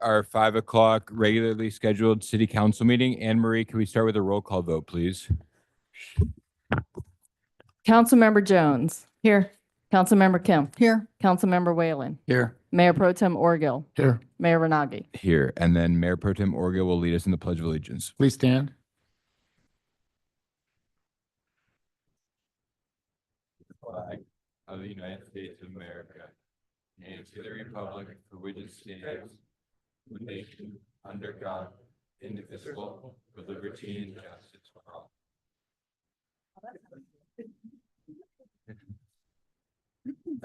our 5 o'clock regularly scheduled city council meeting. Anne Marie, can we start with a roll call vote, please? Councilmember Jones. Here. Councilmember Kim. Here. Councilmember Whalen. Here. Mayor Pro Tem Orgill. Here. Mayor Renagi. Here, and then Mayor Pro Tem Orgill will lead us in the Pledge of Allegiance. Please stand. Flag of the United States of America and to the republic for which it stands, one nation, under God, indivisible, with liberty and justice for all.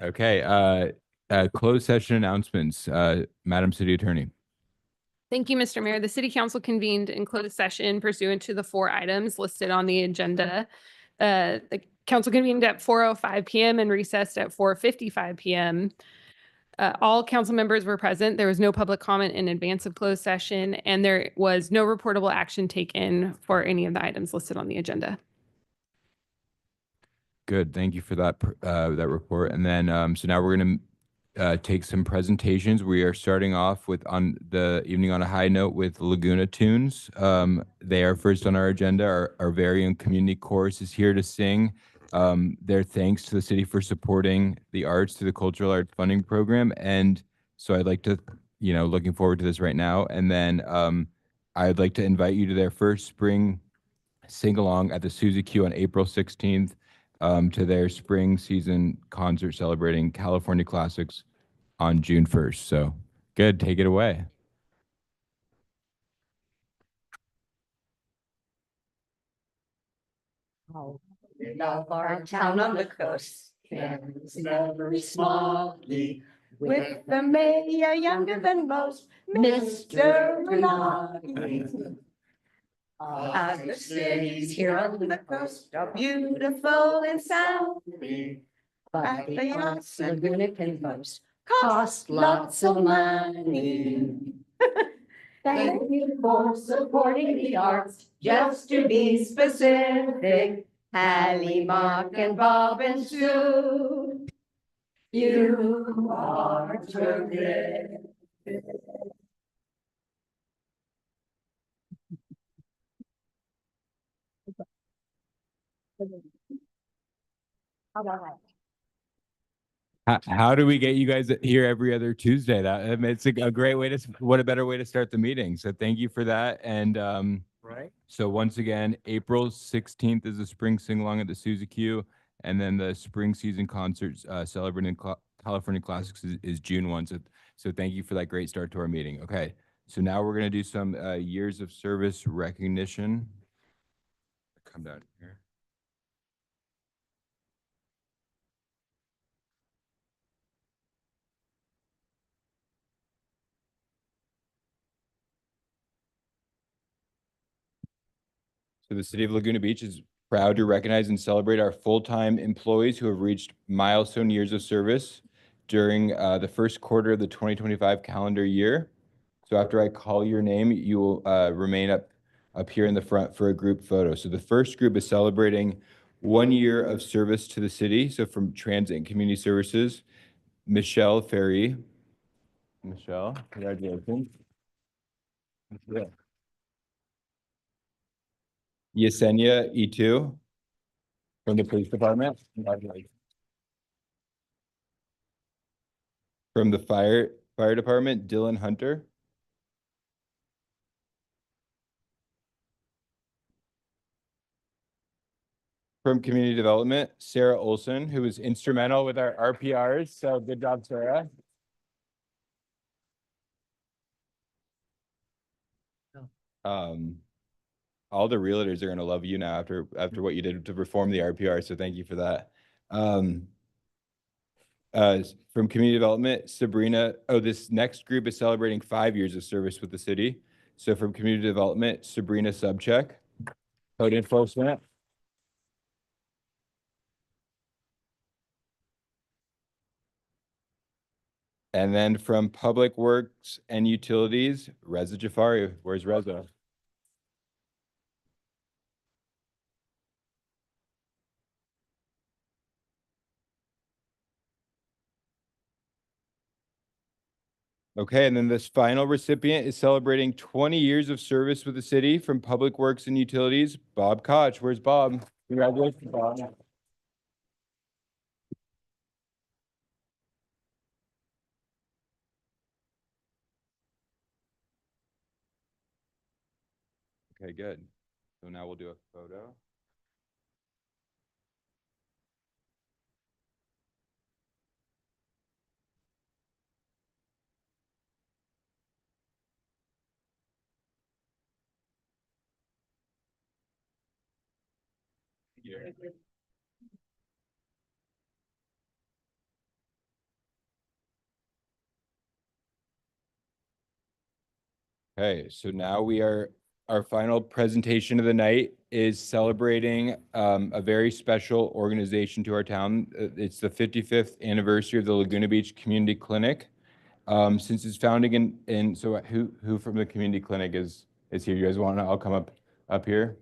Okay, closed session announcements. Madam City Attorney. Thank you, Mr. Mayor. The City Council convened in closed session pursuant to the 4 items listed on the agenda. The council convened at 4:05 p.m. and recessed at 4:55 p.m. All council members were present. There was no public comment in advance of closed session, and there was no reportable action taken for any of the items listed on the agenda. Good, thank you for that that report. And then so now we're going to take some presentations. We are starting off with on the evening on a high note with Laguna Tunes. They are first on our agenda. Our very own community chorus is here to sing their thanks to the city for supporting the arts through the Cultural Arts Funding Program. And so I'd like to, looking forward to this right now. And then I'd like to invite you to their first spring sing-along at the Suzy Q on April 16th. To their spring season concert celebrating California classics on June 1st. So good, take it away. We love our town on the coast, friends in every small league. With the mayor younger than most, Mr. Renagi. Other cities here on the coast are beautiful and soundly, but the yachts Laguna can boast cost lots of money. Thank you for supporting the arts, just to be specific, Hallie, Mark, and Bob and Sue. You are terrific. How do we get you guys here every other Tuesday? It's a great way to, what a better way to start the meeting. So thank you for that. And Right. so once again, April 16th is the spring sing-along at the Suzy Q. And then the spring season concerts celebrating California classics is June 1. So thank you for that great start to our meeting. Okay, so now we're going to do some years of service recognition. Come down here. So the City of Laguna Beach is proud to recognize and celebrate our full-time employees who have reached milestone years of service during the first quarter of the 2025 calendar year. So after I call your name, you will remain up here in the front for a group photo. So the first group is celebrating 1 year of service to the city. So from Transit and Community Services, Michelle Ferry. Michelle, congratulations. Yeah. Yesenia E2 from the police department. Congratulations. From the fire department, Dylan Hunter. From community development, Sarah Olson, who was instrumental with our RPRs. So good job, Sarah. All the realtors are going to love you now after what you did to reform the RPR. So thank you for that. From community development, Sabrina. Oh, this next group is celebrating 5 years of service with the city. So from community development, Sabrina Subcheck. Code enforcement. And then from Public Works and Utilities, Reza Jafari. Where's Reza? Okay, and then this final recipient is celebrating 20 years of service with the city from Public Works and Utilities, Bob Koch. Where's Bob? Congratulations, Bob. Okay, good. So now we'll do a photo. Okay, so now our final presentation of the night is celebrating a very special organization to our town. It's the 55th anniversary of the Laguna Beach Community Clinic. Since its founding so who from the community clinic is here? You guys want to? I'll come up here.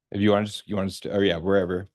If you want to, oh yeah, wherever.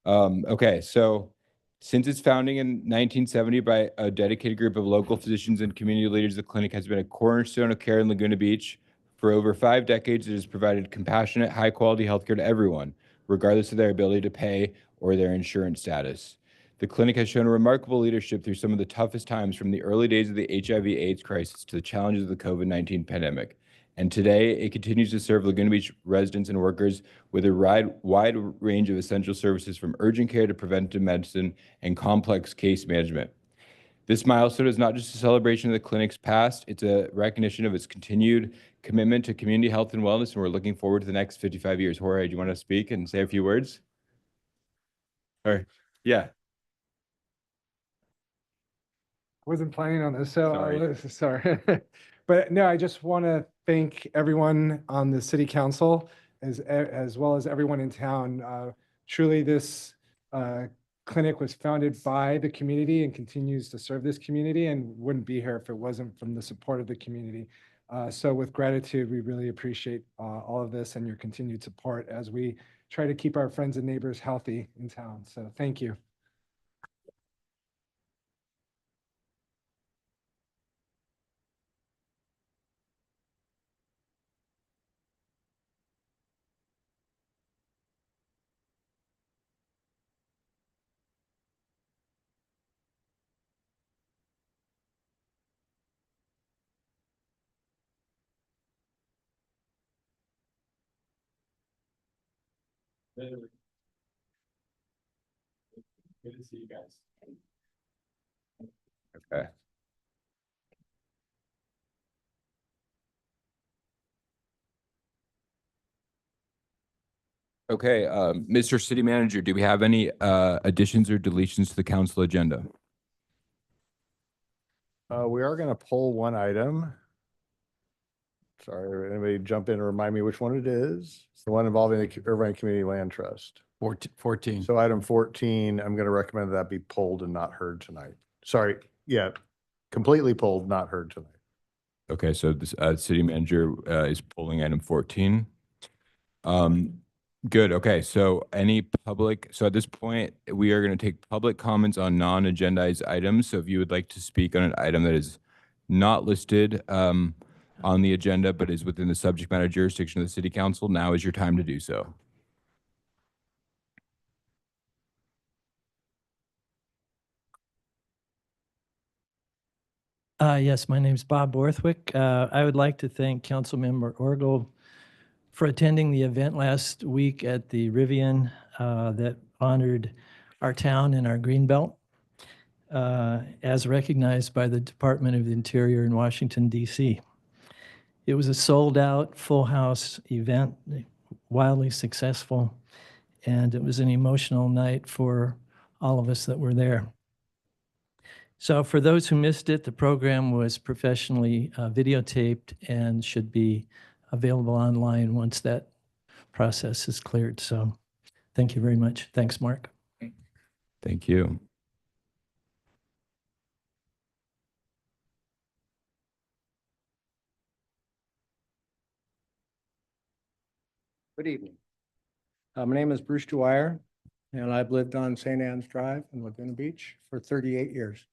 Okay, so since its founding in 1970 by a dedicated group of local physicians and community leaders, the clinic has been a cornerstone of care in Laguna Beach. For over 5 decades, it has provided compassionate, high-quality healthcare to everyone, regardless of their ability to pay or their insurance status. The clinic has shown remarkable leadership through some of the toughest times, from the early days of the HIV/AIDS crisis to the challenges of the COVID-19 pandemic. And today, it continues to serve Laguna Beach residents and workers with a wide range of essential services, from urgent care to preventive medicine and complex case management. This milestone is not just a celebration of the clinic's past, it's a recognition of its continued commitment to community health and wellness, and we're looking forward to the next 55 years. Jorge, do you want to speak and say a few words? Or, yeah. Wasn't planning on this, so Sorry. sorry. But no, I just want to thank everyone on the city council as well as everyone in town. Truly, this clinic was founded by the community and continues to serve this community, and wouldn't be here if it wasn't from the support of the community. So with gratitude, we really appreciate all of this and your continued support as we try to keep our friends and neighbors healthy in town. So thank you. Good to see you guys. Okay. Okay, Mr. City Manager, do we have any additions or deletions to the council agenda? We are going to pull one item. Sorry, anybody jump in and remind me which one it is? It's the one involving the Irvine Community Land Trust. 14. So item 14, I'm going to recommend that be pulled and not heard tonight. Sorry, yeah, completely pulled, not heard tonight. Okay, so this city manager is pulling item 14. Good. Okay, so so at this point, we are going to take public comments on non-agendized items. So if you would like to speak on an item that is not listed on the agenda, but is within the subject matter jurisdiction of the city council, now is your time to do so. Yes, my name is Bob Borthwick. I would like to thank Councilmember Orgel for attending the event last week at the Rivian that honored our town and our Greenbelt, as recognized by the Department of the Interior in Washington, D.C. It was a sold-out, full-house event, wildly successful, and it was an emotional night for all of us that were there. So for those who missed it, the program was professionally videotaped and should be available online once that process is cleared. So thank you very much. Thanks, Mark. Thank you. Good evening. My name is Bruce Dwyer, and I've lived on St. Anne's Drive in Laguna Beach for 38 years.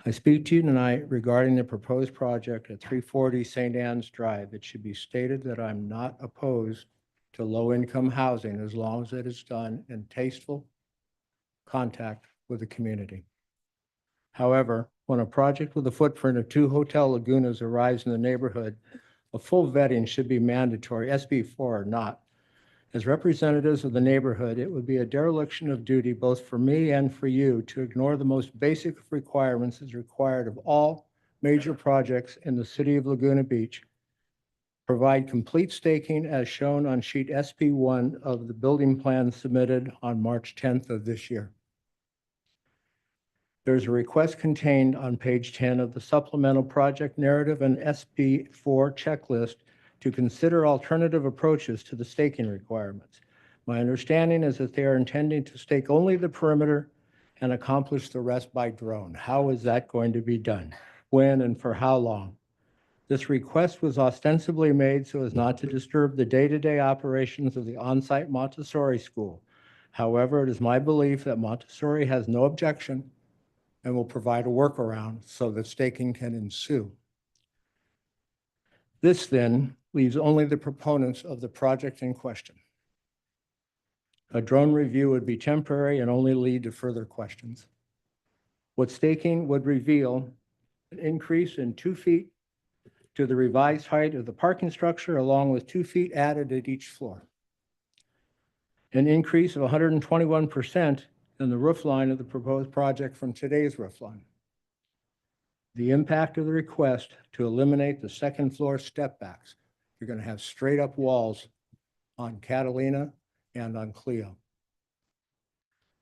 I speak to you tonight regarding the proposed project at 340 St. Anne's Drive. It should be stated that I'm not opposed to low-income housing as long as it is done in tasteful contact with the community. However, when a project with a footprint of 2 hotel lagunas arrives in the neighborhood, a full vetting should be mandatory, SB4 or not. As representatives of the neighborhood, it would be a dereliction of duty both for me and for you to ignore the most basic requirements as required of all major projects in the city of Laguna Beach. Provide complete staking as shown on sheet SP1 of the building plan submitted on March 10th of this year. There's a request contained on page 10 of the supplemental project narrative and SP4 checklist to consider alternative approaches to the staking requirements. My understanding is that they are intending to stake only the perimeter and accomplish the rest by drone. How is that going to be done? When and for how long? This request was ostensibly made so as not to disturb the day-to-day operations of the on-site Montessori school. However, it is my belief that Montessori has no objection and will provide a workaround so that staking can ensue. This then leaves only the proponents of the project in question. A drone review would be temporary and only lead to further questions. What staking would reveal an increase in 2 feet to the revised height of the parking structure, along with 2 feet added at each floor. An increase of 121% in the roof line of the proposed project from today's roof line. The impact of the request to eliminate the second floor step backs. You're going to have straight up walls on Catalina and on Clio.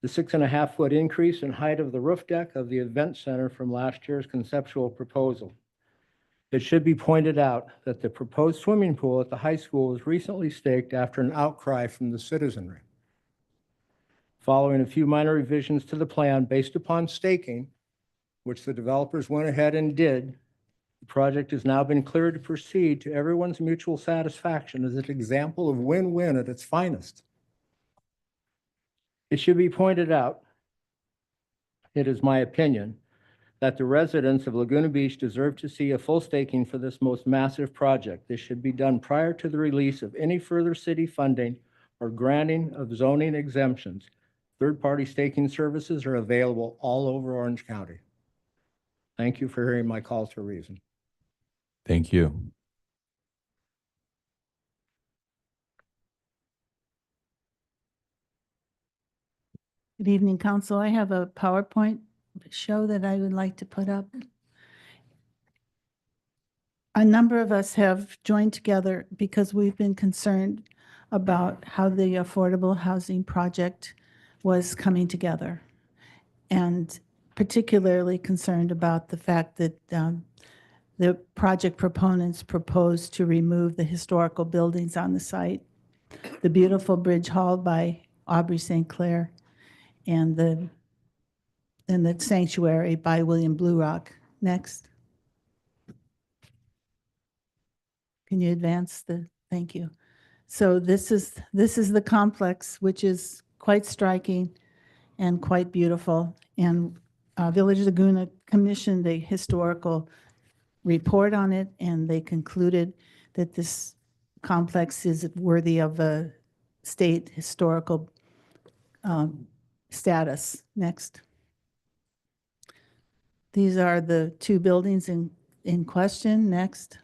The 6.5-foot increase in height of the roof deck of the event center from last year's conceptual proposal. It should be pointed out that the proposed swimming pool at the high school was recently staked after an outcry from the citizenry. Following a few minor revisions to the plan based upon staking, which the developers went ahead and did, the project has now been cleared to proceed to everyone's mutual satisfaction as an example of win-win at its finest. It should be pointed out, it is my opinion, that the residents of Laguna Beach deserve to see a full staking for this most massive project. This should be done prior to the release of any further city funding or granting of zoning exemptions. Third-party staking services are available all over Orange County. Thank you for hearing my call to reason. Thank you. Good evening, Council. I have a PowerPoint show that I would like to put up. A number of us have joined together because we've been concerned about how the affordable housing project was coming together, and particularly concerned about the fact that the project proponents proposed to remove the historical buildings on the site, the beautiful Bridge Hall by Aubrey St. Clair, and the sanctuary by William Blue Rock. Next. Can you advance thank you. So this is the complex, which is quite striking and quite beautiful. And Village Laguna commissioned a historical report on it, and they concluded that this complex is worthy of a state historical status. Next. These are the 2 buildings in question. Next.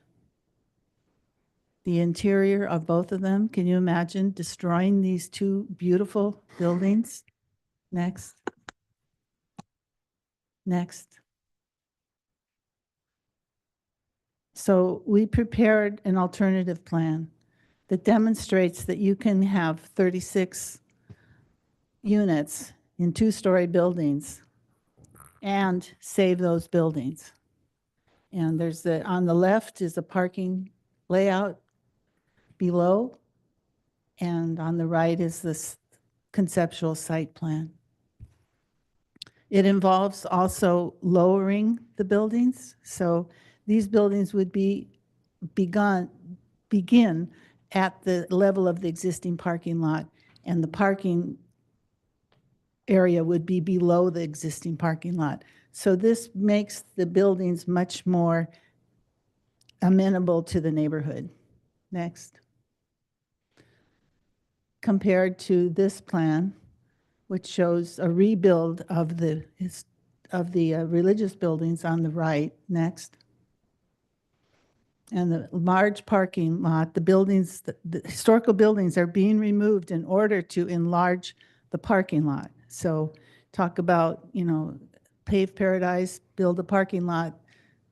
The interior of both of them. Can you imagine destroying these 2 beautiful buildings? Next. Next. So we prepared an alternative plan that demonstrates that you can have 36 units in 2-story buildings and save those buildings. And there's on the left is a parking layout below, and on the right is this conceptual site plan. It involves also lowering the buildings. So these buildings would begin at the level of the existing parking lot, and the parking area would be below the existing parking lot. So this makes the buildings much more amenable to the neighborhood. Next. Compared to this plan, which shows a rebuild of the religious buildings on the right. Next. And the large parking lot, the buildings, the historical buildings are being removed in order to enlarge the parking lot. So talk about, you know, pave paradise, build a parking lot.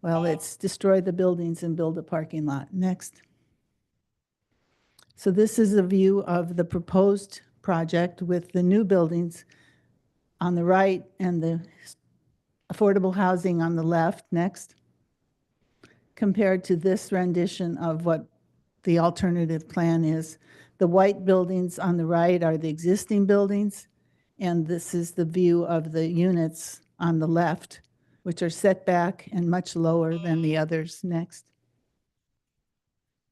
Well, it's destroy the buildings and build a parking lot. Next. So this is a view of the proposed project with the new buildings on the right and the affordable housing on the left. Next. Compared to this rendition of what the alternative plan is. The white buildings on the right are the existing buildings, and this is the view of the units on the left, which are set back and much lower than the others. Next.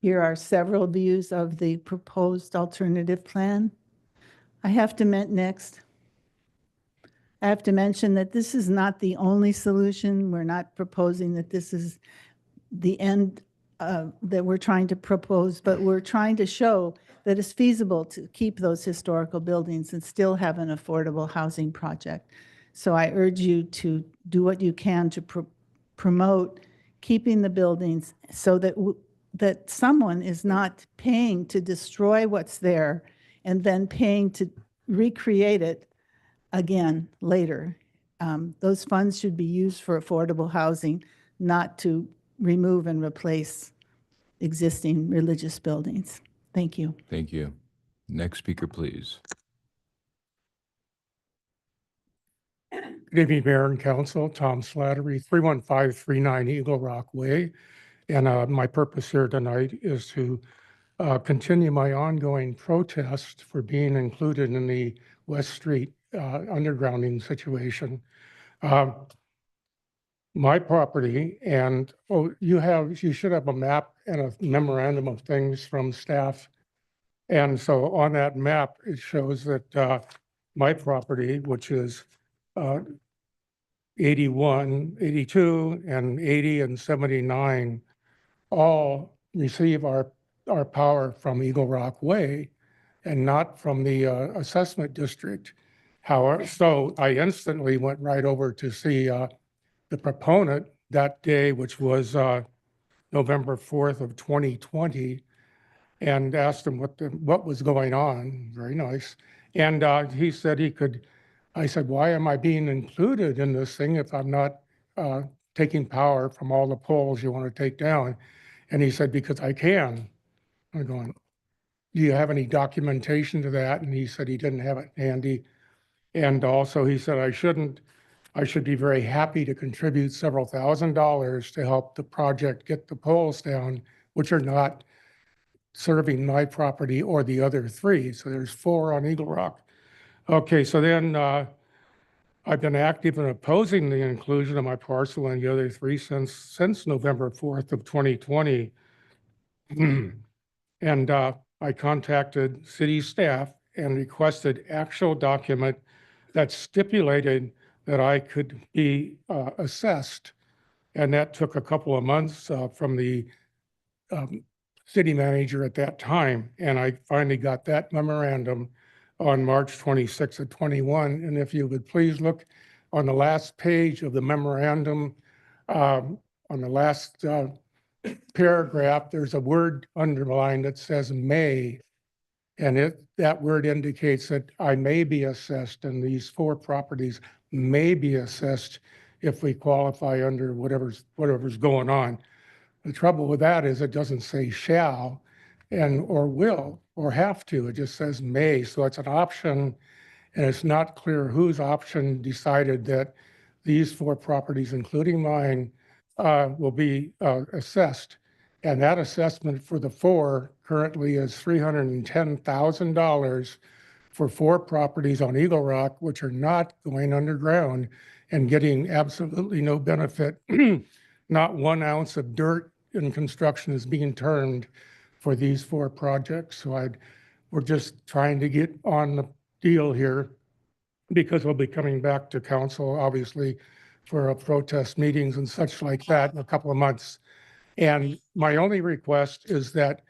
Here are several views of the proposed alternative plan. I have to next. I have to mention that this is not the only solution. We're not proposing that this is the end that we're trying to propose, but we're trying to show that it's feasible to keep those historical buildings and still have an affordable housing project. So I urge you to do what you can to promote keeping the buildings so that that someone is not paying to destroy what's there and then paying to recreate it again later. Those funds should be used for affordable housing, not to remove and replace existing religious buildings. Thank you. Thank you. Next speaker, please. Good evening, Mayor and Council. Tom Slattery, 31539 Eagle Rock Way. And my purpose here tonight is to continue my ongoing protest for being included in the West Street undergrounding situation. My property, and you should have a map and a memorandum of things from staff. And so on that map, it shows that my property, which is 81, 82, and 80 and 79, all receive our power from Eagle Rock Way and not from the assessment district. However, so I instantly went right over to see the proponent that day, which was November 4th of 2020, and asked him what was going on. Very nice. And he said he could. I said, why am I being included in this thing if I'm not taking power from all the poles you want to take down? And he said, because I can. I'm going, do you have any documentation to that? And he said he didn't have it handy. And also he said, I should be very happy to contribute several $1,000s to help the project get the poles down, which are not serving my property or the other three. So there's 4 on Eagle Rock. Okay, so then I've been active in opposing the inclusion of my parcel and the other 3 since November 4th of 2020. And I contacted city staff and requested actual document that stipulated that I could be assessed. And that took a couple of months from the city manager at that time. And I finally got that memorandum on March 26th of 21. And if you would please look on the last page of the memorandum, on the last paragraph, there's a word underlined that says may. And that word indicates that I may be assessed, and these 4 properties may be assessed if we qualify under whatever's going on. The trouble with that is it doesn't say shall or will or have to. It just says may. So it's an option, and it's not clear whose option decided that these 4 properties, including mine, will be assessed. And that assessment for the 4 currently is $310,000 for 4 properties on Eagle Rock, which are not going underground and getting absolutely no benefit. Not 1 ounce of dirt in construction is being turned for these 4 projects. So we're just trying to get on the deal here because we'll be coming back to council, obviously, for protest meetings and such like that in a couple of months. And my only request is that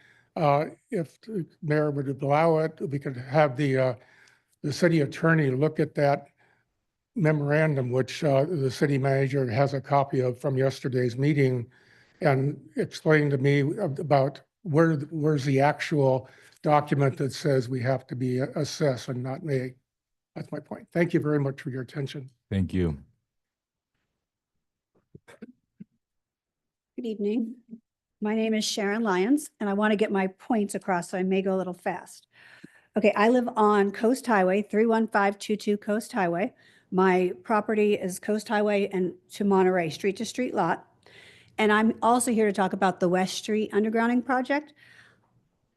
if the mayor would allow it, we could have the city attorney look at that memorandum, which the city manager has a copy of from yesterday's meeting, and explain to me about where's the actual document that says we have to be assessed and not may. That's my point. Thank you very much for your attention. Thank you. Good evening. My name is Sharon Lyons, and I want to get my points across, so I may go a little fast. Okay, I live on Coast Highway, 31522 Coast Highway. My property is Coast Highway and to Monterey, street-to-street lot. And I'm also here to talk about the West Street undergrounding project.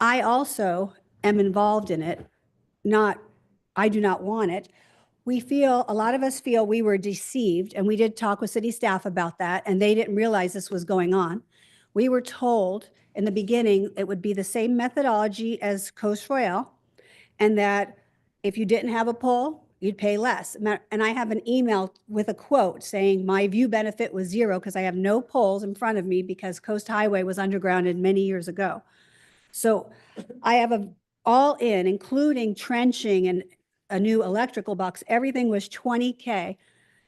I also am involved in it, I do not want it. A lot of us feel we were deceived, and we did talk with city staff about that, and they didn't realize this was going on. We were told in the beginning it would be the same methodology as Coast Royale, and that if you didn't have a pole, you'd pay less. And I have an email with a quote saying my view benefit was 0 because I have no poles in front of me because Coast Highway was undergrounded many years ago. So I have all in, including trenching and a new electrical box, everything was $20K.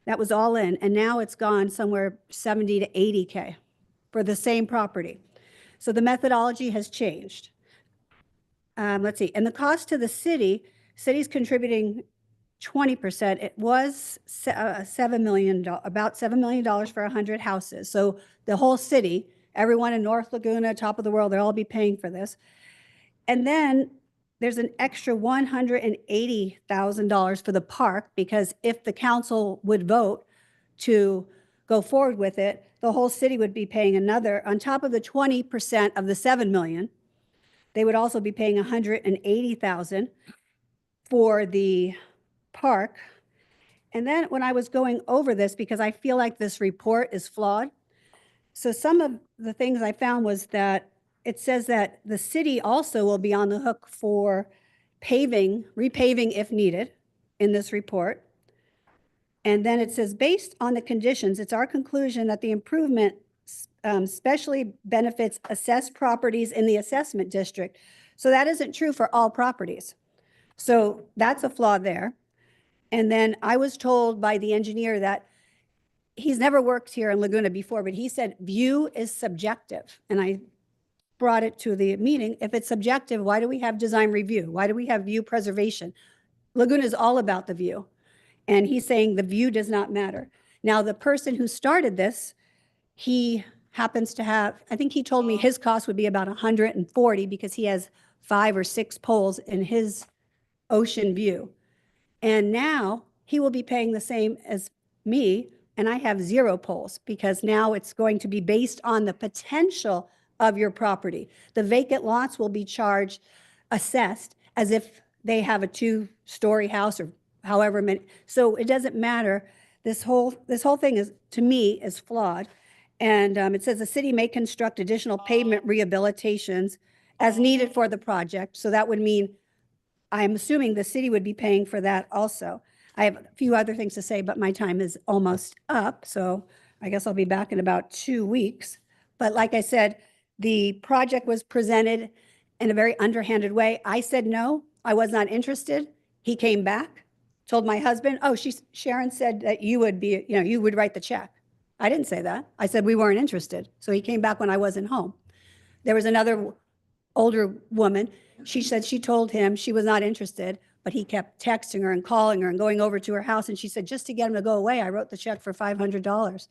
That was all in. And now it's gone somewhere $70 to $80K for the same property. So the methodology has changed. Let's see. And the cost to the city's contributing 20%. It was $7 million, about $7 million for 100 houses. So the whole city, everyone in North Laguna, top of the world, they'll all be paying for this. And then there's an extra $180,000 for the park, because if the council would vote to go forward with it, the whole city would be paying another, on top of the 20% of the $7 million, they would also be paying $180,000 for the park. And then when I was going over this, because I feel like this report is flawed, so some of the things I found was that it says that the city also will be on the hook for repaving if needed in this report. And then it says, based on the conditions, it's our conclusion that the improvement specially benefits assessed properties in the assessment district. So that isn't true for all properties. So that's a flaw there. And then I was told by the engineer that he's never worked here in Laguna before, but he said view is subjective. And I brought it to the meeting. If it's subjective, why do we have design review? Why do we have view preservation? Laguna is all about the view. And he's saying the view does not matter. Now, the person who started this, he happens to have, I think he told me his cost would be about 140 because he has 5 or 6 poles in his ocean view. And now he will be paying the same as me, and I have 0 poles because now it's going to be based on the potential of your property. The vacant lots will be assessed as if they have a 2-story house or however many. So it doesn't matter. This whole thing is, to me, is flawed. And it says the city may construct additional pavement rehabilitations as needed for the project. So that would mean, I'm assuming the city would be paying for that also. I have a few other things to say, but my time is almost up. So I guess I'll be back in about 2 weeks. But like I said, the project was presented in a very underhanded way. I said no, I was not interested. He came back, told my husband, oh, Sharon said that you would be, you would write the check. I didn't say that. I said we weren't interested. So he came back when I wasn't home. There was another older woman. She said she told him she was not interested, but he kept texting her and calling her and going over to her house. And she said, just to get him to go away, I wrote the check for $500.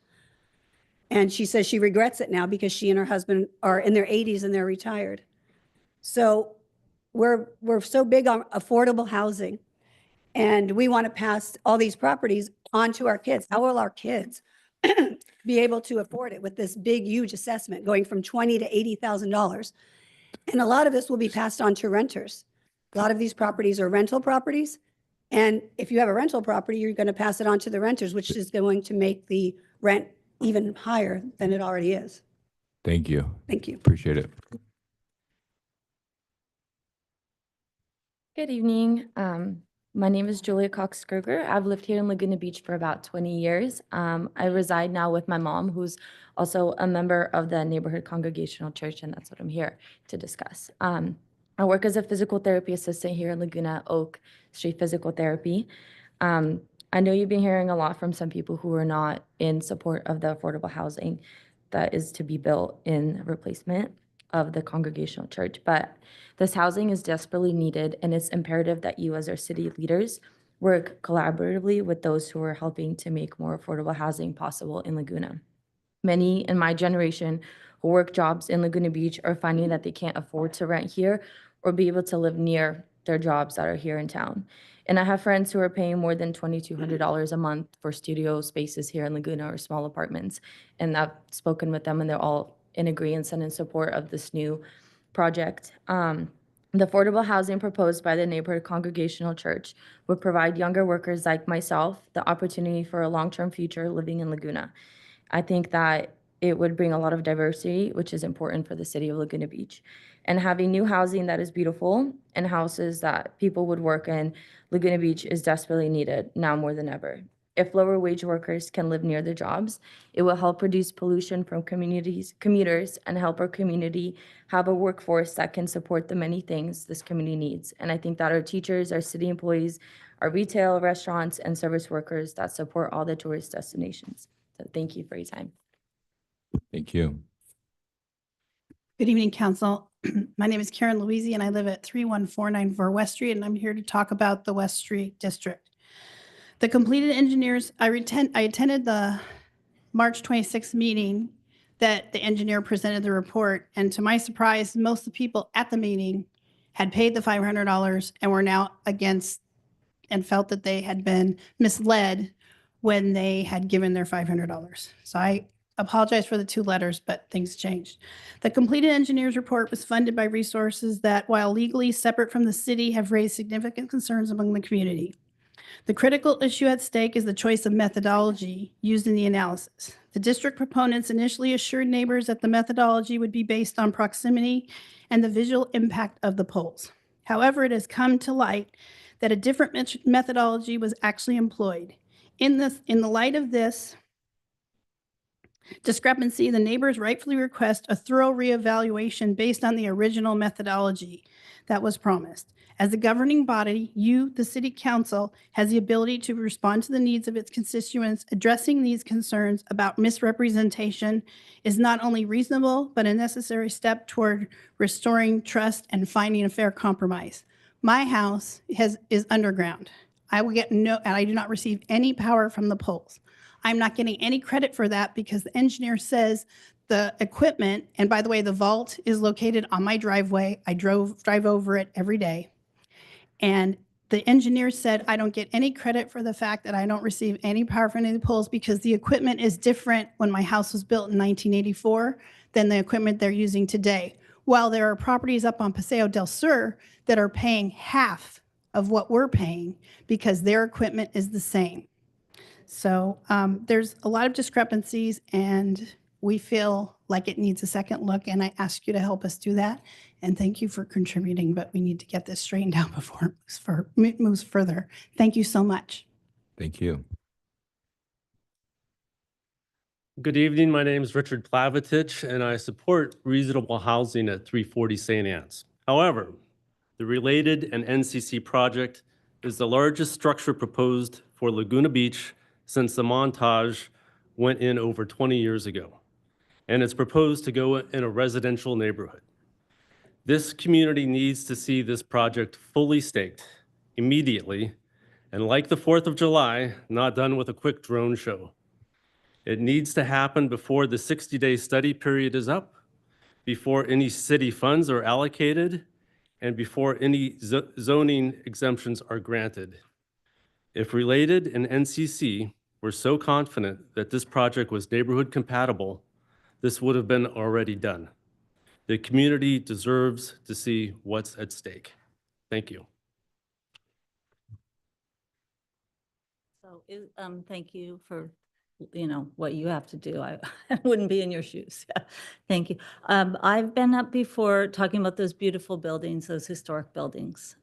And she says she regrets it now because she and her husband are in their 80s and they're retired. So we're so big on affordable housing, and we want to pass all these properties on to our kids. How will our kids be able to afford it with this big, huge assessment going from $20,000 to $80,000? And a lot of this will be passed on to renters. A lot of these properties are rental properties. And if you have a rental property, you're going to pass it on to the renters, which is going to make the rent even higher than it already is. Thank you. Thank you. Appreciate it. Good evening. My name is Julia Cox Kruger. I've lived here in Laguna Beach for about 20 years. I reside now with my mom, who's also a member of the Neighborhood Congregational Church, and that's what I'm here to discuss. I work as a physical therapy assistant here in Laguna Oak Street Physical Therapy. I know you've been hearing a lot from some people who are not in support of the affordable housing that is to be built in replacement of the Congregational Church, but this housing is desperately needed, and it's imperative that you, as our city leaders, work collaboratively with those who are helping to make more affordable housing possible in Laguna. Many in my generation who work jobs in Laguna Beach are finding that they can't afford to rent here or be able to live near their jobs that are here in town. And I have friends who are paying more than $2,200 a month for studio spaces here in Laguna or small apartments. And I've spoken with them, and they're all in agreement and in support of this new project. The affordable housing proposed by the Neighborhood Congregational Church would provide younger workers like myself the opportunity for a long-term future living in Laguna. I think that it would bring a lot of diversity, which is important for the city of Laguna Beach. And having new housing that is beautiful and houses that people would work in Laguna Beach is desperately needed now more than ever. If lower wage workers can live near their jobs, it will help reduce pollution from commuters, and help our community have a workforce that can support the many things this community needs. And I think that our teachers, our city employees, our retail, restaurants, and service workers that support all the tourist destinations. So thank you for your time. Thank you. Good evening, council. My name is Karen Louise, and I live at 31494 West Street, and I'm here to talk about the West Street District. The completed engineers, I attended the March 26th meeting that the engineer presented the report, and to my surprise, most of the people at the meeting had paid the $500 and were now against and felt that they had been misled when they had given their $500. So I apologize for the 2 letters, but things changed. The completed engineer's report was funded by resources that, while legally separate from the city, have raised significant concerns among the community. The critical issue at stake is the choice of methodology used in the analysis. The district proponents initially assured neighbors that the methodology would be based on proximity and the visual impact of the poles. However, it has come to light that a different methodology was actually employed. In the light of this discrepancy, the neighbors rightfully request a thorough reevaluation based on the original methodology that was promised. As the governing body, you, the city council, has the ability to respond to the needs of its constituents. Addressing these concerns about misrepresentation is not only reasonable, but a necessary step toward restoring trust and finding a fair compromise. My house is underground. I do not receive any power from the poles. I'm not getting any credit for that because the engineer says the equipment, and by the way, the vault is located on my driveway. I drive over it every day. And the engineer said, I don't get any credit for the fact that I don't receive any power from any of the poles because the equipment is different when my house was built in 1984 than the equipment they're using today. While there are properties up on Paseo del Sur that are paying half of what we're paying because their equipment is the same. So there's a lot of discrepancies, and we feel like it needs a second look, and I ask you to help us do that. And thank you for contributing, but we need to get this straightened out before it moves further. Thank you so much. Thank you. Good evening. My name is Richard Plavitich, and I support reasonable housing at 340 St. Anne's. However, the related and NCC project is the largest structure proposed for Laguna Beach since the Montage went in over 20 years ago, and it's proposed to go in a residential neighborhood. This community needs to see this project fully staked immediately, and like the 4th of July, not done with a quick drone show. It needs to happen before the 60-day study period is up, before any city funds are allocated, and before any zoning exemptions are granted. If Related and NCC were so confident that this project was neighborhood compatible, this would have been already done. The community deserves to see what's at stake. Thank you. So, thank you for you know, what you have to do. I I wouldn't be in your shoes. Thank you. I've been up before talking about those beautiful buildings, those historic buildings.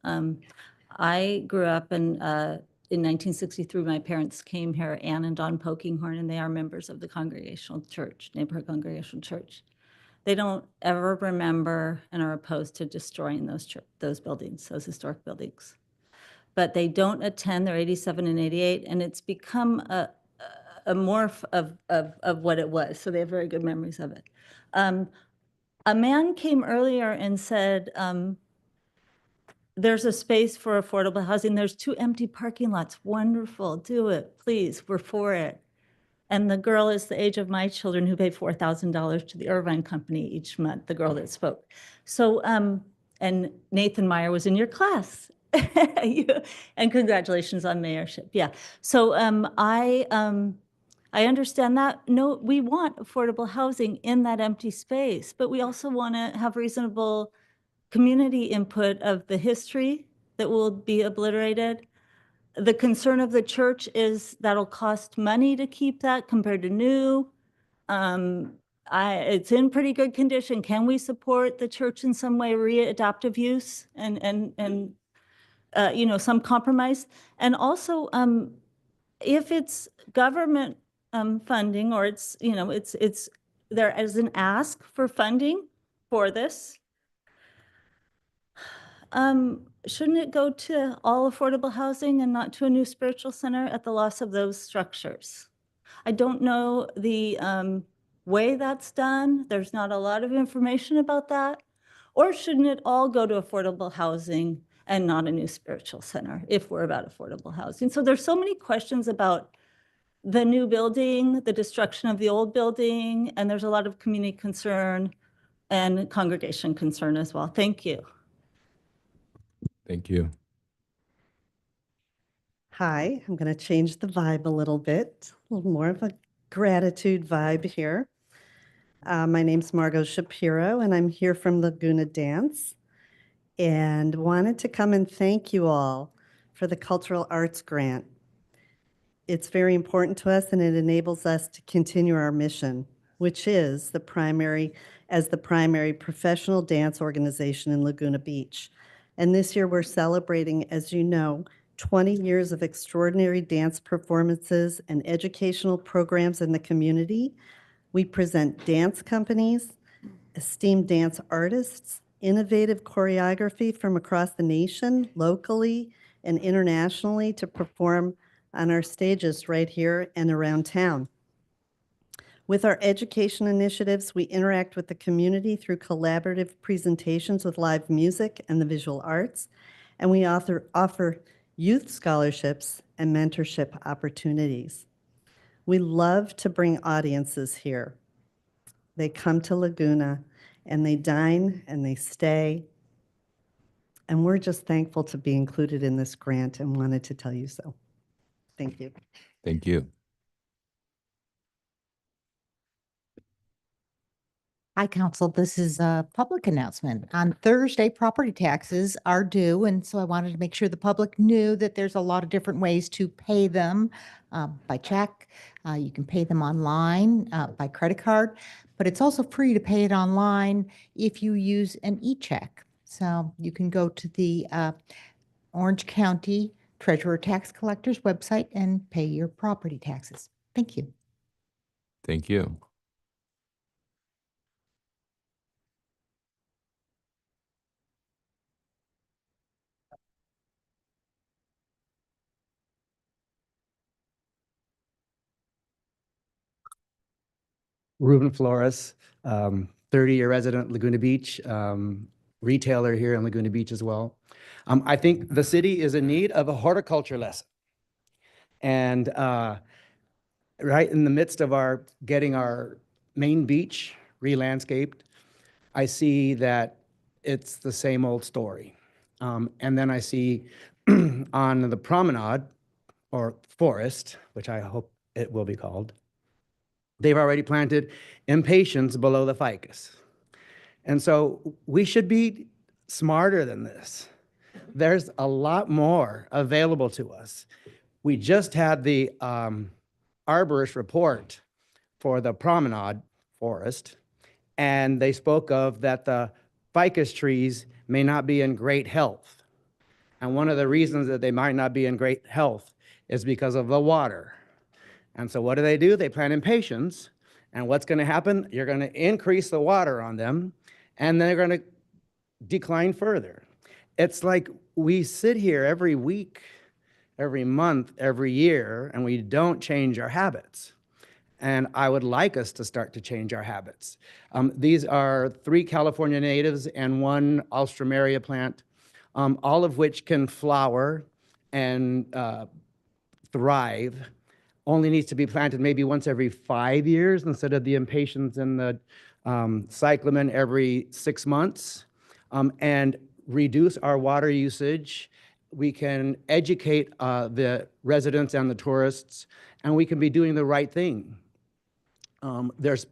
I grew up in 1963, my parents came here, Ann and Don Pokinghorn, and they are members of the Congregational Church, Neighborhood Congregational Church. They don't ever remember and are opposed to destroying those buildings, those historic buildings. But they don't attend, they're 87 and 88, and it's become a morph of what it was. So they have very good memories of it. A man came earlier and said, there's a space for affordable housing. There's 2 empty parking lots. Wonderful, do it, please, we're for it. And the girl is the age of my children who pay $4,000 to the Irvine Company each month, the girl that spoke. So, and Nathan Meyer was in your class. And congratulations on mayorship, yeah. So I understand that. No, we want affordable housing in that empty space, but we also want to have reasonable community input of the history that will be obliterated. The concern of the church is that'll cost money to keep that compared to new. It's in pretty good condition. Can we support the church in some way, adaptive use and you know, some compromise? And also, if it's government funding, or it's, you know, it's there as an ask for funding for this, shouldn't it go to all affordable housing and not to a new spiritual center at the loss of those structures? I don't know the way that's done. There's not a lot of information about that. Or shouldn't it all go to affordable housing and not a new spiritual center if we're about affordable housing? So there's so many questions about the new building, the destruction of the old building, and there's a lot of community concern and congregation concern as well. Thank you. Thank you. Hi, I'm going to change the vibe a little bit, a little more of a gratitude vibe here. My name's Margot Shapiro, and I'm here from Laguna Dance, and wanted to come and thank you all for the Cultural Arts Grant. It's very important to us, and it enables us to continue our mission, which is the primary professional dance organization in Laguna Beach. And this year we're celebrating, as you know, 20 years of extraordinary dance performances and educational programs in the community. We present dance companies, esteemed dance artists, innovative choreography from across the nation, locally and internationally, to perform on our stages right here and around town. With our education initiatives, we interact with the community through collaborative presentations with live music and the visual arts, and we offer youth scholarships and mentorship opportunities. We love to bring audiences here. They come to Laguna and they dine and they stay, and we're just thankful to be included in this grant and wanted to tell you so. Thank you. Thank you. Hi, Council. This is a public announcement. On Thursday, property taxes are due, and so I wanted to make sure the public knew that there's a lot of different ways to pay them by check. You can pay them online by credit card, but it's also free to pay it online if you use an e-check. So you can go to the Orange County Treasurer Tax Collector's website and pay your property taxes. Thank you. Thank you. Ruben Flores, 30-year resident, Laguna Beach, retailer here in Laguna Beach as well. I think the city is in need of a horticulture lesson. And right in the midst of getting our main beach re-landscaped, I see that it's the same old story. And then I see on the promenade, or forest, which I hope it will be called, they've already planted impatiens below the ficus. And so we should be smarter than this. There's a lot more available to us. We just had the arborist report for the promenade forest, and they spoke of that the ficus trees may not be in great health. And one of the reasons that they might not be in great health is because of the water. And so what do? They plant impatiens. And what's going to happen? You're going to increase the water on them, and they're going to decline further. It's like we sit here every week, every month, every year, and we don't change our habits. And I would like us to start to change our habits. These are 3 California natives and 1 Alstroemeria plant, all of which can flower and thrive. Only needs to be planted maybe once every 5 years instead of the impatiens and the cyclamen every 6 months, and reduce our water usage. We can educate the residents and the tourists, and we can be doing the right thing. There's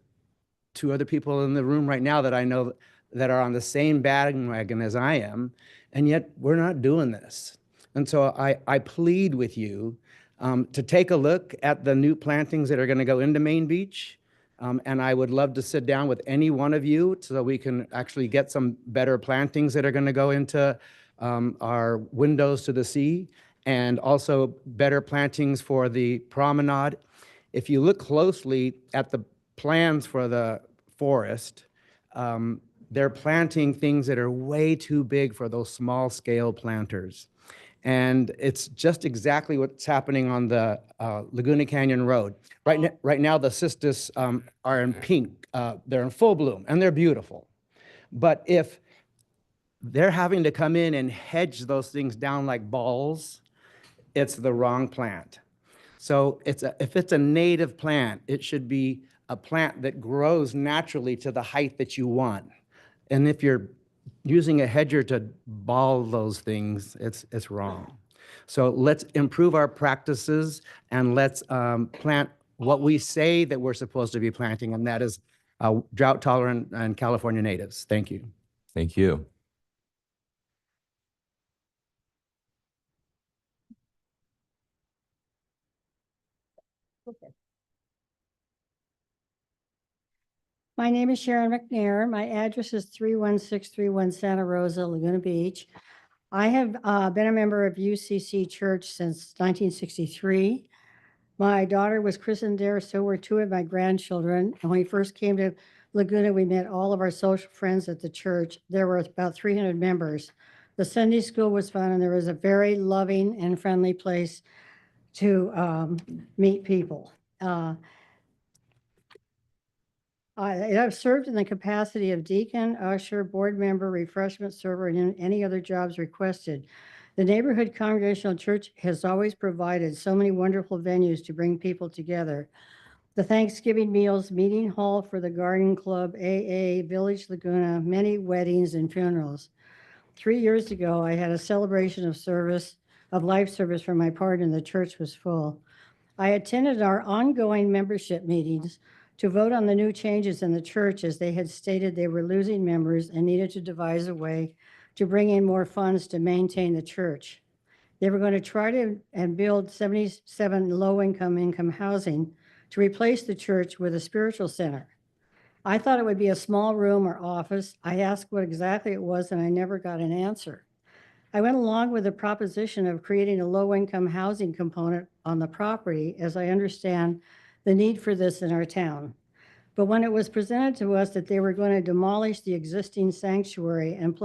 2 other people in the room right now that I know that are on the same bandwagon as I am, and yet we're not doing this. And so I plead with you to take a look at the new plantings that are going to go into Main Beach. And I would love to sit down with any one of you so that we can actually get some better plantings that are going to go into our windows to the sea, and also better plantings for the promenade. If you look closely at the plans for the forest, they're planting things that are way too big for those small scale planters. And it's just exactly what's happening on the Laguna Canyon Road. Right now, the cistus are in pink. They're in full bloom, and they're beautiful. But if they're having to come in and hedge those things down like balls, it's the wrong plant. So if it's a native plant, it should be a plant that grows naturally to the height that you want. And if you're using a hedger to ball those things, it's wrong. So let's improve our practices, and let's plant what we say that we're supposed to be planting, and that is drought tolerant and California natives. Thank you. Thank you. My name is Sharon McNair. My address is 31631 Santa Rosa, Laguna Beach. I have been a member of UCC Church since 1963. My daughter was christened there, so were 2 of my grandchildren. And when we first came to Laguna, we met all of our social friends at the church. There were about 300 members. The Sunday school was fun, and there was a very loving and friendly place to meet people. I've served in the capacity of deacon, usher, board member, refreshment server, and any other jobs requested. The neighborhood Congregational Church has always provided so many wonderful venues to bring people together. The Thanksgiving meals, meeting hall for the Garden Club, AA, Village Laguna, many weddings and funerals. 3 years ago, I had a celebration of life service for my part, and the church was full. I attended our ongoing membership meetings to vote on the new changes in the church, as they had stated they were losing members and needed to devise a way to bring in more funds to maintain the church. They were going to try to build 77 low-income housing to replace the church with a spiritual center. I thought it would be a small room or office. I asked what exactly it was, and I never got an answer. I went along with the proposition of creating a low-income housing component on the property, as I understand the need for this in our town. But when it was presented to us that they were going to demolish the existing sanctuary and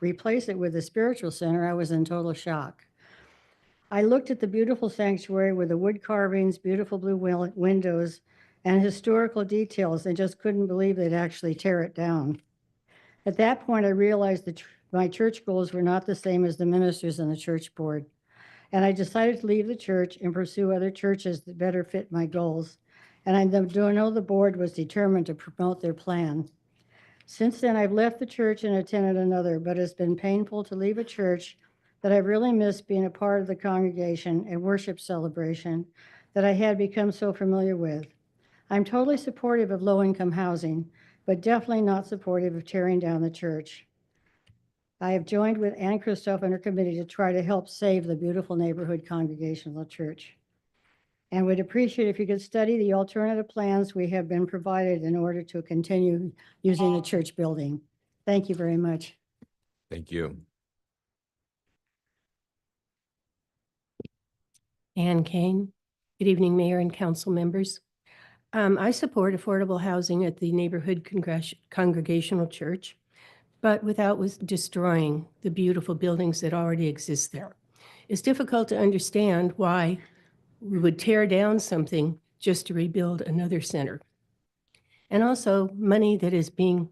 replace it with a spiritual center, I was in total shock. I looked at the beautiful sanctuary with the wood carvings, beautiful blue windows, and historical details, and just couldn't believe they'd actually tear it down. At that point, I realized that my church goals were not the same as the ministers and the church board. And I decided to leave the church and pursue other churches that better fit my goals. And I know the board was determined to promote their plan. Since then, I've left the church and attended another, but it's been painful to leave a church that I really missed being a part of the congregation and worship celebration that I had become so familiar with. I'm totally supportive of low-income housing, but definitely not supportive of tearing down the church. I have joined with Ann Christoph and her committee to try to help save the beautiful neighborhood Congregational Church. and would appreciate if you could study the alternative plans we have been provided in order to continue using the church building. Thank you very much. Thank you. Ann Kane. Good evening, Mayor and council members. I support affordable housing at the neighborhood congregational church, but without destroying the beautiful buildings that already exist there. It's difficult to understand why we would tear down something just to rebuild another center. And also, money that is being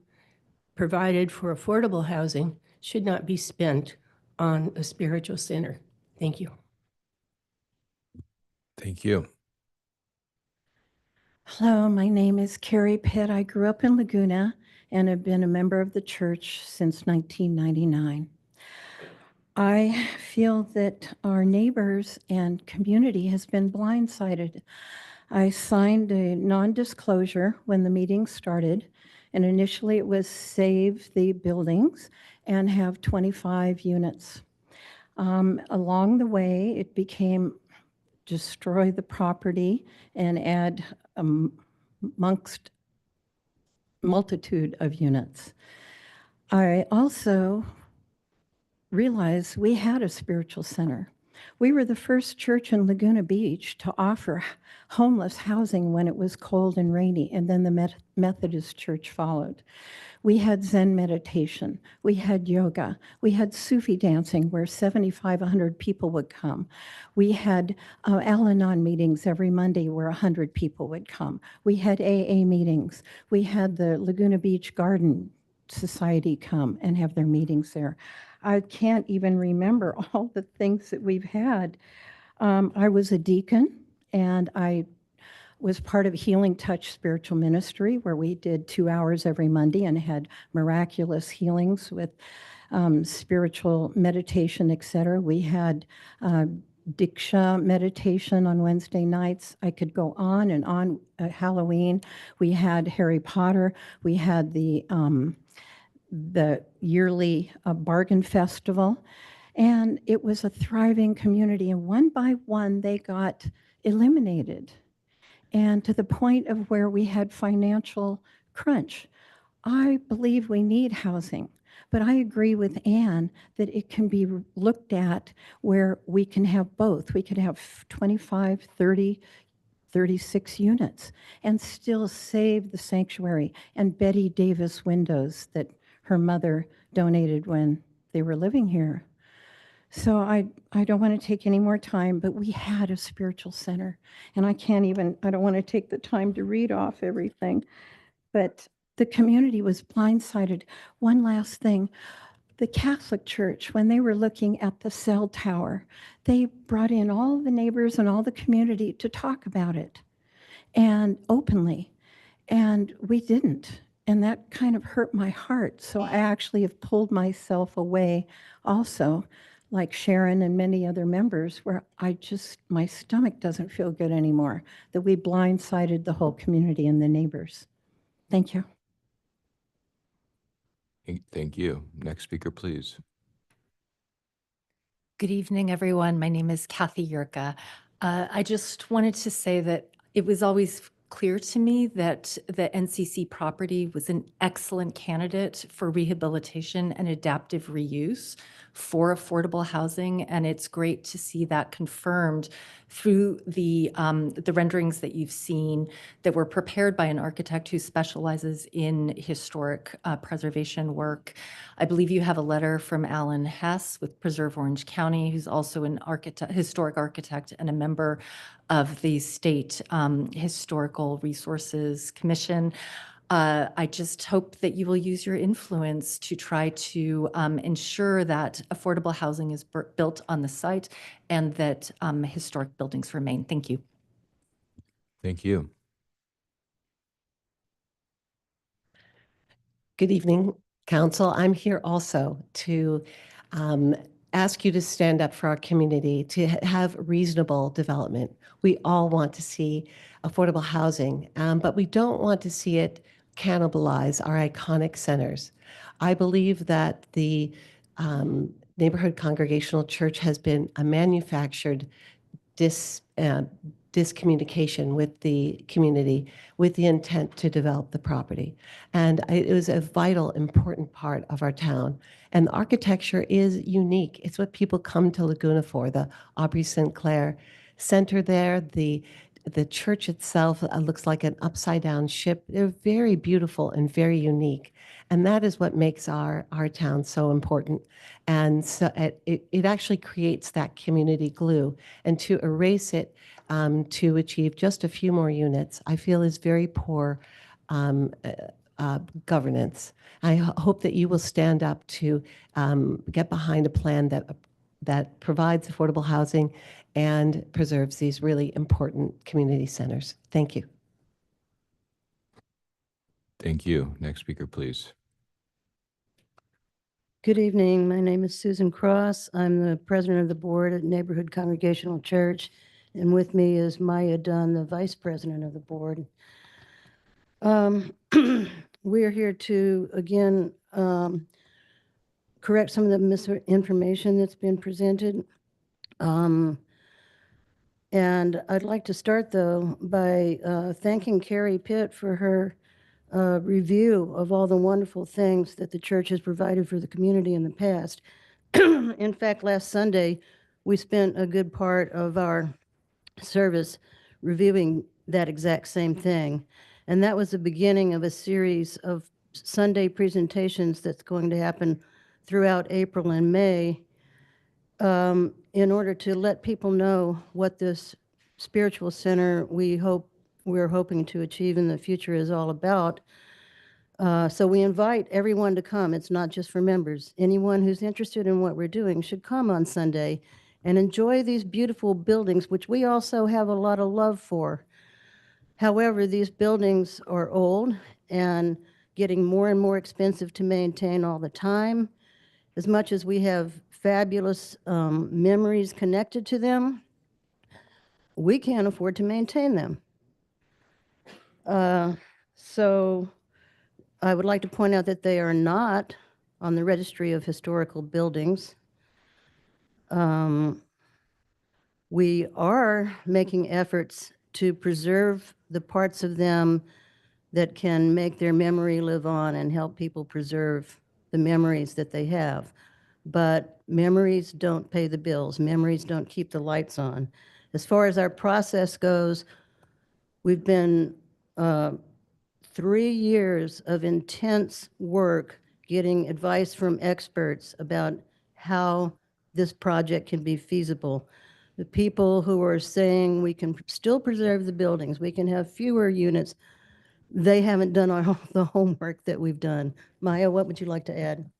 provided for affordable housing should not be spent on a spiritual center. Thank you. Thank you. Hello, my name is Carrie Pitt. I grew up in Laguna and have been a member of the church since 1999. I feel that our neighbors and community has been blindsided. I signed a non-disclosure when the meeting started, and initially it was save the buildings and have 25 units. Along the way, it became destroy the property and add amongst multitude of units. I also realized we had a spiritual center. We were the first church in Laguna Beach to offer homeless housing when it was cold and rainy, and then the Methodist Church followed. We had Zen meditation, we had yoga, we had Sufi dancing where 7,500 people would come. We had Al-Anon meetings every Monday where 100 people would come. We had AA meetings. We had the Laguna Beach Garden Society come and have their meetings there. I can't even remember all the things that we've had. I was a deacon, and I was part of Healing Touch Spiritual Ministry, where we did 2 hours every Monday and had miraculous healings with spiritual meditation, etc. We had Diksha meditation on Wednesday nights. I could go on and on. Halloween, we had Harry Potter. We had the yearly bargain festival, and it was a thriving community. And one by one, they got eliminated, and to the point of where we had financial crunch. I believe we need housing, but I agree with Ann that it can be looked at where we can have both. We could have 25, 30, 36 units and still save the sanctuary and Betty Davis windows that her mother donated when they were living here. So I don't want to take any more time, but we had a spiritual center, and I don't want to take the time to read off everything, but the community was blindsided. One last thing, the Catholic Church, when they were looking at the cell tower, they brought in all the neighbors and all the community to talk about it, and openly, and we didn't. And that kind of hurt my heart. So I actually have pulled myself away also, like Sharon and many other members, where my stomach doesn't feel good anymore, that we blindsided the whole community and the neighbors. Thank you. Thank you. Next speaker, please. Good evening, everyone. My name is Kathy Yurka. I just wanted to say that it was always clear to me that the NCC property was an excellent candidate for rehabilitation and adaptive reuse for affordable housing, and it's great to see that confirmed through the renderings that you've seen that were prepared by an architect who specializes in historic preservation work. I believe you have a letter from Alan Hess with Preserve Orange County, who's also an historic architect and a member of the State Historical Resources Commission. I just hope that you will use your influence to try to ensure that affordable housing is built on the site and that historic buildings remain. Thank you. Thank you. Good evening, Council. I'm here also to ask you to stand up for our community, to have reasonable development. We all want to see affordable housing, but we don't want to see it cannibalize our iconic centers. I believe that the Neighborhood Congregational Church has been a manufactured this communication with the community with the intent to develop the property. And it was a vital, important part of our town. And the architecture is unique. It's what people come to Laguna for, the Aubrey Sinclair Center there, the church itself looks like an upside down ship. They're very beautiful and very unique. And that is what makes our town so important. And so it actually creates that community glue. And to erase it to achieve just a few more units, I feel is very poor governance. I hope that you will stand up to get behind a plan that provides affordable housing and preserves these really important community centers. Thank you. Thank you. Next speaker, please. Good evening. My name is Susan Cross. I'm the president of the board at Neighborhood Congregational Church. And with me is Maya Dunn, the vice president of the board. We're here to, again, correct some of the misinformation that's been presented. And I'd like to start, though, by thanking Carrie Pitt for her review of all the wonderful things that the church has provided for the community in the past. In fact, last Sunday, we spent a good part of our service reviewing that exact same thing. And that was the beginning of a series of Sunday presentations that's going to happen throughout April and May in order to let people know what this spiritual center we're hoping to achieve in the future is all about. So we invite everyone to come. It's not just for members. Anyone who's interested in what we're doing should come on Sunday and enjoy these beautiful buildings, which we also have a lot of love for. However, these buildings are old and getting more and more expensive to maintain all the time. As much as we have fabulous memories connected to them, we can't afford to maintain them. So I would like to point out that they are not on the Registry of Historical Buildings. We are making efforts to preserve the parts of them that can make their memory live on and help people preserve the memories that they have. But memories don't pay the bills. Memories don't keep the lights on. As far as our process goes, we've been 3 years of intense work getting advice from experts about how this project can be feasible. The people who are saying we can still preserve the buildings, we can have fewer units, they haven't done the homework that we've done. Maya, what would you like to add?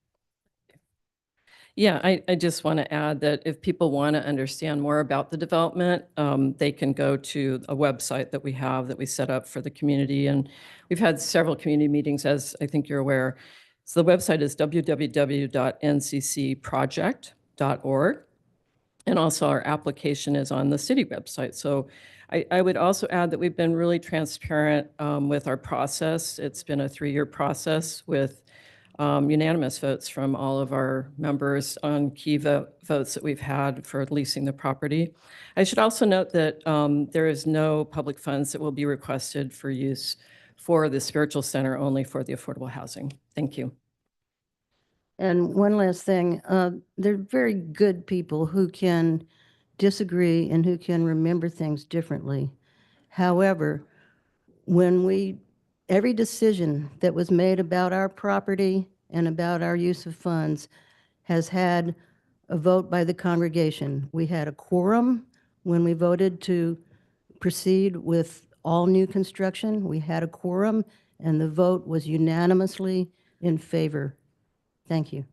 Yeah, I just want to add that if people want to understand more about the development, they can go to a website that we have that we set up for the community. And we've had several community meetings, as I think you're aware. So the website is www.nccproject.org. And also our application is on the city website. So I would also add that we've been really transparent with our process. It's been a 3-year process with unanimous votes from all of our members on key votes that we've had for leasing the property. I should also note that there is no public funds that will be requested for use for the spiritual center, only for the affordable housing. Thank you. And one last thing, they're very good people who can disagree and who can remember things differently. However, every decision that was made about our property and about our use of funds has had a vote by the congregation. We had a quorum when we voted to proceed with all new construction. We had a quorum and the vote was unanimously in favor. Thank you.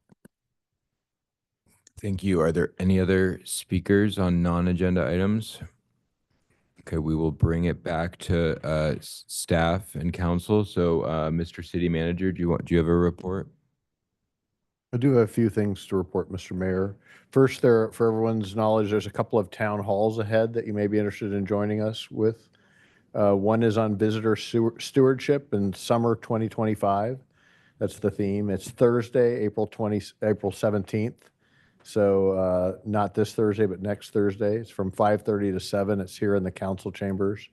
Thank you. Are there any other speakers on non-agenda items? Okay, we will bring it back to staff and council. So, Mr. City Manager, do you have a report? I do have a few things to report, Mr. Mayor. First, for everyone's knowledge, there's a couple of town halls ahead that you may be interested in joining us with. One is on visitor stewardship in summer 2025. That's the theme. It's Thursday, April 17th. So not this Thursday, but next Thursday. It's from 5:30 to 7. It's here in the council chambers.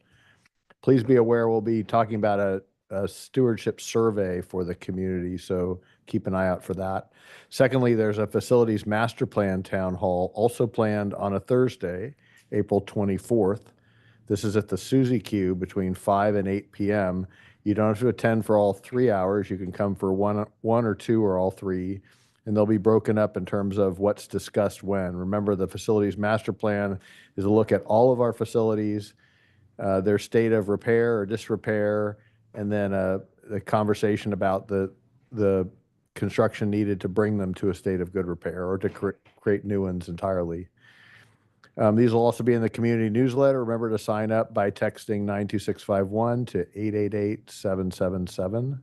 Please be aware, we'll be talking about a stewardship survey for the community, so keep an eye out for that. Secondly, there's a facilities master plan town hall also planned on a Thursday, April 24th. This is at the Suzy Q between 5 and 8 p.m. You don't have to attend for all 3 hours. You can come for one or two or all three, and they'll be broken up in terms of what's discussed when. Remember, the facilities master plan is a look at all of our facilities, their state of repair or disrepair, and then the conversation about the construction needed to bring them to a state of good repair or to create new ones entirely. These will also be in the community newsletter. Remember to sign up by texting 92651 to 888-777.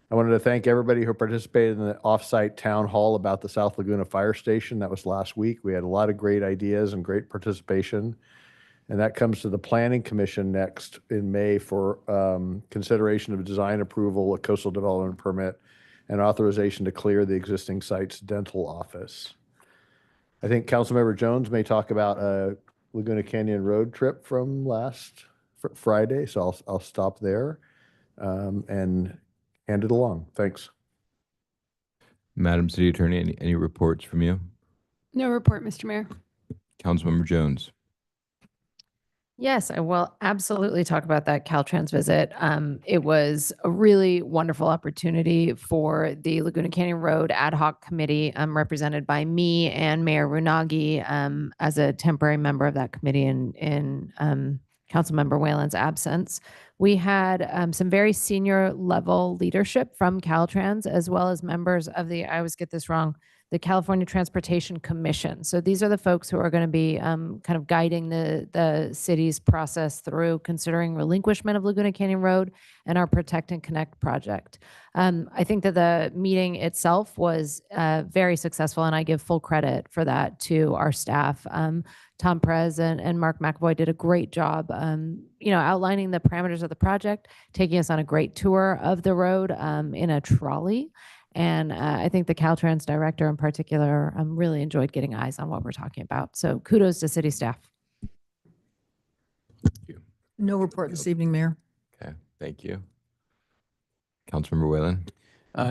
I wanted to thank everybody who participated in the offsite town hall about the South Laguna Fire Station. That was last week. We had a lot of great ideas and great participation. And that comes to the Planning Commission next in May for consideration of design approval, a coastal development permit, and authorization to clear the existing site's dental office. I think Councilmember Jones may talk about a Laguna Canyon road trip from last Friday, so I'll stop there and hand it along. Thanks. Madam City Attorney, any reports from you? No report, Mr. Mayor. Councilmember Jones. Yes, I will absolutely talk about that Caltrans visit. It was a really wonderful opportunity for the Laguna Canyon Road Ad Hoc Committee, represented by me and Mayor Runagi as a temporary member of that committee in Councilmember Whalen's absence. We had some very senior level leadership from Caltrans, as well as members of I always get this wrong, the California Transportation Commission. So these are the folks who are going to be kind of guiding the city's process through considering relinquishment of Laguna Canyon Road and our Protect and Connect project. I think that the meeting itself was very successful, and I give full credit for that to our staff. Tom Perez and Mark McAvoy did a great job, outlining the parameters of the project, taking us on a great tour of the road in a trolley. And I think the Caltrans director in particular really enjoyed getting eyes on what we're talking about. So kudos to city staff. No report this evening, Mayor. Okay, thank you. Councilmember Whalen.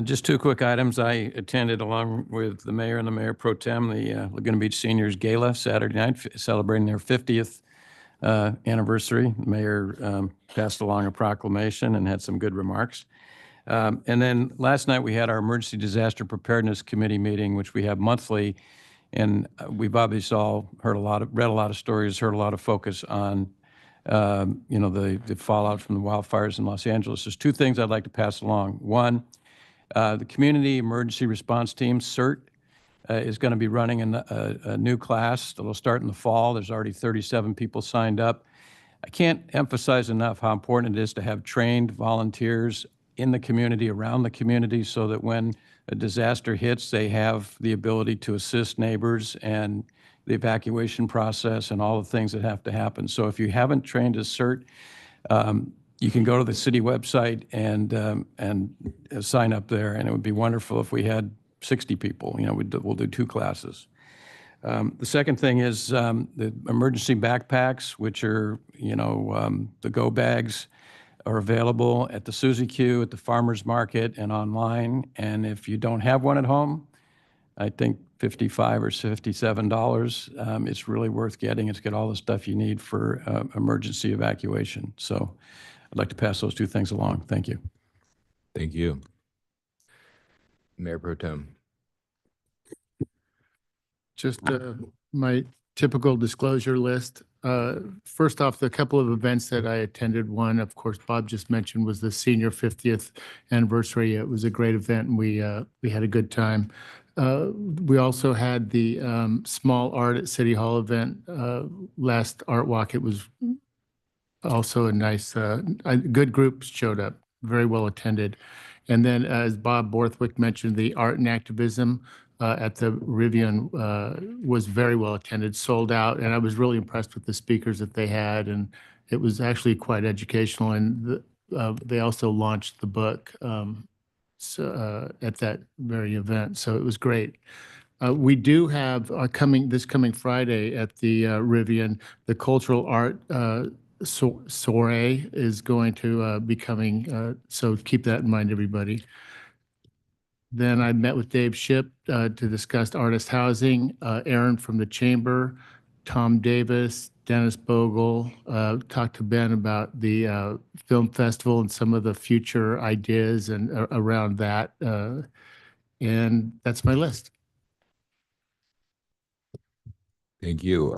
Just two quick items. I attended along with the mayor and the mayor pro tem, the Laguna Beach Seniors Gala Saturday night, celebrating their 50th anniversary. The mayor passed along a proclamation and had some good remarks. And then last night we had our Emergency Disaster Preparedness Committee meeting, which we have monthly. And we've obviously all read a lot of stories, heard a lot of focus on, the fallout from the wildfires in Los Angeles. There's two things I'd like to pass along. One, the Community Emergency Response Team, CERT, is going to be running a new class that will start in the fall. There's already 37 people signed up. I can't emphasize enough how important it is to have trained volunteers in the community, around the community, so that when a disaster hits, they have the ability to assist neighbors and the evacuation process and all the things that have to happen. So if you haven't trained as CERT, you can go to the city website and sign up there, and it would be wonderful if we had 60 people. We'll do two classes. The second thing is the emergency backpacks, which are, the go bags, are available at the Suzy Q, at the farmer's market, and online. And if you don't have one at home, I think $55 or $57. It's really worth getting. It's got all the stuff you need for emergency evacuation. So I'd like to pass those two things along. Thank you. Thank you. Mayor Pro Tem. Just my typical disclosure list. First off, the couple of events that I attended, one, of course, Bob just mentioned, was the senior 50th anniversary. It was a great event, and we had a good time. We also had the Small Art at City Hall event, last Art Walk. It was also a nice, good group showed up, very well attended. And then, as Bob Borthwick mentioned, the Art and Activism at the Rivian was very well attended, sold out, and I was really impressed with the speakers that they had, and it was actually quite educational. And they also launched the book at that very event, so it was great. We do have this coming Friday at the Rivian, the cultural art soiree is going to be coming. So keep that in mind, everybody. Then I met with Dave Shipp to discuss artist housing. Aaron from the Chamber, Tom Davis, Dennis Bogle, talked to Ben about the film festival and some of the future ideas and around that. And that's my list. Thank you.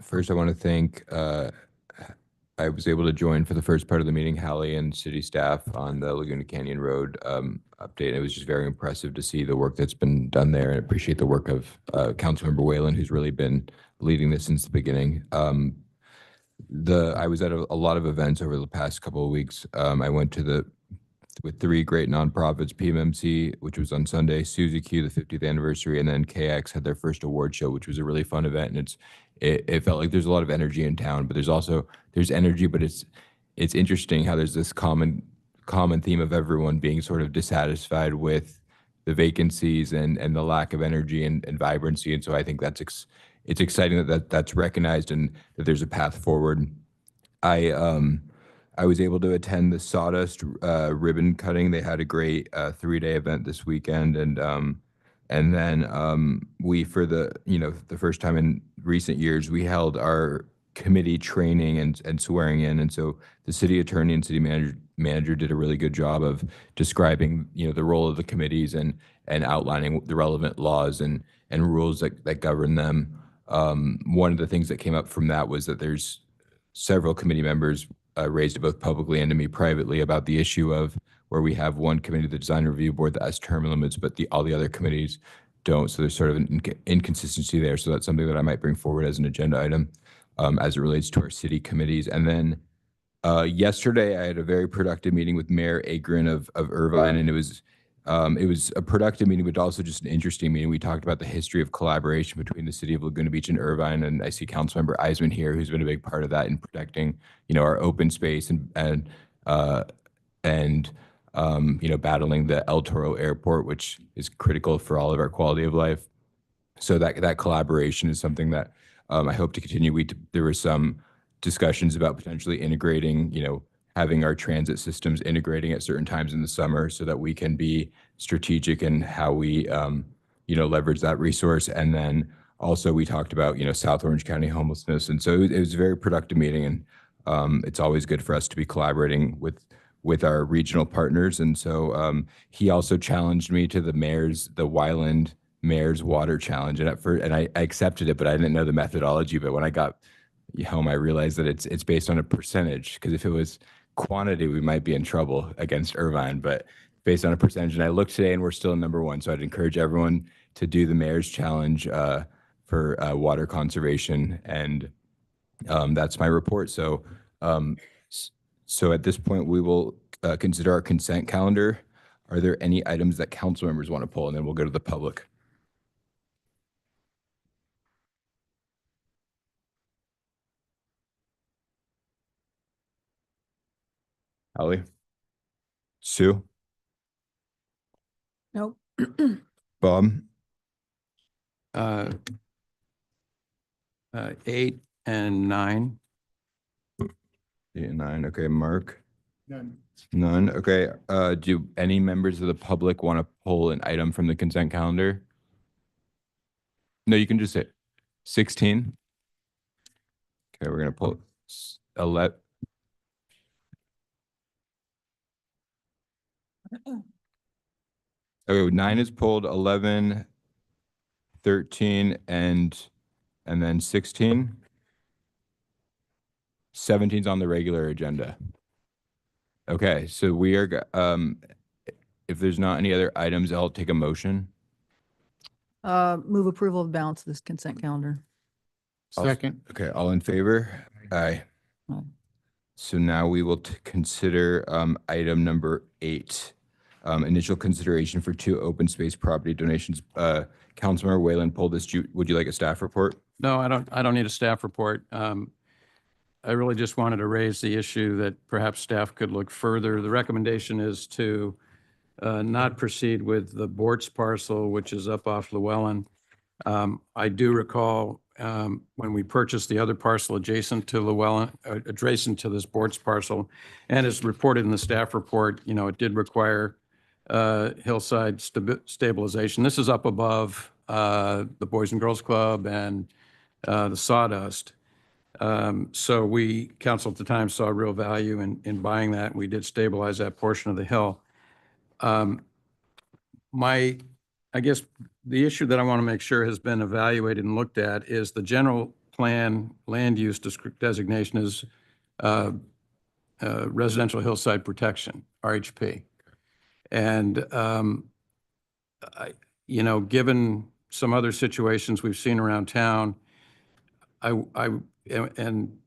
First, I want to thank, I was able to join for the first part of the meeting, Hallie and city staff on the Laguna Canyon Road update. It was just very impressive to see the work that's been done there, and appreciate the work of Councilmember Whalen, who's really been leading this since the beginning. I was at a lot of events over the past couple of weeks. I went to with 3 great nonprofits, PMMC, which was on Sunday, Suzy Q, the 50th anniversary, and then KX had their first award show, which was a really fun event. And it felt like there's a lot of energy in town, but there's energy, but it's interesting how there's this common theme of everyone being sort of dissatisfied with the vacancies and the lack of energy and vibrancy. And so I think it's exciting that's recognized and that there's a path forward. I was able to attend the Sawdust ribbon cutting. They had a great 3-day event this weekend, and then we, for the first time in recent years, we held our committee training and swearing in, and so the city attorney and city manager did a really good job of describing the role of the committees and outlining the relevant laws and rules that govern them. One of the things that came up from that was that there's several committee members raised it both publicly and to me privately about the issue of where we have one committee, the design review board, that has term limits, but all the other committees don't. So there's sort of an inconsistency there. So that's something that I might bring forward as an agenda item as it relates to our city committees. And then yesterday I had a very productive meeting with Mayor Agrin of Irvine, and it was a productive meeting, but also just an interesting meeting. We talked about the history of collaboration between the city of Laguna Beach and Irvine, and I see Councilmember Eisman here, who's been a big part of that in protecting, our open space and battling the El Toro Airport, which is critical for all of our quality of life. So that collaboration is something that I hope to continue. There were some discussions about potentially integrating, having our transit systems integrating at certain times in the summer so that we can be strategic in how we, leverage that resource. And then also we talked about, South Orange County homelessness. And so it was a very productive meeting, and it's always good for us to be collaborating with our regional partners. And so he also challenged me to the Wyland Mayor's Water Challenge. And I accepted it, but I didn't know the methodology. But when I got home, I realized that it's based on a percentage, because if it was quantity, we might be in trouble against Irvine, but based on a percentage. And I looked today and we're still in #1. So I'd encourage everyone to do the Mayor's Challenge for water conservation. And that's my report. So at this point, we will consider our consent calendar. Are there any items that council members want to pull? And then we'll go to the public. Holly? Sue? Nope. Bob? 8 and 9. 8 and 9. Okay, Mark? None. None. Okay. Do any members of the public want to pull an item from the consent calendar? No, you can just say 16. Okay, we're going to pull 11. Okay, 9 is pulled, 11, 13, and then 16. 17 is on the regular agenda. Okay, so we are, if there's not any other items, I'll take a motion. Move approval of balance of this consent calendar. Second. Okay, all in favor? Aye. Aye. So now we will consider item number 8. Initial consideration for 2 open space property donations. Councilmember Whalen pulled this. Would you like a staff report? No, I don't need a staff report. I really just wanted to raise the issue that perhaps staff could look further. The recommendation is to not proceed with the Bortz parcel, which is up off Llewellyn. I do recall when we purchased the other parcel adjacent to Llewellyn, adjacent to this Bortz parcel, and as reported in the staff report, it did require hillside stabilization. This is up above the Boys and Girls Club and the Sawdust. So we, council at the time, saw real value in buying that. We did stabilize that portion of the hill. I guess the issue that I want to make sure has been evaluated and looked at is the general plan land use designation is residential hillside protection, RHP. And, given some other situations we've seen around town, and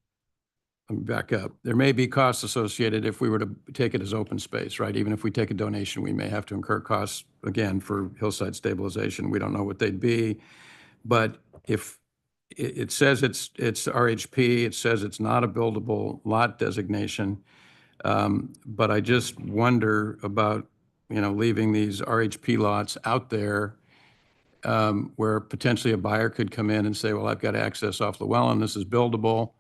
let me back up. There may be costs associated if we were to take it as open space, right? Even if we take a donation, we may have to incur costs, again, for hillside stabilization. We don't know what they'd be. But if it says it's RHP, it says it's not a buildable lot designation. But I just wonder about, leaving these RHP lots out there where potentially a buyer could come in and say, well, I've got access off Llewellyn, this is buildable.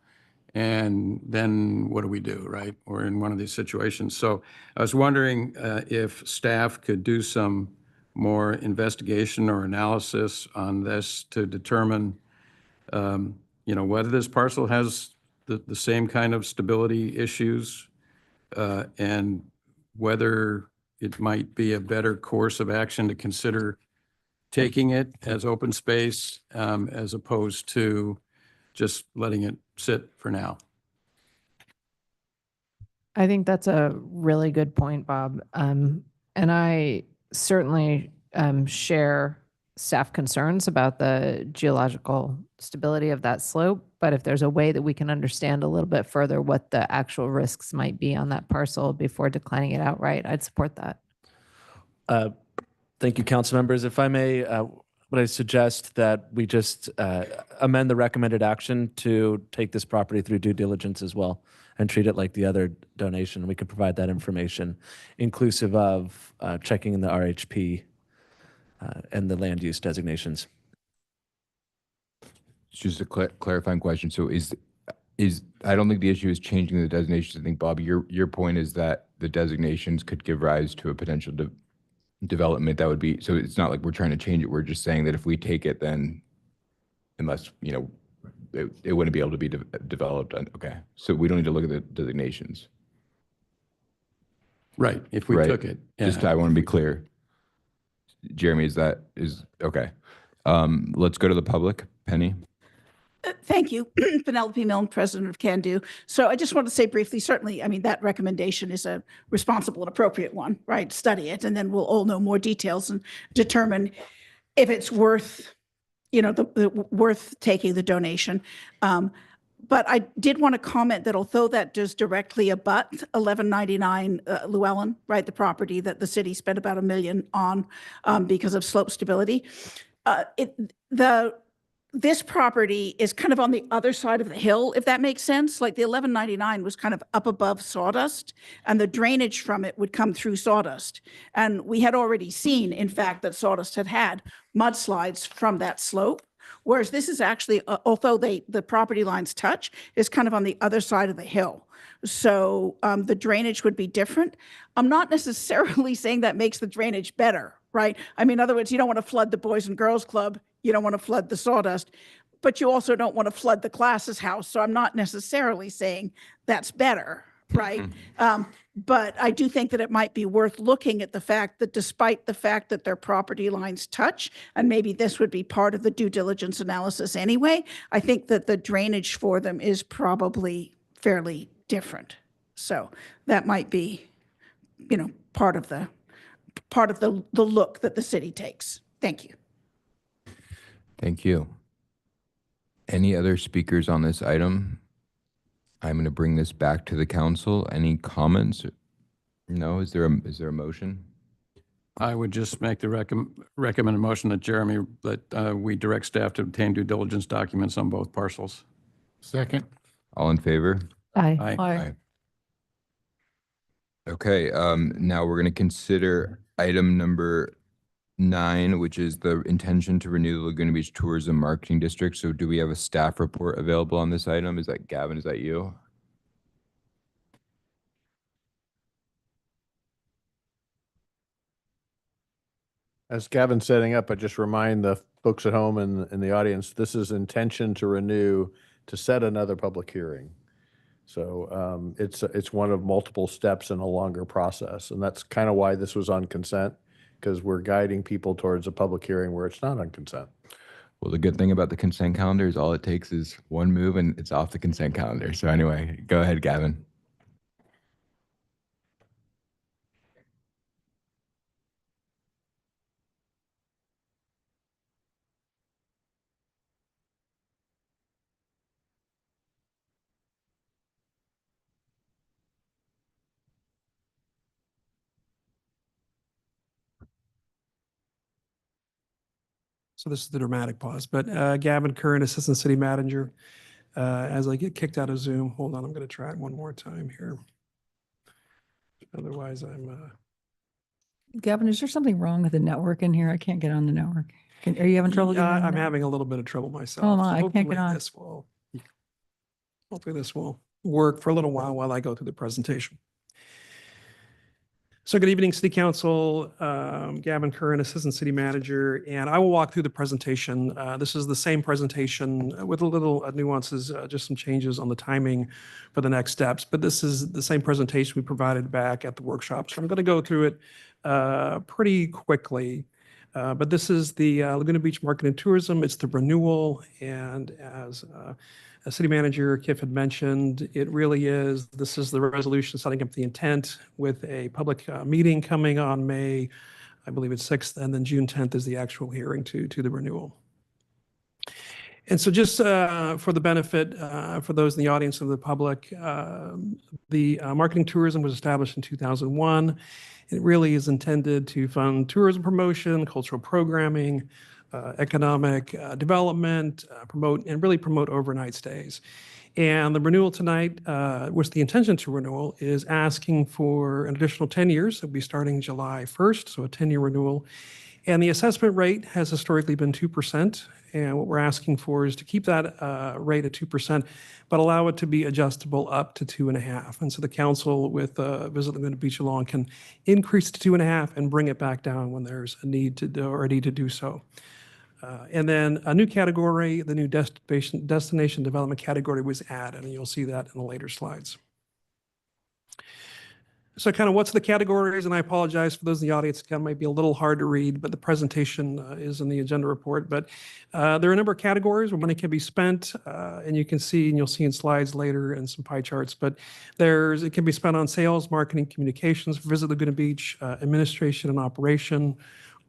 And then what do we do, right? We're in one of these situations. So I was wondering if staff could do some more investigation or analysis on this to determine, whether this parcel has the same kind of stability issues and whether it might be a better course of action to consider taking it as open space as opposed to just letting it sit for now. I think that's a really good point, Bob. And I certainly share staff concerns about the geological stability of that slope. But if there's a way that we can understand a little bit further what the actual risks might be on that parcel before declining it outright, I'd support that. Thank you, council members. If I may, would I suggest that we just amend the recommended action to take this property through due diligence as well and treat it like the other donation. We can provide that information inclusive of checking in the RHP and the land use designations. Just a clarifying question. So is I don't think the issue is changing the designations. I think, Bob, your point is that the designations could give rise to a potential development that would be, so it's not like we're trying to change it. We're just saying that if we take it, then unless, it wouldn't be able to be developed. Okay. So we don't need to look at the designations. Right. If we took it. Just, I want to be clear. Jeremy, is okay. Let's go to the public. Penny. Thank you. Penelope Milne, president of Can Do. So I just want to say briefly, certainly, that recommendation is a responsible and appropriate one, right? Study it, and then we'll all know more details and determine if it's worth, worth taking the donation. But I did want to comment that although that does directly abut 1199 Llewellyn, right, the property that the city spent about $1 million on because of slope stability, this property is kind of on the other side of the hill, if that makes sense. Like the 1199 was kind of up above Sawdust, and the drainage from it would come through Sawdust. And we had already seen, in fact, that Sawdust had mudslides from that slope. Whereas this is actually, although the property lines touch, is kind of on the other side of the hill. So the drainage would be different. I'm not necessarily saying that makes the drainage better, right? In other words, you don't want to flood the Boys and Girls Club. You don't want to flood the Sawdust, but you also don't want to flood the Class's house. So I'm not necessarily saying that's better, right? But I do think that it might be worth looking at the fact that despite the fact that their property lines touch, and maybe this would be part of the due diligence analysis anyway, I think that the drainage for them is probably fairly different. So that might be, part of the look that the city takes. Thank you. Thank you. Any other speakers on this item? I'm going to bring this back to the council. Any comments? No? Is there a motion? I would just make the recommended motion that Jeremy, that we direct staff to obtain due diligence documents on both parcels. Second. All in favor? Aye. Aye. Okay, now we're going to consider item number 9, which is the intention to renew the Laguna Beach Tourism Marketing District. So do we have a staff report available on this item? Is that Gavin? Is that you? As Gavin's setting up, I just remind the folks at home and in the audience, this is intention to renew to set another public hearing. So it's one of multiple steps in a longer process. And that's kind of why this was on consent, because we're guiding people towards a public hearing where it's not on consent. Well, the good thing about the consent calendar is all it takes is one move and it's off the consent calendar. So anyway, go ahead, Gavin. So this is the dramatic pause, but Gavin Curran, Assistant City Manager. As I get kicked out of Zoom, hold on, I'm going to try it one more time here. Otherwise, I'm. Gavin, is there something wrong with the network in here? I can't get on the network. Are you having trouble? Yeah, getting on the I'm network? having a little bit of trouble myself. Oh, So my, I can't get hopefully on. hopefully this will work for a little while I go through the presentation. So good evening, City Council. Gavin Curran, Assistant City Manager, and I will walk through the presentation. This is the same presentation with a little nuances, just some changes on the timing for the next steps. But this is the same presentation we provided back at the workshop. So I'm going to go through it pretty quickly. But this is the Laguna Beach Market and Tourism. It's the renewal, and as City Manager Kiff had mentioned, it really is, this is the resolution setting up the intent with a public meeting coming on May, I believe it's 6th, and then June 10th is the actual hearing to the renewal. And so just for the benefit, for those in the audience of the public, the marketing tourism was established in 2001. It really is intended to fund tourism promotion, cultural programming, economic development, promote overnight stays. And the renewal tonight, which the intention to renewal is asking for an additional 10 years. It'll be starting July 1st, so a 10-year renewal. And the assessment rate has historically been 2%. And what we're asking for is to keep that rate at 2%, but allow it to be adjustable up to 2.5%. And so the council with Visit Laguna Beach along can increase to 2.5% and bring it back down when there's a need to do so. And then a new category, the new destination development category was added, and you'll see that in the later slides. So kind of what's the categories, and I apologize for those in the audience, it might be a little hard to read, but the presentation is in the agenda report. But there are a number of categories where money can be spent, and you can see, and you'll see in slides later and some pie charts, but it can be spent on sales, marketing, communications, Visit Laguna Beach, administration and operation,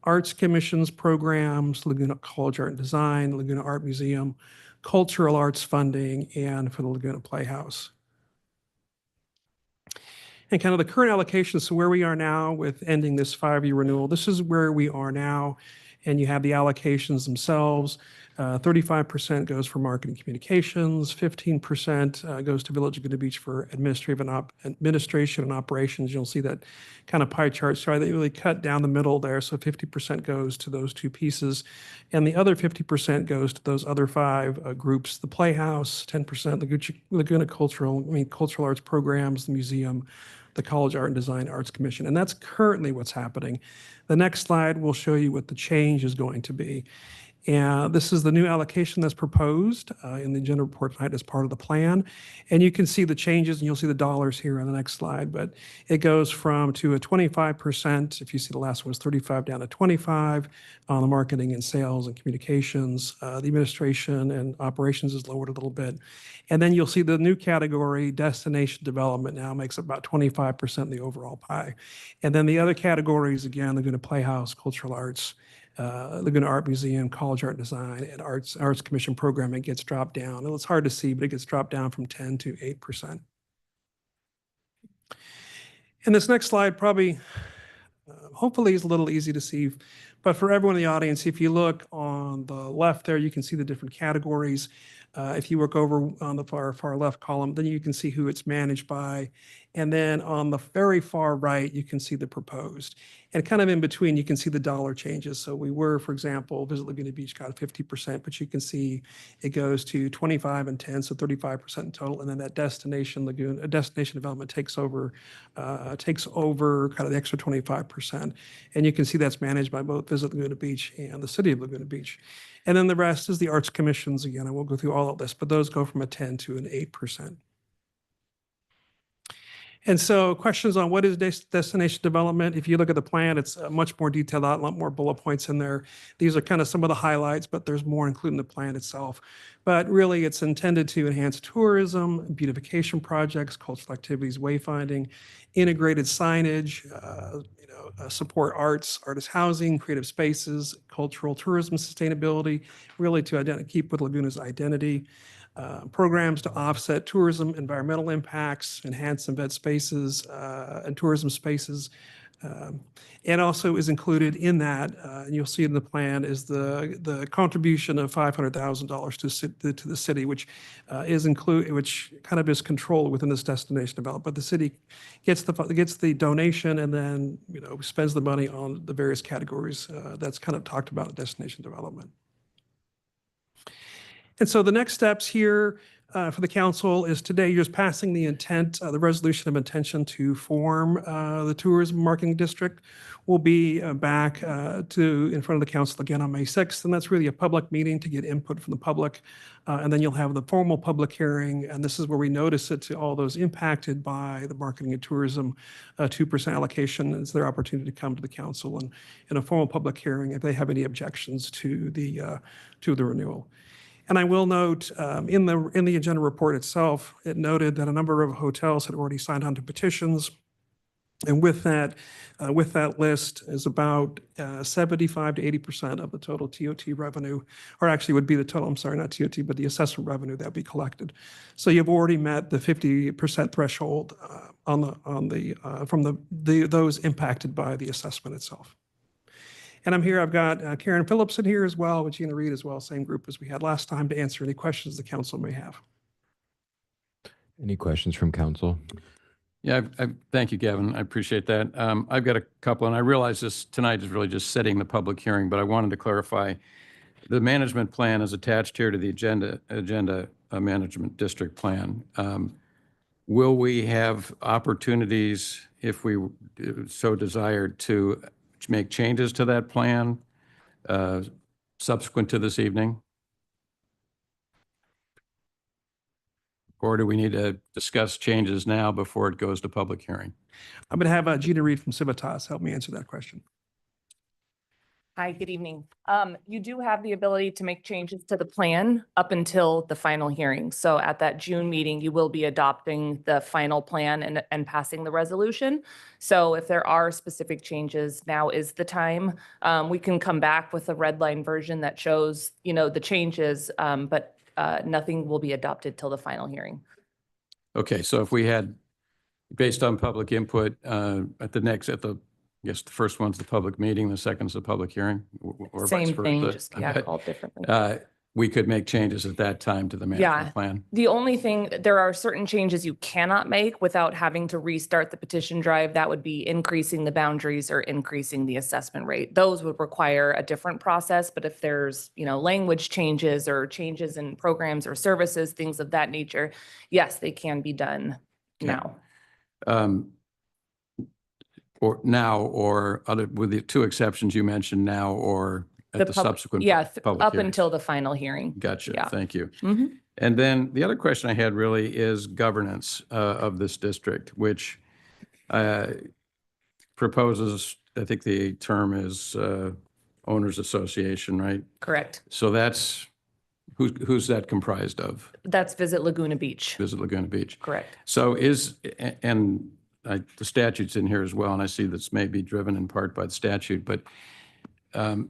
arts commissions, programs, Laguna College Art and Design, Laguna Art Museum, cultural arts funding, and for the Laguna Playhouse. And kind of the current allocations, so where we are now with ending this 5-year renewal, this is where we are now. And you have the allocations themselves. 35% goes for marketing communications, 15% goes to Village Laguna Beach for administration and operations. You'll see that kind of pie chart. So they really cut down the middle there. So 50% goes to those two pieces. And the other 50% goes to those other 5 groups, the Playhouse, 10%, Laguna cultural arts programs, the museum, the College Art and Design Arts Commission. And that's currently what's happening. The next slide will show you what the change is going to be. And this is the new allocation that's proposed in the agenda report tonight as part of the plan. And you can see the changes, and you'll see the dollars here on the next slide. But it goes from to a 25%, if you see the last one was 35 down to 25 on the marketing and sales and communications. The administration and operations is lowered a little bit. And then you'll see the new category, destination development, now makes about 25% of the overall pie. And then the other categories, again, Laguna Playhouse, cultural arts, Laguna Art Museum, College Art and Design, and Arts Commission programming gets dropped down. And it's hard to see, but it gets dropped down from 10 to 8%. And this next slide probably hopefully it's a little easy to see. But for everyone in the audience, if you look on the left there, you can see the different categories. If you look over on the far left column, then you can see who it's managed by. And then on the very far right, you can see the proposed. And kind of in between, you can see the dollar changes. So we were, for example, Visit Laguna Beach got 50%, but you can see it goes to 25 and 10, so 35% in total. And then that destination development takes over kind of the extra 25%. And you can see that's managed by both Visit Laguna Beach and the City of Laguna Beach. And then the rest is the arts commissions. Again, I won't go through all of this, but those go from a 10 to an 8%. And so questions on what is destination development? If you look at the plan, it's much more detailed out, a lot more bullet points in there. These are kind of some of the highlights, but there's more included in the plan itself. But really, it's intended to enhance tourism, beautification projects, cultural activities, wayfinding, integrated signage, support arts, artist housing, creative spaces, cultural tourism, sustainability, really to keep with Laguna's identity. Programs to offset tourism, environmental impacts, enhance embed spaces and tourism spaces. And also is included in that, and you'll see in the plan, is the contribution of $500,000 to the city, which which kind of is controlled within this destination development. But the city gets the donation and then spends the money on the various categories that's kind of talked about in destination development. And so the next steps here for the council is today you're just passing the intent, the resolution of intention to form the tourism marketing district. We'll be back in front of the council again on May 6th, and that's really a public meeting to get input from the public. And then you'll have the formal public hearing, and this is where we notice it to all those impacted by the marketing and tourism 2% allocation. It's their opportunity to come to the council and in a formal public hearing if they have any objections to the renewal. And I will note in the agenda report itself, it noted that a number of hotels had already signed on to petitions. And with that list is about 75 to 80% of the total TOT revenue, or actually would be the total, I'm sorry, not TOT, but the assessment revenue that we collected. So you've already met the 50% threshold from those impacted by the assessment itself. And I'm here, I've got Karen Phillipson here as well, with Gina Reed as well, same group as we had last time, to answer any questions the council may have. Any questions from council? Yeah, thank you, Gavin. I appreciate that. I've got a couple, and I realize this tonight is really just setting the public hearing, but I wanted to clarify. The management plan is attached here to the agenda management district plan. Will we have opportunities, if we so desired, to make changes to that plan subsequent to this evening? Or do we need to discuss changes now before it goes to public hearing? I'm going to have Gina Reed from Civitas help me answer that question. Hi, good evening. You do have the ability to make changes to the plan up until the final hearing. So at that June meeting, you will be adopting the final plan and passing the resolution. So if there are specific changes, now is the time. We can come back with a red line version that shows, the changes, but nothing will be adopted till the final hearing. Okay, so if we had, based on public input, I guess the first one's the public meeting, the second's the public hearing, or vice Same thing, versa. just called differently. We could make changes at that time to the management plan. The only thing, there are certain changes you cannot make without having to restart the petition drive. That would be increasing the boundaries or increasing the assessment rate. Those would require a different process. But if there's, language changes or changes in programs or services, things of that nature, yes, they can be done now. Or other, with the two exceptions you mentioned, now or at the subsequent public up hearing. Until the final hearing. Gotcha. Yeah. Thank you. Mm-hmm. And then the other question I had really is governance of this district, which proposes, I think the term is owners association, right? Correct. So that's, who's that comprised of? That's Visit Laguna Beach. Visit Laguna Beach. Correct. So the statute's in here as well, and I see this may be driven in part by the statute, but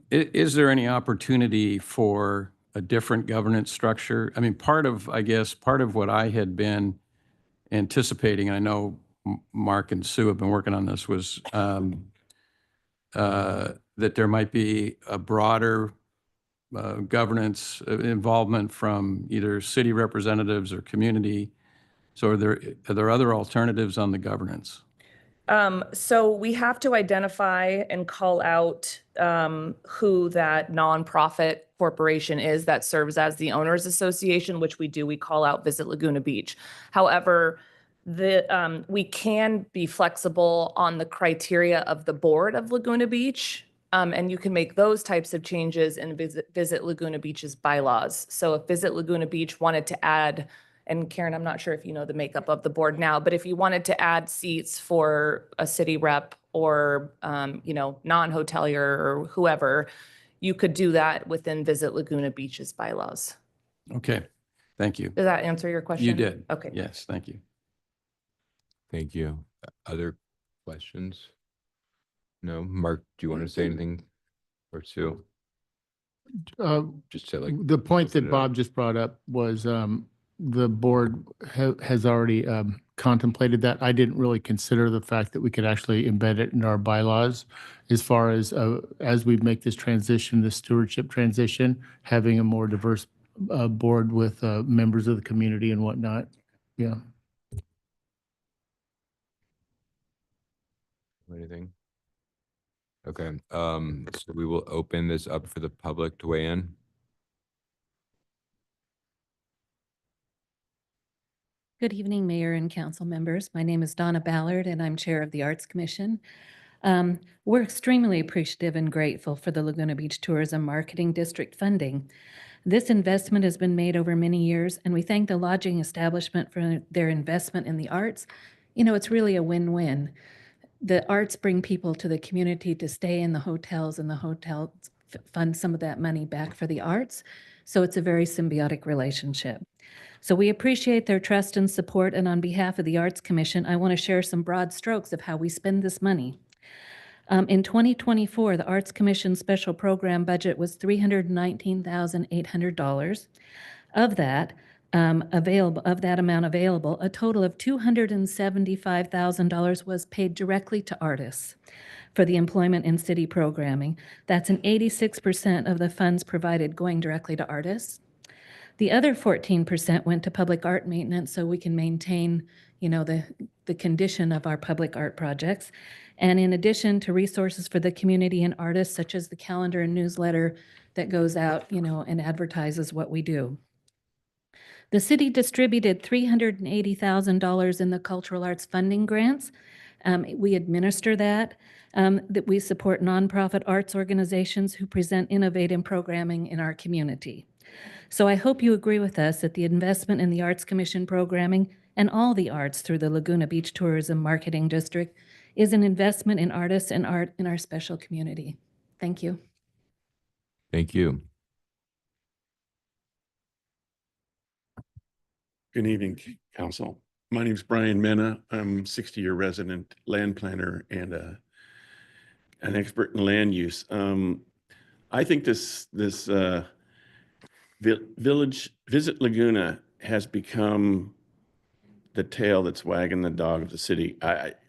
is there any opportunity for a different governance structure? I mean, part of what I had been anticipating, and I know Mark and Sue have been working on this, was that there might be a broader governance involvement from either city representatives or community. So are there other alternatives on the governance? So we have to identify and call out who that nonprofit corporation is that serves as the owners association, which we do. We call out Visit Laguna Beach. However, we can be flexible on the criteria of the board of Laguna Beach. And you can make those types of changes in Visit Laguna Beach's bylaws. So if Visit Laguna Beach wanted to add, and Karen, I'm not sure if you know the makeup of the board now, but if you wanted to add seats for a city rep or, non-hotelier or whoever, you could do that within Visit Laguna Beach's bylaws. Okay, thank you. Does that answer your question? You did. Okay. Yes, thank you. Thank you. Other questions? No, Mark, do you want to say anything or Sue? Just to like. The point open that it Bob up. just brought up was the board has already contemplated that. I didn't really consider the fact that we could actually embed it in our bylaws as far as we make this transition, this stewardship transition, having a more diverse board with members of the community and whatnot. Yeah. Anything? Okay, so we will open this up for the public to weigh in. Good evening, Mayor and council members. My name is Donna Ballard, and I'm Chair of the Arts Commission. We're extremely appreciative and grateful for the Laguna Beach Tourism Marketing District funding. This investment has been made over many years, and we thank the lodging establishment for their investment in the arts. You know, it's really a win-win. The arts bring people to the community to stay in the hotels, and the hotels fund some of that money back for the arts. So it's a very symbiotic relationship. So we appreciate their trust and support, and on behalf of the Arts Commission, I want to share some broad strokes of how we spend this money. In 2024, the Arts Commission special program budget was $319,800. Of that, amount available, a total of $275,000 was paid directly to artists for the employment in city programming. That's an 86% of the funds provided going directly to artists. The other 14% went to public art maintenance so we can maintain, the condition of our public art projects. And in addition to resources for the community and artists, such as the calendar and newsletter that goes out, and advertises what we do. The city distributed $380,000 in the cultural arts funding grants. We administer that we support nonprofit arts organizations who present innovative programming in our community. So I hope you agree with us that the investment in the Arts Commission programming and all the arts through the Laguna Beach Tourism Marketing District is an investment in artists and art in our special community. Thank you. Thank you. Good evening, Council. My name is Brian Mena. I'm 60-year resident, land planner, and an expert in land use. I think this Visit Laguna has become the tail that's wagging the dog of the city.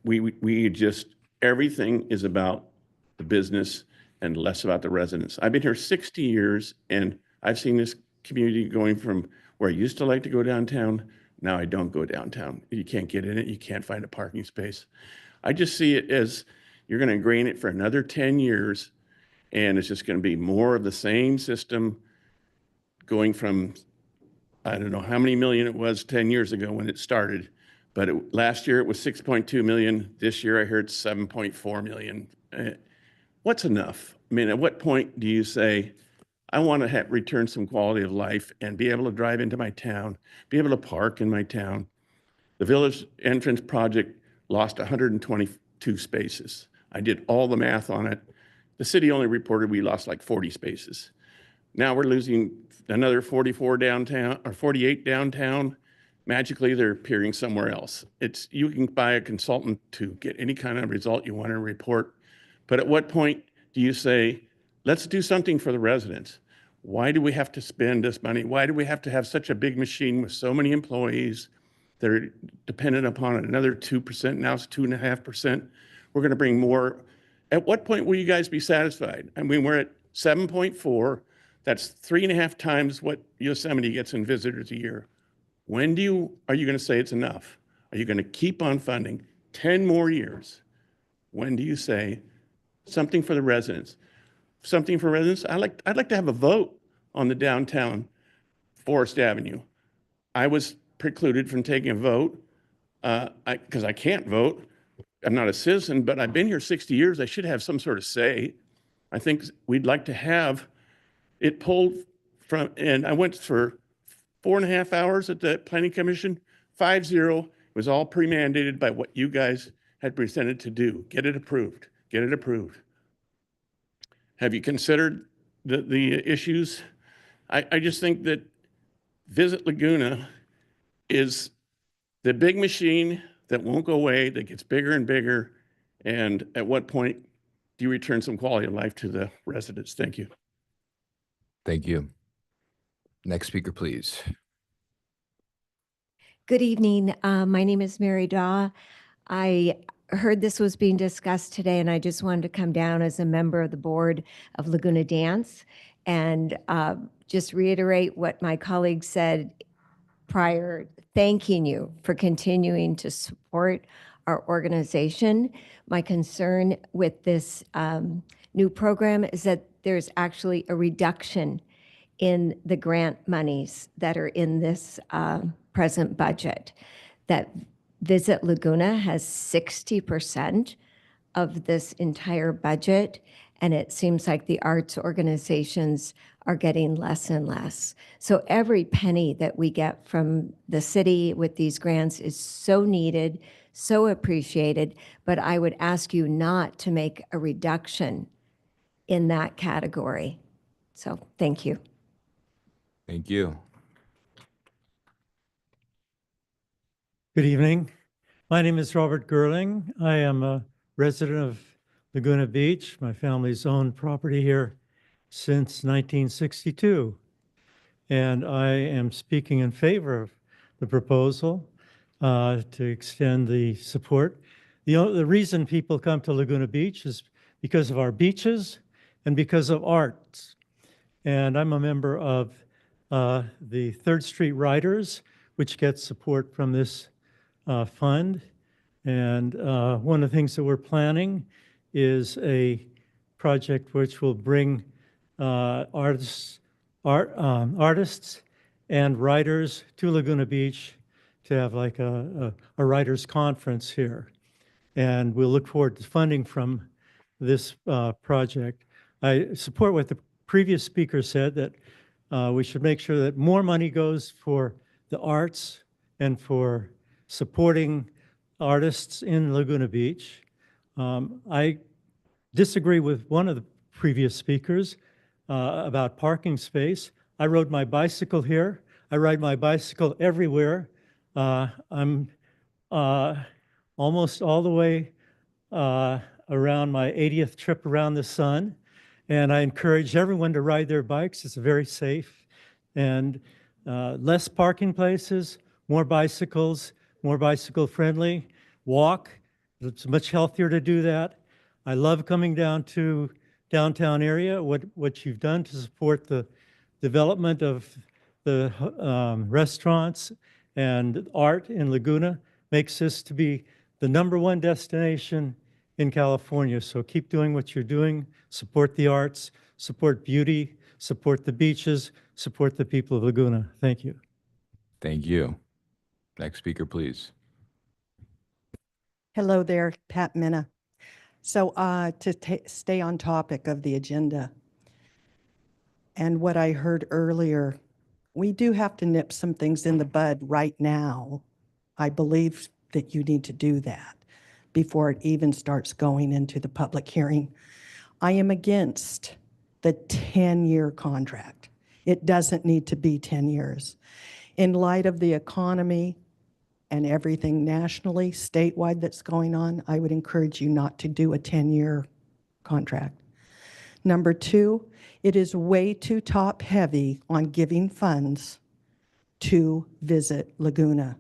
We just, everything is about the business and less about the residents. I've been here 60 years, and I've seen this community going from where I used to like to go downtown. Now I don't go downtown. You can't get in it. You can't find a parking space. I just see it as you're going to ingrain it for another 10 years, and it's just going to be more of the same system going from, I don't know how many million it was 10 years ago when it started, but last year it was 6.2 million. This year I heard 7.4 million. What's enough? I mean, at what point do you say, I want to return some quality of life and be able to drive into my town, be able to park in my town? The Village Entrance Project lost 122 spaces. I did all the math on it. The city only reported we lost like 40 spaces. Now we're losing another 44 downtown or 48 downtown. Magically, they're appearing somewhere else. You can buy a consultant to get any kind of result you want to report. But at what point do you say, let's do something for the residents? Why do we have to spend this money? Why do we have to have such a big machine with so many employees that are dependent upon another 2%? Now it's 2.5%. We're going to bring more At what point will you guys be satisfied? I mean, we're at 7.4. That's 3.5 times what Yosemite gets in visitors a year. When are you going to say it's enough? Are you going to keep on funding 10 more years? When do you say something for the residents? Something for residents? I'd like to have a vote on the downtown Forest Avenue. I was precluded from taking a vote because I can't vote. I'm not a citizen, but I've been here 60 years. I should have some sort of say. I think we'd like to have it pulled from, and I went for 4.5 hours at the Planning Commission, 5-0. It was all pre-mandated by what you guys had presented to do. Get it approved, get it approved. Have you considered the issues? I just think that Visit Laguna is the big machine that won't go away, that gets bigger and bigger. And at what point do you return some quality of life to the residents? Thank you. Thank you. Next speaker, please. Good evening. My name is Mary Daw. I heard this was being discussed today, and I just wanted to come down as a member of the board of Laguna Dance and just reiterate what my colleague said prior, thanking you for continuing to support our organization. My concern with this new program is that there's actually a reduction in the grant monies that are in this present budget. That Visit Laguna has 60% of this entire budget, and it seems like the arts organizations are getting less and less. So every penny that we get from the city with these grants is so needed, so appreciated, but I would ask you not to make a reduction in that category. So thank you. Thank you. Good evening. My name is Robert Gerling. I am a resident of Laguna Beach. My family's owned property here since 1962. And I am speaking in favor of the proposal to extend the support. The reason people come to Laguna Beach is because of our beaches and because of arts. And I'm a member of the Third Street Riders, which gets support from this fund. And one of the things that we're planning is a project which will bring artists and writers to Laguna Beach to have like a writers conference here. And we'll look forward to funding from this project. I support what the previous speaker said, that we should make sure that more money goes for the arts and for supporting artists in Laguna Beach. I disagree with one of the previous speakers about parking space. I rode my bicycle here. I ride my bicycle everywhere. I'm almost all the way around my 80th trip around the sun. And I encourage everyone to ride their bikes. It's very safe. And less parking places, more bicycles, more bicycle friendly. Walk, it's much healthier to do that. I love coming down to downtown area. What you've done to support the development of the restaurants and art in Laguna makes this to be the #1 destination in California. So keep doing what you're doing. Support the arts, support beauty, support the beaches, support the people of Laguna. Thank you. Thank you. Next speaker, please. Hello there, Pat Minna. So to stay on topic of the agenda and what I heard earlier, we do have to nip some things in the bud right now. I believe that you need to do that before it even starts going into the public hearing. I am against the 10-year contract. It doesn't need to be 10 years. In light of the economy and everything nationally, statewide that's going on, I would encourage you not to do a 10-year contract. Number two, it is way too top heavy on giving funds to Visit Laguna.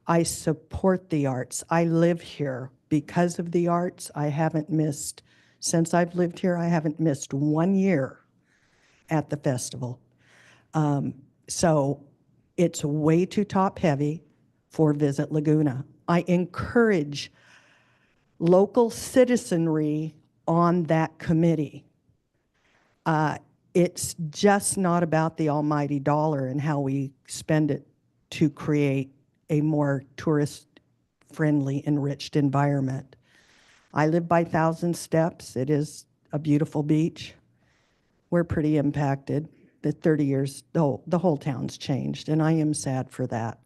I support the arts. I live here because of the arts. I haven't missed Since I've lived here, I haven't missed 1 year at the festival. So it's way too top-heavy for Visit Laguna. I encourage local citizenry on that committee. It's just not about the almighty dollar and how we spend it to create a more tourist-friendly, enriched environment. I live by Thousand Steps. It is a beautiful beach. We're pretty impacted. The 30 years, the whole town's changed, and I am sad for that.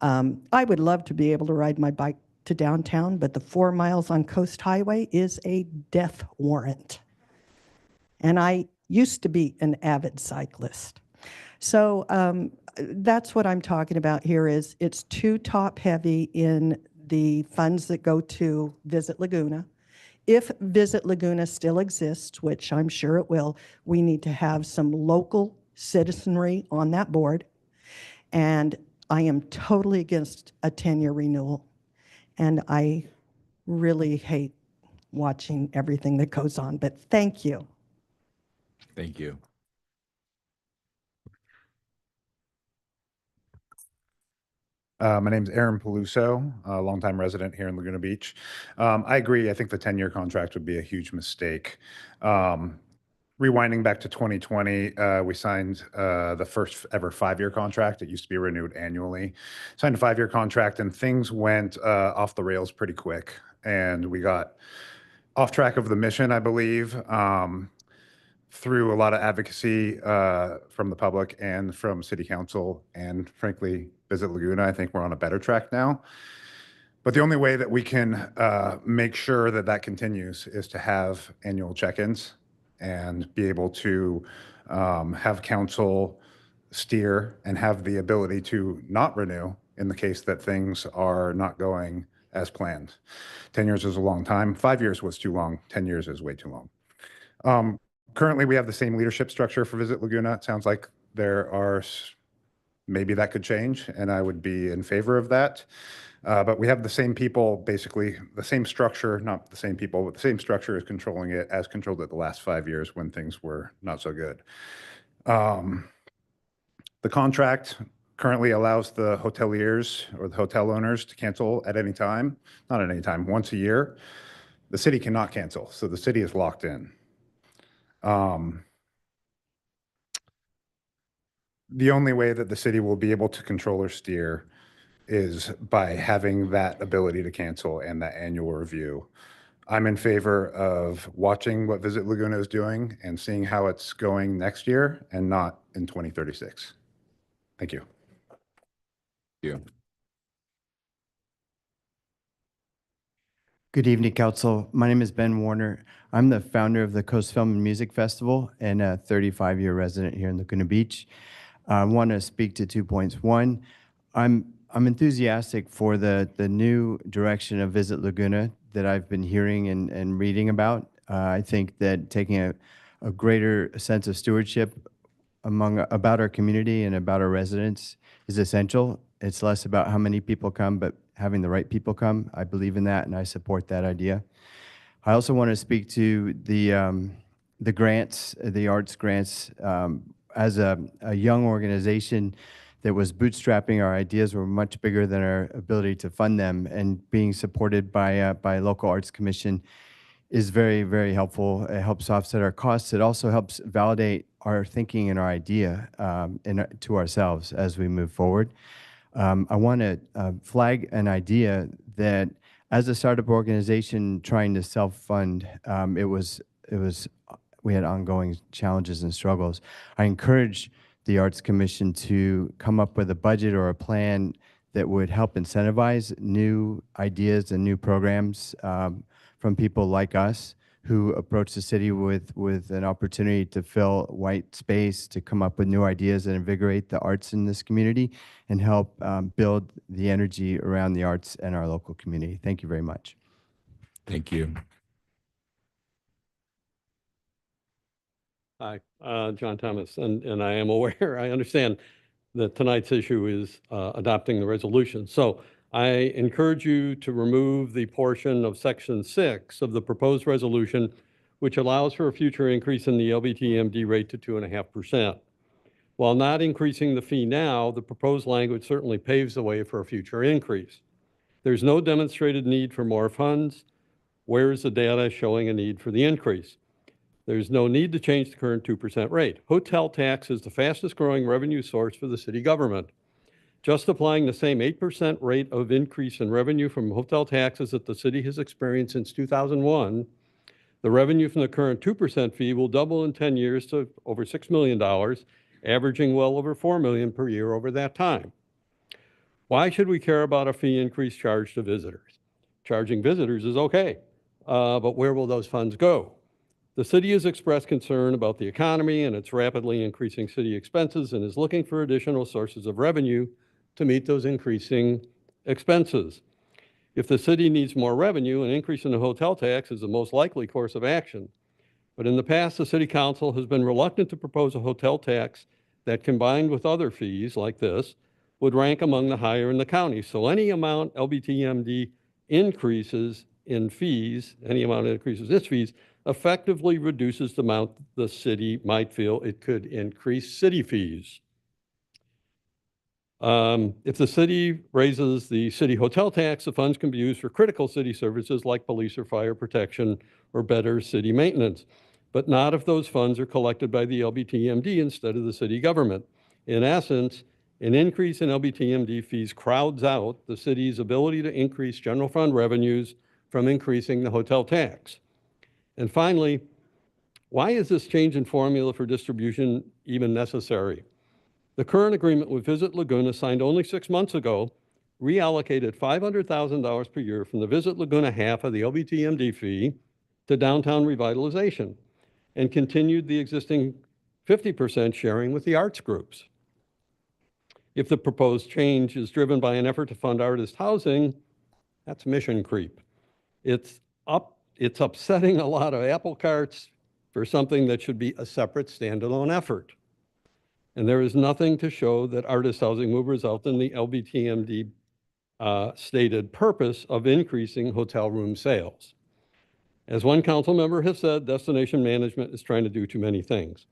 I would love to be able to ride my bike to downtown, but the 4 miles on Coast Highway is a death warrant. And I used to be an avid cyclist. So that's what I'm talking about here is it's too top-heavy in the funds that go to Visit Laguna. If Visit Laguna still exists, which I'm sure it will, we need to have some local citizenry on that board. And I am totally against a 10-year renewal. And I really hate watching everything that goes on, but thank you. Thank you. My name's Aaron Peluso, a longtime resident here in Laguna Beach. I agree. I think the 10-year contract would be a huge mistake. Rewinding back to 2020, we signed the first ever 5-year contract. It used to be renewed annually. Signed a 5-year contract, and things went off the rails pretty quick. And we got off track of the mission, I believe, through a lot of advocacy from the public and from City Council, and frankly, Visit Laguna. I think we're on a better track now. But the only way that we can make sure that that continues is to have annual check-ins and be able to have council steer and have the ability to not renew in the case that things are not going as planned. 10 years is a long time. 5 years was too long. 10 years is way too long. Currently, we have the same leadership structure for Visit Laguna. It sounds like there are, maybe that could change, and I would be in favor of that. But we have the same people, basically the same structure, not the same people, but the same structure is controlling it as controlled it the last 5 years when things were not so good. The contract currently allows the hoteliers or the hotel owners to cancel at any time, not at any time, once a year. The city cannot cancel, so the city is locked in. The only way that the city will be able to control or steer is by having that ability to cancel and that annual review. I'm in favor of watching what Visit Laguna is doing and seeing how it's going next year and not in 2036. Thank you. Thank you. Good evening, Council. My name is Ben Warner. I'm the founder of the Coast Film and Music Festival and a 35-year resident here in Laguna Beach. I want to speak to 2 points. One, I'm enthusiastic for the new direction of Visit Laguna that I've been hearing and reading about. I think that taking a greater sense of stewardship about our community and about our residents is essential. It's less about how many people come, but having the right people come. I believe in that, and I support that idea. I also want to speak to the grants, the arts grants. As a young organization that was bootstrapping, our ideas were much bigger than our ability to fund them, and being supported by local arts commission is very, very helpful. It helps offset our costs. It also helps validate our thinking and our idea to ourselves as we move forward. I want to flag an idea that as a startup organization trying to self-fund, we had ongoing challenges and struggles. I encourage the Arts Commission to come up with a budget or a plan that would help incentivize new ideas and new programs from people like us who approach the city with an opportunity to fill white space, to come up with new ideas and invigorate the arts in this community and help build the energy around the arts and our local community. Thank you very much. Thank you. Hi, John Thomas, and I am aware, I understand that tonight's issue is adopting the resolution. So I encourage you to remove the portion of section 6 of the proposed resolution which allows for a future increase in the LBTMD rate to 2.5%. While not increasing the fee now, the proposed language certainly paves the way for a future increase. There's no demonstrated need for more funds. Where is the data showing a need for the increase? There's no need to change the current 2% rate. Hotel tax is the fastest growing revenue source for the city government. Just applying the same 8% rate of increase in revenue from hotel taxes that the city has experienced since 2001, the revenue from the current 2% fee will double in 10 years to over $6 million, averaging well over $4 million per year over that time. Why should we care about a fee increase charged to visitors? Charging visitors is okay, but where will those funds go? The city has expressed concern about the economy and its rapidly increasing city expenses and is looking for additional sources of revenue to meet those increasing expenses. If the city needs more revenue, an increase in the hotel tax is the most likely course of action. But in the past, the city council has been reluctant to propose a hotel tax that, combined with other fees like this, would rank among the higher in the county. So any amount LBTMD increases in fees, any amount it increases its fees, effectively reduces the amount the city might feel it could increase city fees. If the city raises the city hotel tax, the funds can be used for critical city services like police or fire protection or better city maintenance, but not if those funds are collected by the LBTMD instead of the city government. In essence, an increase in LBTMD fees crowds out the city's ability to increase general fund revenues from increasing the hotel tax. And finally, why is this change in formula for distribution even necessary? The current agreement with Visit Laguna, signed only 6 months ago, reallocated $500,000 per year from the Visit Laguna half of the LBTMD fee to downtown revitalization and continued the existing 50% sharing with the arts groups. If the proposed change is driven by an effort to fund artist housing, that's mission creep. It's upsetting a lot of apple carts for something that should be a separate standalone effort. And there is nothing to show that artist housing will result in the LBTMD stated purpose of increasing hotel room sales. As one council member has said, destination management is trying to do too many things.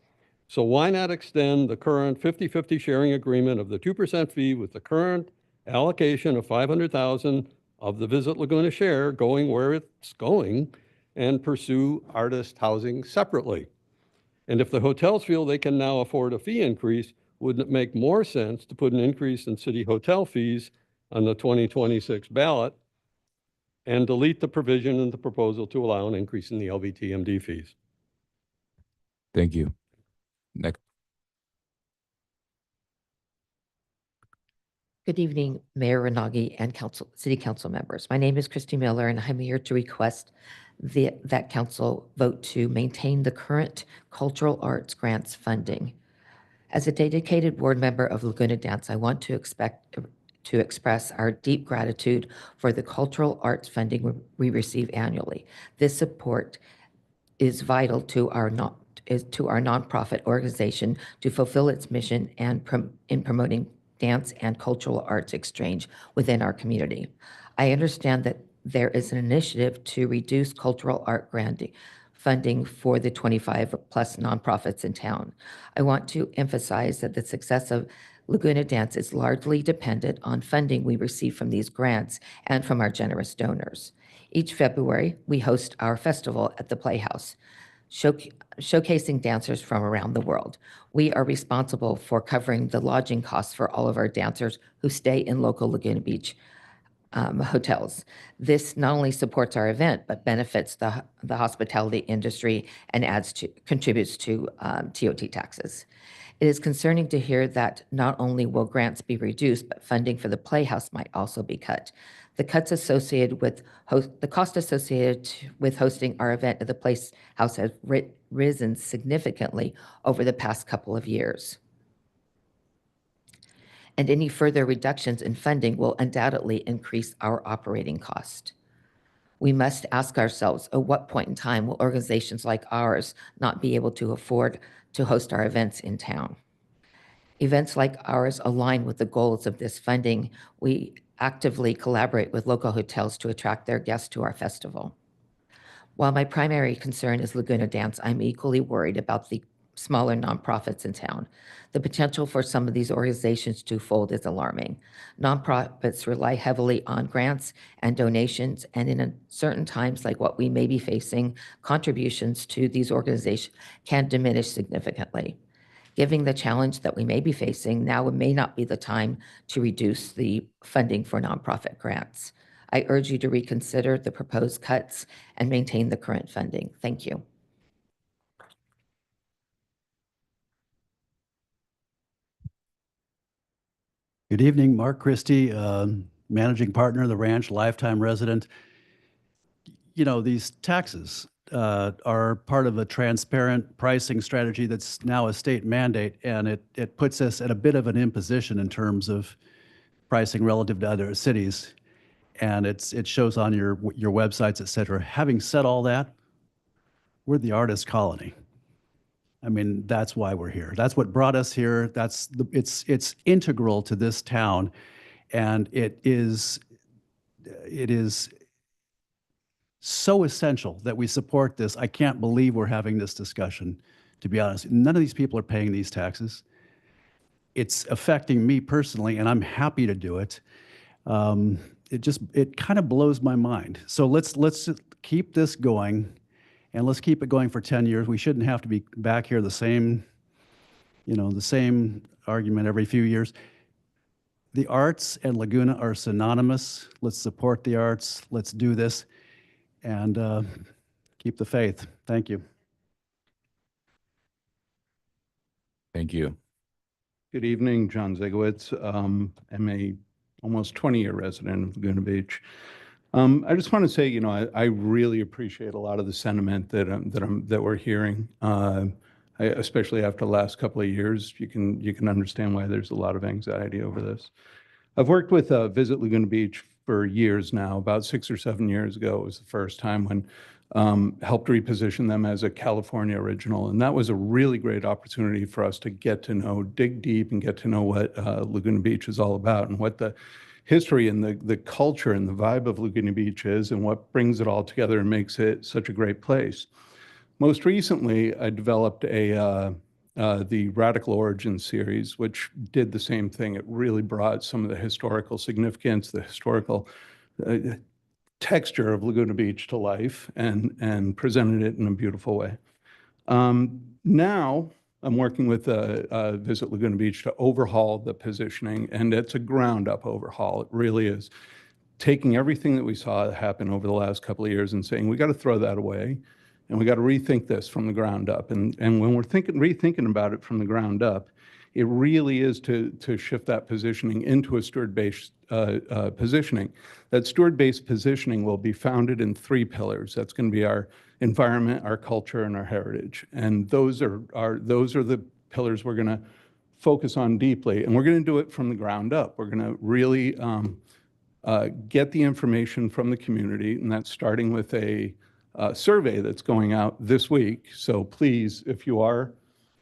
So why not extend the current 50-50 sharing agreement of the 2% fee with the current allocation of $500,000 of the Visit Laguna share going where it's going and pursue artist housing separately? And if the hotels feel they can now afford a fee increase, wouldn't it make more sense to put an increase in city hotel fees on the 2026 ballot and delete the provision in the proposal to allow an increase in the LBTMD fees? Thank you. Next. Good evening, Mayor Renagi and City Council members. My name is Christy Miller, and I'm here to request that Council vote to maintain the current cultural arts grants funding. As a dedicated board member of Laguna Dance, I want to express our deep gratitude for the cultural arts funding we receive annually. This support is vital to our nonprofit organization to fulfill its mission and in promoting dance and cultural arts exchange within our community. I understand that there is an initiative to reduce cultural art granting funding for the 25 plus nonprofits in town. I want to emphasize that the success of Laguna Dance is largely dependent on funding we receive from these grants and from our generous donors. Each February, we host our festival at the Playhouse, showcasing dancers from around the world. We are responsible for covering the lodging costs for all of our dancers who stay in local Laguna Beach hotels. This not only supports our event, but benefits the hospitality industry and contributes to TOT taxes. It is concerning to hear that not only will grants be reduced, but funding for the Playhouse might also be cut. The cuts associated with the cost associated with hosting our event at the Playhouse has risen significantly over the past couple of years. And any further reductions in funding will undoubtedly increase our operating cost. We must ask ourselves, at what point in time will organizations like ours not be able to afford to host our events in town? Events like ours align with the goals of this funding. We actively collaborate with local hotels to attract their guests to our festival. While my primary concern is Laguna Dance, I'm equally worried about the smaller nonprofits in town. The potential for some of these organizations to fold is alarming. Nonprofits rely heavily on grants and donations, and in certain times like what we may be facing, contributions to these organizations can diminish significantly. Given the challenge that we may be facing, now may not be the time to reduce the funding for nonprofit grants. I urge you to reconsider the proposed cuts and maintain the current funding. Thank you. Good evening, Mark Christie, managing partner of the ranch, lifetime resident. You know, these taxes are part of a transparent pricing strategy that's now a state mandate, and it puts us at a bit of an imposition in terms of pricing relative to other cities. And it shows on your websites, et cetera. Having said all that, we're the artist colony. I mean, that's why we're here. That's what brought us here. It's integral to this town, and it is so essential that we support this. I can't believe we're having this discussion, to be honest. None of these people are paying these taxes. It's affecting me personally, and I'm happy to do it. It kind of blows my mind. So let's keep this going. And let's keep it going for 10 years. We shouldn't have to be back here the same argument every few years. The arts and Laguna are synonymous. Let's support the arts. Let's do this and keep the faith. Thank you. Thank you. Good evening, John Zegowitz. I'm a almost 20-year resident of Laguna Beach. I just want to say, I really appreciate a lot of the sentiment that we're hearing, especially after the last couple of years. You can understand why there's a lot of anxiety over this. I've worked with Visit Laguna Beach for years now. About 6 or 7 years ago, it was the first time when helped reposition them as a California original, and that was a really great opportunity for us to get to know, dig deep, and get to know what Laguna Beach is all about and what the history and the culture and the vibe of Laguna Beach is and what brings it all together and makes it such a great place. Most recently, I developed the Radical Origin series, which did the same thing. It really brought some of the historical significance, the historical texture of Laguna Beach to life and presented it in a beautiful way. Now, I'm working with Visit Laguna Beach to overhaul the positioning, and it's a ground-up overhaul. It really is taking everything that we saw happen over the last couple of years and saying, we got to throw that away, and we got to rethink this from the ground up. And when we're rethinking about it from the ground up, it really is to shift that positioning into a steward-based positioning. That steward-based positioning will be founded in 3 pillars. That's going to be our environment, our culture, and our heritage. And those are the pillars we're going to focus on deeply. And we're going to do it from the ground up. We're going to really get the information from the community, and that's starting with a survey that's going out this week. So please, if you want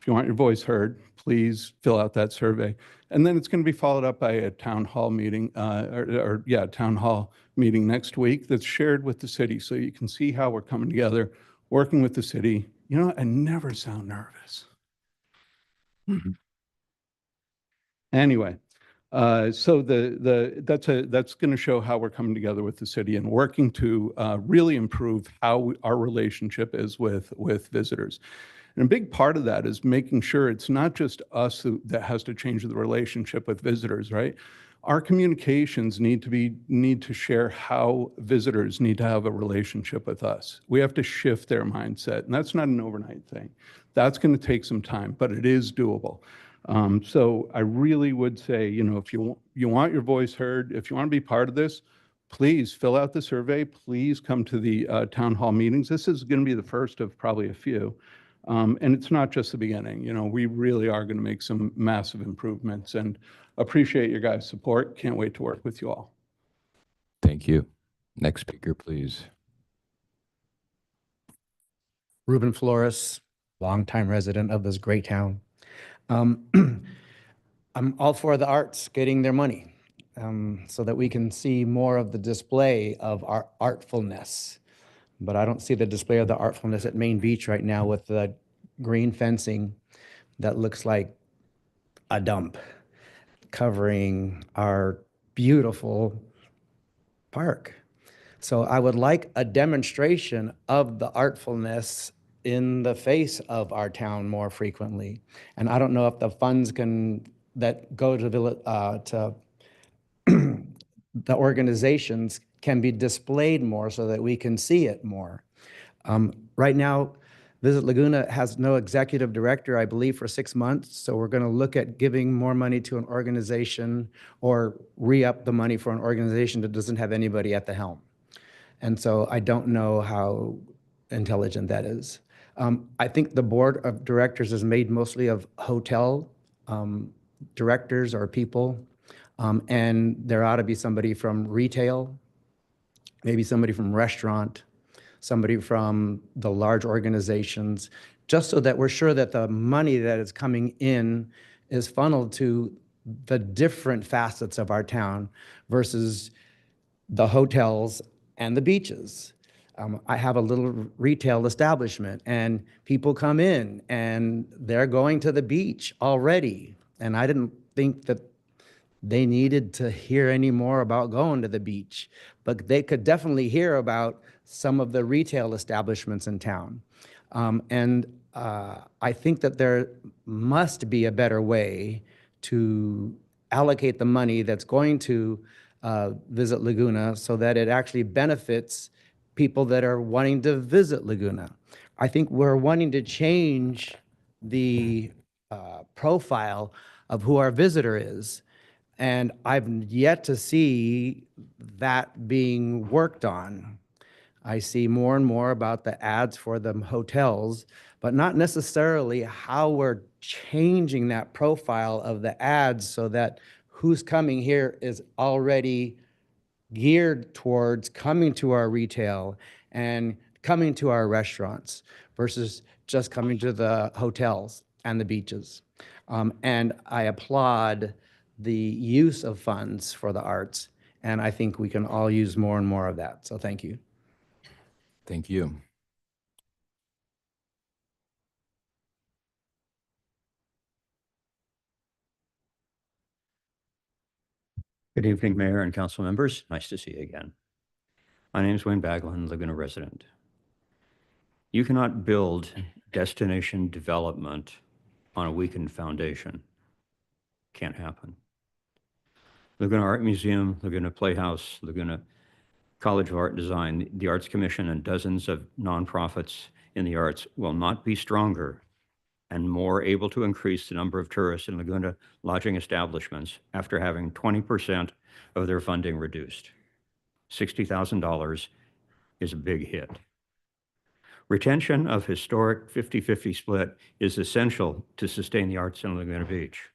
your voice heard, please fill out that survey. And then it's going to be followed up by a town hall meeting, town hall meeting next week that's shared with the city, so you can see how we're coming together, working with the city. I never sound nervous. Anyway, so that's going to show how we're coming together with the city and working to really improve how our relationship is with visitors. And a big part of that is making sure it's not just us that has to change the relationship with visitors, right? Our communications need to share how visitors need to have a relationship with us. We have to shift their mindset, and that's not an overnight thing. That's going to take some time, but it is doable. So I really would say, if you want your voice heard, if you want to be part of this, please fill out the survey. Please come to the town hall meetings. This is going to be the first of probably a few. And it's not just the beginning. We really are going to make some massive improvements, and appreciate your guys' support. Can't wait to work with you all. Thank you. Next speaker, please. Ruben Flores, longtime resident of this great town. I'm all for the arts getting their money so that we can see more of the display of our artfulness. but I don't see the display of the artfulness at Main Beach right now with the green fencing that looks like a dump covering our beautiful park. So I would like a demonstration of the artfulness in the face of our town more frequently. And I don't know if the funds that go to the organizations can be displayed more so that we can see it more. Right now, Visit Laguna has no executive director, I believe, for 6 months. So we're going to look at giving more money to an organization or re-up the money for an organization that doesn't have anybody at the helm. And so I don't know how intelligent that is. I think the board of directors is made mostly of hotel directors or people. And there ought to be somebody from retail, maybe somebody from restaurant, somebody from the large organizations, just so that we're sure that the money that is coming in is funneled to the different facets of our town versus the hotels and the beaches. I have a little retail establishment and people come in and they're going to the beach already. And I didn't think that they needed to hear any more about going to the beach, but they could definitely hear about some of the retail establishments in town. I think that there must be a better way to allocate the money that's going to Visit Laguna so that it actually benefits people that are wanting to visit Laguna. I think we're wanting to change the profile of who our visitor is. And I've yet to see that being worked on. I see more and more about the ads for the hotels, but not necessarily how we're changing that profile of the ads so that who's coming here is already geared towards coming to our retail and coming to our restaurants versus just coming to the hotels and the beaches. And I applaud the use of funds for the arts, and I think we can all use more and more of that. So thank you. Thank you. Good evening, Mayor and council members. Nice to see you again. My name is Wayne Baglin, Laguna resident. You cannot build destination development on a weakened foundation. Can't happen. Laguna Art Museum, Laguna Playhouse, Laguna College of Art and Design, the Arts Commission, and dozens of nonprofits in the arts will not be stronger and more able to increase the number of tourists in Laguna lodging establishments after having 20% of their funding reduced. $60,000 is a big hit. Retention of historic 50-50 split is essential to sustain the arts in Laguna Beach.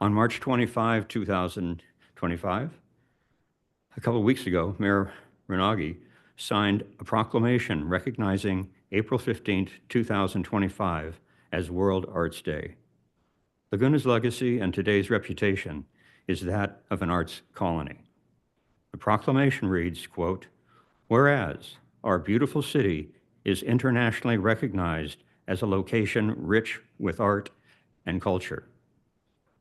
On March 25, 2025, a couple of weeks ago, Mayor Renagi signed a proclamation recognizing April 15, 2025 as World Arts Day. Laguna's legacy and today's reputation is that of an arts colony. The proclamation reads, quote, "Whereas our beautiful city is internationally recognized as a location rich with art and culture,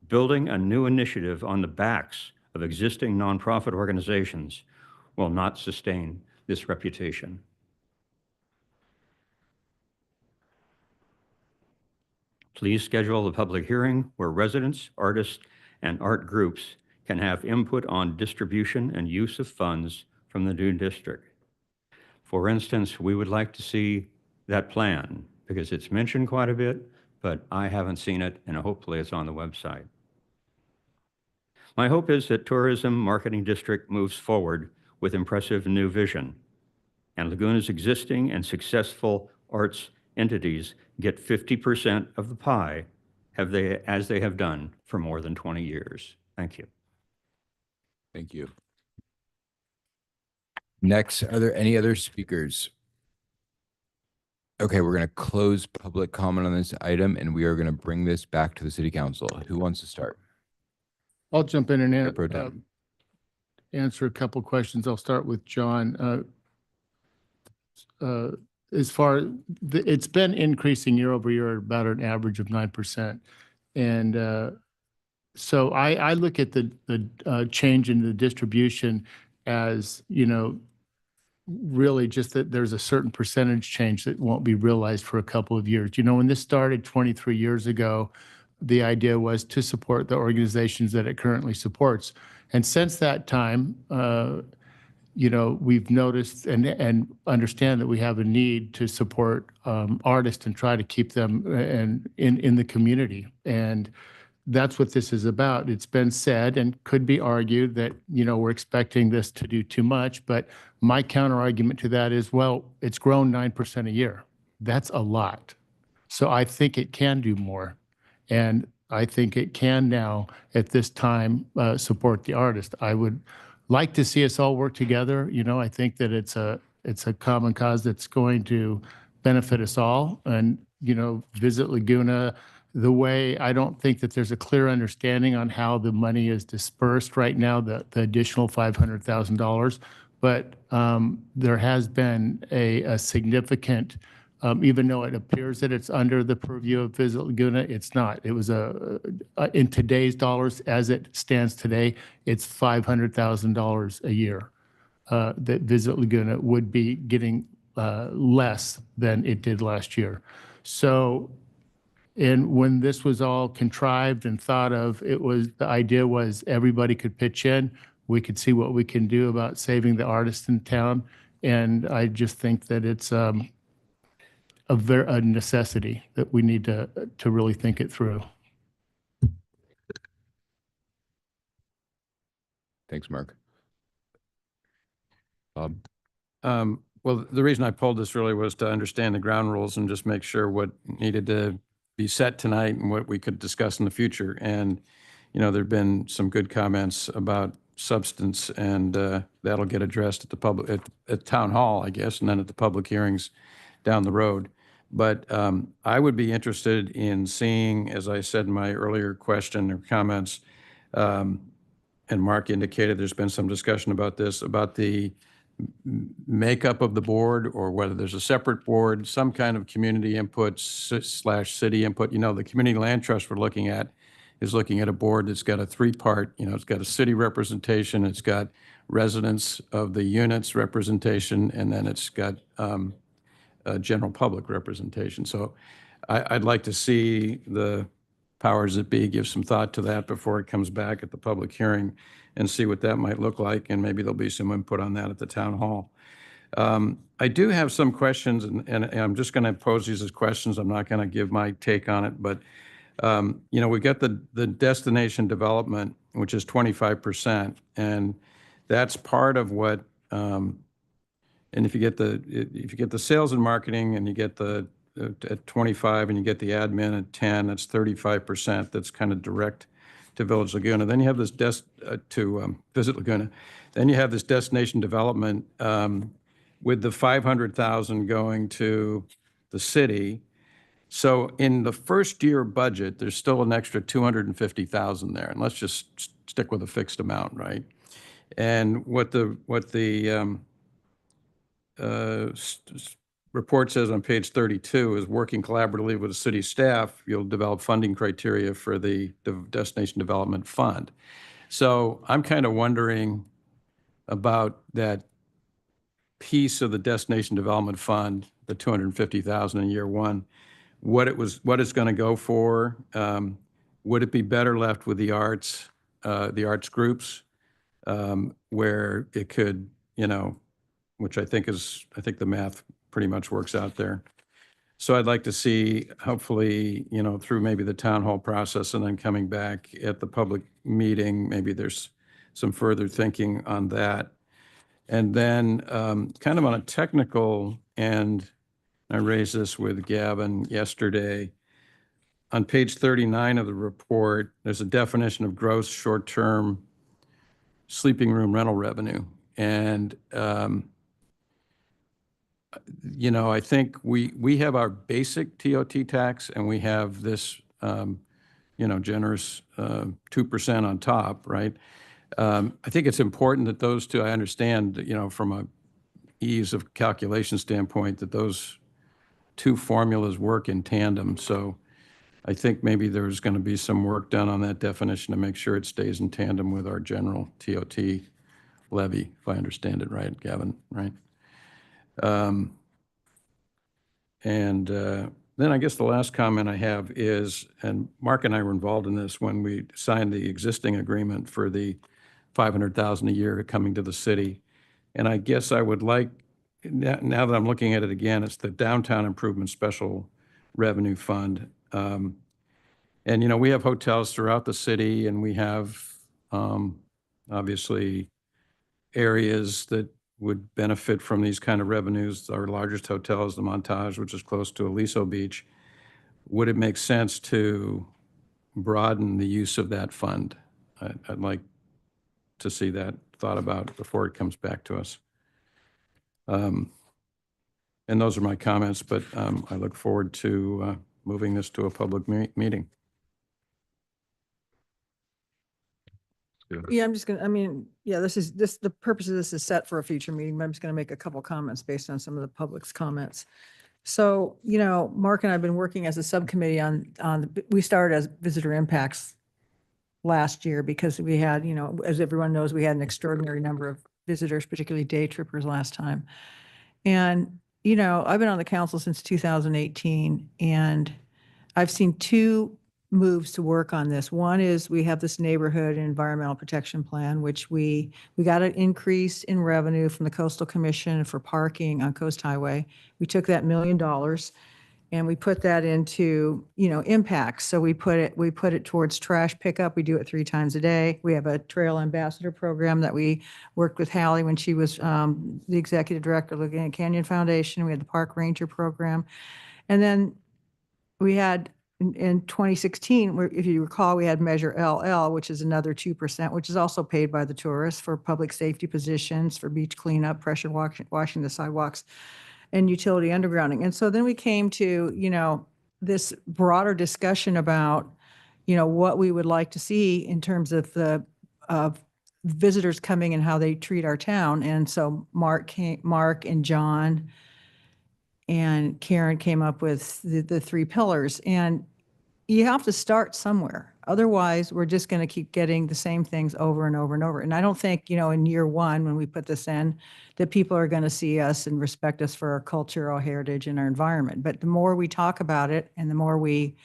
building a new initiative on the backs of existing nonprofit organizations will not sustain this reputation." Please schedule a public hearing where residents, artists, and art groups can have input on distribution and use of funds from the new district. For instance, we would like to see that plan because it's mentioned quite a bit, but I haven't seen it, and hopefully it's on the website. My hope is that Tourism Marketing District moves forward with impressive new vision, and Laguna's existing and successful arts entities get 50% of the pie as they have done for more than 20 years. Thank you. Thank you. Next, are there any other speakers? Okay, we're going to close public comment on this item, and we are going to bring this back to the city council. Who wants to start? I'll jump in and Pro Tem. answer a couple questions. I'll start with John. as far, it's been increasing year over year at about an average of 9%. And so I look at the change in the distribution as, you know, really just that there's a certain percentage change that won't be realized for a couple of years. You know, when this started 23 years ago, the idea was to support the organizations that it currently supports. And since that time, you know, we've noticed and understand that we have a need to support artists and try to keep them in the community. And that's what this is about. It's been said and could be argued that, you know, we're expecting this to do too much, but my counter argument to that is, well, it's grown 9% a year. That's a lot. So I think it can do more. And I think it can now, at this time, support the artist. I would like to see us all work together. You know, I think that it's a common cause that's going to benefit us all. And, you know, Visit Laguna, the way, I don't think that there's a clear understanding on how the money is dispersed right now, the additional $500,000. But there has been a significant, even though it appears that it's under the purview of Visit Laguna, it's not. It was in today's dollars, as it stands today, it's $500,000 a year that Visit Laguna would be getting less than it did last year. So, and when this was all contrived and thought of, the idea was everybody could pitch in. We could see what we can do about saving the artists in town. And I just think that it's a necessity that we need to really think it through. Thanks, Mark. Bob? Well, the reason I pulled this really was to understand the ground rules and just make sure what needed to be set tonight and what we could discuss in the future. And, you know, there've been some good comments about substance, and that'll get addressed at the public, at town hall, I guess, and then at the public hearings down the road. But I would be interested in seeing, as I said in my earlier question or comments, and Mark indicated there's been some discussion about this, about the makeup of the board, or whether there's a separate board, some kind of community input / city input. You know, the Community Land Trust we're looking at is looking at a board that's got a three-part, you know, it's got a city representation, it's got residents of the units representation, and then it's got a general public representation. So I'd like to see the powers that be give some thought to that before it comes back at the public hearing, and see what that might look like, and maybe there'll be some input on that at the town hall. I do have some questions, and I'm just going to pose these as questions. I'm not going to give my take on it, but you know, we've got the destination development, which is 25%, and that's part of what. And if you get the sales and marketing, and you get the at 25, and you get the admin at 10, that's 35%. That's kind of direct to Village Laguna. Then you have this Visit Laguna. Then you have this destination development with the 500,000 going to the city. So in the first year budget, there's still an extra 250,000 there, and let's just stick with a fixed amount, right? And what the report says on page 32 is, working collaboratively with the city staff, you'll develop funding criteria for the Destination Development Fund. So I'm kind of wondering about that piece of the Destination Development Fund, the 250,000 in year one, what it's going to go for. Would it be better left with the arts groups, where it could, you know, which I think the math pretty much works out there. So I'd like to see, hopefully, you know, through maybe the town hall process and then coming back at the public meeting, maybe there's some further thinking on that. And then kind of on a technical end, I raised this with Gavin yesterday. On page 39 of the report, there's a definition of gross short-term sleeping room rental revenue. And you know, I think we have our basic TOT tax, and we have this, you know, generous 2% on top, right? I think it's important that those two, I understand, you know, from a ease of calculation standpoint, that those two formulas work in tandem. So I think maybe there's going to be some work done on that definition to make sure it stays in tandem with our general TOT levy, if I understand it right, Gavin, right? Then I guess the last comment I have is, and Mark and I were involved in this when we signed the existing agreement for the $500,000 a year coming to the city. And I guess I would like, now that I'm looking at it again, it's the Downtown Improvement Special Revenue Fund. And, you know, we have hotels throughout the city, and we have obviously areas that would benefit from these kind of revenues. Our largest hotel is the Montage, which is close to Aliso Beach. Would it make sense to broaden the use of that fund? I'd like to see that thought about before it comes back to us. And those are my comments, but I look forward to moving this to a public meeting. Yeah, I'm just gonna, the purpose of this is set for a future meeting, but I'm just gonna make a couple comments based on some of the public's comments. So, you know, Mark and I have been working as a subcommittee we started as visitor impacts last year because we had, you know, as everyone knows, we had an extraordinary number of visitors, particularly day trippers last time. And, you know, I've been on the council since 2018, and I've seen two moves to work on this. One is we have this neighborhood and environmental protection plan, which we got an increase in revenue from the Coastal Commission for parking on Coast Highway. We took that $1 million and we put that into, you know, impacts. So we put it towards trash pickup. We do it 3 times a day. We have a trail ambassador program that we worked with Hallie when she was the executive director of Laguna Canyon Foundation. We had the park ranger program. And then we had in 2016, if you recall, we had Measure LL, which is another 2%, which is also paid by the tourists for public safety positions, for beach cleanup, pressure washing the sidewalks, and utility undergrounding. And so then we came to, you know, this broader discussion about, you know, what we would like to see in terms of the visitors coming and how they treat our town. And so Mark and John and Karen came up with the 3 pillars. And you have to start somewhere. Otherwise, we're just going to keep getting the same things over and over and over. And I don't think, you know, in year 1, when we put this in, that people are going to see us and respect us for our culture, our heritage, and our environment. But the more we talk about it and the more we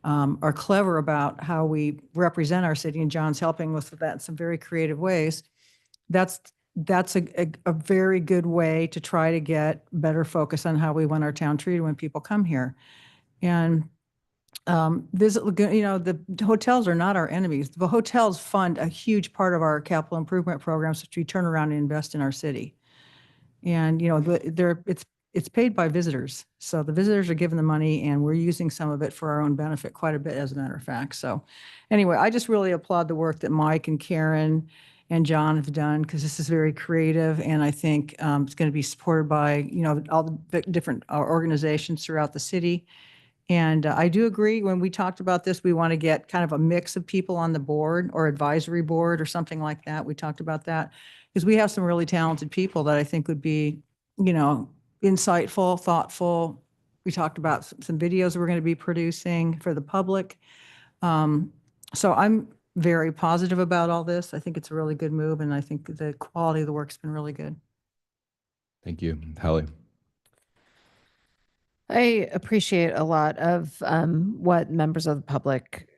are clever about how we represent our city, and John's helping us with that in some very creative ways, that's a very good way to try to get better focus on how we want our town treated when people come here. And Visit Laguna, you know, the hotels are not our enemies. The hotels fund a huge part of our capital improvement programs, which we turn around and invest in our city. And, you know, it's paid by visitors. So the visitors are given the money, and we're using some of it for our own benefit, quite a bit, as a matter of fact. So anyway, I just really applaud the work that Mike and Karen and John have done, because this is very creative, and I think it's going to be supported by, you know, all the different organizations throughout the city. And I do agree, when we talked about this, we want to get kind of a mix of people on the board or advisory board or something like that. We talked about that because we have some really talented people that I think would be, you know, insightful, thoughtful. We talked about some videos we're going to be producing for the public. So I'm very positive about all this. I think it's a really good move, and I think the quality of the work's been really good. Thank you. Hallie. I appreciate a lot of what members of the public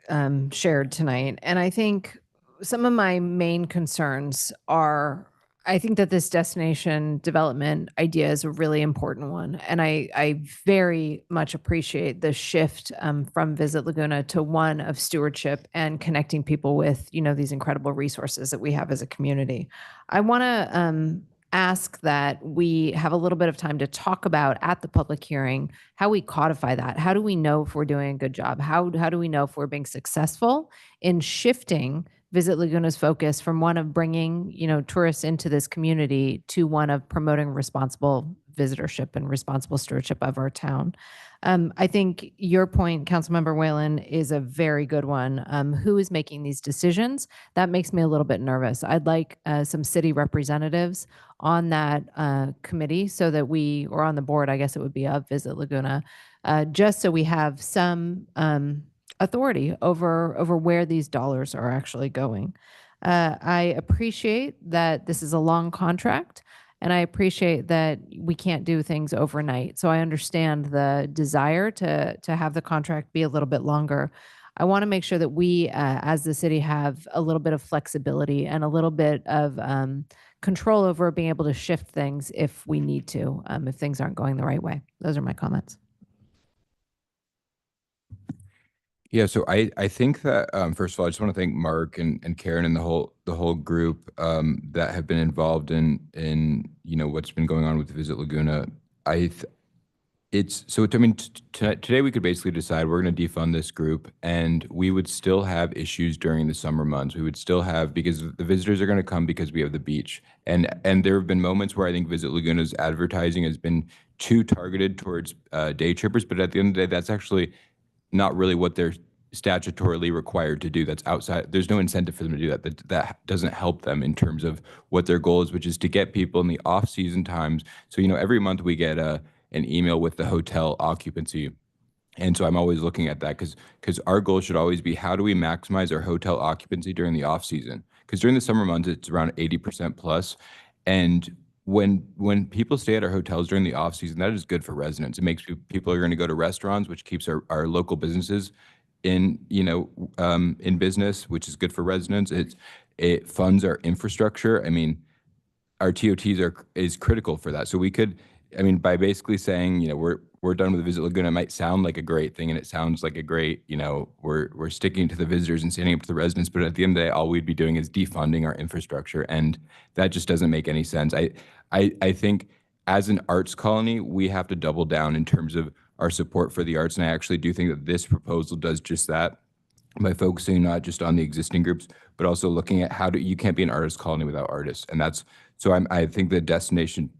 shared tonight. And I think some of my main concerns are, I think that this destination development idea is a really important one. And I very much appreciate the shift from Visit Laguna to one of stewardship and connecting people with, you know, these incredible resources that we have as a community. I want to ask that we have a little bit of time to talk about at the public hearing how we codify that. How do we know if we're doing a good job? How do we know if we're being successful in shifting Visit Laguna's focus from one of bringing, you know, tourists into this community to one of promoting responsible visitorship and responsible stewardship of our town. I think your point, Councilmember Whalen, is a very good one. Who is making these decisions? That makes me a little bit nervous. I'd like some city representatives on that committee so that we, or on the board, I guess it would be of Visit Laguna, just so we have some authority over where these dollars are actually going. I appreciate that this is a long contract, and I appreciate that we can't do things overnight. So I understand the desire to have the contract be a little bit longer. I want to make sure that we, as the city, have a little bit of flexibility and a little bit of control over being able to shift things if we need to, if things aren't going the right way. Those are my comments. Yeah, so I think that first of all, I just want to thank Mark and Karen and the whole group that have been involved in what's been going on with Visit Laguna. Today we could basically decide we're going to defund this group, and we would still have issues during the summer months. We would still have, because the visitors are going to come because we have the beach, and there have been moments where I think Visit Laguna's advertising has been too targeted towards day trippers, but at the end of the day, that's actually not really what they're statutorily required to do. That's outside. There's no incentive for them to do that. That doesn't help them in terms of what their goal is, which is to get people in the off-season times. So, every month we get an email with the hotel occupancy. And so I'm always looking at that because our goal should always be, how do we maximize our hotel occupancy during the off-season? Because during the summer months, it's around 80% plus. And when people stay at our hotels during the off season, that is good for residents. It makes people are going to go to restaurants, which keeps our local businesses in business, which is good for residents. It funds our infrastructure. I mean, our TOTs is critical for that. So we could, by basically saying, we're done with Visit Laguna, it might sound like a great thing, and it sounds like a great, we're sticking to the visitors and standing up to the residents, but at the end of the day, all we'd be doing is defunding our infrastructure, and that just doesn't make any sense. I think as an arts colony, we have to double down in terms of our support for the arts, and I actually do think that this proposal does just that by focusing not just on the existing groups, but also looking at you can't be an artist colony without artists, and I think the destination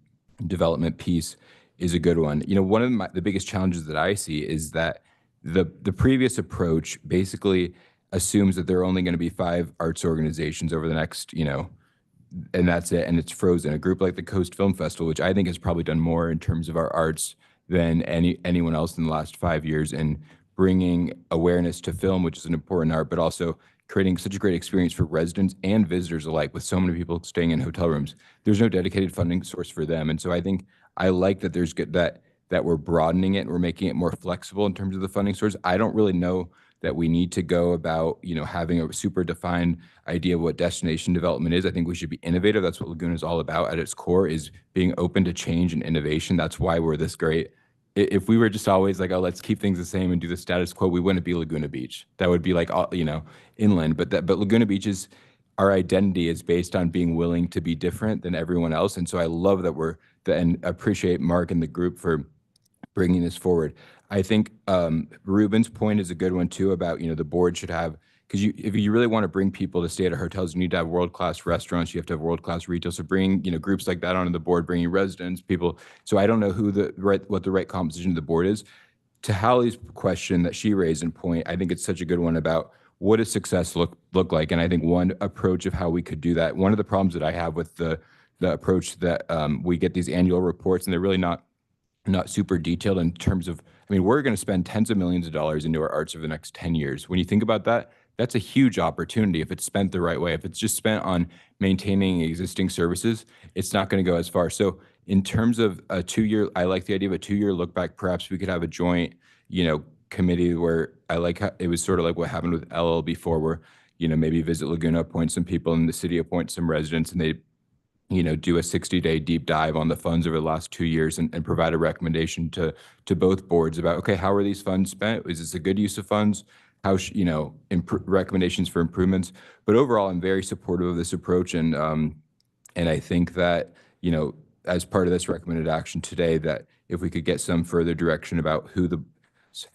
development piece is a good one. One of the biggest challenges that I see is that the previous approach basically assumes that there are only going to be 5 arts organizations over the next, and that's it, and it's frozen. A group like the Coast Film Festival, which I think has probably done more in terms of our arts than anyone else in the last 5 years, in bringing awareness to film, which is an important art, but also creating such a great experience for residents and visitors alike, with so many people staying in hotel rooms. There's no dedicated funding source for them, and so I think I like that there's that we're broadening it, we're making it more flexible in terms of the funding source. I don't really know that we need to go about, having a super defined idea of what destination development is. I think we should be innovative. That's what Laguna is all about at its core, is being open to change and innovation. That's why we're this great. If we were just always like, oh, let's keep things the same and do the status quo, we wouldn't be Laguna Beach. That would be like, inland. But Laguna Beach our identity is based on being willing to be different than everyone else. And so I love that and appreciate Mark and the group for bringing this forward. I think Ruben's point is a good one too, about, the board should have, because if you really want to bring people to stay at our hotels, you need to have world-class restaurants, you have to have world-class retail. So bring, groups like that onto the board, bringing residents, people. So I don't know what the right composition of the board is. To Hallie's question that she raised and point, I think it's such a good one about what does success look like? And I think one approach of how we could do that, one of the problems that I have with the approach that we get these annual reports, and they're really not super detailed in terms of, we're going to spend tens of millions of dollars into our arts over the next 10 years. When you think about that, that's a huge opportunity if it's spent the right way. If it's just spent on maintaining existing services, it's not going to go as far. So in terms of a 2-year, I like the idea of a 2-year look back. Perhaps we could have a joint, committee where I like how it was sort of like what happened with LL before, where, maybe Visit Laguna appoints some people and the city appoints some residents, and they, do a 60-day deep dive on the funds over the last 2 years and provide a recommendation to both boards about, okay, how are these funds spent? Is this a good use of funds? How, recommendations for improvements. But overall, I'm very supportive of this approach. And I think that, as part of this recommended action today, that if we could get some further direction about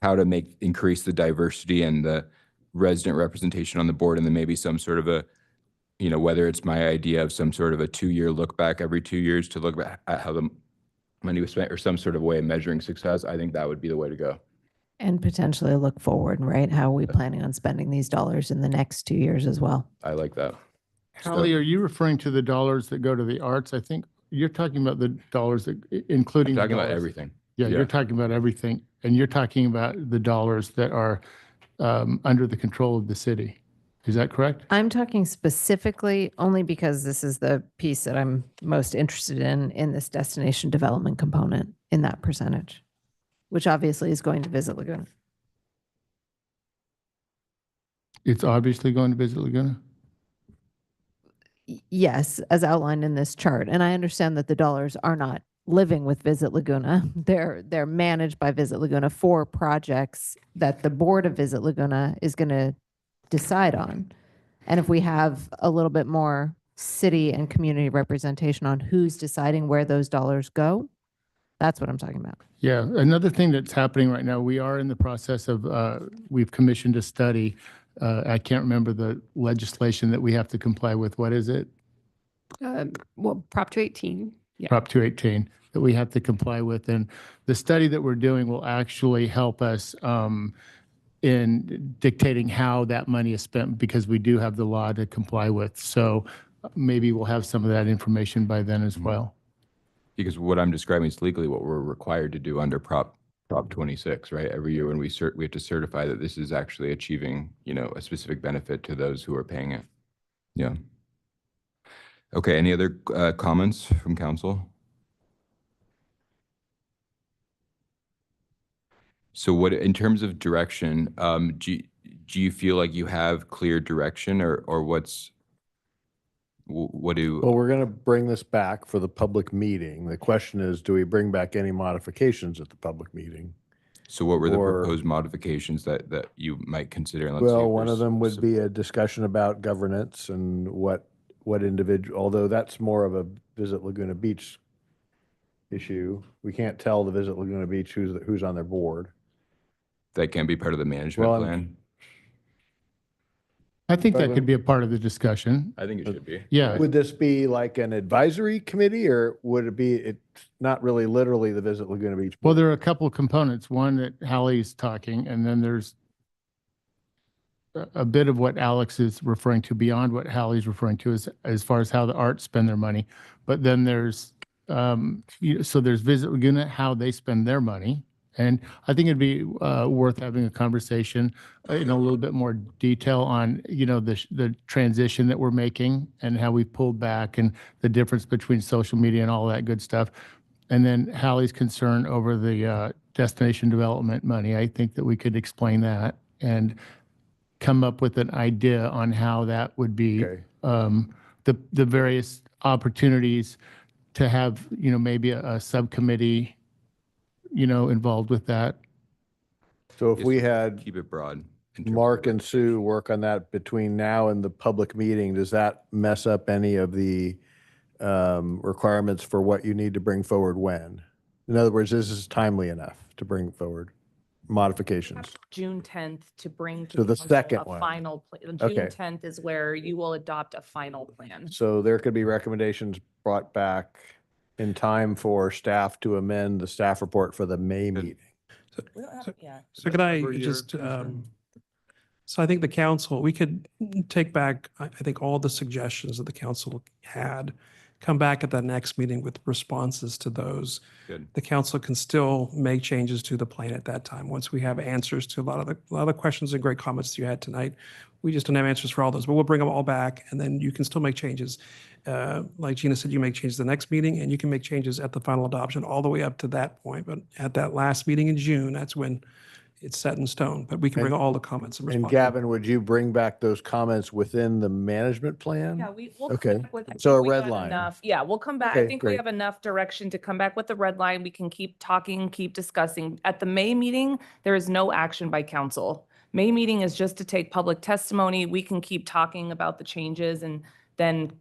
how to increase the diversity and the resident representation on the board, and then maybe some sort of a, whether it's my idea of some sort of a 2-year look back every 2 years to look back at how money was spent or some sort of way of measuring success, I think that would be the way to go. And potentially look forward, right? How are we planning on spending these dollars in the next 2 years as well? I like that. Hallie, are you referring to the dollars that go to the arts? I think you're talking about the dollars that, including. I'm talking the about dollars- everything. Yeah, you're talking about everything, and you're talking about the dollars that are under the control of the city. Is that correct? I'm talking specifically only because this is the piece that I'm most interested in this destination development component in that percentage, which obviously is going to Visit Laguna. It's obviously going to Visit Laguna? Yes, as outlined in this chart. And I understand that the dollars are not living with Visit Laguna. They're managed by Visit Laguna for projects that the board of Visit Laguna is going to decide on. And if we have a little bit more city and community representation on who's deciding where those dollars go, that's what I'm talking about. Yeah, another thing that's happening right now, we are in the process of, we've commissioned a study. I can't remember the legislation that we have to comply with. What is it? Well, Prop 218. Yeah. Prop 218 that we have to comply with. And the study that we're doing will actually help us in dictating how that money is spent because we do have the law to comply with. So maybe we'll have some of that information by then as well. Because what I'm describing is legally what we're required to do under Prop 26, right? Every year when we have to certify that this is actually achieving, a specific benefit to those who are paying it. Yeah. Okay, any other comments from council? So what, in terms of direction, do you feel like you have clear direction or what do? Well, we're going to bring this back for the public meeting. The question is, do we bring back any modifications at the public meeting? So what were the Or- proposed modifications that you might consider? And let's see Well, if one there's of them would some- be a discussion about governance and what individual, although that's more of a Visit Laguna Beach issue. We can't tell the Visit Laguna Beach who's on their board. That can be part of the management Well, plan. I think that could be a part of the discussion. I think it should be. Yeah. Would this be like an advisory committee or would it be, it's not really literally the Visit Laguna Beach? Well, there are a couple of components. One that Hallie's talking, and then there's a bit of what Alex is referring to beyond what Hallie's referring to as far as how the arts spend their money. But then there's, so there's Visit Laguna, how they spend their money. And I think it'd be worth having a conversation in a little bit more detail on, the transition that we're making and how we pulled back and the difference between social media and all that good stuff. And then Hallie's concern over the destination development money. I think that we could explain that and come up with an idea on how that would be the various opportunities to have, maybe a subcommittee involved with that. So if we had Keep it broad. Mark and Sue work on that between now and the public meeting, does that mess up any of the requirements for what you need to bring forward when? In other words, this is timely enough to bring forward modifications. June 10th to bring to So the council second a one. final, June Okay. 10th is where you will adopt a final plan. So there could be recommendations brought back in time for staff to amend the staff report for the May meeting. Yeah. So could I Over your just, concern. so I think the council, we could take back, I think, all the suggestions that the council had, come back at the next meeting with responses to those. Good. The council can still make changes to the plan at that time, once we have answers to a lot of the questions and great comments you had tonight. We just don't have answers for all those, but we'll bring them all back, and then you can still make changes. Like Gina said, you make changes the next meeting, and you can make changes at the final adoption all the way up to that point. But at that last meeting in June, that's when it's set in stone. But we can bring all the comments and And respond. Gavin, would you bring back those comments within the management plan? Yeah, we'll Okay. come back with. I So think a we red got line. enough- Yeah, we'll come back. I Okay, think we great. have enough direction to come back with the red line. We can keep talking, keep discussing. At the May meeting, there is no action by council. May meeting is just to take public testimony. We can keep talking about the changes and then,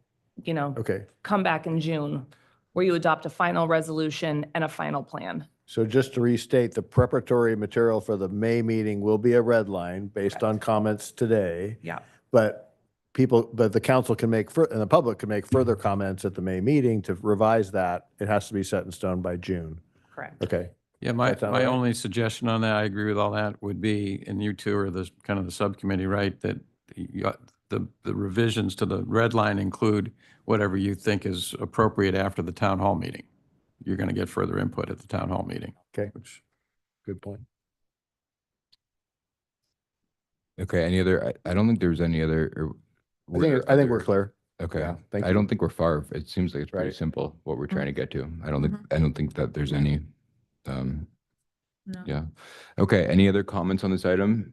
Okay. come back in June where you adopt a final resolution and a final plan. So just to restate, the preparatory material for the May meeting will be a red line based on comments today. Yeah. But people, but the council can make, and the public can make further comments at the May meeting to revise that. It has to be set in stone by June. Correct. Okay. Yeah, my That sound right? only suggestion on that, I agree with all that, would be, and you two are the kind of the subcommittee, right? That the revisions to the red line include whatever you think is appropriate after the town hall meeting. You're going to get further input at the town hall meeting. Okay. Which, Good point. Okay, any other, I don't think there's any other. I think we're clear. Okay, Yeah, thank I you. don't think we're far. It seems like it's pretty Right. simple what we're trying to get to. I don't think that there's any, No. yeah. Okay, any other comments on this item?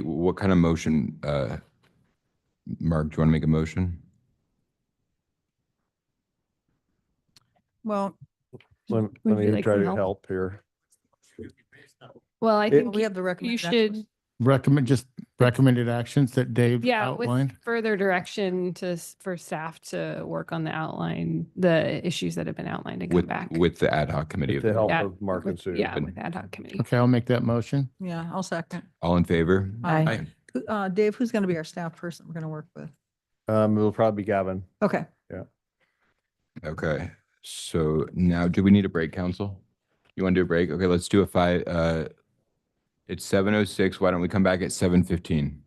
What kind of motion, Mark, do you want to make a motion? Well, Let Would you me like try some to help? help here. Well, I It- think we have the you recommended should, Recommended actions that Dave yeah, with outlined. further direction for staff to work on the issues that have been outlined and come back. With the ad hoc committee. With of the help Yeah, of Mark and Sue. Yeah, with ad hoc committee. Okay, I'll make that motion. Yeah, I'll second. All in favor? Aye. Dave, who's going to be our staff person we're going to work with? It'll probably be Gavin. Okay. Yeah. Okay, so now do we need a break, council? You want to do a break? Okay, let's do it's 7:06. Why don't we come back at 7:15?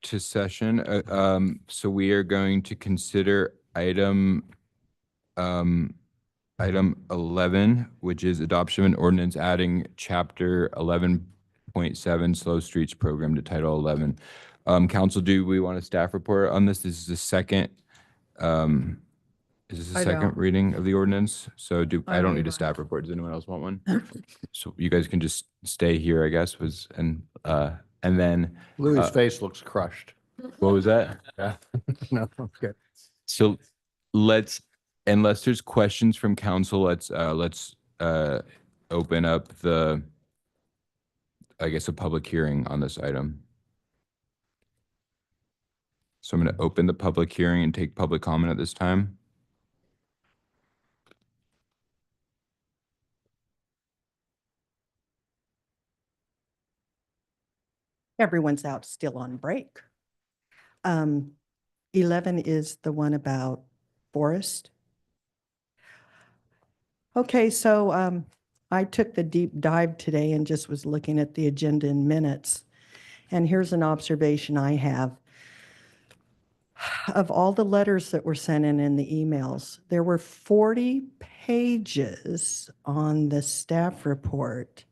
to session. So we are going to consider item 11, which is adoption of an ordinance adding chapter 11.7 Slow Streets Program to Title 11. Council, do we want a staff report on this? This is the second, is this the I second don't. reading of the ordinance? So I don't need a either. staff report. Does anyone else want one? So you guys can just stay here, I guess, and then. Louis' face looks crushed. What was that? Yeah. No, okay. So unless there's questions from council, let's open up I guess, a public hearing on this item. So I'm going to open the public hearing and take public comment at this time. Everyone's out still on break. 11 is the one about Forest. Okay, so I took the deep dive today and just was looking at the agenda in minutes. And here's an observation I have. Of all the letters that were sent in the emails, there were 40 pages on the staff report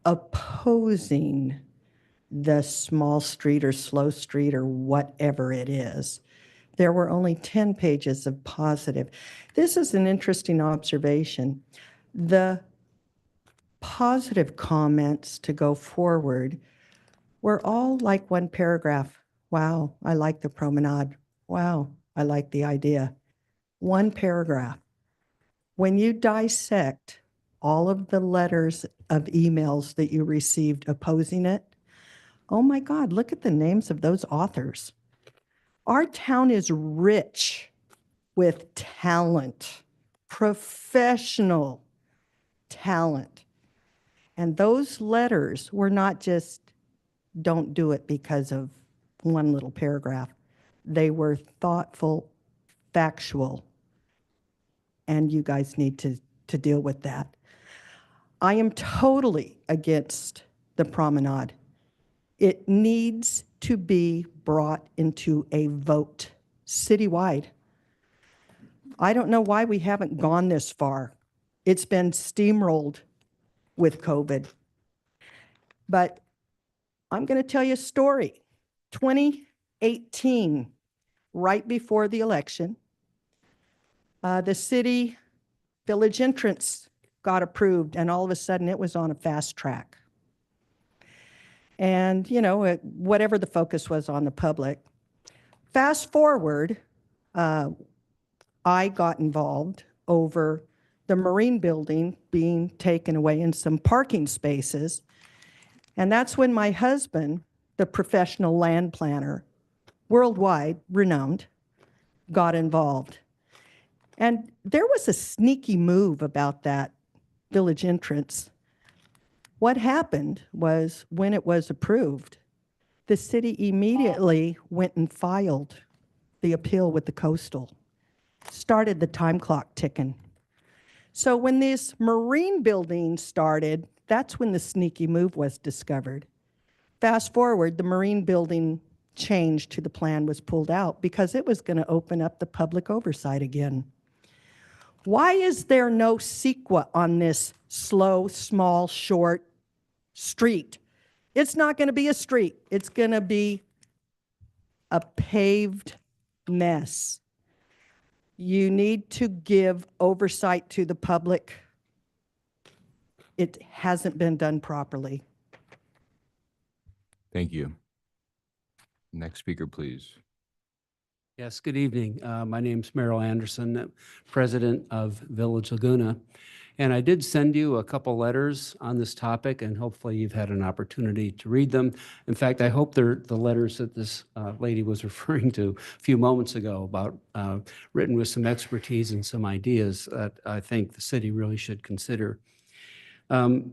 opposing the small street or slow street or whatever it is. There were only 10 pages of positive. This is an interesting observation. The positive comments to go forward were all like one paragraph. Wow, I like the promenade. Wow, I like the idea. One paragraph. When you dissect all of the letters of emails that you received opposing it, oh my God, look at the names of those authors. Our town is rich with talent, professional talent. And those letters were not just, don't do it because of one little paragraph. They were thoughtful, factual, and you guys need to deal with that. I am totally against the promenade. It needs to be brought into a vote citywide. I don't know why we haven't gone this far. It's been steamrolled with COVID. But I'm going to tell you a story. 2018, right before the election, the city village entrance got approved, and all of a sudden it was on a fast track. And, you know, whatever the focus was on the public. Fast forward, I got involved over the Marine building being taken away in some parking spaces. And that's when my husband, the professional land planner, worldwide renowned, got involved. And there was a sneaky move about that village entrance. What happened was when it was approved, the city immediately went and filed the appeal with the coastal, started the time clock ticking. So when this Marine building started, that's when the sneaky move was discovered. Fast forward, the Marine building change to the plan was pulled out because it was going to open up the public oversight again. Why is there no CEQA on this slow, small, short street? It's not going to be a street. It's going to be a paved mess. You need to give oversight to the public. It hasn't been done properly. Thank you. Next speaker, please. Yes, good evening. My name's Merrill Anderson, president of Village Laguna. And I did send you a couple letters on this topic, and hopefully you've had an opportunity to read them. In fact, I hope they're the letters that this lady was referring to a few moments ago about written with some expertise and some ideas that I think the city really should consider. I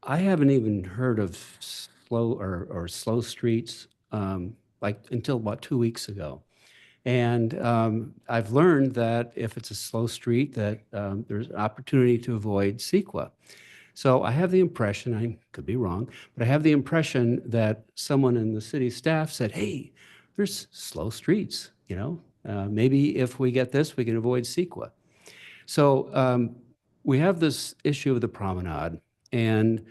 haven't even heard of slow or slow streets like until about 2 weeks ago. And I've learned that if it's a slow street, that there's an opportunity to avoid CEQA. So I have the impression, I could be wrong, but I have the impression that someone in the city staff said, hey, there's slow streets, you know? Maybe if we get this, we can avoid CEQA. So we have this issue of the promenade, and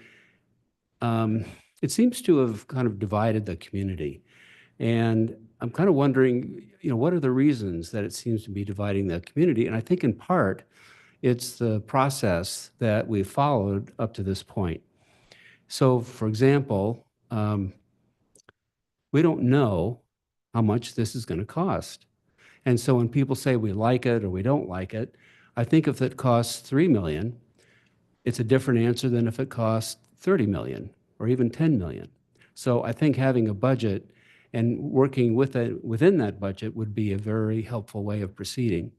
it seems to have kind of divided the community. And I'm kind of wondering, you know, what are the reasons that it seems to be dividing the community? And I think in part, it's the process that we've followed up to this point. So, for example, we don't know how much this is going to cost. And so when people say we like it or we don't like it, I think if it costs $3 million, it's a different answer than if it costs $30 million or even $10 million. So I think having a budget and working within that budget would be a very helpful way of proceeding.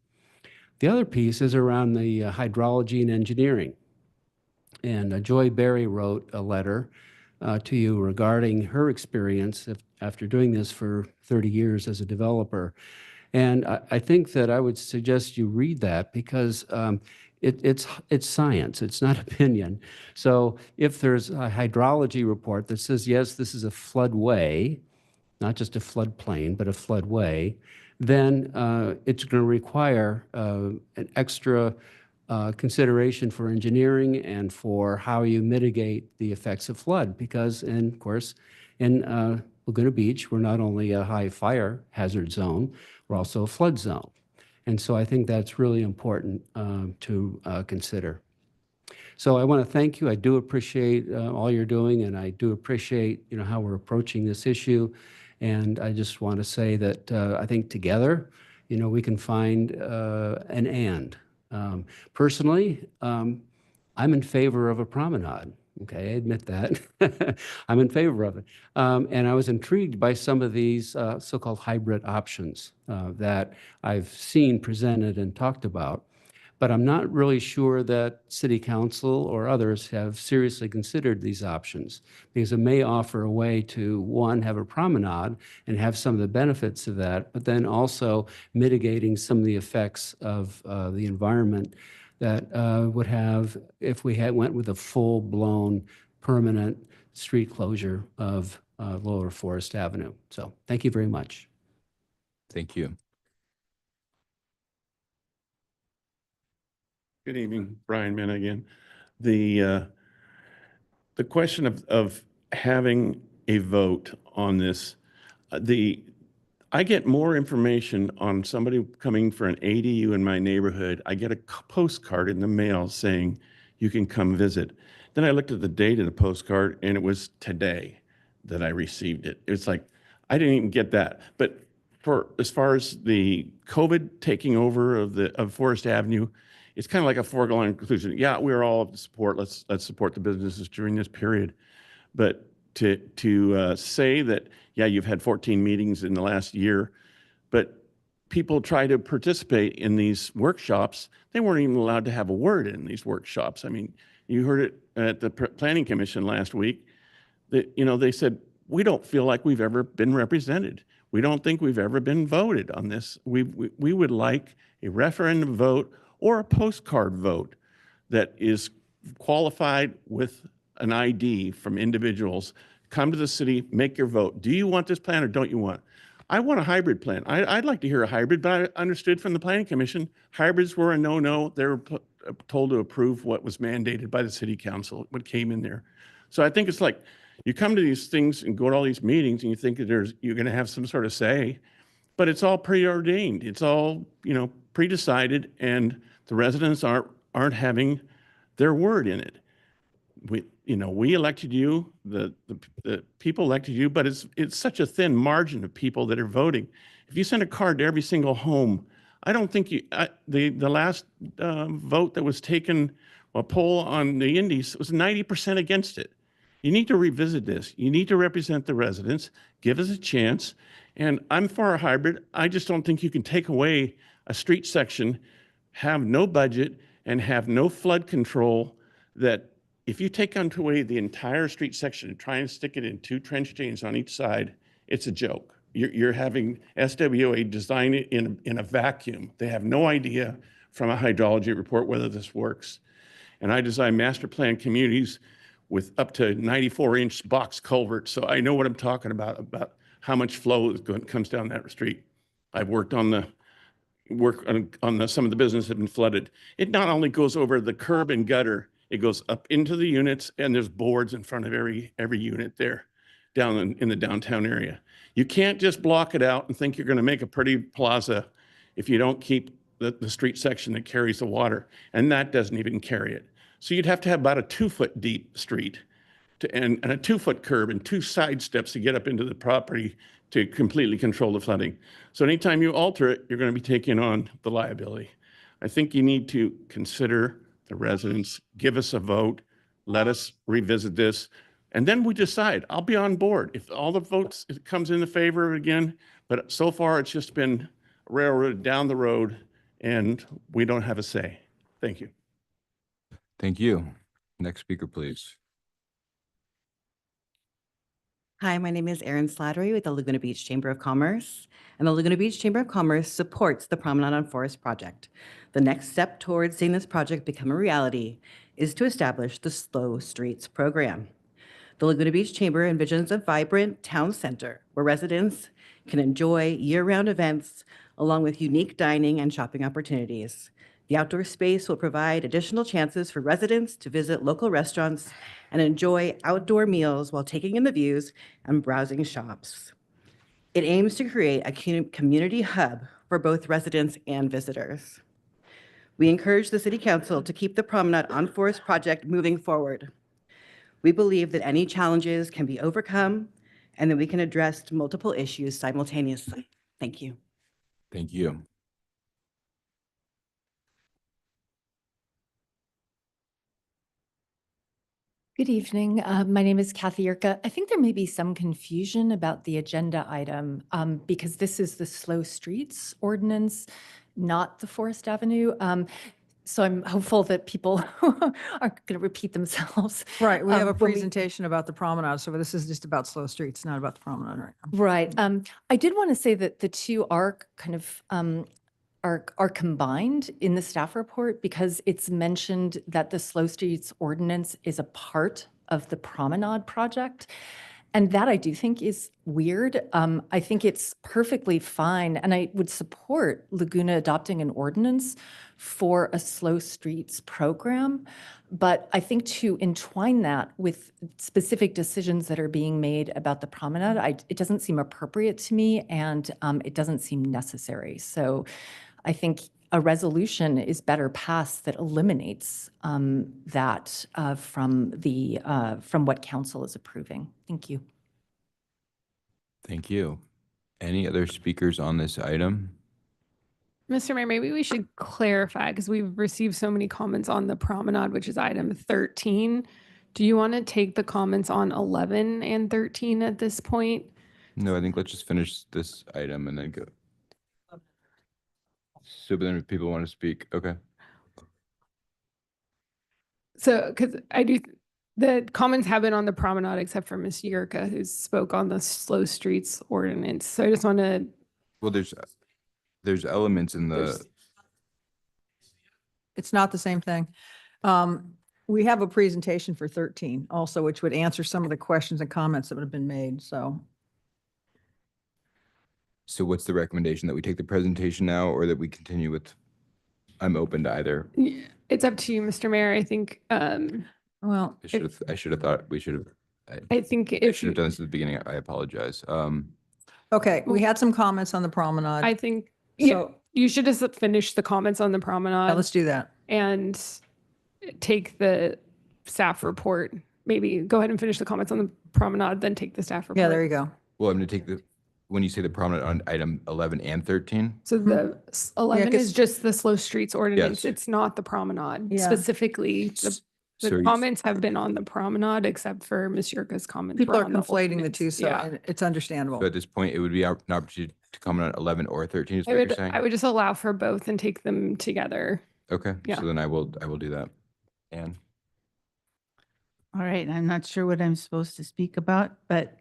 The other piece is around the hydrology and engineering. And Joy Berry wrote a letter to you regarding her experience after doing this for 30 years as a developer. And I think that I would suggest you read that because it's science, it's not opinion. So if there's a hydrology report that says, yes, this is a floodway, not just a floodplain, but a floodway, then it's going to require an extra consideration for engineering and for how you mitigate the effects of flood. Because, and of course, in Laguna Beach, we're not only a high fire hazard zone, we're also a flood zone. And so I think that's really important to consider. So I want to thank you. I do appreciate all you're doing, and I do appreciate, you know, how we're approaching this issue. And I just want to say that I think together, you know, we can find an and. Personally, I'm in favor of a promenade. Okay, I admit that. I'm in favor of it. And I was intrigued by some of these so-called hybrid options that I've seen presented and talked about. But I'm not really sure that City Council or others have seriously considered these options, because it may offer a way to, one, have a promenade and have some of the benefits of that, but then also mitigating some of the effects of the environment that would have if we went with a full-blown permanent street closure of Lower Forest Avenue. So thank you very much. Thank you. Good evening, Brian Minna again. The question of having a vote on this, I get more information on somebody coming for an ADU in my neighborhood. I get a postcard in the mail saying you can come visit. Then I looked at the date of the postcard and it was today that I received it. It's like, I didn't even get that. But as far as the COVID taking over of Forest Avenue, it's kind of like a foregone conclusion. Yeah, we're all of support. Let's support the businesses during this period. But to say that, yeah, you've had 14 meetings in the last year, but people try to participate in these workshops. They weren't even allowed to have a word in these workshops. I mean, you heard it at the Planning Commission last week. That, you know, they said, we don't feel like we've ever been represented. We don't think we've ever been voted on this. We would like a referendum vote or a postcard vote that is qualified with an ID from individuals. Come to the city, make your vote. Do you want this plan or don't you want it? I want a hybrid plan. I'd like to hear a hybrid, but I understood from the Planning Commission, hybrids were a no-no. They were told to approve what was mandated by the City Council, what came in there. So I think it's like, you come to these things and go to all these meetings and you think that you're going to have some sort of say, but it's all preordained. It's all, you know, pre-decided, and the residents aren't having their word in it. We elected you, the people elected you, but it's such a thin margin of people that are voting. If you send a card to every single home, I don't think the last vote that was taken, a poll on the Indies, was 90% against it. You need to revisit this. You need to represent the residents, give us a chance. And I'm for a hybrid. I just don't think you can take away a street section, have no budget, and have no flood control. That if you take away the entire street section and try and stick it in 2 trench drains on each side, it's a joke. You're having SWA design it in a vacuum. They have no idea from a hydrology report whether this works. and I design master plan communities with up to 94-inch box culverts. So I know what I'm talking about how much flow comes down that street. I've worked on some of the businesses that have been flooded. It not only goes over the curb and gutter, it goes up into the units, and there's boards in front of every unit there down in the downtown area. You can't just block it out and think you're going to make a pretty plaza if you don't keep the street section that carries the water, and that doesn't even carry it. So you'd have to have about a 2-foot deep street and a 2-foot curb and 2 side steps to get up into the property to completely control the flooding. So anytime you alter it, you're going to be taking on the liability. I think you need to consider the residents, give us a vote, let us revisit this, and then we decide. I'll be on board if all the votes, it comes in the favor of it again, but so far it's just been railroaded down the road and we don't have a say. Thank you. Thank you. Next speaker, please. Hi, my name is Erin Slattery with the Laguna Beach Chamber of Commerce, and the Laguna Beach Chamber of Commerce supports the Promenade on Forest project. The next step towards seeing this project become a reality is to establish the Slow Streets program. The Laguna Beach Chamber envisions a vibrant town center where residents can enjoy year-round events along with unique dining and shopping opportunities. The outdoor space will provide additional chances for residents to visit local restaurants and enjoy outdoor meals while taking in the views and browsing shops. It aims to create a community hub for both residents and visitors. We encourage the City Council to keep the Promenade on Forest project moving forward. We believe that any challenges can be overcome and that we can address multiple issues simultaneously. Thank you. Thank you. Good evening. My name is Kathy Yerka. I think there may be some confusion about the agenda item because this is the Slow Streets ordinance, not the Forest Avenue. So I'm hopeful that people aren't going to repeat themselves. Right, we have a when we- presentation about the promenade, so this is just about Slow Streets, not about the promenade right now. Right. I did want to say that the two are kind of are combined in the staff report because it's mentioned that the Slow Streets ordinance is a part of the Promenade project. And that I do think is weird. I think it's perfectly fine. And I would support Laguna adopting an ordinance for a Slow Streets program. But I think to entwine that with specific decisions that are being made about the promenade, it doesn't seem appropriate to me and it doesn't seem necessary. So I think a resolution is better passed that eliminates that from what council is approving. Thank you. Thank you. Any other speakers on this item? Mr. Mayor, maybe we should clarify because we've received so many comments on the promenade, which is item 13. Do you want to take the comments on 11 and 13 at this point? No, I think let's just finish this item and then go. So then if people want to speak, okay. So, because the comments have been on the promenade except for Ms. Yerka, who spoke on the Slow Streets ordinance. So I just want to. Well, there's elements in the. It's not the same thing. We have a presentation for 13 also, which would answer some of the questions and comments that would have been made, so. So what's the recommendation, that we take the presentation now or that we continue with, I'm open to either. Yeah, it's up to you, Mr. Mayor. I think, well, I should have thought we should have. I think I if should have done this at the beginning. I apologize. Okay, we had some comments on the promenade. I think, yeah, So- you should just finish the comments on the promenade. Let's do that. And take the staff report. Maybe go ahead and finish the comments on the promenade, then take the staff report. Yeah, there you go. Well, I'm going to take when you say the promenade on item 11 and 13. So the 11 'cause- is just the Slow Streets ordinance. Yes. It's not the promenade. Yeah. Specifically, the So you- comments have been on the promenade except for Ms. Yerka's comments. People were are on the conflating the ordinance. two, so Yeah. and it's understandable. So at this point, it would be an opportunity to comment on 11 or 13 is what you're saying? I would just allow for both and take them together. Okay, Yeah. so then I will do that. Anne? All right, I'm not sure what I'm supposed to speak about, but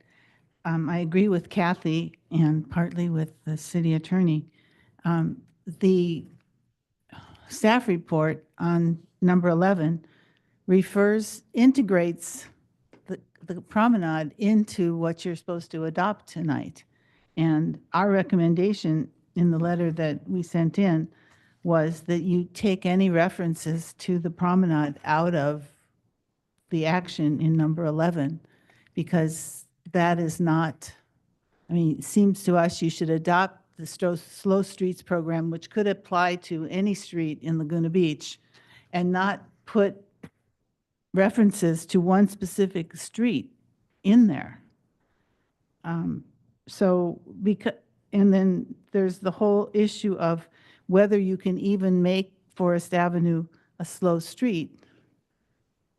I agree with Kathy and partly with the city attorney. The staff report on number 11 integrates the promenade into what you're supposed to adopt tonight. And our recommendation in the letter that we sent in was that you take any references to the promenade out of the action in number 11, because that is not, I mean, it seems to us you should adopt the Slow Streets program, which could apply to any street in Laguna Beach, and not put references to one specific street in there. And then there's the whole issue of whether you can even make Forest Avenue a slow street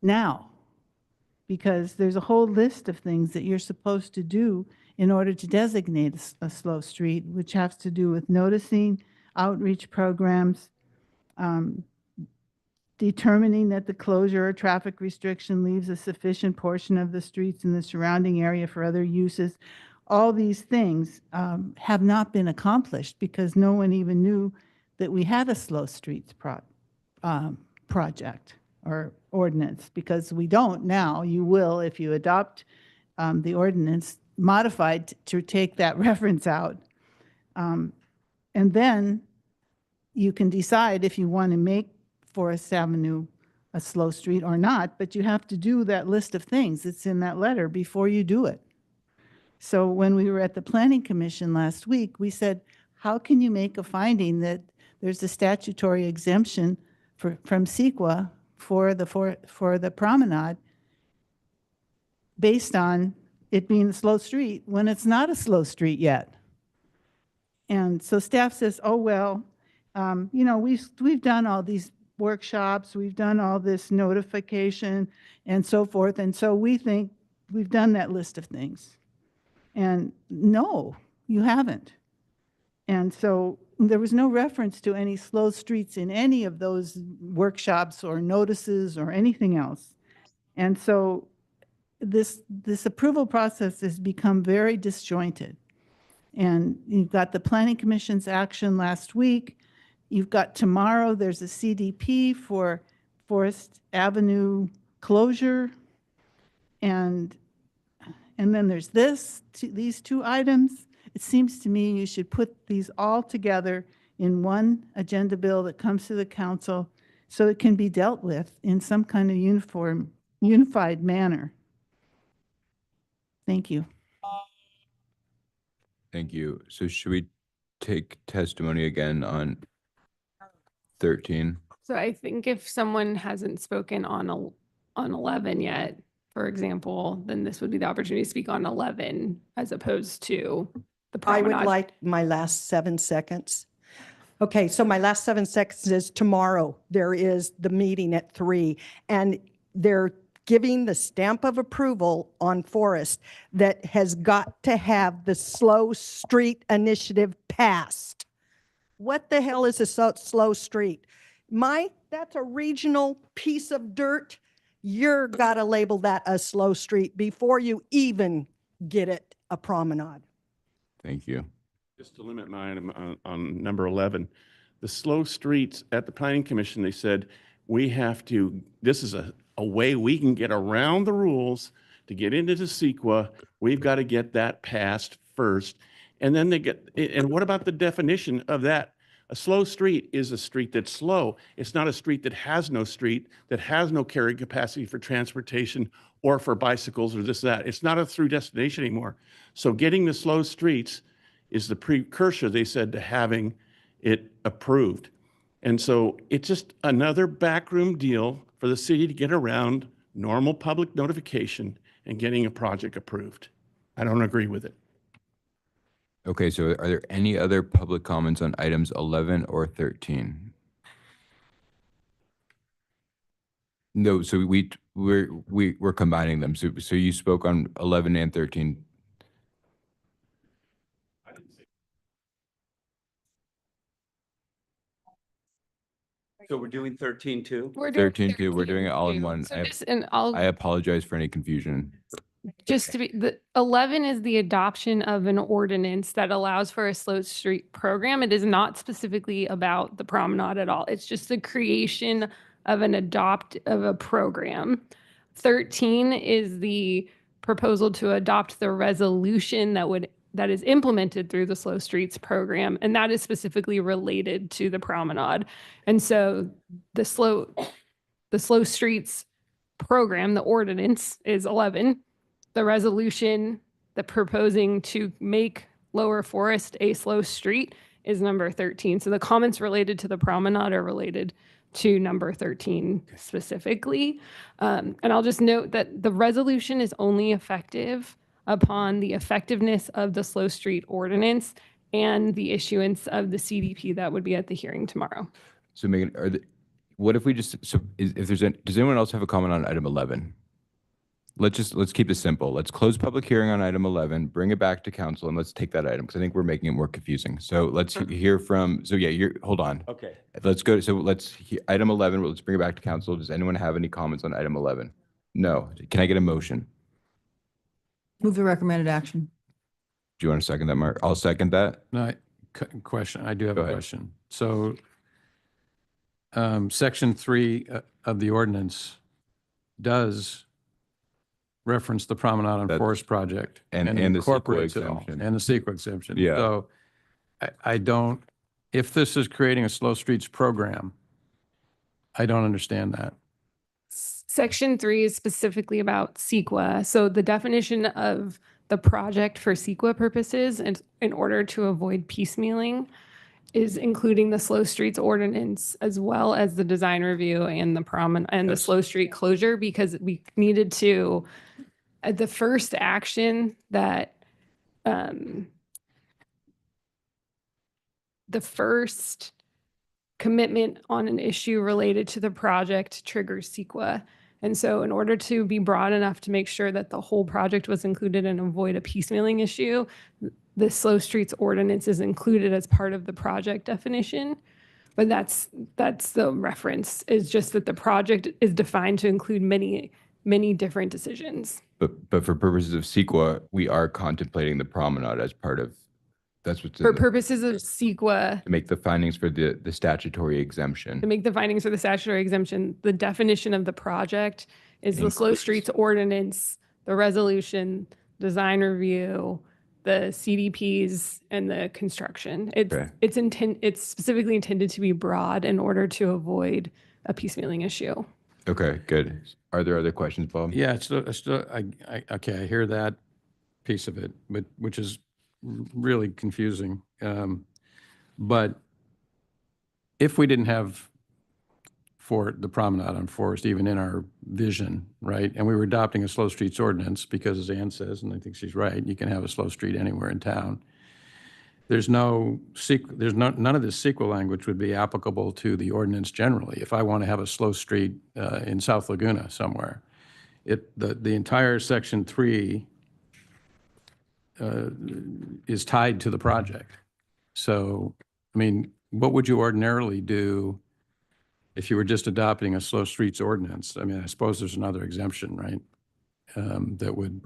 now, because there's a whole list of things that you're supposed to do in order to designate a slow street, which has to do with noticing, outreach programs, determining that the closure or traffic restriction leaves a sufficient portion of the streets in the surrounding area for other uses. All these things have not been accomplished because no one even knew that we had a slow streets project or ordinance, because we don't now. You will if you adopt the ordinance modified to take that reference out. And then you can decide if you want to make Forest Avenue a slow street or not, but you have to do that list of things that's in that letter before you do it. So when we were at the Planning Commission last week, we said, how can you make a finding that there's a statutory exemption from CEQA for the promenade based on it being a slow street when it's not a slow street yet? And so staff says, oh, well, we've done all these workshops, we've done all this notification and so forth, and so we think we've done that list of things. And no, you haven't. And so there was no reference to any slow streets in any of those workshops or notices or anything else. And so this approval process has become very disjointed. And you've got the Planning Commission's action last week. You've got tomorrow, there's a CDP for Forest Avenue closure. And then there's these two items. It seems to me you should put these all together in one agenda bill that comes to the council so it can be dealt with in some kind of unified manner. Thank you. Thank you. So should we take testimony again on 13? So I think if someone hasn't spoken on 11 yet, for example, then this would be the opportunity to speak on 11 as opposed to the promenade. I would like my last 7 seconds. Okay, so my last 7 seconds is tomorrow. There is the meeting at 3, and they're giving the stamp of approval on Forest that has got to have the slow street initiative passed. What the hell is a slow street? That's a regional piece of dirt. You're got to label that a slow street before you even get it a promenade. Thank you. Just to limit my item on number 11, the slow streets at the Planning Commission, they said, this is a way we can get around the rules to get into the CEQA. We've got to get that passed first. And then and what about the definition of that? A slow street is a street that's slow. It's not a street that has no carrying capacity for transportation or for bicycles or this, that. It's not a through destination anymore. So getting the slow streets is the precursor, they said, to having it approved. And so it's just another backroom deal for the city to get around normal public notification and getting a project approved. I don't agree with it. Okay, so are there any other public comments on items 11 or 13? No, so we're combining them. So you spoke on 11 and 13. So we're doing 13 too? We're doing 13 too. We're doing it all in one. So I apologize for any confusion. just to be, the 11 is the adoption of an ordinance that allows for a slow street program. It is not specifically about the promenade at all. It's just the creation of a program. 13 is the proposal to adopt the resolution that is implemented through the Slow Streets program, and that is specifically related to the promenade. And so the Slow Streets program, the ordinance, is 11. The resolution that proposing to make Lower Forest a slow street is number 13. So the comments related to the promenade are related to number 13 specifically. And I'll just note that the resolution is only effective upon the effectiveness of the Slow Street ordinance and the issuance of the CDP that would be at the hearing tomorrow. So Megan, what if we just, so if there's, does anyone else have a comment on item 11? Let's keep this simple. Let's close public hearing on item 11, bring it back to council, and let's take that item, because I think we're making it more confusing. So let's hear from, so yeah, hold on. Okay. Let's go, so item 11, let's bring it back to council. Does anyone have any comments on item 11? No. Can I get a motion? Move the recommended action. Do you want to second that, Mark? I'll second that. No, question. I do have Go a ahead. question. So section 3 of the ordinance does reference the Promenade on Forest project and the incorporates CEQA it all, exemption. and the CEQA exemption. Yeah. So I don't, if this is creating a slow streets program, I don't understand that. Section 3 is specifically about CEQA. So the definition of the project for CEQA purposes, and in order to avoid piecemealing, is including the slow streets ordinance as well as the design review and the promenade and the slow street closure, because we needed to, the first action that the first commitment on an issue related to the project triggers CEQA. And so in order to be broad enough to make sure that the whole project was included and avoid a piecemealing issue, the slow streets ordinance is included as part of the project definition. But that's the reference, is just that the project is defined to include many different decisions. But for purposes of CEQA, we are contemplating the promenade as part of, that's what's For purposes of CEQA, to make the findings for the statutory exemption. to make the findings for the statutory exemption, the definition of the project is the slow Includes. streets ordinance, the resolution, design review, the CDPs, and the construction. Okay. It's specifically intended to be broad in order to avoid a piecemealing issue. Okay, good. Are there other questions, Bob? Yeah, okay, I hear that piece of it, but which is really confusing. But if we didn't have the promenade on Forest even in our vision, right? And we were adopting a slow streets ordinance because, as Ann says, and I think she's right, you can have a slow street anywhere in town. None of this CEQA language would be applicable to the ordinance generally. If I want to have a slow street in South Laguna somewhere, the entire section 3 is tied to the project. So, I mean, what would you ordinarily do if you were just adopting a slow streets ordinance? I mean, I suppose there's another exemption, right? That would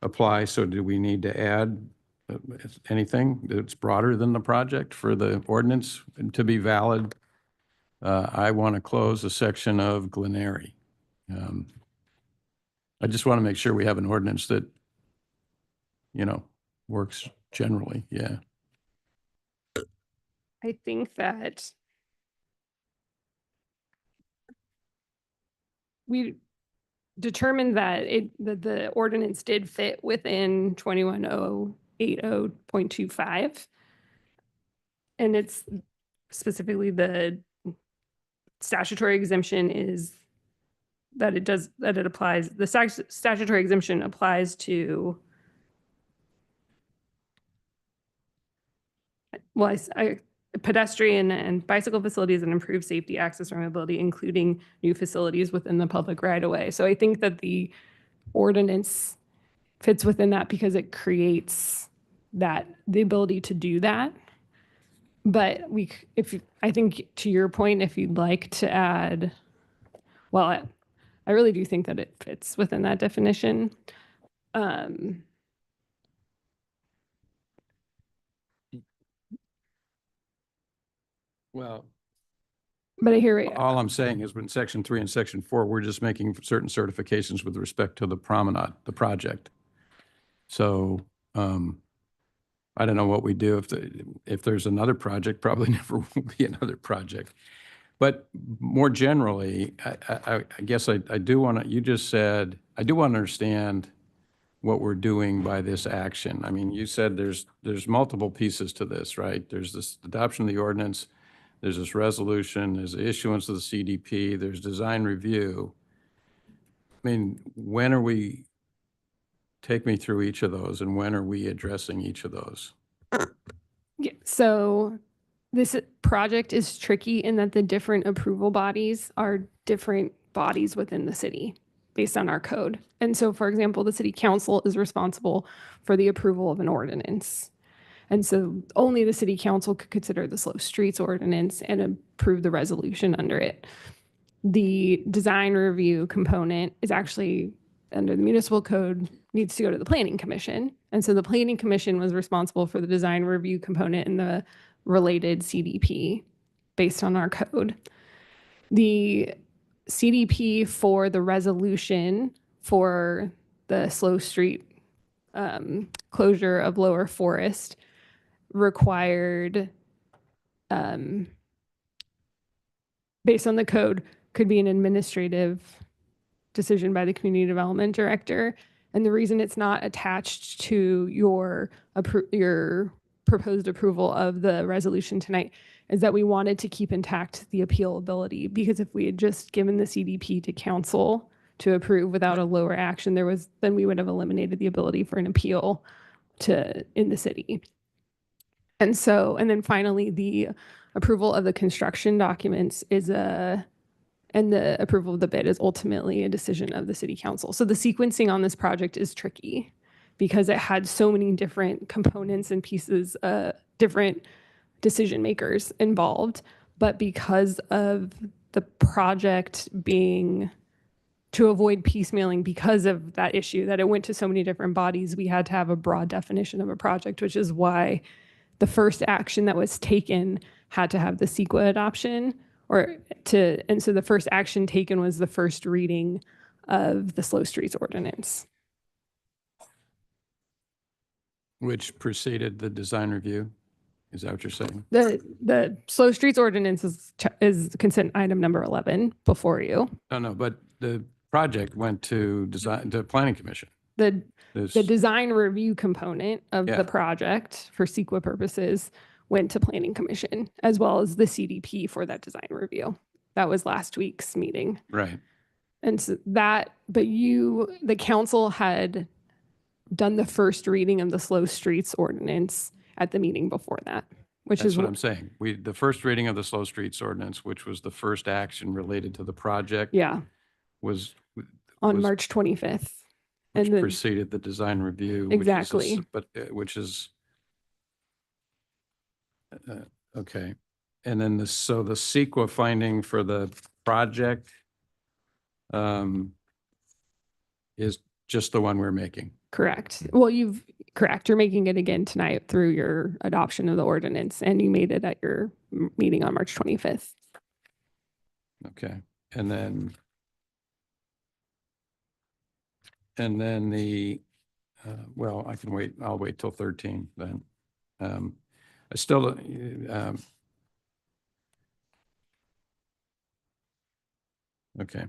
apply. So do we need to add anything that's broader than the project for the ordinance to be valid? I want to close a section of Glenary. I just want to make sure we have an ordinance that, works generally. Yeah. I think that we determined that the ordinance did fit within 21080.25. And it's specifically the statutory exemption is that it applies, the statutory exemption applies to, well, pedestrian and bicycle facilities and improved safety, access, or mobility, including new facilities within the public right of way. So I think that the ordinance fits within that because it creates the ability to do that. But I think to your point, if you'd like to add, well, I really do think that it fits within that definition. Well, But I hear it. All I'm saying is in section 3 and section 4, we're just making certain certifications with respect to the promenade, the project. So I don't know what we do if there's another project, probably never will be another project. But more generally, I guess I do want to, you just said, I do want to understand what we're doing by this action. I mean, you said there's multiple pieces to this, right? There's this adoption of the ordinance, there's this resolution, there's the issuance of the CDP, there's design review. I mean, when are we, take me through each of those, and when are we addressing each of those? Yeah, so this project is tricky in that the different approval bodies are different bodies within the city based on our code. And so, for example, the city council is responsible for the approval of an ordinance. And so only the city council could consider the slow streets ordinance and approve the resolution under it. The design review component is actually under the municipal code, needs to go to the planning commission. And so the planning commission was responsible for the design review component and the related CDP based on our code. The CDP for the resolution for the slow street closure of Lower Forest required, based on the code, could be an administrative decision by the community development director. And the reason it's not attached to your proposed approval of the resolution tonight is that we wanted to keep intact the appealability, because if we had just given the CDP to council to approve without a lower action, then we would have eliminated the ability for an appeal in the city. And then finally, the approval of the construction documents and the approval of the bid is ultimately a decision of the city council. So the sequencing on this project is tricky because it had so many different components and pieces, different decision makers involved. But because of the project being, to avoid piecemealing because of that issue, that it went to so many different bodies, we had to have a broad definition of a project, which is why the first action that was taken had to have the CEQA adoption, and so the first action taken was the first reading of the slow streets ordinance. Which preceded the design review? Is that what you're saying? The slow streets ordinance is consent item number 11 before you. No, but the project went to planning commission. The design review component of the project for CEQA purposes went to planning commission, as well as the CDP for that design review. That was last week's meeting. Right. And so the council had done the first reading of the slow streets ordinance at the meeting before that, That's what I'm saying. The first reading of the slow streets ordinance, which was the first action related to the project. Yeah. Was on March 25th. Which preceded the design review. Exactly. Which is okay. And then so the CEQA finding for the project is just the one we're making. Correct. Well, correct. You're making it again tonight through your adoption of the ordinance, and you made it at your meeting on March 25th. Okay. And then the, well, I can wait. I'll wait till 13 then. I still, okay.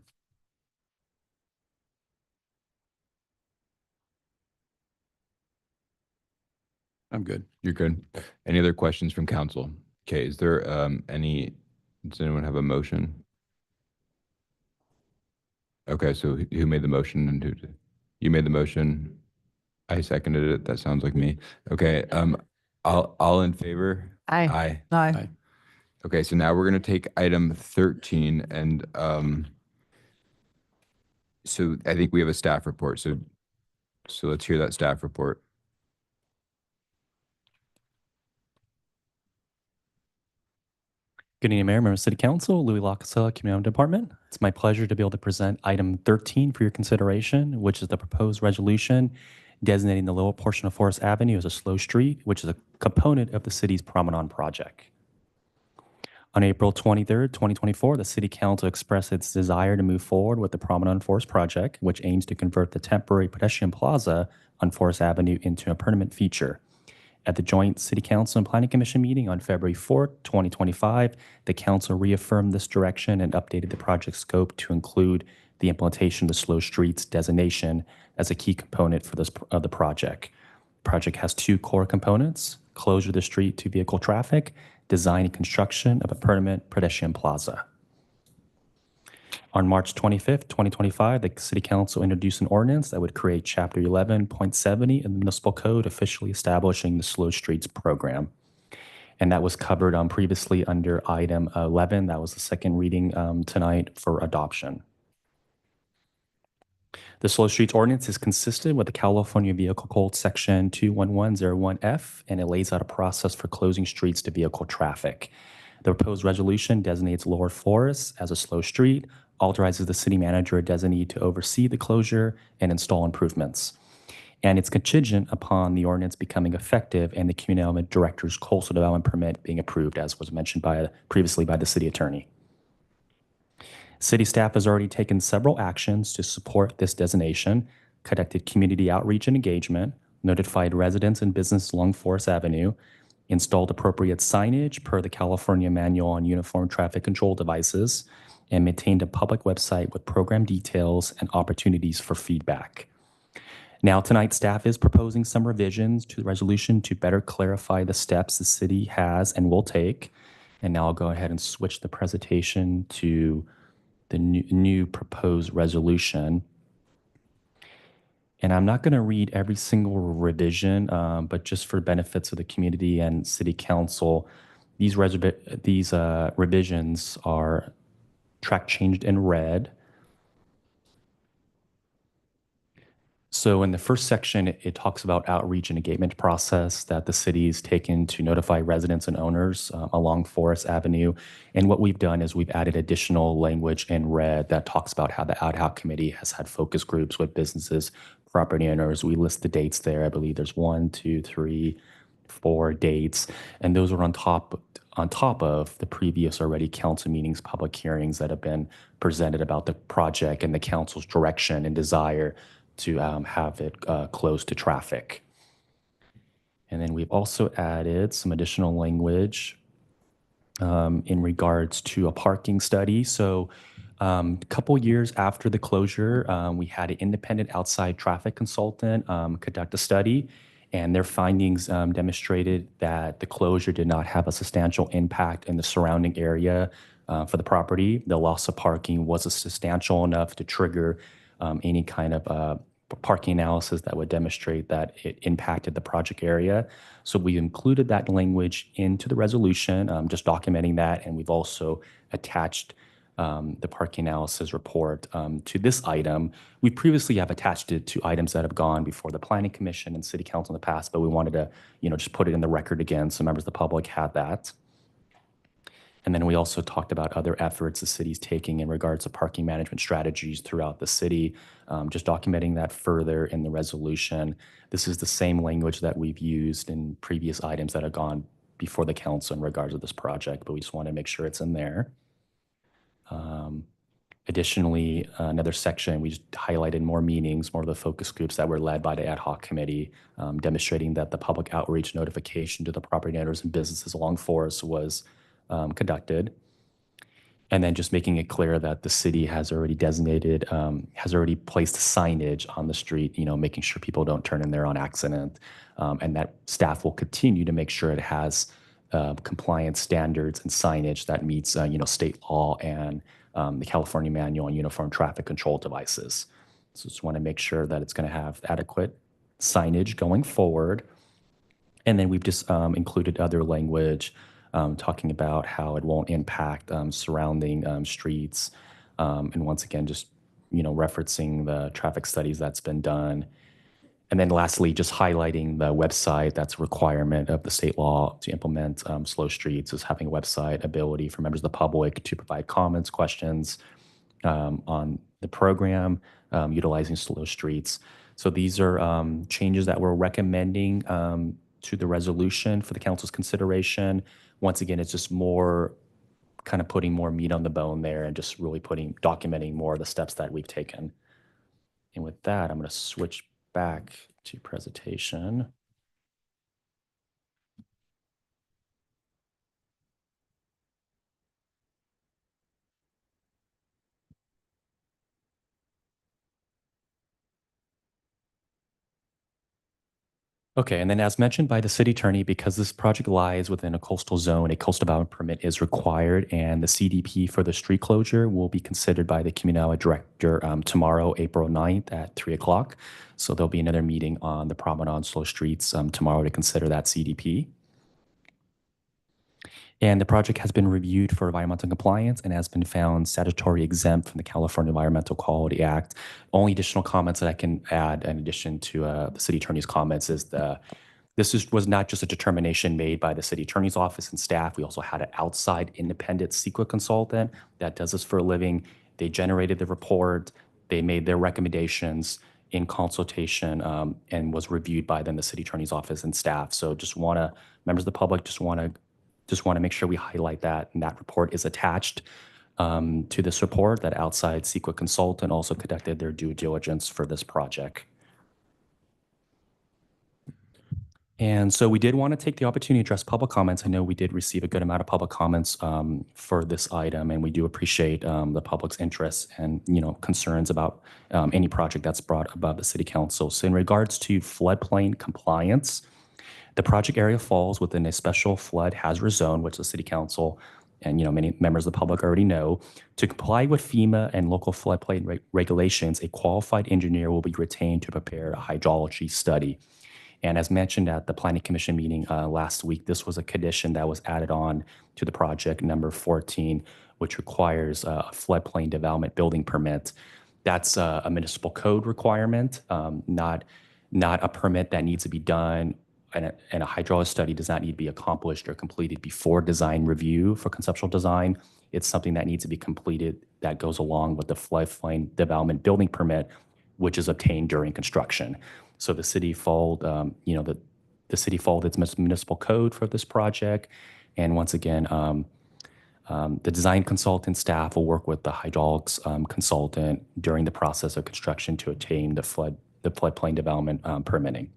I'm good. You're good. Any other questions from council? Okay, is there does anyone have a motion? Okay, so who made the motion and who did? You made the motion. I seconded it. That sounds like me. Okay, all in favor? Aye. Aye. Okay, so now we're gonna take item 13 and so I think we have a staff report. So let's hear that staff report. Good evening, Mayor, members of City Council, Louis Lacasella, Community Department. It's my pleasure to be able to present item 13 for your consideration, which is the proposed resolution designating the lower portion of Forest Avenue as a slow street, which is a component of the city's Promenade project. On April 23rd, 2024, the City Council expressed its desire to move forward with the Promenade on Forest project, which aims to convert the temporary pedestrian plaza on Forest Avenue into a permanent feature. At the joint City Council and Planning Commission meeting on February 4th, 2025, the Council reaffirmed this direction and updated the project scope to include the implementation of the slow streets designation as a key component for the project. The project has two core components: closure of the street to vehicle traffic, design and construction of a permanent pedestrian plaza. On March 25th, 2025, the City Council introduced an ordinance that would create Chapter 11.70 in the Municipal Code, officially establishing the Slow Streets Program. And that was covered previously under item 11. That was the second reading tonight for adoption. The Slow Streets Ordinance is consistent with the California Vehicle Code Section 21101F, and it lays out a process for closing streets to vehicle traffic. The proposed resolution designates Lower Forest as a slow street, authorizes the city manager or designee to oversee the closure and install improvements. And it's contingent upon the ordinance becoming effective and the community development director's coastal development permit being approved, as was mentioned previously by the city attorney. City staff has already taken several actions to support this designation, conducted community outreach and engagement, notified residents and business along Forest Avenue, installed appropriate signage per the California Manual on Uniform Traffic Control Devices, and maintained a public website with program details and opportunities for feedback. Now, tonight, staff is proposing some revisions to the resolution to better clarify the steps the city has and will take. And now I'll go ahead and switch the presentation to the new proposed resolution. And I'm not going to read every single revision, but just for benefits of the community and city council, these revisions are track changed in red. So in the first section, it talks about outreach and engagement process that the city's taken to notify residents and owners along Forest Avenue. And what we've done is we've added additional language in red that talks about how the ad hoc committee has had focus groups with businesses, property owners. We list the dates there. I believe there's 1, 2, 3, 4 dates, and those are on top of the previous already council meetings, public hearings that have been presented about the project and the council's direction and desire to have it closed to traffic. And then we've also added some additional language in regards to a parking study. So a couple years after the closure, we had an independent outside traffic consultant conduct a study, and their findings demonstrated that the closure did not have a substantial impact in the surrounding area for the property. The loss of parking was substantial enough to trigger any kind of parking analysis that would demonstrate that it impacted the project area. So we included that language into the resolution, just documenting that, and we've also attached the parking analysis report to this item. We previously have attached it to items that have gone before the Planning Commission and City Council in the past, but we wanted to, just put it in the record again so members of the public had that. And then we also talked about other efforts the city's taking in regards to parking management strategies throughout the city, just documenting that further in the resolution. This is the same language that we've used in previous items that have gone before the council in regards to this project, but we just want to make sure it's in there. Additionally, another section, we just highlighted more meetings, more of the focus groups that were led by the ad hoc committee, demonstrating that the public outreach notification to the property owners and businesses along Forest was conducted. And then just making it clear that the city has already designated, has already placed signage on the street, making sure people don't turn in there on accident, and that staff will continue to make sure it has compliance standards and signage that meets, state law and the California Manual on Uniform Traffic Control Devices. So just want to make sure that it's going to have adequate signage going forward. And then we've just included other language talking about how it won't impact surrounding streets. And once again, just, referencing the traffic studies that's been done. And then lastly, just highlighting the website that's a requirement of the state law to implement slow streets, is having a website ability for members of the public to provide comments, questions on the program, utilizing slow streets. So these are changes that we're recommending to the resolution for the council's consideration. Once again, it's just more kind of putting more meat on the bone there and just really documenting more of the steps that we've taken. And with that, I'm going to switch back to presentation. Okay, and then as mentioned by the city attorney, because this project lies within a coastal zone, a coastal development permit is required, and the CDP for the street closure will be considered by the community director tomorrow, April 9th at 3 o'clock. So there'll be another meeting on the promenade on slow streets tomorrow to consider that CDP. And the project has been reviewed for environmental compliance and has been found statutory exempt from the California Environmental Quality Act. Only additional comments that I can add in addition to the city attorney's comments is was not just a determination made by the city attorney's office and staff. We also had an outside independent CEQA consultant that does this for a living. They generated the report. They made their recommendations in consultation and was reviewed by then the city attorney's office and staff. So members of the public just want to make sure we highlight that, and that report is attached to this report. That outside CEQA consultant also conducted their due diligence for this project. And so we did want to take the opportunity to address public comments. I know we did receive a good amount of public comments for this item, and we do appreciate the public's interest and concerns about any project that's brought above the city council. So in regards to floodplain compliance, the project area falls within a special flood hazard zone, which the city council and many members of the public already know. To comply with FEMA and local floodplain regulations, a qualified engineer will be retained to prepare a hydrology study. And as mentioned at the Planning Commission meeting last week, this was a condition that was added on to the project number 14, which requires a floodplain development building permit. That's a municipal code requirement, not a permit that needs to be done. And a hydraulic study does not need to be accomplished or completed before design review for conceptual design. It's something that needs to be completed that goes along with the floodplain development building permit, which is obtained during construction. So the city followed, the city followed its municipal code for this project. And once again, the design consultant staff will work with the hydraulics consultant during the process of construction to attain the floodplain development permitting.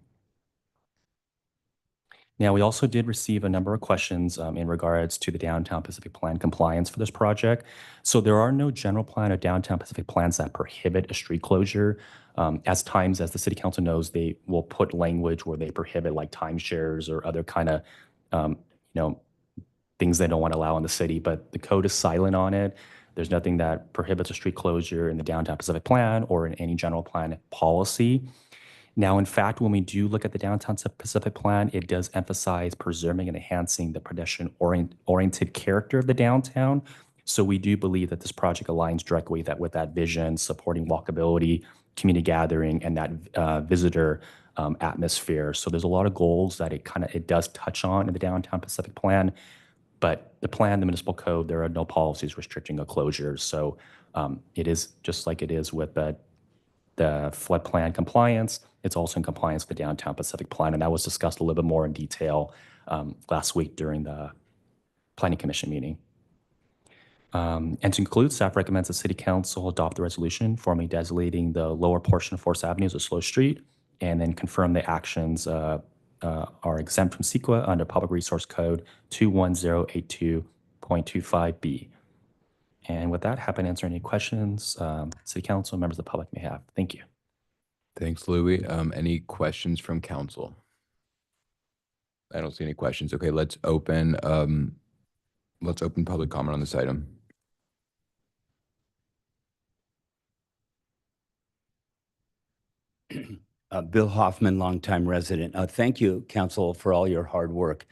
Now, we also did receive a number of questions in regards to the Downtown Pacific Plan compliance for this project. So there are no general plan or Downtown Pacific plans that prohibit a street closure. As the city council knows, they will put language where they prohibit like timeshares or other kind of, things they don't want to allow in the city, but the code is silent on it. There's nothing that prohibits a street closure in the Downtown Pacific Plan or in any general plan policy. Now, in fact, when we do look at the Downtown Pacific Plan, it does emphasize preserving and enhancing the pedestrian-oriented character of the downtown. So we do believe that this project aligns directly with that vision, supporting walkability, community gathering, and that visitor atmosphere. So there's a lot of goals that it does touch on in the Downtown Pacific Plan, but the plan, the municipal code, there are no policies restricting a closure. So it is just like it is with the flood plan compliance. It's also in compliance with the Downtown Pacific Plan, and that was discussed a little bit more in detail last week during the Planning Commission meeting. And to conclude, staff recommends the City Council adopt the resolution formally designating the lower portion of Forest Avenue as a slow street, and then confirm the actions are exempt from CEQA under Public Resource Code 21082.25B. And with that, happy to answer any questions City Council, members of the public may have. Thank you. Thanks, Louis. Any questions from council? I don't see any questions. Okay, let's open public comment on this item. Bill Hoffman, longtime resident. Thank you, Council, for all your hard work.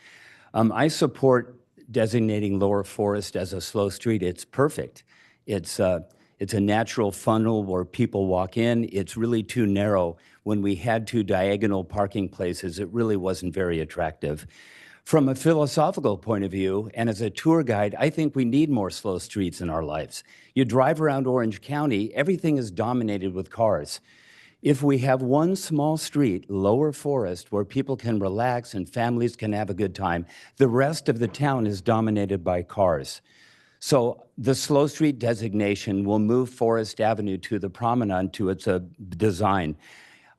I support designating Lower Forest as a slow street. It's perfect. It's a natural funnel where people walk in. It's really too narrow. When we had two diagonal parking places, it really wasn't very attractive. From a philosophical point of view, and as a tour guide, I think we need more slow streets in our lives. You drive around Orange County, everything is dominated with cars. If we have one small street, Lower Forest, where people can relax and families can have a good time, the rest of the town is dominated by cars. So the slow street designation will move Forest Avenue to the promenade to its design.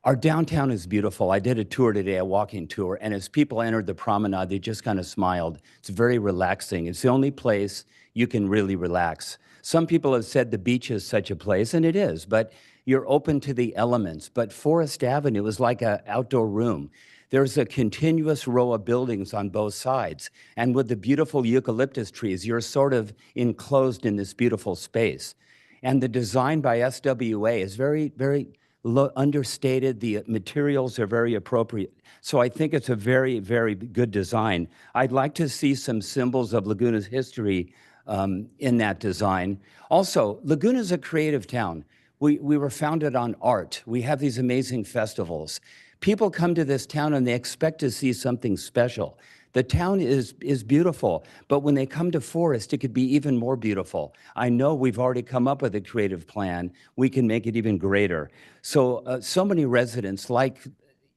Our downtown is beautiful. I did a tour today, a walking tour, and as people entered the promenade, they just kind of smiled. It's very relaxing. It's the only place you can really relax. Some people have said the beach is such a place, and it is, but you're open to the elements. But Forest Avenue is like an outdoor room. There's a continuous row of buildings on both sides. And with the beautiful eucalyptus trees, you're sort of enclosed in this beautiful space. And the design by SWA is very, very understated. The materials are very appropriate. So I think it's a very, very good design. I'd like to see some symbols of Laguna's history in that design. Also, Laguna is a creative town. We were founded on art. We have these amazing festivals. People come to this town and they expect to see something special. The town is beautiful, but when they come to Forest, it could be even more beautiful. I know we've already come up with a creative plan. We can make it even greater. So, so many residents like,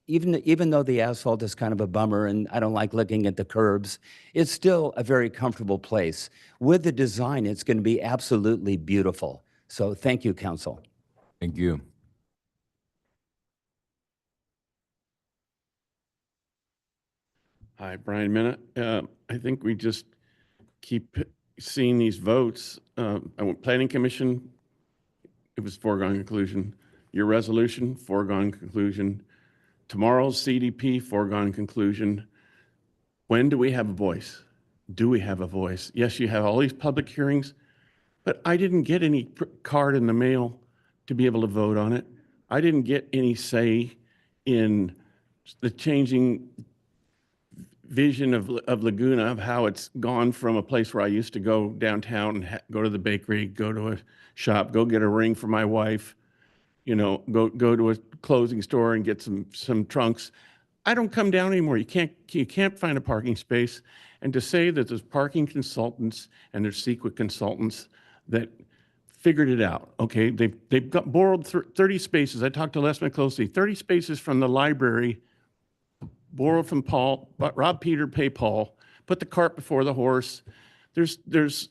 even though the asphalt is kind of a bummer and I don't like looking at the curbs, it's still a very comfortable place. With the design, it's going to be absolutely beautiful. So thank you, Council. Thank you. Hi, Brian Minna. I think we just keep seeing these votes. Planning Commission, it was foregone conclusion. Your resolution, foregone conclusion. Tomorrow's CDP, foregone conclusion. When do we have a voice? Do we have a voice? Yes, you have all these public hearings, but I didn't get any card in the mail to be able to vote on it. I didn't get any say in the changing vision of Laguna, of how it's gone from a place where I used to go downtown and go to the bakery, go to a shop, go get a ring for my wife, you know, go to a clothing store and get some trunks. I don't come down anymore. You can't find a parking space. And to say that there's parking consultants and there's CEQA consultants that figured it out, okay? They've borrowed 30 spaces. I talked to Les McCloskey, 30 spaces from the library, borrowed from Paul, Rob Peter, pay Paul, put the cart before the horse. There's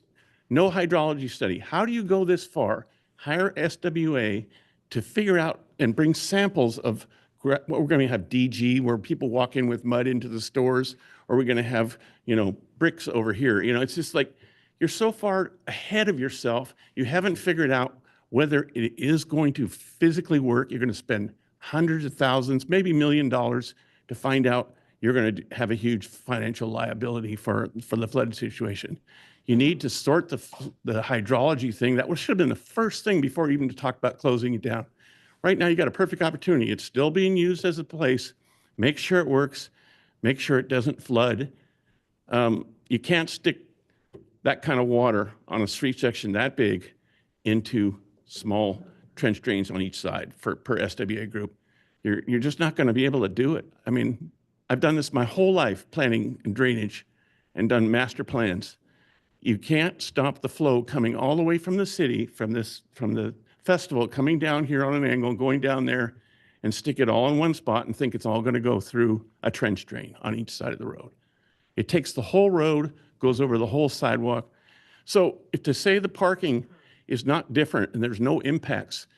no hydrology study. How do you go this far? Hire SWA to figure out and bring samples of what we're going to have DG, where people walk in with mud into the stores, or we're going to have, you know, bricks over here. You know, it's just like you're so far ahead of yourself. You haven't figured out whether it is going to physically work. You're going to spend hundreds of thousands, maybe $1 million to find out you're going to have a huge financial liability for the flood situation. You need to sort the hydrology thing. That should have been the first thing before even to talk about closing it down. Right now, you got a perfect opportunity. It's still being used as a place. Make sure it works. Make sure it doesn't flood. You can't stick that kind of water on a street section that big into small trench drains on each side per SWA group. You're just not going to be able to do it. I mean, I've done this my whole life, planning and drainage, and done master plans. You can't stop the flow coming all the way from the city, from the festival, coming down here on an angle, going down there, and stick it all in one spot and think it's all going to go through a trench drain on each side of the road. It takes the whole road, goes over the whole sidewalk. So if to say the parking is not different and there's no impacts,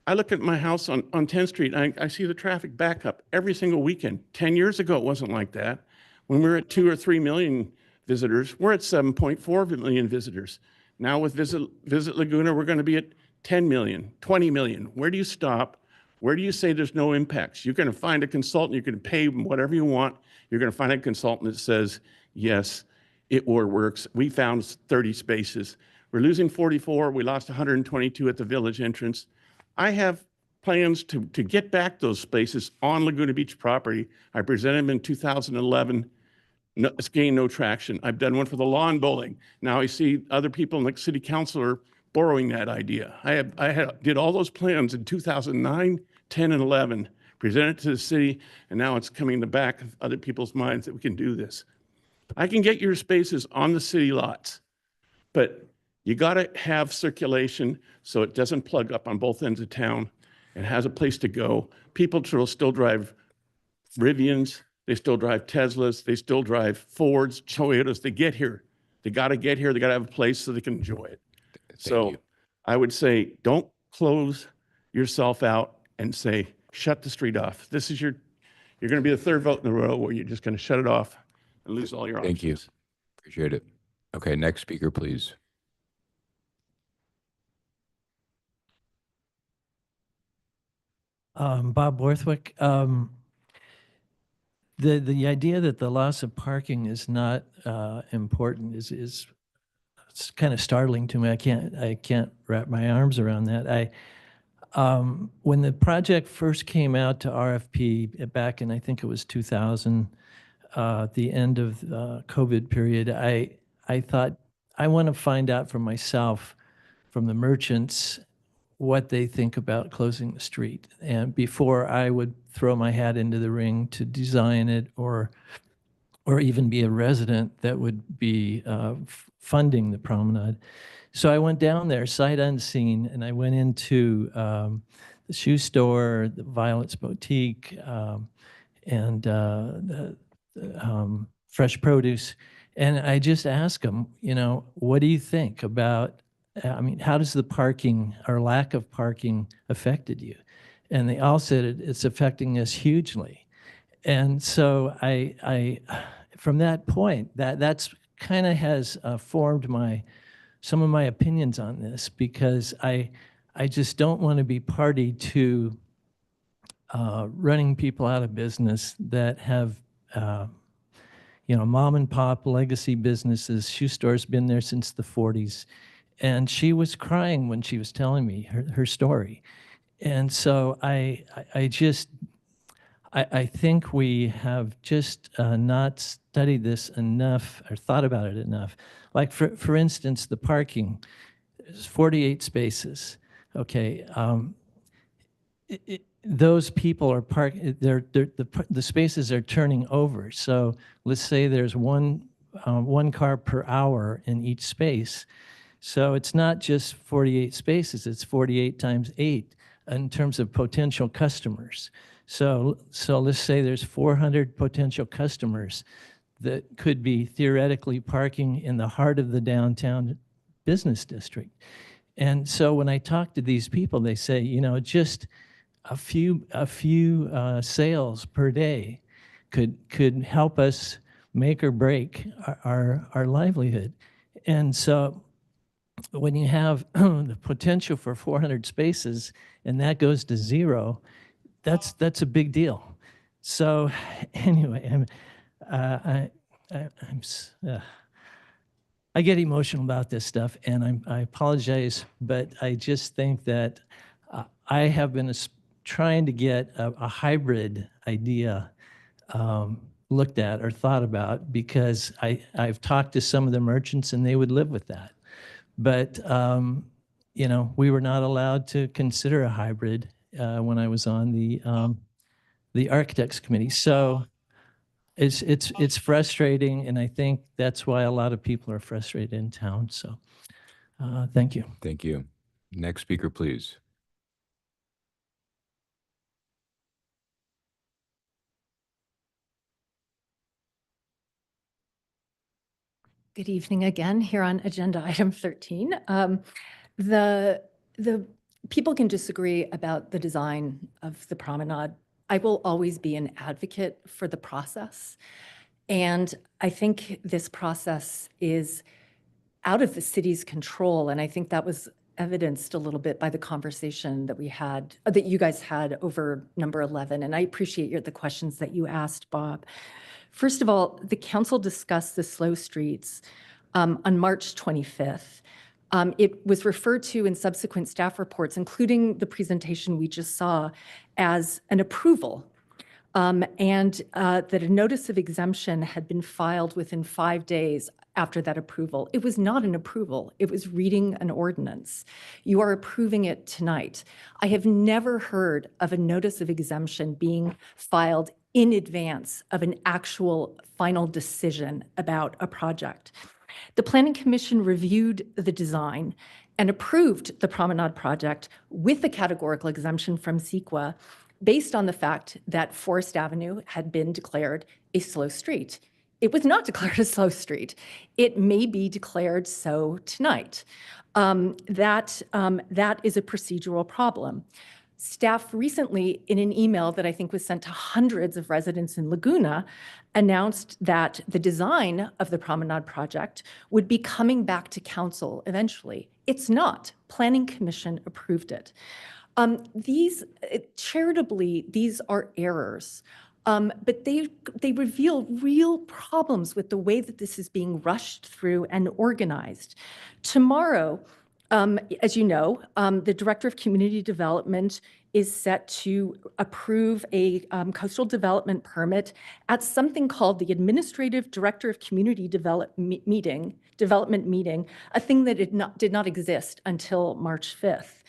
I look at my house on 10th Street, I see the traffic back up every single weekend. 10 years ago, it wasn't like that. When we were at 2 or 3 million visitors, we're at 7.4 million visitors. Now with Visit Laguna, we're going to be at 10 million, 20 million. Where do you stop? Where do you say there's no impacts? You're going to find a consultant, you can pay them whatever you want. You're going to find a consultant that says, yes, it works. We found 30 spaces. We're losing 44. We lost 122 at the village entrance. I have plans to get back those spaces on Laguna Beach property. I presented them in 2011. No, it's gained no traction. I've done one for the lawn bowling. Now I see other people in the city council are borrowing that idea. I did all those plans in 2009, 10, and 11, presented to the city, and now it's coming in the back of other people's minds that we can do this. I can get your spaces on the city lots, but you got to have circulation so it doesn't plug up on both ends of town and has a place to go. People will still drive Rivians, they still drive Teslas, they still drive Fords, Toyotas. They get here. They got to get here. They got to have a place so they can enjoy it. So you. I would say, don't close yourself out and say, shut the street off. You're going to be the third vote in a row where you're just going to shut it off and lose all your options. Thank you. Appreciate it. Okay, next speaker, please. Bob Borthwick. The idea that the loss of parking is not important is it's kind of startling to me. I can't wrap my arms around that. When the project first came out to RFP back in, I think it was 2000, the end of the COVID period, I thought, I want to find out for myself from the merchants what they think about closing the street. And before I would throw my hat into the ring to design it or even be a resident that would be funding the promenade. So I went down there sight unseen, and I went into the shoe store, the Violet's Boutique, and the fresh produce. And I just asked them, what do you think about, how does the parking or lack of parking affected you? And they all said it's affecting us hugely. And so I from that point, that's kind of has formed some of my opinions on this, because I just don't want to be party to running people out of business that have mom and pop legacy businesses. Shoe store's been there since the 40s. And she was crying when she was telling me her story. And so I think we have just not studied this enough or thought about it enough. Like for instance, the parking, there's 48 spaces. Okay, those people are the spaces are turning over. So let's say there's one car per hour in each space. So it's not just 48 spaces, it's 48 times 8 in terms of potential customers. So let's say there's 400 potential customers that could be theoretically parking in the heart of the downtown business district. And so when I talk to these people, they say, just a few sales per day could help us make or break our livelihood. And so when you have the potential for 400 spaces and that goes to zero, that's a big deal. So anyway, I get emotional about this stuff, and I apologize, but I just think that I have been trying to get a hybrid idea looked at or thought about, because I've talked to some of the merchants and they would live with that. But, we were not allowed to consider a hybrid when I was on the architects committee. So it's frustrating, and I think that's why a lot of people are frustrated in town. So thank you. Thank you. Next speaker, please. Good evening again, here on agenda item 13. The people can disagree about the design of the promenade. I will always be an advocate for the process. And I think this process is out of the city's control. And I think that was evidenced a little bit by the conversation that we had, that you guys had over number 11. And I appreciate the questions that you asked, Bob. First of all, the council discussed the slow streets on March 25th. It was referred to in subsequent staff reports, including the presentation we just saw, as an approval, and that a notice of exemption had been filed within 5 days after that approval. It was not an approval. It was reading an ordinance. You are approving it tonight. I have never heard of a notice of exemption being filed in advance of an actual final decision about a project. The Planning Commission reviewed the design and approved the Promenade project with a categorical exemption from CEQA based on the fact that Forest Avenue had been declared a slow street. it was not declared a slow street. It may be declared so tonight. That is a procedural problem. Staff recently, in an email that I think was sent to hundreds of residents in Laguna, announced that the design of the Promenade project would be coming back to council eventually. It's not. Planning Commission approved it. Charitably, these are errors. But they reveal real problems with the way that this is being rushed through and organized. Tomorrow, as you know, the Director of Community Development is set to approve a coastal development permit at something called the Administrative Director of Community Development meeting, a thing that did not exist until March 5th.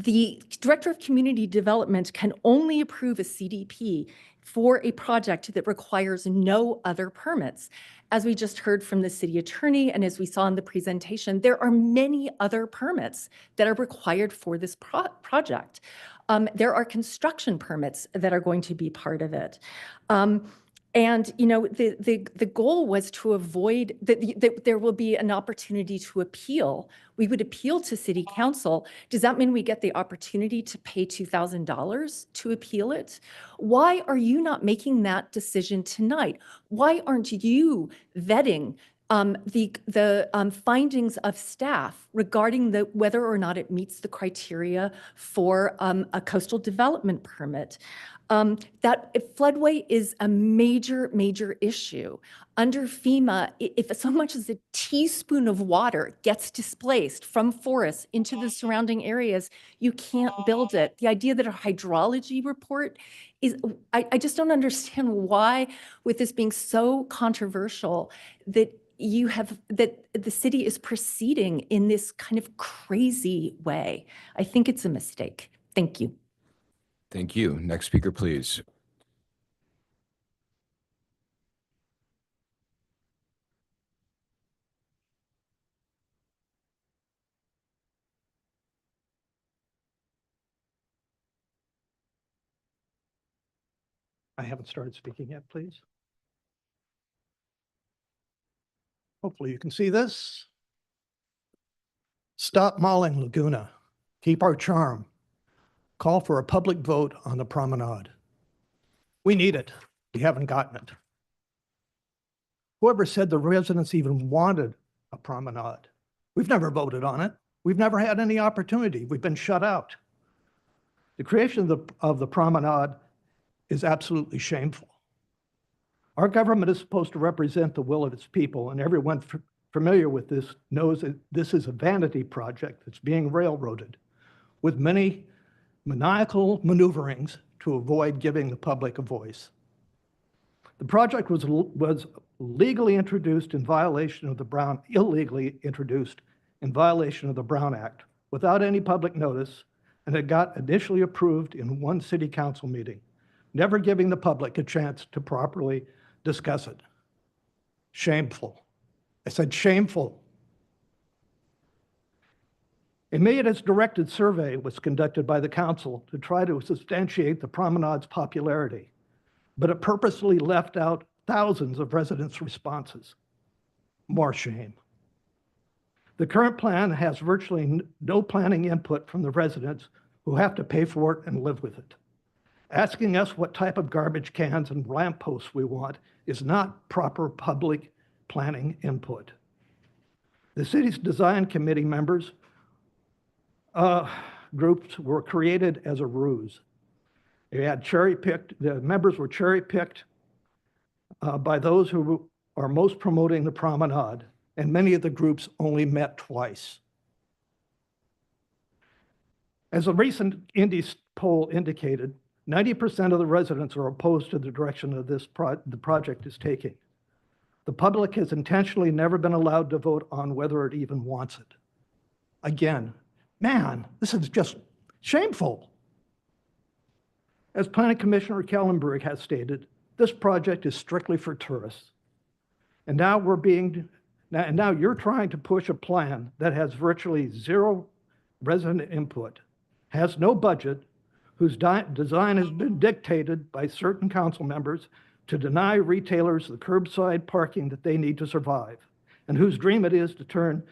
The Director of Community Development can only approve a CDP for a project that requires no other permits. As we just heard from the city attorney, and as we saw in the presentation, there are many other permits that are required for this project. There are construction permits that are going to be part of it. And the goal was to avoid that there will be an opportunity to appeal. We would appeal to City Council. Does that mean we get the opportunity to pay $2,000 to appeal it? Why are you not making that decision tonight? Why aren't you vetting the findings of staff regarding whether or not it meets the criteria for a coastal development permit? That floodway is a major, major issue. Under FEMA, if so much as a teaspoon of water gets displaced from forests into the surrounding areas, you can't build it. The idea that a hydrology report is, I just don't understand why, with this being so controversial, that the city is proceeding in this kind of crazy way. I think it's a mistake. Thank you. Thank you. Next speaker, please. I haven't started speaking yet, please. Hopefully you can see this. Stop mauling Laguna. Keep our charm. Call for a public vote on the promenade. We need it. We haven't gotten it. Whoever said the residents even wanted a promenade? We've never voted on it. We've never had any opportunity. We've been shut out. The creation of the promenade is absolutely shameful. Our government is supposed to represent the will of its people, and everyone familiar with this knows that this is a vanity project that's being railroaded with many maniacal maneuverings to avoid giving the public a voice. The project was illegally introduced in violation of the Brown Act without any public notice, and it got initially approved in one city council meeting, never giving the public a chance to properly discuss it. Shameful. I said shameful. A May-directed survey was conducted by the council to try to substantiate the promenade's popularity, but it purposely left out thousands of residents' responses. More shame. The current plan has virtually no planning input from the residents who have to pay for it and live with it. Asking us what type of garbage cans and lampposts we want is not proper public planning input. The city's design committee members groups were created as a ruse. They had the members were cherry-picked by those who are most promoting the promenade, and many of the groups only met twice. As a recent Indy poll indicated, 90% of the residents are opposed to the direction of the project is taking. The public has intentionally never been allowed to vote on whether it even wants it. Again, man, this is just shameful. As Planning Commissioner Kellenberg has stated, this project is strictly for tourists. And now you're trying to push a plan that has virtually zero resident input, has no budget, whose design has been dictated by certain council members to deny retailers the curbside parking that they need to survive, and whose dream it is to turn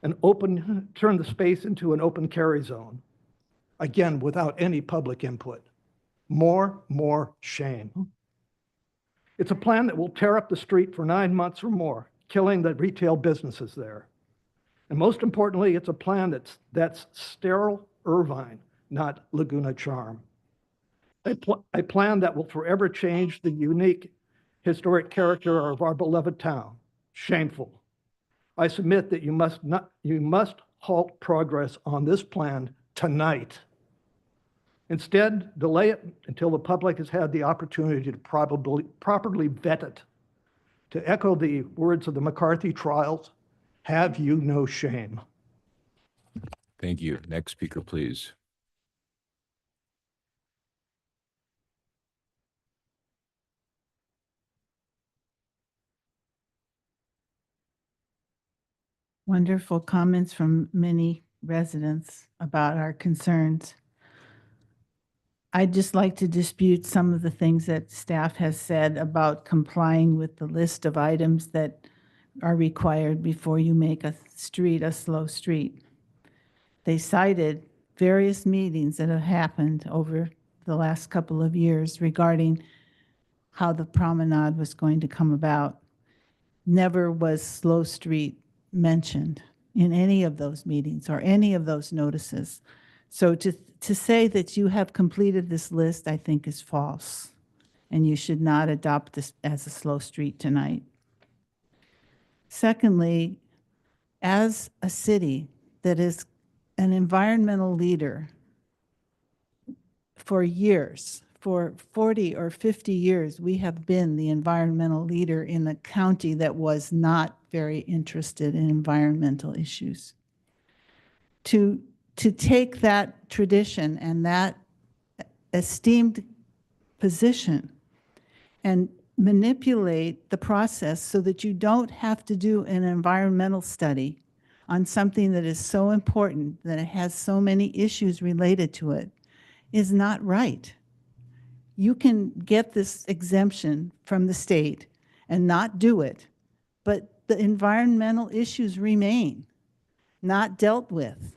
the space into an open carry zone. Again, without any public input. More shame. It's a plan that will tear up the street for 9 months or more, killing the retail businesses there. And most importantly, it's a plan that's sterile Irvine, not Laguna Charm. A plan that will forever change the unique historic character of our beloved town. Shameful. I submit that you must halt progress on this plan tonight. Instead, delay it until the public has had the opportunity to properly vet it. To echo the words of the McCarthy trials, have you no shame? Thank you. Next speaker, please. Wonderful comments from many residents about our concerns. I'd just like to dispute some of the things that staff has said about complying with the list of items that are required before you make a street a slow street. They cited various meetings that have happened over the last couple of years regarding how the promenade was going to come about. Never was slow street mentioned in any of those meetings or any of those notices. So to say that you have completed this list, I think is false. And you should not adopt this as a slow street tonight. Secondly, as a city that is an environmental leader for years, for 40 or 50 years, we have been the environmental leader in a county that was not very interested in environmental issues. To take that tradition and that esteemed position and manipulate the process so that you don't have to do an environmental study on something that is so important, that it has so many issues related to it, is not right. You can get this exemption from the state and not do it, but the environmental issues remain not dealt with.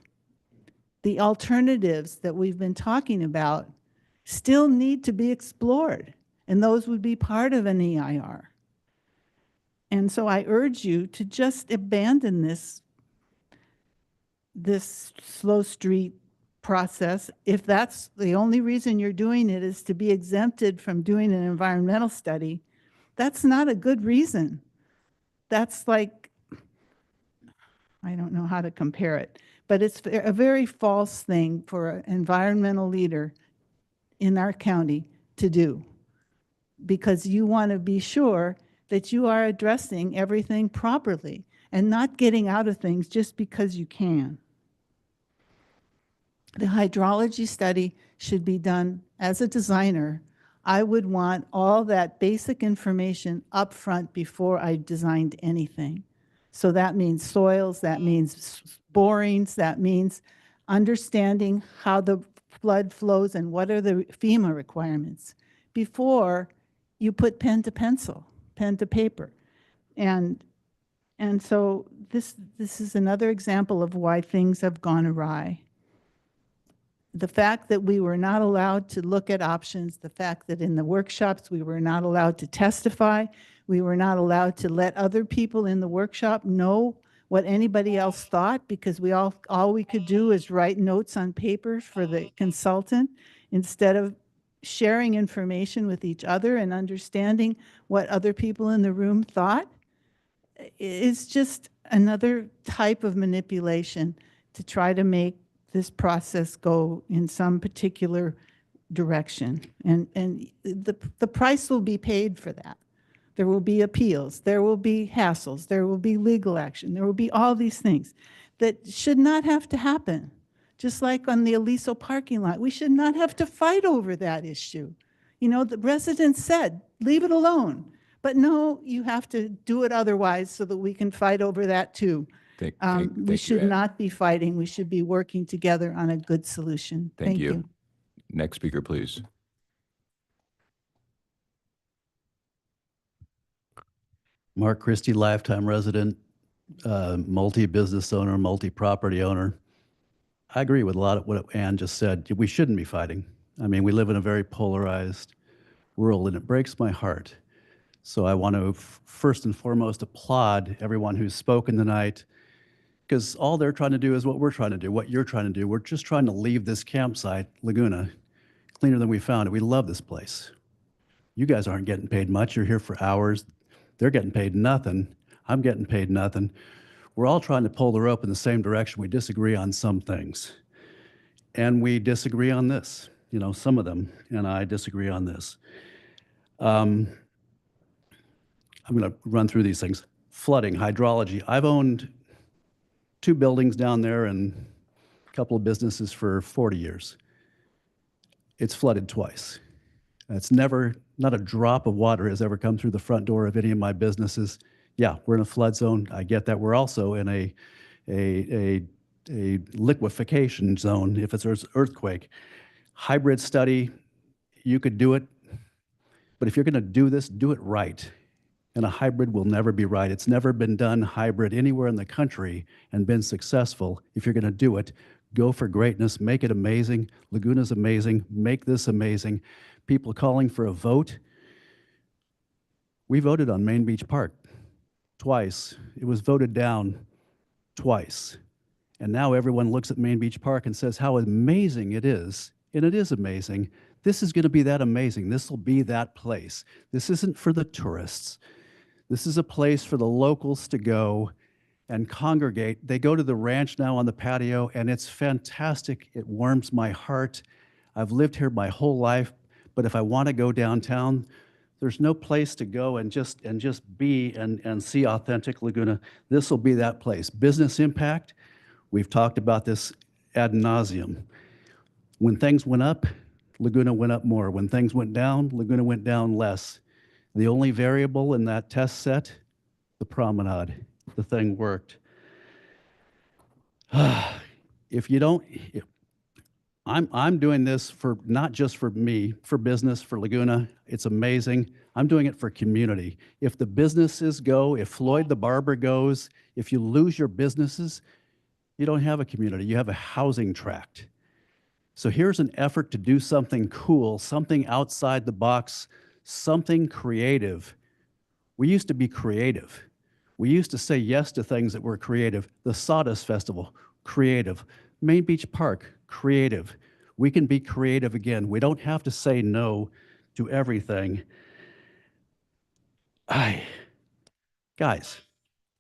The alternatives that we've been talking about still need to be explored, and those would be part of an EIR. And so I urge you to just abandon this slow street process. If that's the only reason you're doing it is to be exempted from doing an environmental study, that's not a good reason. That's like, I don't know how to compare it, but it's a very false thing for an environmental leader in our county to do, because you want to be sure that you are addressing everything properly and not getting out of things just because you can. The hydrology study should be done. As a designer, I would want all that basic information up front before I designed anything. So that means soils, that means borings, that means understanding how the flood flows and what are the FEMA requirements before you put pen to pencil, pen to paper. And so this is another example of why things have gone awry. The fact that we were not allowed to look at options, the fact that in the workshops we were not allowed to testify, we were not allowed to let other people in the workshop know what anybody else thought, because all we could do is write notes on paper for the consultant instead of sharing information with each other and understanding what other people in the room thought. It's just another type of manipulation to try to make this process go in some particular direction. And the price will be paid for that. There will be appeals, there will be hassles, there will be legal action, there will be all these things that should not have to happen. Just like on the Aliso parking lot, we should not have to fight over that issue. You know, the residents said, leave it alone. But no, you have to do it otherwise so that we can fight over that too. We should not be fighting. We should be working together on a good solution. Thank you. Next speaker, please. Mark Christie, lifetime resident, multi-business owner, multi-property owner. I agree with a lot of what Ann just said. We shouldn't be fighting. I mean, we live in a very polarized world, and it breaks my heart. So I want to first and foremost applaud everyone who's spoken tonight, because all they're trying to do is what we're trying to do, what you're trying to do. We're just trying to leave this campsite, Laguna, cleaner than we found it. We love this place. You guys aren't getting paid much. You're here for hours. They're getting paid nothing. I'm getting paid nothing. We're all trying to pull the rope in the same direction. We disagree on some things. And we disagree on this, you know, some of them, and I disagree on this. I'm going to run through these things. Flooding, hydrology. I've owned 2 buildings down there and a couple of businesses for 40 years. It's flooded twice. It's never, not a drop of water has ever come through the front door of any of my businesses. Yeah, we're in a flood zone. I get that. We're also in a liquefaction zone if it's an earthquake. Hybrid study, you could do it, but if you're going to do this, do it right. And a hybrid will never be right. It's never been done hybrid anywhere in the country and been successful. If you're going to do it, go for greatness, make it amazing. Laguna's amazing, make this amazing. People calling for a vote. We voted on Main Beach Park twice. It was voted down twice. And now everyone looks at Main Beach Park and says how amazing it is. And it is amazing. This is going to be that amazing. This will be that place. This isn't for the tourists. This is a place for the locals to go and congregate. They go to the ranch now on the patio, and it's fantastic. It warms my heart. I've lived here my whole life, but if I want to go downtown, there's no place to go and just be and see authentic Laguna. This will be that place. Business impact, we've talked about this ad nauseum. When things went up, Laguna went up more. When things went down, Laguna went down less. The only variable in that test set, the promenade. The thing worked. If you don't, I'm doing this for not just for me, for business, for Laguna. It's amazing. I'm doing it for community. If the businesses go, if Floyd the barber goes, if you lose your businesses, you don't have a community. You have a housing tract. So here's an effort to do something cool, something outside the box, something creative. We used to be creative. We used to say yes to things that were creative. The Sawdust Festival, creative. Main Beach Park, creative. We can be creative again. We don't have to say no to everything. Guys,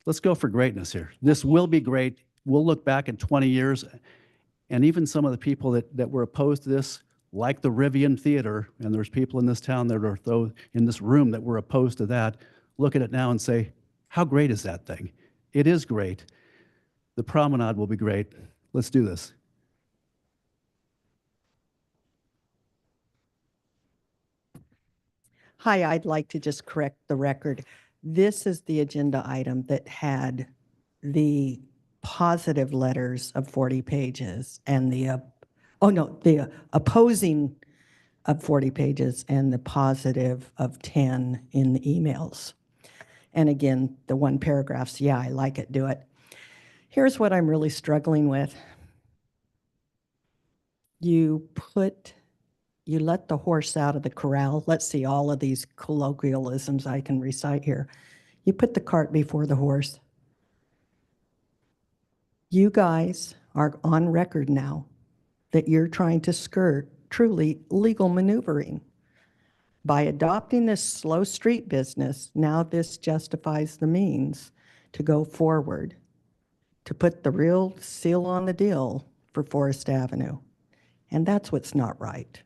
let's go for greatness here. This will be great. We'll look back in 20 years, and even some of the people that were opposed to this, like the Rivian Theater, and there's people in this town that are in this room that were opposed to that, look at it now and say, how great is that thing? It is great. The promenade will be great. Let's do this. Hi, I'd like to just correct the record. This is the agenda item that had the positive letters of 40 pages and the opposing of 40 pages and the positive of 10 in the emails. And again, the 1 paragraphs, yeah, I like it, do it. Here's what I'm really struggling with. You let the horse out of the corral. Let's see all of these colloquialisms I can recite here. You put the cart before the horse. You guys are on record now that you're trying to skirt truly legal maneuvering. By adopting this slow street business, now this justifies the means to go forward, to put the real seal on the deal for Forest Avenue. And that's what's not right.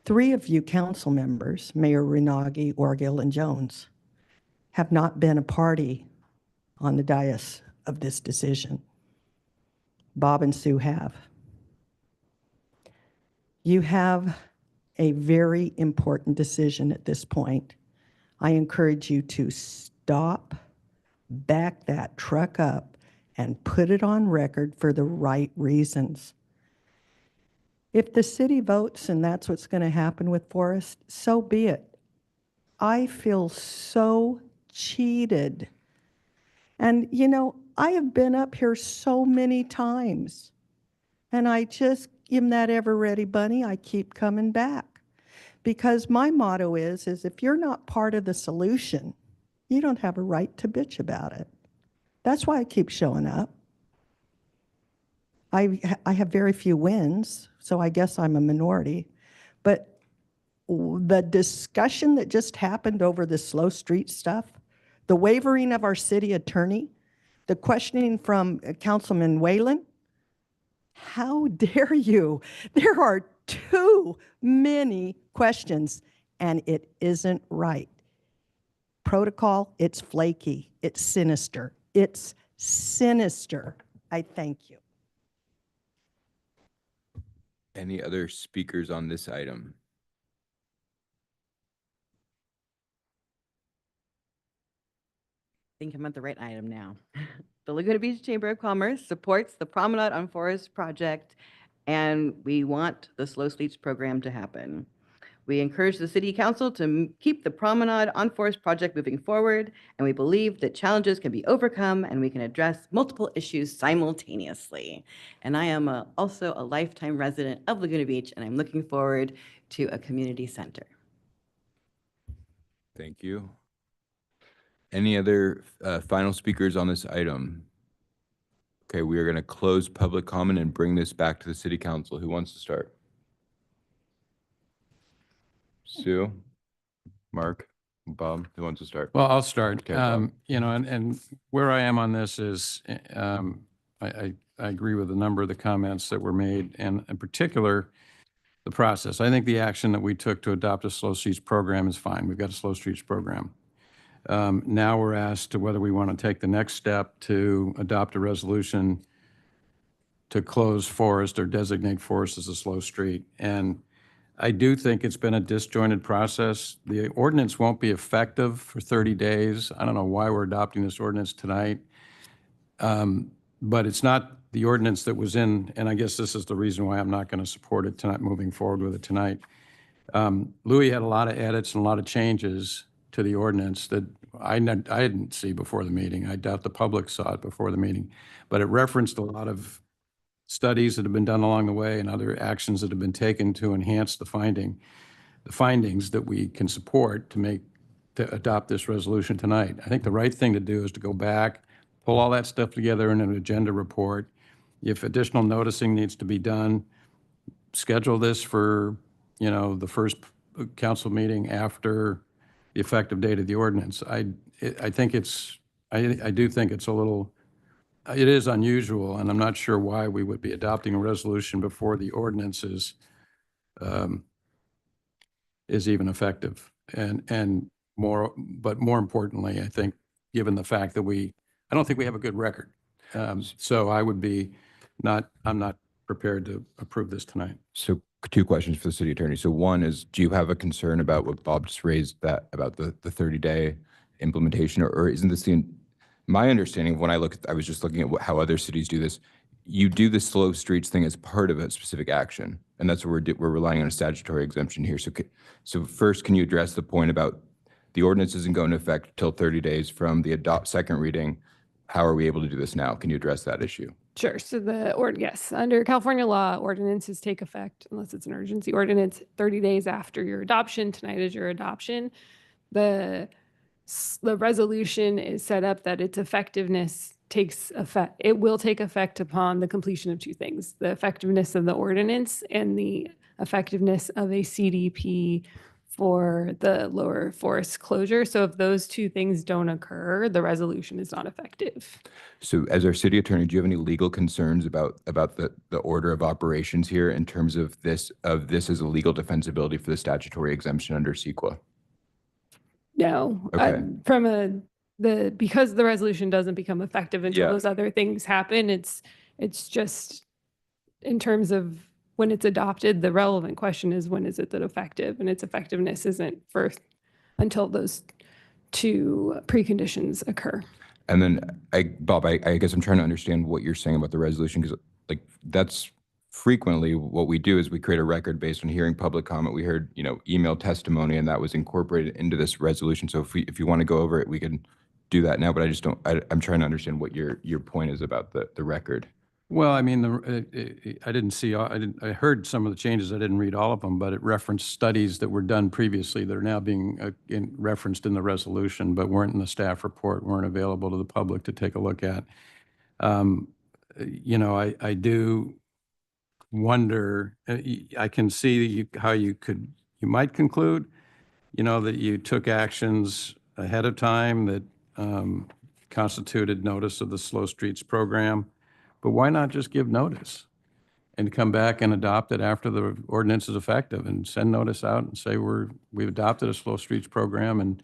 3 of you council members, Mayor Renagi, Orgill, and Jones, have not been a party on the dais of this decision. Bob and Sue have. You have a very important decision at this point. I encourage you to stop, back that truck up, and put it on record for the right reasons. If the city votes and that's what's going to happen with Forest, so be it. I feel so cheated. And, you know, I have been up here so many times, and I just am that ever-ready bunny. I keep coming back because my motto is if you're not part of the solution, you don't have a right to bitch about it. That's why I keep showing up. I have very few wins, so I guess I'm a minority. But the discussion that just happened over the slow street stuff, the wavering of our city attorney, the questioning from Councilman Whalen, how dare you? There are too many questions, and it isn't right. Protocol, it's flaky, it's sinister. It's sinister. I thank you. Any other speakers on this item? I think I'm at the right item now. The Laguna Beach Chamber of Commerce supports the Promenade on Forest project, and we want the Slow Streets program to happen. We encourage the City Council to keep the Promenade on Forest project moving forward, and we believe that challenges can be overcome and we can address multiple issues simultaneously. And I am also a lifetime resident of Laguna Beach, and I'm looking forward to a community center. Thank you. Any other final speakers on this item? Okay, we are going to close public comment and bring this back to the City Council. Who wants to start? Sue, Mark, Bob, who wants to start? Well, I'll start. Okay, Bob. You know, and where I am on this is, I agree with a number of the comments that were made, and in particular, the process. I think the action that we took to adopt a slow streets program is fine. We've got a slow streets program. Now we're asked to whether we want to take the next step to adopt a resolution to close forest or designate forest as a slow street. And I do think it's been a disjointed process. The ordinance won't be effective for 30 days. I don't know why we're adopting this ordinance tonight. But it's not the ordinance that was in, and I guess this is the reason why I'm not going to support it tonight, moving forward with it tonight. Louis had a lot of edits and a lot of changes to the ordinance that I didn't see before the meeting. I doubt the public saw it before the meeting, but it referenced a lot of studies that have been done along the way and other actions that have been taken to enhance the findings that we can support to adopt this resolution tonight. I think the right thing to do is to go back, pull all that stuff together in an agenda report. If additional noticing needs to be done, schedule this for, you know, the first council meeting after the effective date of the ordinance. I do think it's a little, it is unusual, and I'm not sure why we would be adopting a resolution before the ordinance is even effective. But more importantly, I think, given the fact that I don't think we have a good record. So I'm not prepared to approve this tonight. So two questions for the city attorney. So one is, do you have a concern about what Bob just raised, that about the 30-day implementation, or isn't this my understanding when I was just looking at how other cities do this, you do the slow streets thing as part of a specific action, and that's what we're relying on a statutory exemption here. So first, can you address the point about the ordinance isn't going to effect till 30 days from the second reading? How are we able to do this now? Can you address that issue? Sure. So yes, under California law, ordinances take effect unless it's an urgency ordinance 30 days after your adoption. Tonight is your adoption. The resolution is set up that its effectiveness takes effect. It will take effect upon the completion of two things: the effectiveness of the ordinance and the effectiveness of a CDP for the lower forest closure. So if those two things don't occur, the resolution is not effective. So as our city attorney, do you have any legal concerns about the order of operations here in terms of this as a legal defensibility for the statutory exemption under CEQA? No. Okay. Because the resolution doesn't become effective until Yeah. those other things happen, it's just in terms of when it's adopted, the relevant question is, when is it that effective? And its effectiveness isn't until those two preconditions occur. And then Bob, I guess I'm trying to understand what you're saying about the resolution, because like that's frequently what we do is we create a record based on hearing public comment. We heard, email testimony, and that was incorporated into this resolution. So if you want to go over it, we can do that now, but I just don't, I'm trying to understand what your point is about the record. Well, I mean, I didn't see, I heard some of the changes. I didn't read all of them, but it referenced studies that were done previously that are now being referenced in the resolution, but weren't in the staff report, weren't available to the public to take a look at. I do wonder, I can see how you might conclude, that you took actions ahead of time that constituted notice of the Slow Streets program. But why not just give notice and come back and adopt it after the ordinance is effective, and send notice out and say we've adopted a Slow Streets program, and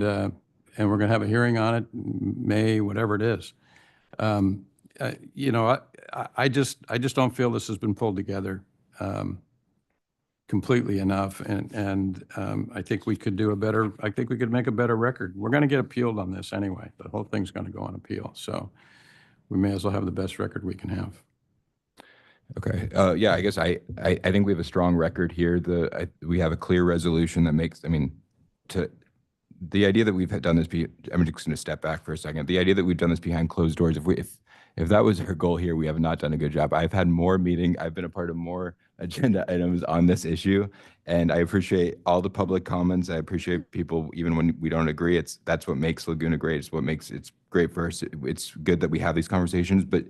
we're going to have a hearing on it May, whatever it is. I just don't feel this has been pulled together completely enough, and I think we could do a better. I think we could make a better record. We're going to get appealed on this anyway. The whole thing's going to go on appeal, so we may as well have the best record we can have. Okay. Yeah, I guess I think we have a strong record here. We have a clear resolution that makes, the idea that we've done this, I'm just going to step back for a second. The idea that we've done this behind closed doors, if that was our goal here, we have not done a good job. I've had more I've been a part of more agenda items on this issue, and I appreciate all the public comments. I appreciate people, even when we don't agree. That's what makes Laguna great. It's what makes it's great for us. It's good that we have these conversations, but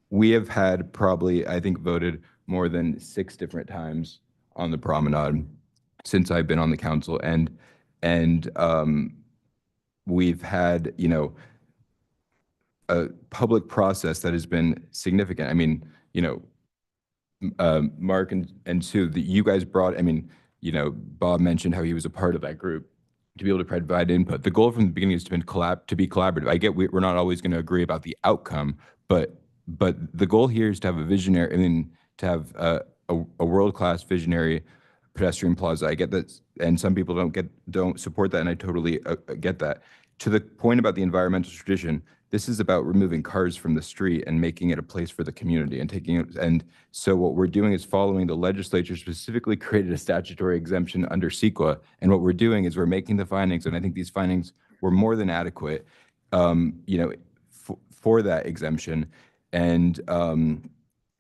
we have had probably, I think, voted more than 6 different times on the promenade since I've been on the council, and we've had, a public process that has been significant. Mark and Sue, you guys brought, Bob mentioned how he was a part of that group to be able to provide input. The goal from the beginning has been to be collaborative. I get we're not always going to agree about the outcome, but the goal here is to have a visionary, to have a world-class visionary pedestrian plaza. I get that, and some people don't support that, and I totally get that. To the point about the environmental tradition, this is about removing cars from the street and making it a place for the community and taking it. And so what we're doing is following the legislature specifically created a statutory exemption under CEQA. And what we're doing is we're making the findings, and I think these findings were more than adequate, for that exemption. And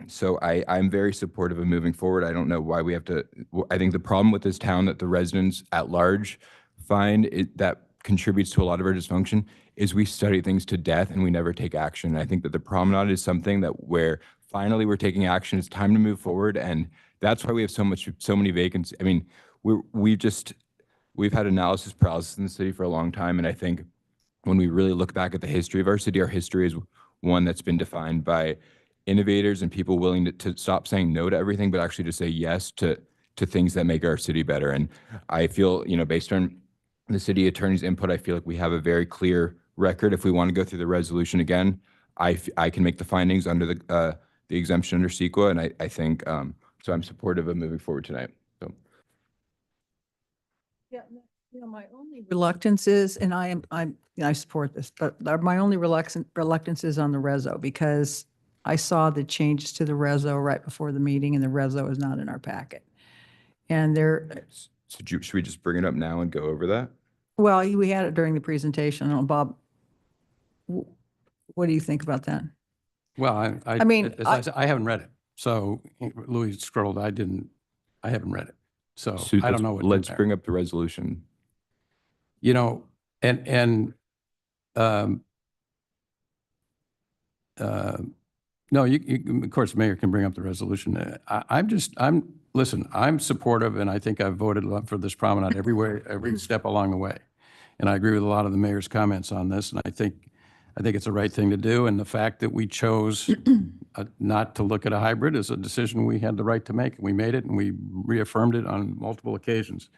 so I'm very supportive of moving forward. I don't know why we have to. I think the problem with this town that the residents at large find that contributes to a lot of our dysfunction is we study things to death and we never take action. And I think that the promenade is something that where finally we're taking action. It's time to move forward, and that's why we have so many vacancies. We've had analysis paralysis in the city for a long time, and I think when we really look back at the history of our city, our history is one that's been defined by innovators and people willing to stop saying no to everything, but actually to say yes to things that make our city better. And I feel, based on the city attorney's input, I feel like we have a very clear record. If we want to go through the resolution again, I can make the findings under the exemption under CEQA, and I think so. I'm supportive of moving forward tonight. So. Yeah, my only reluctance is, and I support this, but my only reluctance is on the reso, because I saw the changes to the reso right before the meeting, and the reso is not in our packet. And So should we just bring it up now and go over that? Well, we had it during the presentation. Oh, Bob, what do you think about that? Well, I haven't read it. So Louis scrolled. I haven't read it. So I don't know what. Let's bring up the resolution. No, of course, Mayor can bring up the resolution. Listen, I'm supportive, and I think I've voted for this promenade every step along the way. And I agree with a lot of the mayor's comments on this, and I think it's the right thing to do. And the fact that we chose not to look at a hybrid is a decision we had the right to make. We made it, and we reaffirmed it on multiple occasions.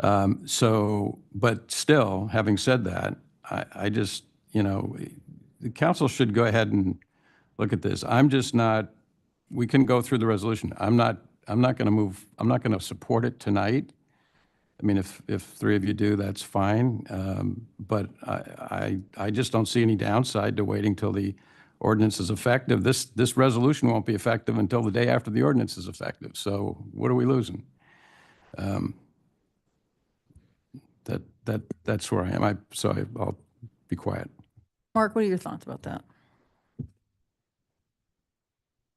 But still, having said that, I just, the council should go ahead and look at this. We can go through the resolution. I'm not going to support it tonight. If 3 of you do, that's fine. But I just don't see any downside to waiting till the ordinance is effective. This resolution won't be effective until the day after the ordinance is effective. So what are we losing? That's where I am. I'll be quiet. Mark, what are your thoughts about that?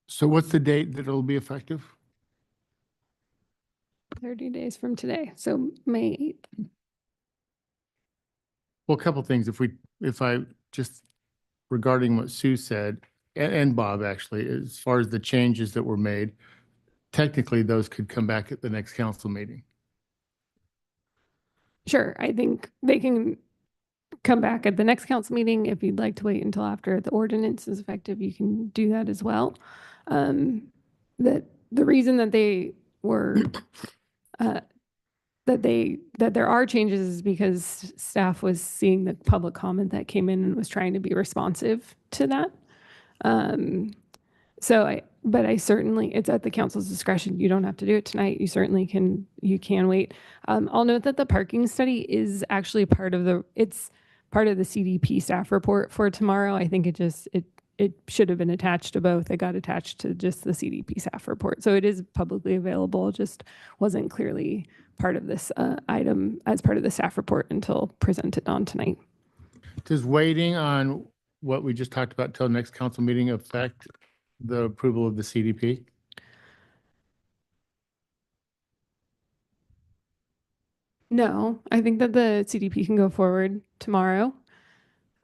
So what's the date that it'll be effective? 30 days from today, so May 8th. Well, a couple things. If I just regarding what Sue said, and Bob actually, as far as the changes that were made, technically those could come back at the next council meeting. Sure, I think they can come back at the next council meeting. If you'd like to wait until after the ordinance is effective, you can do that as well. That the reason that they were that there are changes is because staff was seeing the public comment that came in and was trying to be responsive to that. But I certainly, it's at the council's discretion. You don't have to do it tonight. You certainly can, wait. I'll note that the parking study is actually it's part of the CDP staff report for tomorrow. I think it should have been attached to both. It got attached to just the CDP staff report. So it is publicly available, just wasn't clearly part of this item as part of the staff report until presented on tonight. Does waiting on what we just talked about till next council meeting affect the approval of the CDP? No, I think that the CDP can go forward tomorrow.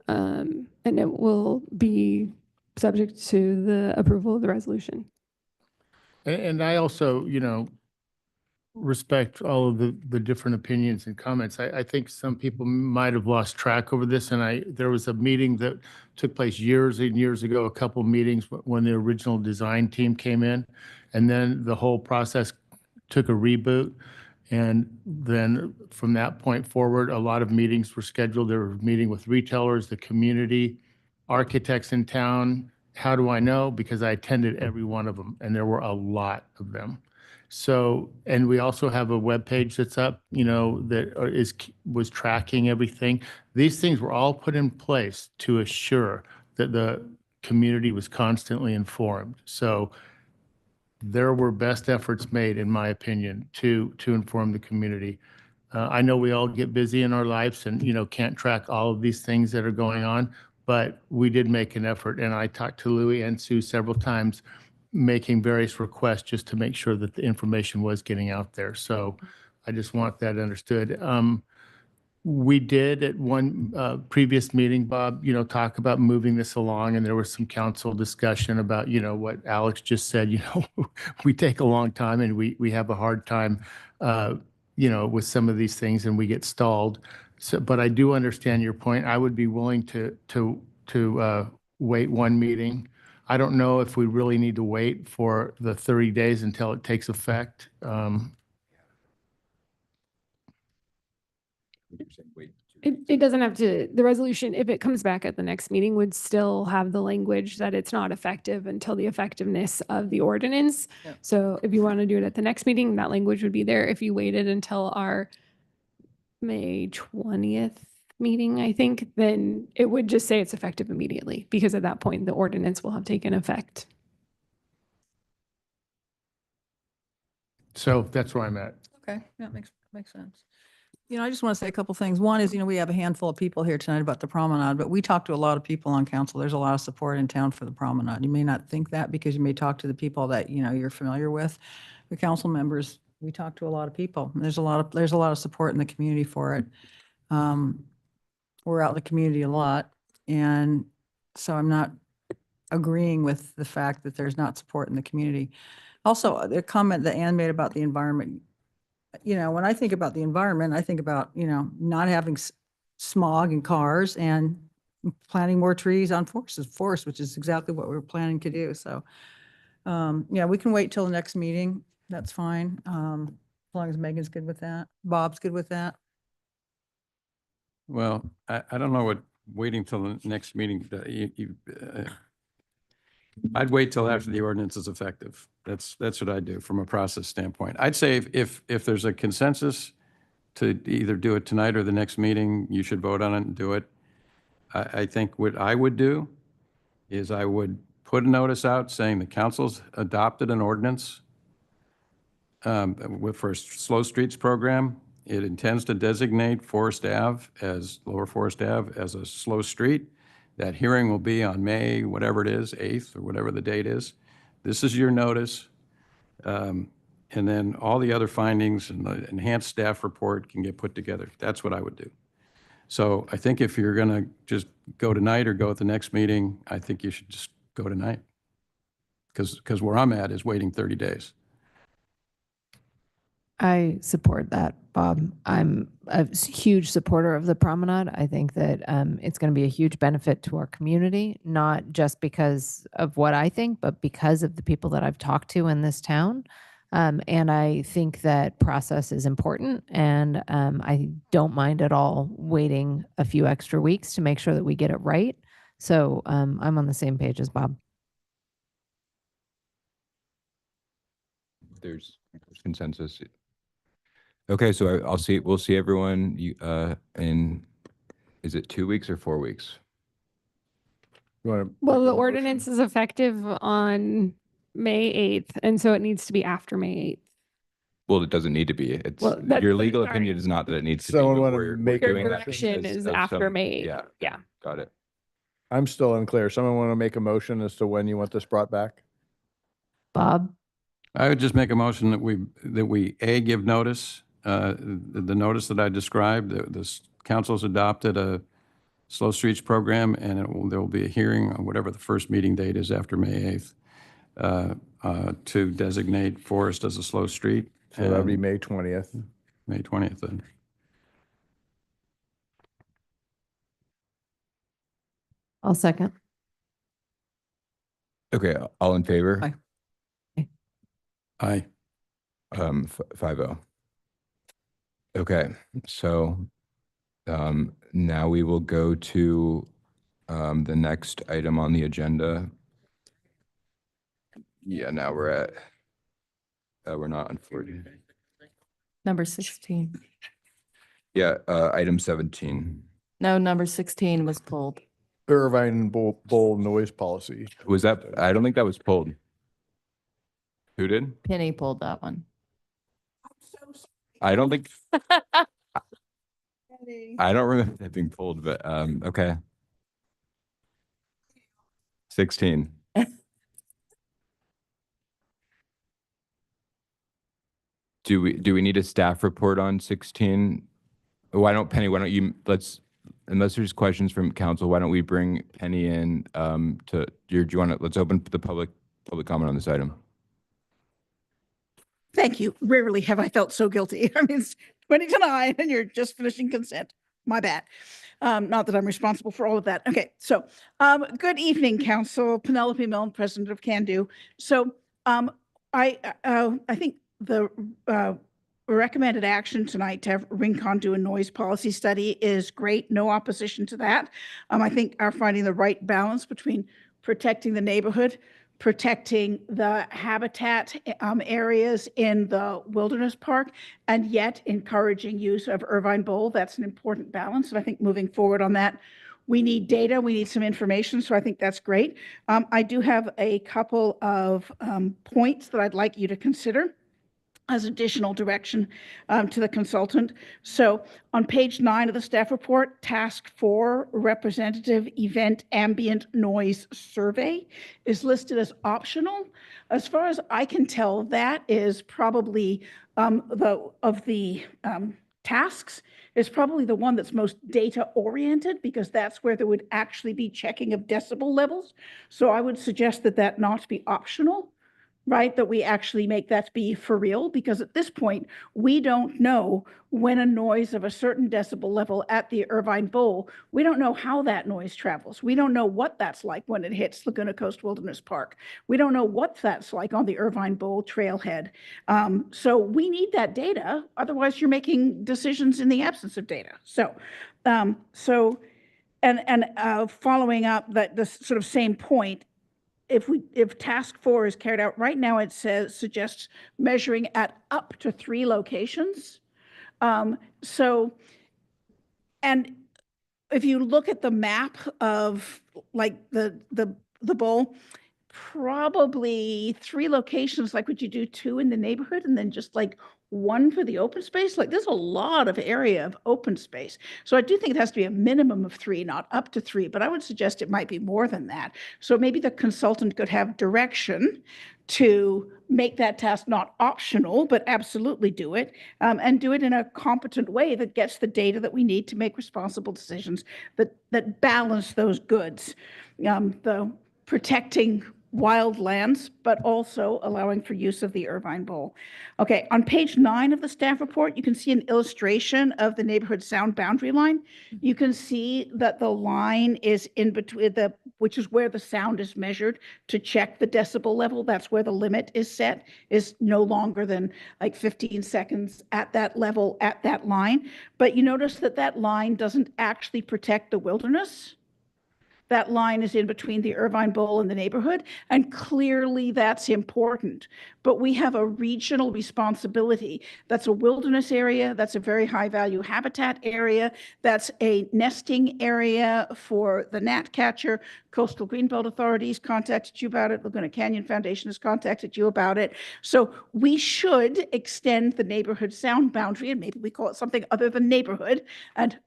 And it will be subject to the approval of the resolution. And I also, respect all of the different opinions and comments. I think some people might have lost track over this, and there was a meeting that took place years and years ago, a couple meetings when the original design team came in, and then the whole process took a reboot. And then from that point forward, a lot of meetings were scheduled. They were meeting with retailers, the community, architects in town. How do I know? Because I attended every one of them, and there were a lot of them. So, and we also have a webpage that's up, that was tracking everything. These things were all put in place to assure that the community was constantly informed. So there were best efforts made, in my opinion, to inform the community. I know we all get busy in our lives and, can't track all of these things that are going on, but we did make an effort. And I talked to Louis and Sue several times, making various requests just to make sure that the information was getting out there. So I just want that understood. We did at one previous meeting, Bob, talk about moving this along, and there was some council discussion about, what Alex just said, we take a long time and we have a hard time, with some of these things and we get stalled. So, but I do understand your point. I would be willing to wait one meeting. I don't know if we really need to wait for the 30 days until it takes effect. It doesn't have to, the resolution, if it comes back at the next meeting, would still have the language that it's not effective until the effectiveness of the ordinance. Yep. So if you want to do it at the next meeting, that language would be there. If you waited until our May 20th meeting, I think, then it would just say it's effective immediately, because at that point, the ordinance will have taken effect. So that's where I'm at. Okay, that makes sense. I just want to say a couple things. One is, we have a handful of people here tonight about the promenade, but we talk to a lot of people on council. There's a lot of support in town for the promenade. You may not think that because you may talk to the people that, you're familiar with. The council members, we talk to a lot of people. And there's a lot of support in the community for it. We're out in the community a lot. And so I'm not agreeing with the fact that there's not support in the community. Also, the comment that Ann made about the environment, when I think about the environment, I think about, not having smog and cars and planting more trees on forests, which is exactly what we're planning to do. So, yeah, we can wait till the next meeting. That's fine. As long as Megan's good with that. Bob's good with that. Well, I don't know what waiting till the next meeting, I'd wait till after the ordinance is effective. That's what I do from a process standpoint. I'd say if there's a consensus to either do it tonight or the next meeting, you should vote on it and do it. I think what I would do is I would put a notice out saying the council's adopted an ordinance for a slow streets program. It intends to designate Forest Ave as, Lower Forest Ave as a slow street. That hearing will be on May, whatever it is, 8th or whatever the date is. This is your notice. And then all the other findings and the enhanced staff report can get put together. That's what I would do. So I think if you're going to just go tonight or go at the next meeting, I think you should just go tonight. Because where I'm at is waiting 30 days. I support that, Bob. I'm a huge supporter of the promenade. I think that it's going to be a huge benefit to our community, not just because of what I think, but because of the people that I've talked to in this town. And I think that process is important, and I don't mind at all waiting a few extra weeks to make sure that we get it right. So I'm on the same page as Bob. There's consensus. Okay, so we'll see everyone in, is it 2 weeks or 4 weeks? You wanna Well, make a the motion? ordinance is effective on May 8th, and so it needs to be after May 8th. Well, it doesn't need to be. It's Well, that's- your legal sorry. opinion is not that it needs to be. Someone but wanna we're make a doing that Direction because is of after some- May 8th. Yeah, Yeah. got it. I'm still unclear. Someone want to make a motion as to when you want this brought back? Bob? I would just make a motion that we give notice, the notice that I described, this council's adopted a slow streets program, and there will be a hearing on whatever the first meeting date is after May 8th to designate Forest as a slow street. So that would be and May 20th. May 20th then. I'll second. Okay, all in favor? Aye. Aye. 5-0. Okay, so now we will go to the next item on the agenda. Yeah, now we're not on 40. Number 16. Yeah, item 17. No, number 16 was pulled. Irvine Bowl noise policy. Was that, I don't think that was pulled. Who did? Penny pulled that one. I don't think, I don't remember that being pulled, but okay. 16. Do we need a staff report on 16? Penny, why don't you, unless there's questions from council, why don't we bring Penny in do you want to, let's open the public comment on this item. Thank you. Rarely have I felt so guilty. I mean, it's 20 to 9 and you're just finishing consent. My bad. Not that I'm responsible for all of that. Okay, so good evening, Council. Penelope Milne, President of Can Do. So I think the recommended action tonight to have Rincon do a noise policy study is great. No opposition to that. I think are finding the right balance between protecting the neighborhood, protecting the habitat areas in the wilderness park, and yet encouraging use of Irvine Bowl. That's an important balance. And I think moving forward on that, we need data, we need some information. So I think that's great. I do have a couple of points that I'd like you to consider as additional direction to the consultant. So on page 9 of the staff report, task 4, representative event ambient noise survey is listed as optional. As far as I can tell, that is probably tasks is probably the one that's most data oriented, because that's where there would actually be checking of decibel levels. So I would suggest that that not be optional, right? That we actually make that be for real, because at this point, we don't know when a noise of a certain decibel level at the Irvine Bowl, we don't know how that noise travels. We don't know what that's like when it hits Laguna Coast Wilderness Park. We don't know what that's like on the Irvine Bowl trailhead. So we need that data. Otherwise, you're making decisions in the absence of data. So, following up that the sort of same point, if task 4 is carried out right now, it suggests measuring at up to 3 locations. And if you look at the map of like the the bowl, probably 3 locations, like would you do 2 in the neighborhood and then just like 1 for the open space? Like there's a lot of area of open space. So I do think it has to be a minimum of 3, not up to 3, but I would suggest it might be more than that. So maybe the consultant could have direction to make that task not optional, but absolutely do it, and do it in a competent way that gets the data that we need to make responsible decisions that balance those goods, the protecting wildlands, but also allowing for use of the Irvine Bowl. Okay, on page 9 of the staff report, you can see an illustration of the neighborhood sound boundary line. You can see that the line is in between which is where the sound is measured to check the decibel level. That's where the limit is set, is no longer than like 15 seconds at that level, at that line. But you notice that that line doesn't actually protect the wilderness. That line is in between the Irvine Bowl and the neighborhood, and clearly that's important. But we have a regional responsibility. That's a wilderness area, that's a very high value habitat area, that's a nesting area for the gnatcatcher. Coastal Greenbelt Authority's contacted you about it. Laguna Canyon Foundation has contacted you about it. So we should extend the neighborhood sound boundary, and maybe we call it something other than neighborhood, and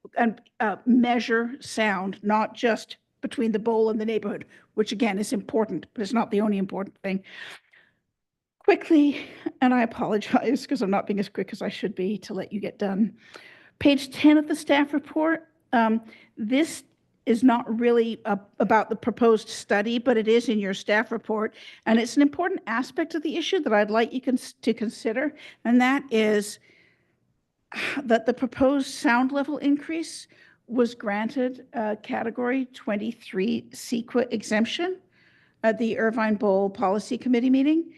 measure sound, not just between the bowl and the neighborhood, which again is important, but it's not the only important thing. Quickly, and I apologize because I'm not being as quick as I should be to let you get done. Page 10 of the staff report. This is not really about the proposed study, but it is in your staff report. And it's an important aspect of the issue that I'd like you to consider. And that is that the proposed sound level increase was granted a Category 23 CEQA exemption at the Irvine Bowl Policy Committee meeting.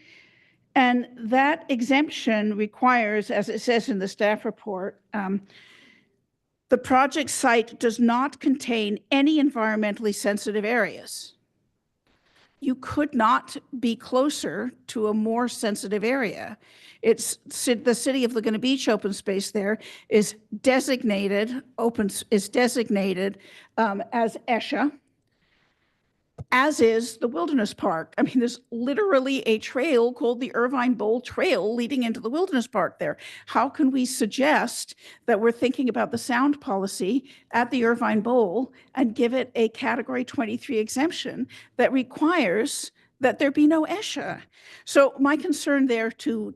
And that exemption requires, as it says in the staff report, the project site does not contain any environmentally sensitive areas. You could not be closer to a more sensitive area. It's the City of Laguna Beach open space there is designated as ESHA, as is the Wilderness Park. I mean, there's literally a trail called the Irvine Bowl Trail leading into the Wilderness Park there. How can we suggest that we're thinking about the sound policy at the Irvine Bowl and give it a Category 23 exemption that requires that there be no ESHA? So my concern there, to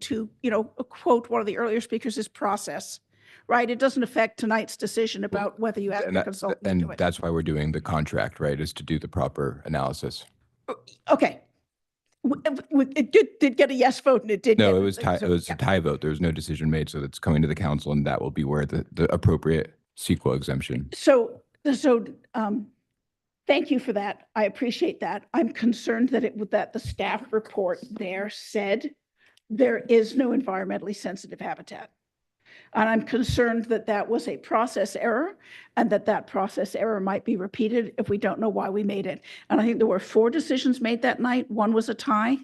quote one of the earlier speakers, is process, right? It doesn't affect tonight's decision about whether you have a consultant to do it. That's why we're doing the contract, right, is to do the proper analysis. Okay. It did get a yes vote, and it did. No, it was a tie vote. There was no decision made, so it's coming to the council, and that will be where the appropriate CEQA exemption. So thank you for that. I appreciate that. I'm concerned that the staff report there said there is no environmentally sensitive habitat. And I'm concerned that that was a process error, and that process error might be repeated if we don't know why we made it. And I think there were 4 decisions made that night. 1 was a tie.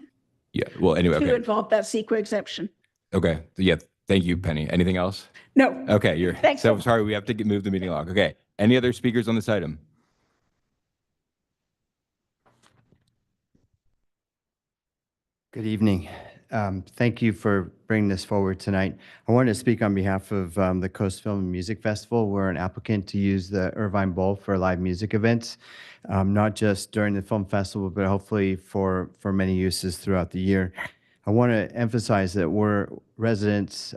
Yeah, well, anyway, 2 okay. involved that CEQA exemption. Okay, yeah, thank you, Penny. Anything else? No. Okay, Thanks so sorry, we have to move the meeting along. Okay, any other speakers on this item? Good evening. Thank you for bringing this forward tonight. I wanted to speak on behalf of the Coast Film and Music Festival. We're an applicant to use the Irvine Bowl for live music events, not just during the film festival, but hopefully for many uses throughout the year. I want to emphasize that we're residents.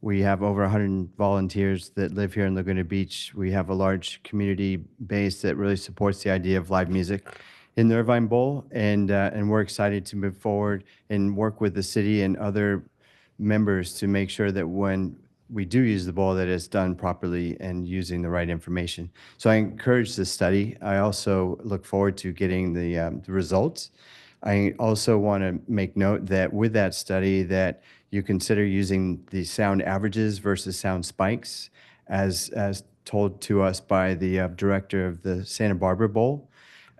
We have over 100 volunteers that live here in Laguna Beach. We have a large community base that really supports the idea of live music in the Irvine Bowl, and we're excited to move forward and work with the city and other members to make sure that when we do use the bowl, that it's done properly and using the right information. So I encourage this study. I also look forward to getting the results. I also want to make note that with that study, that you consider using the sound averages versus sound spikes, as told to us by the director of the Santa Barbara Bowl.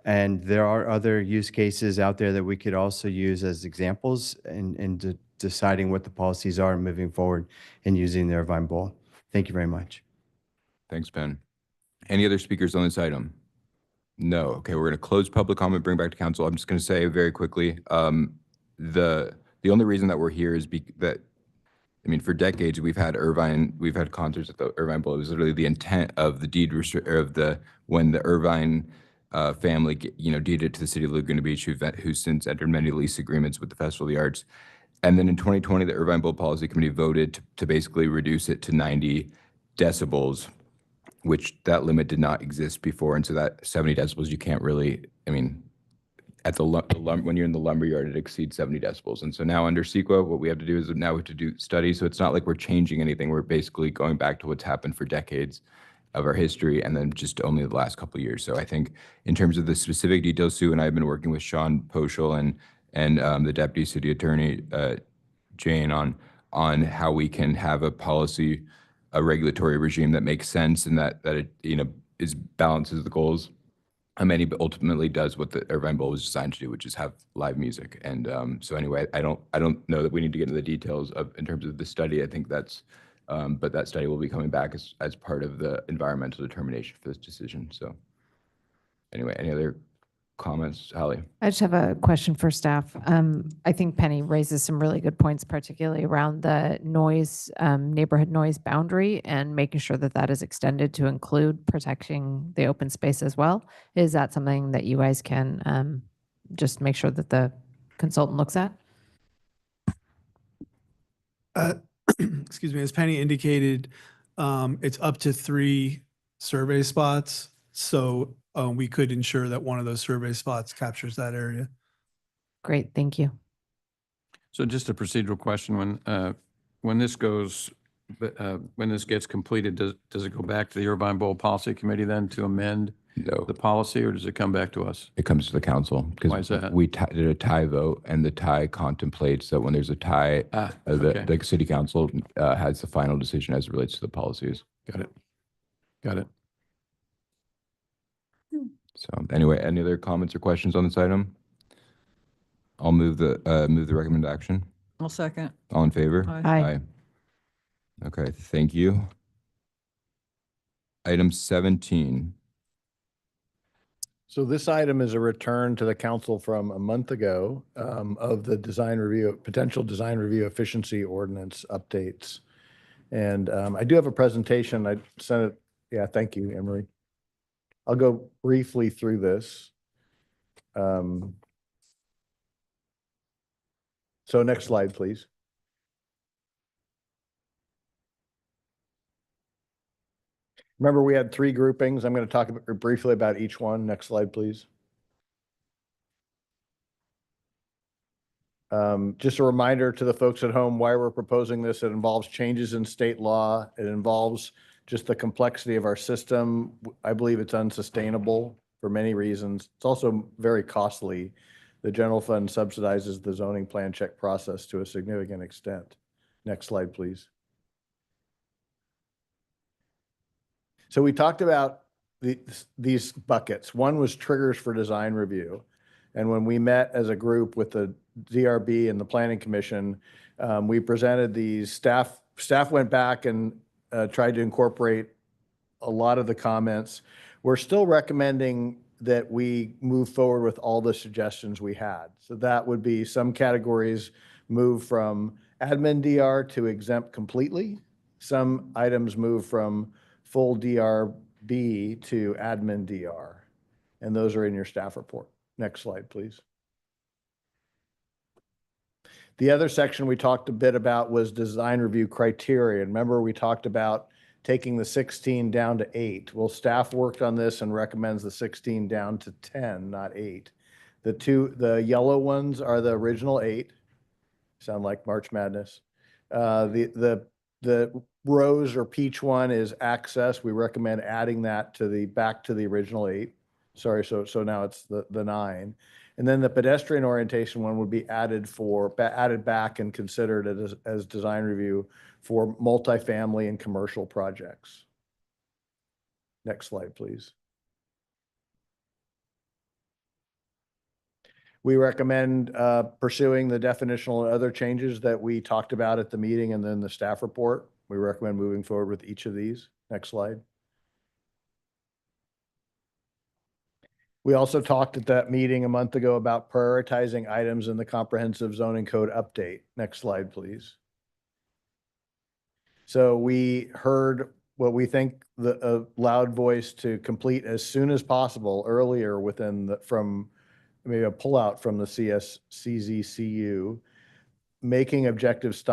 And there are other use cases out there that we could also use as examples in deciding what the policies are moving forward and using the Irvine Bowl. Thank you very much. Thanks, Ben. Any other speakers on this item? No. Okay, we're going to close public comment, bring back to council. I'm just going to say very quickly, the only reason that we're here is that, I mean, for decades, we've had concerts at the Irvine Bowl. It was literally the intent of the deed when the Irvine family, deeded it to the city of Laguna Beach, who's since entered many lease agreements with the Festival of the Arts. And then in 2020, the Irvine Bowl Policy Committee voted to basically reduce it to 90 decibels, which that limit did not exist before. And so that 70 decibels, you can't really, I mean, at when you're in the lumberyard, it exceeds 70 decibels. And so now under CEQA, what we have to do is now we have to do studies. So it's not like we're changing anything. We're basically going back to what's happened for decades of our history, and then just only the last couple of years. So I think in terms of the specific details, Sue and I have been working with Sean Poschel and the Deputy City Attorney, Jane, on how we can have a regulatory regime that makes sense and that it balances the goals. But ultimately does what the Irvine Bowl was designed to do, which is have live music. And so anyway, I don't know that we need to get into the details in terms of the study. I think but that study will be coming back as part of the environmental determination for this decision. So anyway, any other comments, Holly? I just have a question for staff. I think Penny raises some really good points, particularly around the noise, neighborhood noise boundary, and making sure that that is extended to include protecting the open space as well. Is that something that you guys can just make sure that the consultant looks at? Excuse me, as Penny indicated, it's up to 3 survey spots. So we could ensure that one of those survey spots captures that area. Great, thank you. So just a procedural question, when this gets completed, does it go back to the Irvine Bowl Policy Committee then to amend the policy, or does it come back to us? It comes to the council. Why is that? We did a tie vote, and the tie contemplates that when there's a tie, the city council has the final decision as it relates to the policies. Got it. So anyway, any other comments or questions on this item? I'll move the recommended action. I'll second. All in favor? Aye. Okay, thank you. Item 17. So this item is a return to the council from a month ago of the potential design review efficiency ordinance updates. And I do have a presentation. I sent it. Yeah, thank you, Emery. I'll go briefly through this. So next slide, please. Remember, we had 3 groupings. I'm going to talk briefly about each one. Next slide, please. Just a reminder to the folks at home why we're proposing this. It involves changes in state law. It involves just the complexity of our system. I believe it's unsustainable for many reasons. It's also very costly. The general fund subsidizes the zoning plan check process to a significant extent. Next slide, please. So we talked about these buckets. One was triggers for design review. And when we met as a group with the DRB and the Planning Commission, we presented these. Staff went back and tried to incorporate a lot of the comments. We're still recommending that we move forward with all the suggestions we had. So that would be some categories move from admin DR to exempt completely. Some items move from full DRB to admin DR. And those are in your staff report. Next slide, please. The other section we talked a bit about was design review criteria. Remember, we talked about taking the 16 down to 8. Well, staff worked on this and recommends the 16 down to 10, not 8. The yellow ones are the original 8. Sound like March Madness. The rose or peach one is access. We recommend adding that back to the original 8. Sorry, so now it's the 9. And then the pedestrian orientation one would be added back and considered as design review for multifamily and commercial projects. Next slide, please. We recommend pursuing the definitional and other changes that we talked about at the meeting and then the staff report. We recommend moving forward with each of these. Next slide. We also talked at that meeting a month ago about prioritizing items in the comprehensive zoning code update. Next slide, please. So we heard what we think the loud voice to complete as soon as possible earlier within from maybe a pullout from the CZCU, making an objective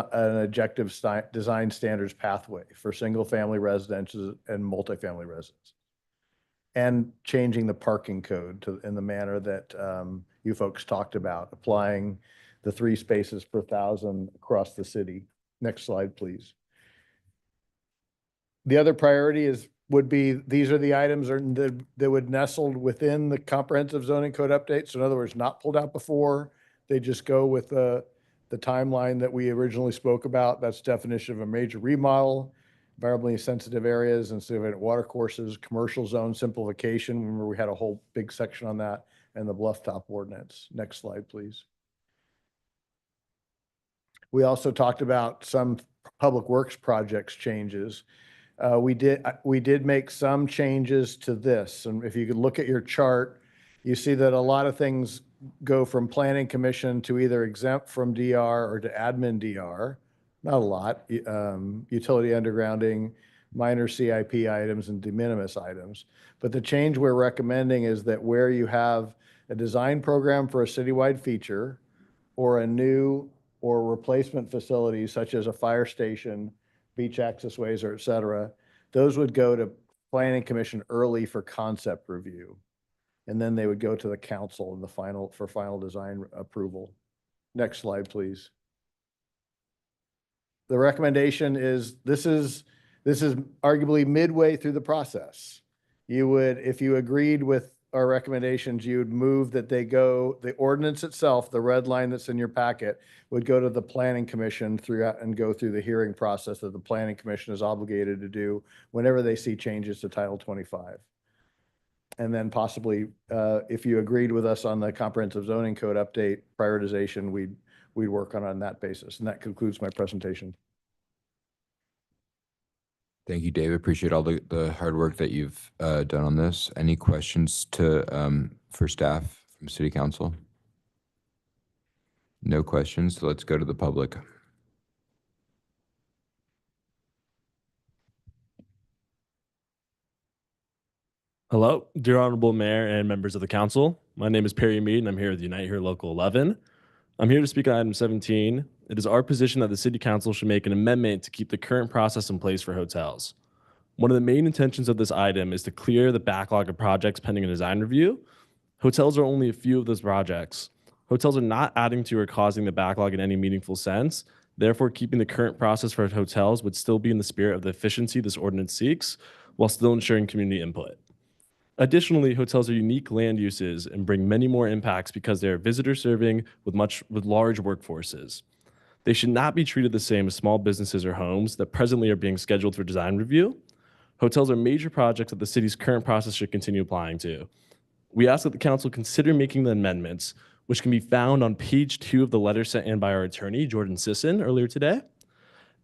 design standards pathway for single family residences and multifamily residences, and changing the parking code in the manner that you folks talked about, applying the 3 spaces per 1,000 across the city. Next slide, please. The other priority would be, these are the items that would nestled within the comprehensive zoning code update. So in other words, not pulled out before, they just go with the timeline that we originally spoke about. That's definition of a major remodel, environmentally sensitive areas and significant water courses, commercial zone simplification. Remember, we had a whole big section on that, and the bluff top ordinance. Next slide, please. We also talked about some public works projects changes. We did make some changes to this. And if you could look at your chart, you see that a lot of things go from planning commission to either exempt from DR or to admin DR. Not a lot. Utility undergrounding, minor CIP items, and de minimis items. But the change we're recommending is that where you have a design program for a citywide feature or a new or replacement facility such as a fire station, beach access ways, or et cetera, those would go to planning commission early for concept review. And then they would go to the council in the final design approval. Next slide, please. The recommendation is, this is arguably midway through the process. You would, if you agreed with our recommendations, you would move that they go, the ordinance itself, the red line that's in your packet, would go to the planning commission and go through the hearing process that the planning commission is obligated to do whenever they see changes to Title 25. And then possibly, if you agreed with us on the comprehensive zoning code update prioritization, we'd work on that basis. And that concludes my presentation. Thank you, Dave. Appreciate all the hard work that you've done on this. Any questions for staff from City Council? No questions. So let's go to the public. Hello, dear Honorable Mayor and members of the council. My name is Perry Mead, and I'm here with Unite Here Local 11. I'm here to speak on item 17. It is our position that the City Council should make an amendment to keep the current process in place for hotels. One of the main intentions of this item is to clear the backlog of projects pending a design review. Hotels are only a few of those projects. Hotels are not adding to or causing the backlog in any meaningful sense. Therefore, keeping the current process for hotels would still be in the spirit of the efficiency this ordinance seeks, while still ensuring community input. Additionally, hotels are unique land uses and bring many more impacts because they are visitor serving with large workforces. They should not be treated the same as small businesses or homes that presently are being scheduled for design review. Hotels are major projects that the city's current process should continue applying to. We ask that the council consider making the amendments, which can be found on page 2 of the letter sent in by our attorney, Jordan Sisson, earlier today.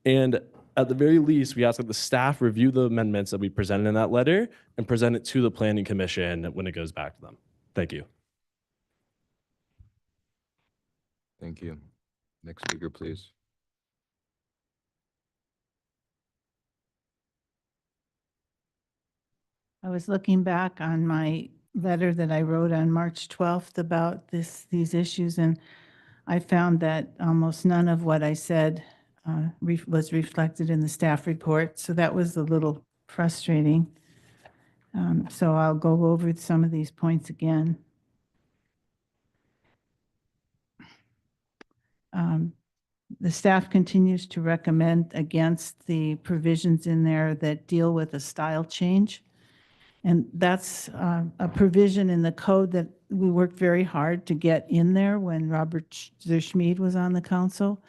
And at the very least, we ask that the staff review the amendments that we presented in that letter and present it to the Planning Commission when it goes back to them. Thank you. Thank you. Next speaker, please. I was looking back on my letter that I wrote on March 12th about these issues, and I found that almost none of what I said was reflected in the staff report. So that was a little frustrating. So I'll go over some of these points again. The staff continues to recommend against the provisions in there that deal with a style change. And that's a provision in the code that we worked very hard to get in there when Robert Schmid was on the council.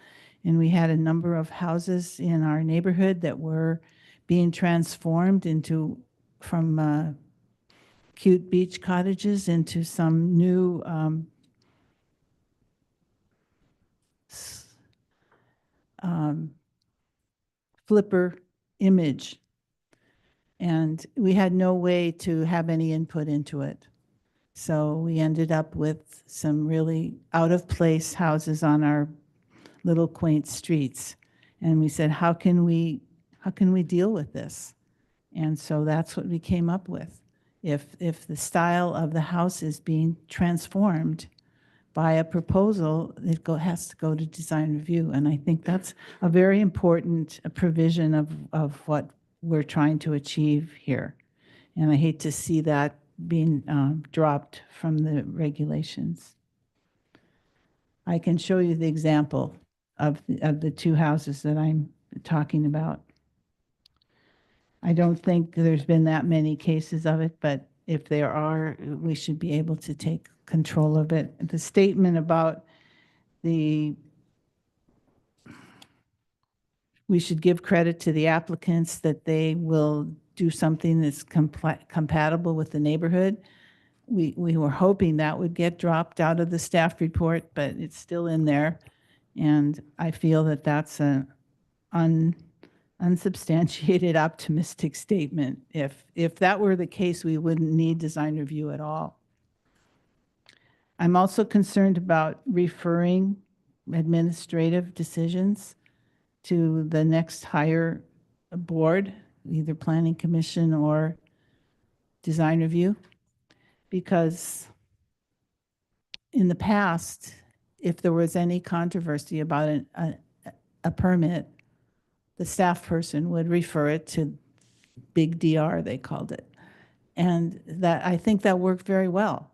And we had a number of houses in our neighborhood that were being transformed from cute beach cottages into some new flipper image. And we had no way to have any input into it. So we ended up with some really out-of-place houses on our little quaint streets. And we said, how can we deal with this? And so that's what we came up with. If the style of the house is being transformed by a proposal, it has to go to design review. And I think that's a very important provision of what we're trying to achieve here. And I hate to see that being dropped from the regulations. I can show you the example of the two houses that I'm talking about. I don't think there's been that many cases of it, but if there are, we should be able to take control of it. The statement about we should give credit to the applicants that they will do something that's compatible with the neighborhood. We were hoping that would get dropped out of the staff report, but it's still in there. And I feel that that's an unsubstantiated optimistic statement. If that were the case, we wouldn't need design review at all. I'm also concerned about referring administrative decisions to the next higher board, either planning commission or design review, because in the past, if there was any controversy about a permit, the staff person would refer it to Big DR, they called it. And that, I think that worked very well.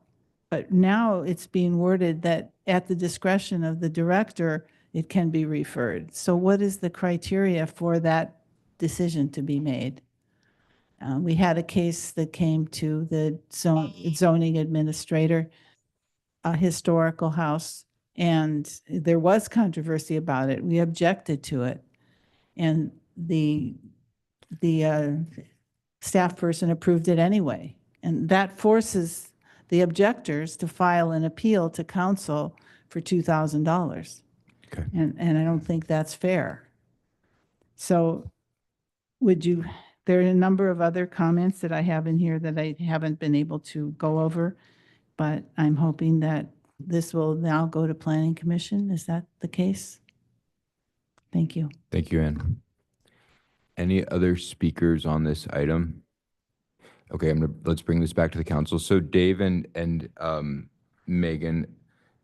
But now it's being worded that at the discretion of the director, it can be referred. So what is the criteria for that decision to be made? We had a case that came to the zoning administrator, a historical house, and there was controversy about it. We objected to it. And the staff person approved it anyway. And that forces the objectors to file an appeal to council for $2,000. Okay. And I don't think that's fair. So there are a number of other comments that I have in here that I haven't been able to go over, but I'm hoping that this will now go to Planning Commission. Is that the case? Thank you. Thank you, Ann. Any other speakers on this item? Okay, let's bring this back to the council. So Dave and Megan,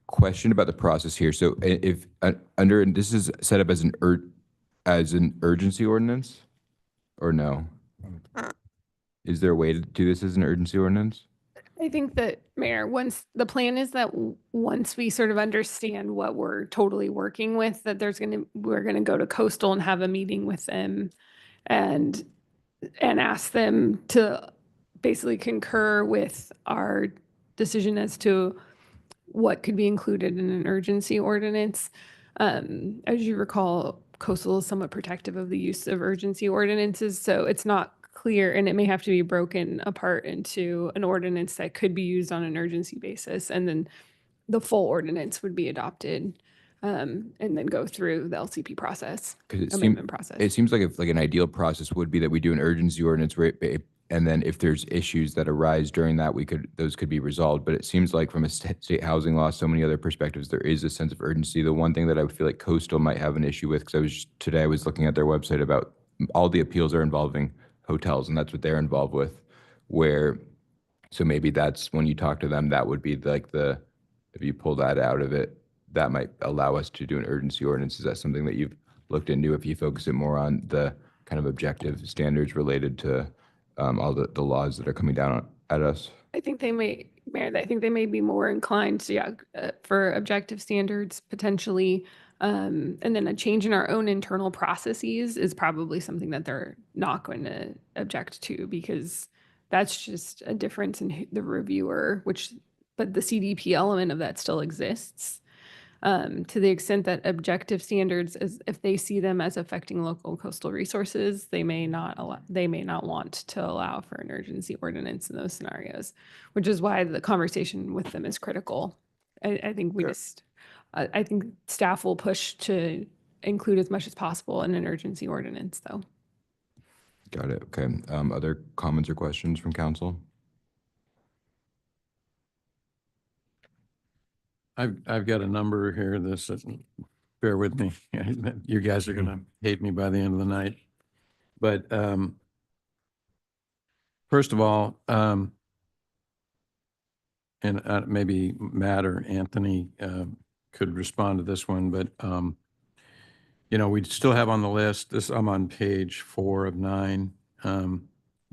question about the process here. So if this is set up as an urgency ordinance, or no? Is there a way to do this as an urgency ordinance? I think that, Mayor, the plan is that once we sort of understand what we're totally working with, that we're gonna go to Coastal and have a meeting with them and ask them to basically concur with our decision as to what could be included in an urgency ordinance. As you recall, Coastal is somewhat protective of the use of urgency ordinances, so it's not clear, and it may have to be broken apart into an ordinance that could be used on an urgency basis, and then the full ordinance would be adopted, and then go through the LCP process, amendment process. It seems like an ideal process would be that we do an urgency ordinance where and then if there's issues that arise during that, those could be resolved. But it seems like from a state housing law, so many other perspectives, there is a sense of urgency. The one thing that I feel like Coastal might have an issue with, because today I was looking at their website about all the appeals are involving hotels, and that's what they're involved with. So maybe that's when you talk to them, that would be like if you pull that out of it, that might allow us to do an urgency ordinance. Is that something that you've looked into, if you focus it more on the kind of objective standards related to all the laws that are coming down at us? I think they may, Mayor, I think they may be more inclined to, for objective standards potentially. And then a change in our own internal processes is probably something that they're not going to object to, because that's just a difference in the reviewer, but the CDP element of that still exists. To the extent that objective standards, if they see them as affecting local coastal resources, they may not want to allow for an urgency ordinance in those scenarios, which is why the conversation with them is critical. I think I think staff will push to include as much as possible in an urgency ordinance, though. Got it. Okay. Other comments or questions from council? I've got a number here. Bear with me. You guys are gonna hate me by the end of the night. But first of all, and maybe Matt or Anthony could respond to this one, but you know, we still have on the list, I'm on page 4 of 9, the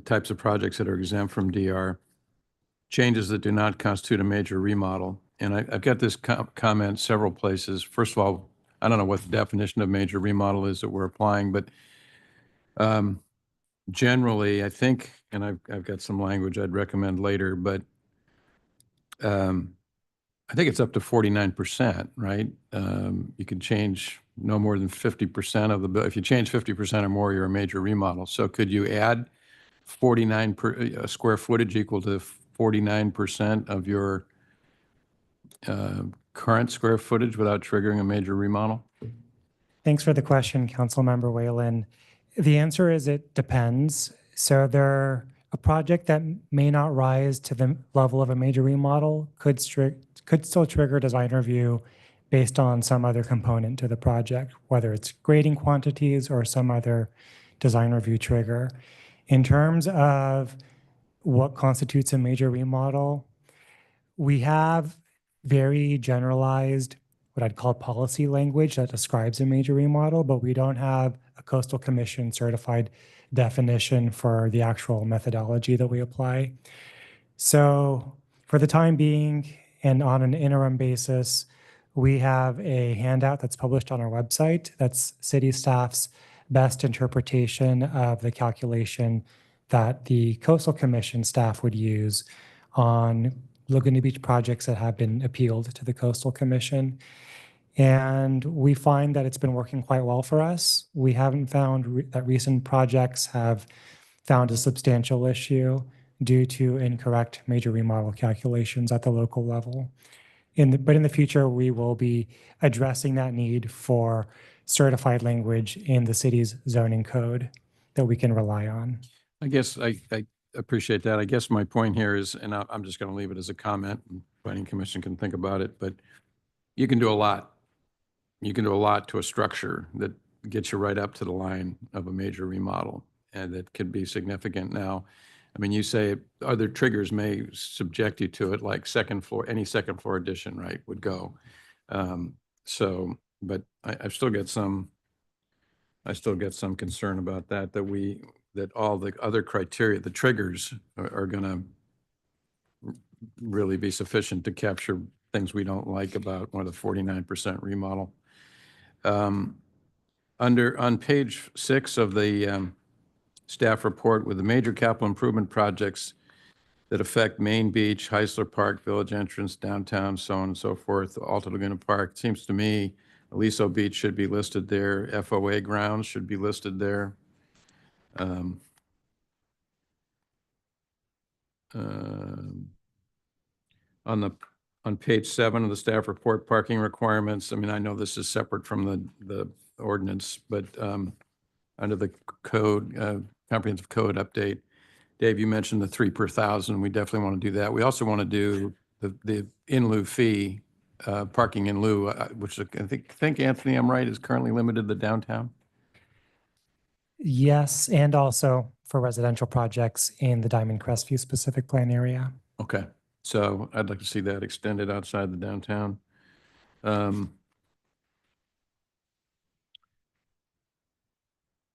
types of projects that are exempt from DR, changes that do not constitute a major remodel. And I've got this comment several places. First of all, I don't know what the definition of major remodel is that we're applying, but generally, I think, and I've got some language I'd recommend later, but I think it's up to 49%, right? You can change no more than 50% of the, if you change 50% or more, you're a major remodel. So could you add 49 square footage equal to 49% of your current square footage without triggering a major remodel? Thanks for the question, Councilmember Whalen. The answer is it depends. So a project that may not rise to the level of a major remodel could still trigger design review based on some other component to the project, whether it's grading quantities or some other design review trigger. In terms of what constitutes a major remodel, we have very generalized, what I'd call policy language that describes a major remodel, but we don't have a Coastal Commission certified definition for the actual methodology that we apply. So for the time being and on an interim basis, we have a handout that's published on our website. That's city staff's best interpretation of the calculation that the Coastal Commission staff would use on Laguna Beach projects that have been appealed to the Coastal Commission. And we find that it's been working quite well for us. We haven't found that recent projects have found a substantial issue due to incorrect major remodel calculations at the local level. But in the future, we will be addressing that need for certified language in the city's zoning code that we can rely on. I guess I appreciate that. I guess my point here is, and I'm just going to leave it as a comment, and Planning Commission can think about it, but you can do a lot. You can do a lot to a structure that gets you right up to the line of a major remodel, and that could be significant. Now, I mean, you say other triggers may subject you to it, like second floor, any second floor addition, right, would go. But I still get some concern about that, that all the other criteria, the triggers are going to really be sufficient to capture things we don't like about one of the 49% remodel. On page 6 of the staff report, with the major capital improvement projects that affect Main Beach, Heisler Park, Village Entrance, downtown, so on and so forth, Alta Laguna Park, it seems to me Aliso Beach should be listed there. FOA grounds should be listed there. On page 7 of the staff report, parking requirements. I mean, I know this is separate from the ordinance, but under the code, comprehensive code update, Dave, you mentioned the 3 per 1,000. We definitely want to do that. We also want to do the in lieu fee, parking in lieu, which I think Anthony, I'm right, is currently limited to the downtown. Yes, and also for residential projects in the Diamond Crestview specific plan area. Okay. So I'd like to see that extended outside the downtown.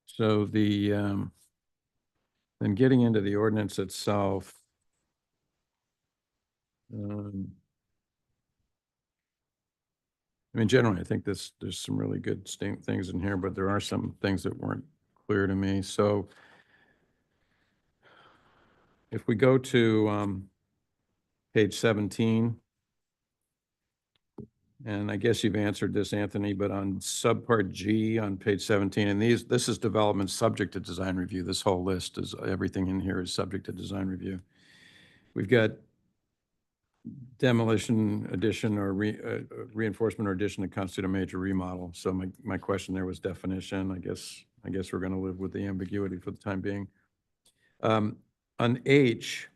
So then getting into the ordinance itself, I mean, generally, I think there's some really good things in here, but there are some things that weren't clear to me. So if we go to page 17, and I guess you've answered this, Anthony, but on subpart G on page 17, and this is development subject to design review. This whole list is, everything in here is subject to design review. We've got demolition, addition, or reinforcement or addition that constitute a major remodel. So my question there was definition. I guess we're going to live with the ambiguity for the time being. On H,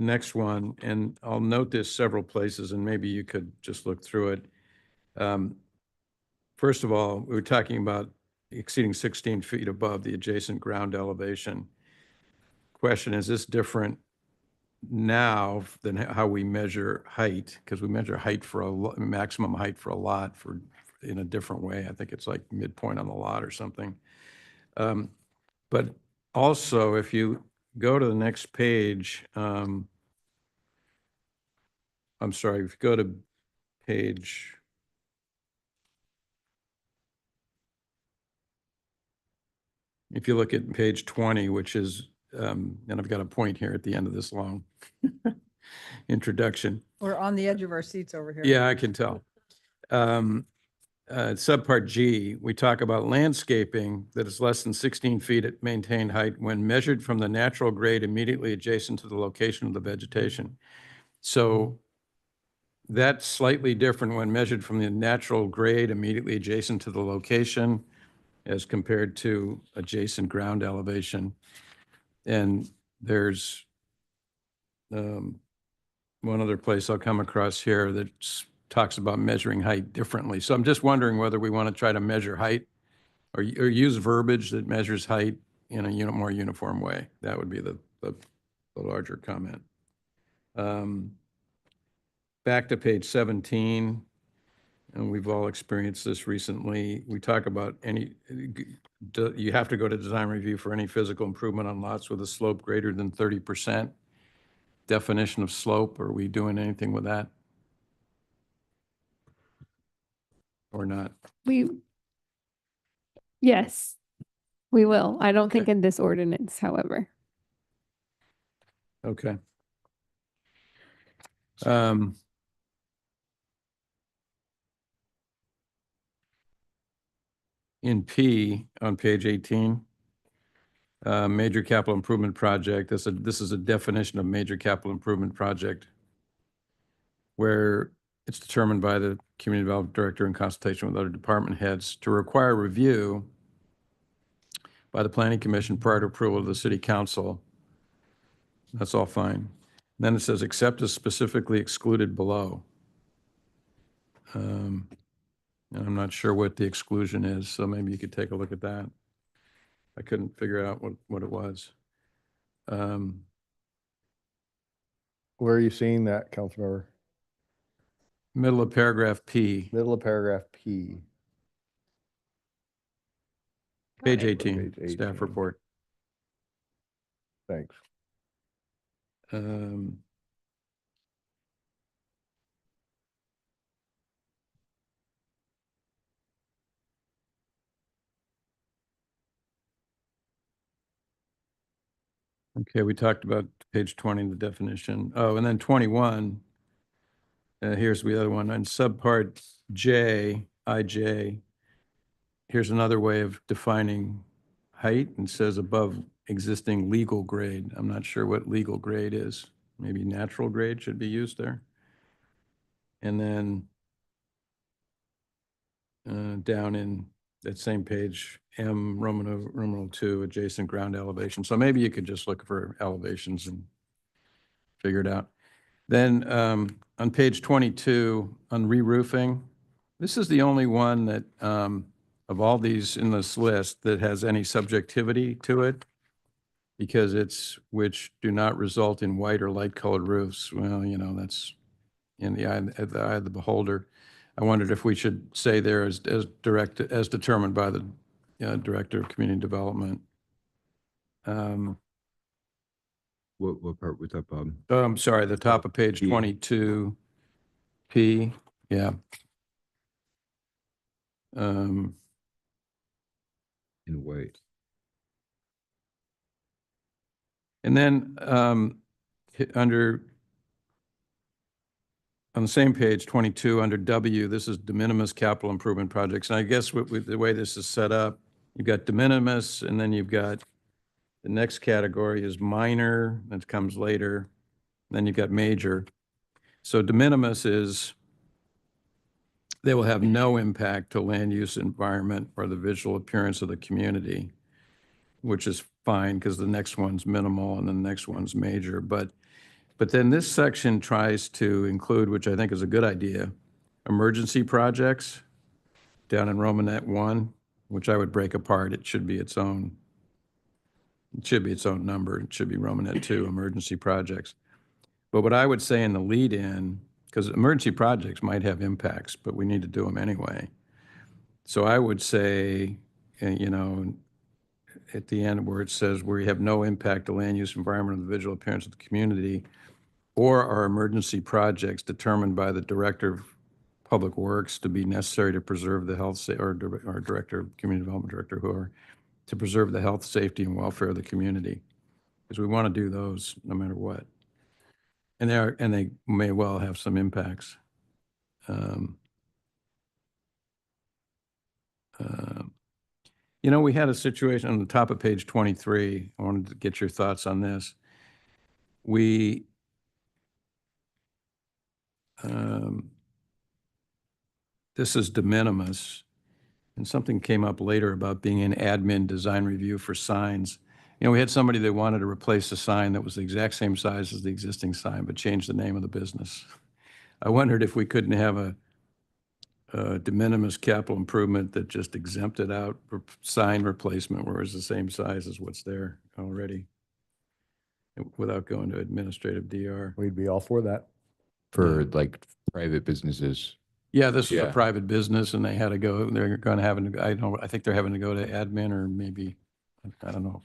the next one, and I'll note this several places, and maybe you could just look through it. First of all, we were talking about exceeding 16 feet above the adjacent ground elevation. Question, is this different now than how we measure height? Because we measure height for maximum height for a lot in a different way. I think it's like midpoint on the lot or something. But also, if you go to the next page, I'm sorry, if you go to page, if you look at page 20, which is, and I've got a point here at the end of this long introduction. We're on the edge of our seats over here. Yeah, I can tell. Subpart G, we talk about landscaping that is less than 16 feet at maintained height when measured from the natural grade immediately adjacent to the location of the vegetation. So that's slightly different when measured from the natural grade immediately adjacent to the location as compared to adjacent ground elevation. And there's one other place I'll come across here that talks about measuring height differently. So I'm just wondering whether we want to try to measure height or use verbiage that measures height in a more uniform way. That would be the larger comment. Back to page 17, and we've all experienced this recently. We talk about you have to go to design review for any physical improvement on lots with a slope greater than 30%. Definition of slope, are we doing anything with that? Or not? Yes, we will. I don't think in this ordinance, however. Okay. In P on page 18, major capital improvement project. This is a definition of major capital improvement project where it's determined by the community development director in consultation with other department heads to require review by the planning commission prior to approval of the city council. That's all fine. Then it says, except as specifically excluded below. And I'm not sure what the exclusion is, so maybe you could take a look at that. I couldn't figure out what it was. Where are you seeing that, Councilmember? Middle of paragraph P. Middle of paragraph P. Page 18, Page 18. staff report. Thanks. Okay, we talked about page 20, the definition. Oh, and then 21. Here's the other one. On subpart J, IJ, here's another way of defining height and says above existing legal grade. I'm not sure what legal grade is. Maybe natural grade should be used there. And then down in that same page, M Roman 2, adjacent ground elevation. So maybe you could just look for elevations and figure it out. Then on page 22, on re-roofing, this is the only one that of all these in this list that has any subjectivity to it, because it's which do not result in white or light colored roofs. Well, you know, that's in the eye of the beholder. I wondered if we should say there as determined by the Director of Community Development. What part was that, Bob? Oh, I'm sorry, the top of page 22, P, yeah. In white. And then on the same page, 22, under W, this is de minimis capital improvement projects. And I guess the way this is set up, you've got de minimis, and then you've got the next category is minor, that comes later. Then you've got major. So de minimis is, they will have no impact to land use, environment, or the visual appearance of the community, which is fine because the next one's minimal and then the next one's major. But But then this section tries to include, which I think is a good idea, emergency projects down in Romanet 1, which I would break apart. It should be its own number. It should be Romanet 2, emergency projects. But what I would say in the lead-in, because emergency projects might have impacts, but we need to do them anyway. So I would say, you know, at the end where it says we have no impact to land use, environment, or the visual appearance of the community, or are emergency projects determined by the Director of Public Works to be necessary to preserve the health, or Director of Community Development Director, who are to preserve the health, safety, and welfare of the community. Because we want to do those no matter what. And they may well have some impacts. You know, we had a situation on the top of page 23. I wanted to get your thoughts on this. This is de minimis, and something came up later about being an admin design review for signs. You know, we had somebody that wanted to replace a sign that was the exact same size as the existing sign, but change the name of the business. I wondered if we couldn't have a de minimis capital improvement that just exempted out sign replacement where it's the same size as what's there already without going to administrative DR. We'd be all for that. For like private businesses. Yeah, this is a private business and they had to go, they're going to have, I think they're having to go to admin or maybe, I don't know.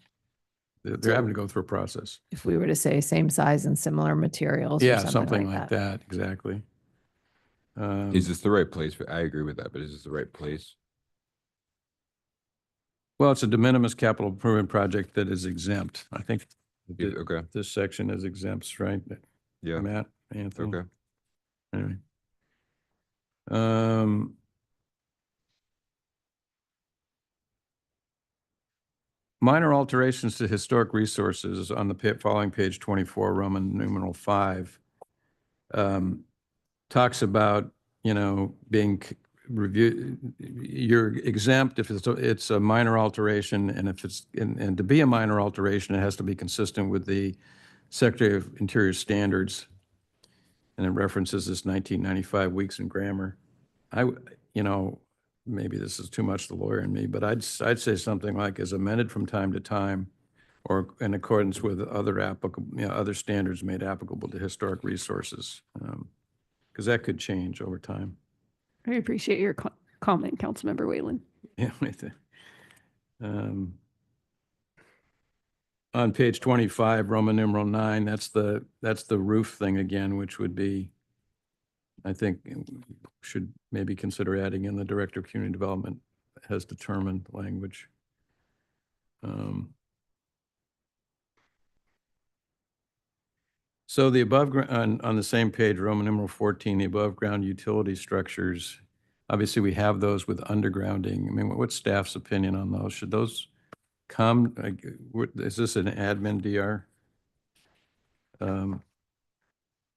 They're having to go through a process. If we were to say same size and similar materials. Yeah, or something like that, exactly. Is this the right place? I agree with that, but is this the right place? Well, it's a de minimis capital improvement project that is exempt. I think Okay. this section is exempts, right? Yeah. Matt, Anthony. Okay. Anyway. Minor alterations to historic resources on the following page 24, Roman numeral 5, talks about, you know, being reviewed. You're exempt if it's a minor alteration, and if it's and to be a minor alteration, it has to be consistent with the Secretary of Interior standards. And it references this 1995 Weeks in Grammar. You know, maybe this is too much the lawyer in me, but I'd say something like as amended from time to time, or in accordance with other applicable, you know, other standards made applicable to historic resources, because that could change over time. I appreciate your comment, Councilmember Whalen. Yeah. On page 25, Roman numeral 9, that's the roof thing again, which would be, I think, should maybe consider adding in the Director of Community Development has determined language. So the above on the same page, Roman numeral 14, the above ground utility structures, obviously we have those with undergrounding. I mean, what's staff's opinion on those? Should those come, is this an admin DR?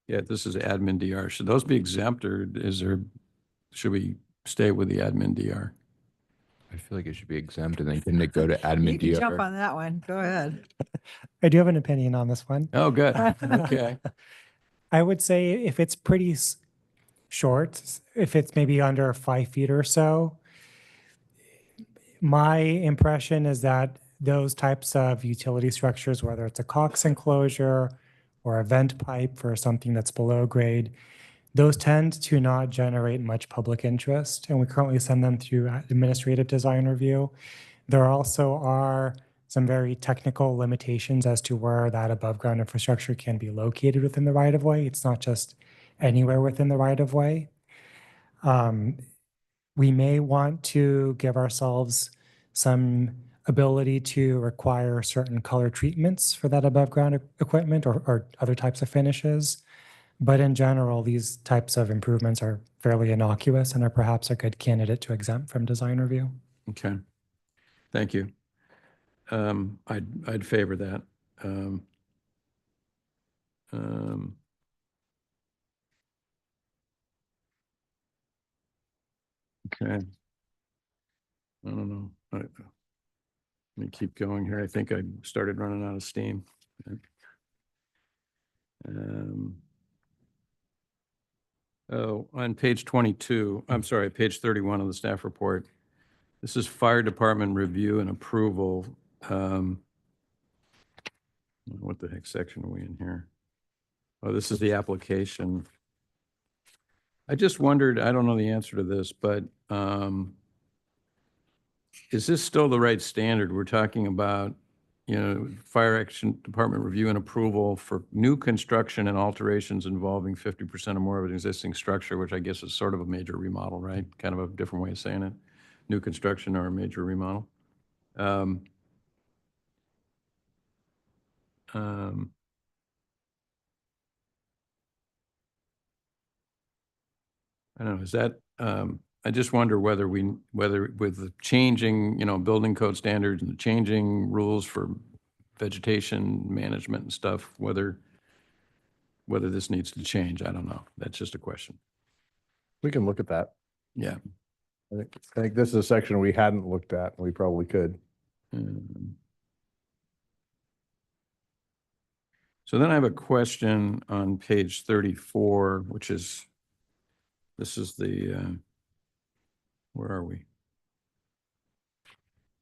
Yeah, this is admin DR. Should those be exempt, or should we stay with the admin DR? I feel like it should be exempt, and then couldn't it go to admin You can DR? jump on that one. Go ahead. I do have an opinion on this one. Oh, good. Okay. I would say if it's pretty short, if it's maybe under 5 feet or so, my impression is that those types of utility structures, whether it's a Cox enclosure or a vent pipe for something that's below grade, those tend to not generate much public interest, and we currently send them through administrative design review. There also are some very technical limitations as to where that above ground infrastructure can be located within the right of way. It's not just anywhere within the right of way. We may want to give ourselves some ability to require certain color treatments for that above ground equipment or other types of finishes. But in general, these types of improvements are fairly innocuous and are perhaps a good candidate to exempt from design review. Okay. Thank you. I'd favor that. Okay. I don't know. Let me keep going here. I think I started running out of steam. Oh, on page 22, I'm sorry, page 31 of the staff report. This is fire department review and approval. What the heck section are we in here? Oh, this is the application. I just wondered, I don't know the answer to this, but is this still the right standard? We're talking about, fire action department review and approval for new construction and alterations involving 50% or more of an existing structure, which I guess is sort of a major remodel, right? Kind of a different way of saying it. New construction or a major remodel. I don't know, is that, I just wonder whether with the changing, building code standards and the changing rules for vegetation management and stuff, whether this needs to change. I don't know. That's just a question. We can look at that. Yeah. I think this is a section we hadn't looked at, and we probably could. So then I have a question on page 34, which is, this is the, where are we?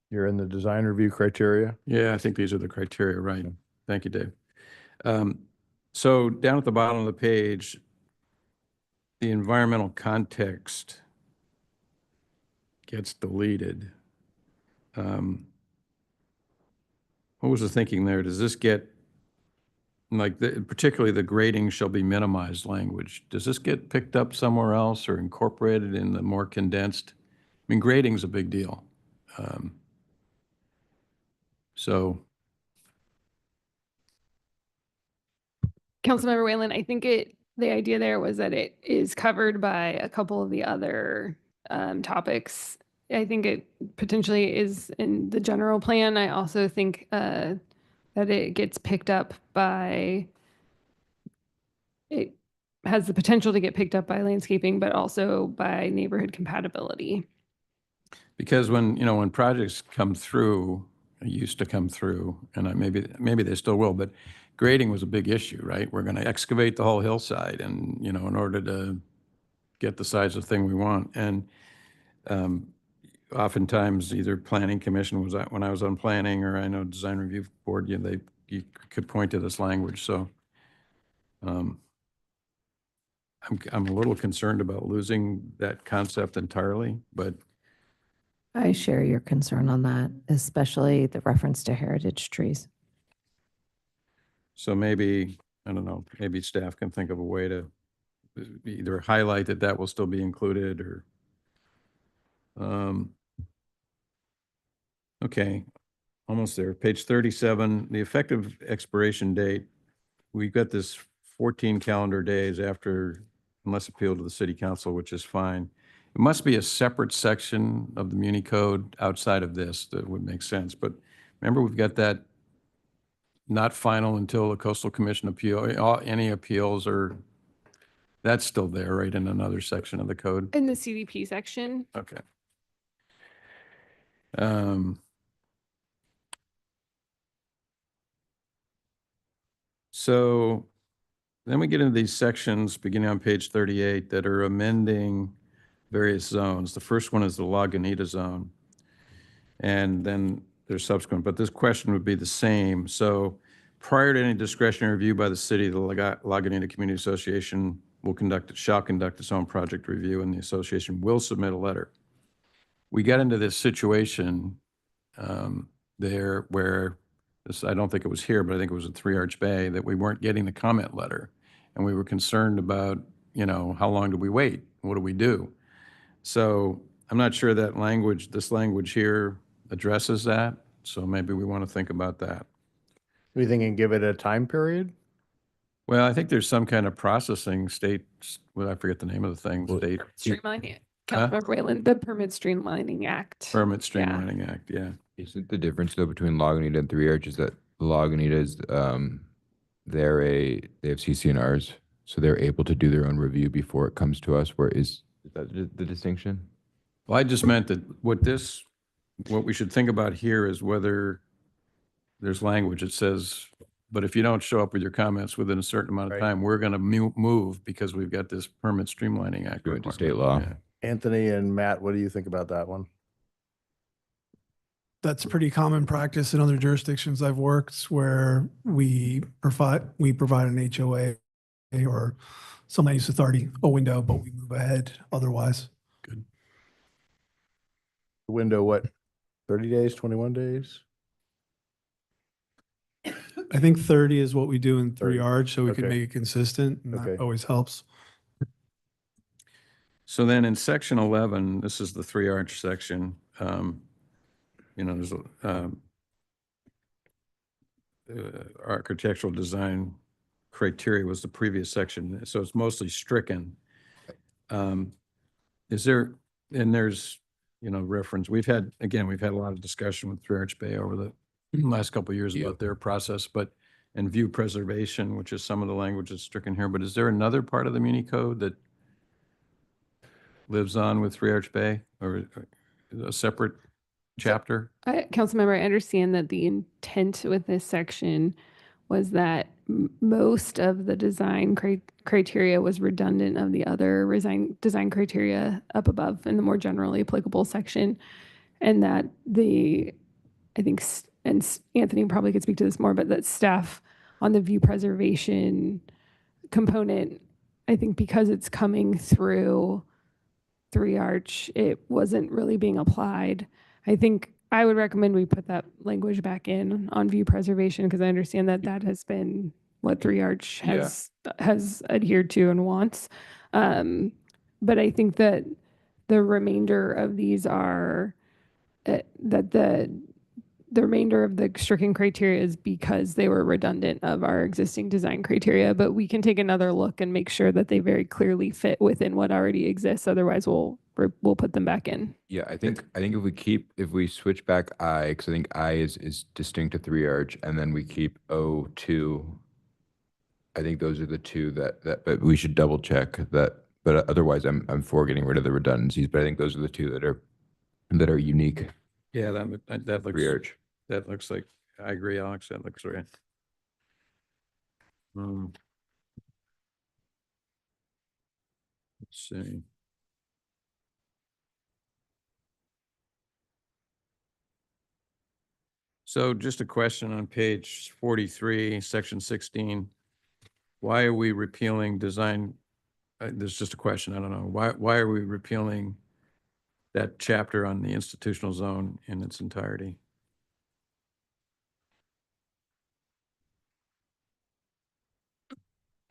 You're in the design review criteria? Yeah, I think these are the criteria, right? Thank you, Dave. So down at the bottom of the page, the environmental context gets deleted. What was the thinking there? Does this get, like, particularly the grading shall be minimized language, does this get picked up somewhere else or incorporated in the more condensed? I mean, grading's a big deal. So. Councilmember Whalen, I think the idea there was that it is covered by a couple of the other topics. I think it potentially is in the general plan. I also think that it gets picked up by, it has the potential to get picked up by landscaping, but also by neighborhood compatibility. Because when projects come through, used to come through, and maybe they still will, but grading was a big issue, right? We're going to excavate the whole hillside, and in order to get the size of thing we want, and oftentimes either planning commission was when I was on planning, or I know design review board, you could point to this language. So I'm a little concerned about losing that concept entirely, but. I share your concern on that, especially the reference to heritage trees. So maybe, I don't know, maybe staff can think of a way to either highlight that will still be included, or, okay, almost there. Page 37, the effective expiration date, we've got this 14 calendar days after, unless appealed to the city council, which is fine. It must be a separate section of the Muni Code outside of this that would make sense. But remember, we've got that not final until the Coastal Commission appeal, any appeals are, that's still there, right, in another section of the code? In the CDP section. Okay. So then we get into these sections beginning on page 38 that are amending various zones. The first one is the Lagunitas zone. And then there's subsequent, but this question would be the same. So prior to any discretionary review by the city, the Lagunita Community Association shall conduct its own project review, and the association will submit a letter. We got into this situation there where this, I don't think it was here, but I think it was at Three Arch Bay, that we weren't getting the comment letter. And we were concerned about, how long do we wait? What do we do? So I'm not sure that this language here addresses that. So maybe we want to think about that. Are you thinking give it a time period? Well, I think there's some kind of processing I forget the name of the thing, state. Streamlining it. Councilmember Whalen, the Permit Streamlining Act. Permit Streamlining Act, yeah. Isn't the difference though between Lagunita and Three Arches that Lagunitas, they have CCNRs, so they're able to do their own review before it comes to us, is that the distinction? Well, I just meant that what we should think about here is whether there's language that says But if you don't show up with your comments within a certain amount of Right. time, we're going to move because we've got this Permit Streamlining Act. Going to requirement. state law. Yeah. Anthony and Matt, what do you think about that one? That's pretty common practice in other jurisdictions I've worked where we provide an HOA or some land use authority a window, but we move ahead otherwise. Good. The window, what, 30 days, 21 days? I think 30 is what we do in 30. 3R, so we can Okay. make it consistent, and Okay. that always helps. So then in section 11, this is the 3-arch section. There's architectural design criteria was the previous section, so it's mostly stricken. Is there, and there's, reference, we've had a lot of discussion with 3-arch Bay over the last couple of years about their process, and view preservation, which is some of the language that's stricken here, but is there another part of the Muni Code that lives on with 3-arch Bay or a separate chapter? Councilmember, I understand that the intent with this section was that most of the design criteria was redundant of the other design criteria up above in the more generally applicable section. And that I think, and Anthony probably could speak to this more, but that staff on the view preservation component, I think because it's coming through 3-arch, it wasn't really being applied. I think I would recommend we put that language back in on view preservation because I understand that that has been what 3-arch has adhered to and wants. But I think that the remainder of these are that the remainder of the stricken criteria is because they were redundant of our existing design criteria, but we can take another look and make sure that they very clearly fit within what already exists. Otherwise, we'll put them back in. Yeah, I think if we switch back I, because I think I is distinct to 3-arch, and then we keep O2. I think those are the two that but we should double check that. But otherwise, I'm for getting rid of the redundancies. But I think those are the two that are unique. Yeah, that looks 3-arch. That looks like, I agree, Alex, that looks right. Let's see. So just a question on page 43, section 16. Why are we repealing design? There's just a question, I don't know. Why are we repealing that chapter on the institutional zone in its entirety?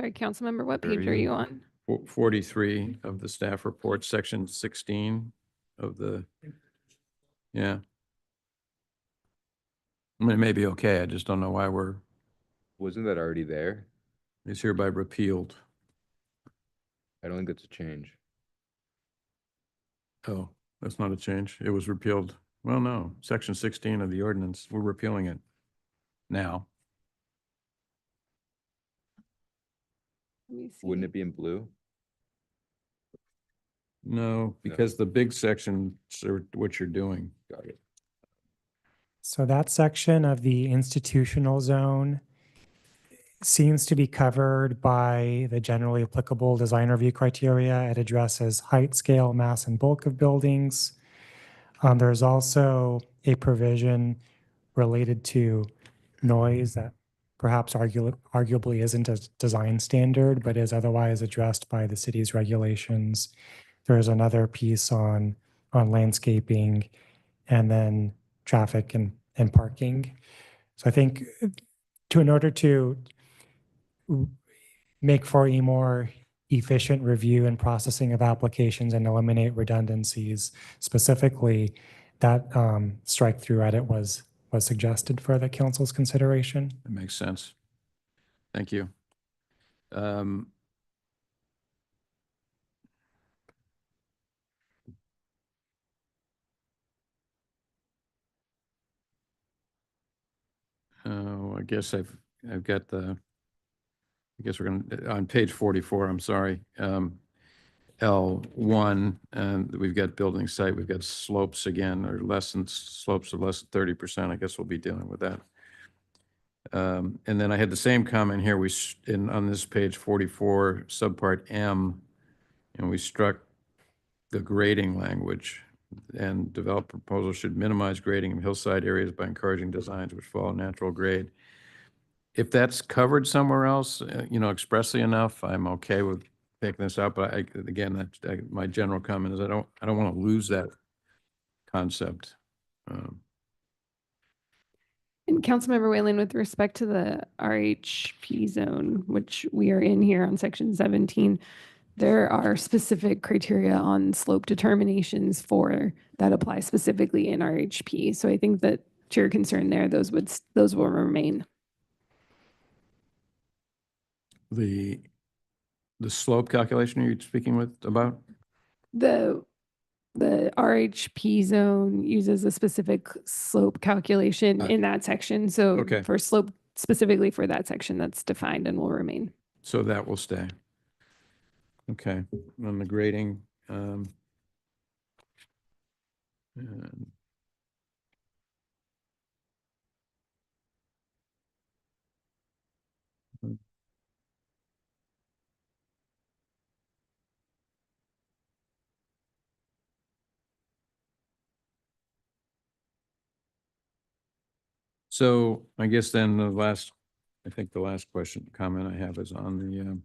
Sorry, Councilmember, what page are you on? 43 of the staff report, section 16 of the, yeah. I mean, it may be okay. I just don't know why Wasn't that already there? it's hereby repealed. I don't think that's a change. Oh, that's not a change. It was repealed. Well, no, section 16 of the ordinance, we're repealing it now. Let me see. Wouldn't it be in blue? No, because the big sections are what you're doing. Got it. So that section of the institutional zone seems to be covered by the generally applicable design review criteria. It addresses height, scale, mass, and bulk of buildings. There's also a provision related to noise that perhaps arguably isn't a design standard, but is otherwise addressed by the city's regulations. There's another piece on landscaping, and then traffic and parking. So I think in order to make for a more efficient review and processing of applications and eliminate redundancies, specifically that strike through edit was suggested for the council's consideration. That makes sense. Thank you. I guess I've got I guess we're gonna, on page 44, I'm sorry. L1, and we've got building site, we've got slopes again, or slopes of less than 30%. I guess we'll be dealing with that. And then I had the same comment here, on this page 44, subpart M, and we struck the grading language, and develop proposals should minimize grading of hillside areas by encouraging designs which follow natural grade. If that's covered somewhere else, expressly enough, I'm okay with taking this out, but again, my general comment is I don't want to lose that concept. And Councilmember Whalen, with respect to the RHP zone, which we are in here on section 17, there are specific criteria on slope determinations that apply specifically in RHP. So I think that to your concern there, those will remain. The slope calculation are you speaking about? The RHP zone uses a specific slope calculation in that section. So Okay. for slope specifically for that section, that's defined and will remain. So that will stay. Okay, on the grading. And so I guess then I think the last comment I have is on the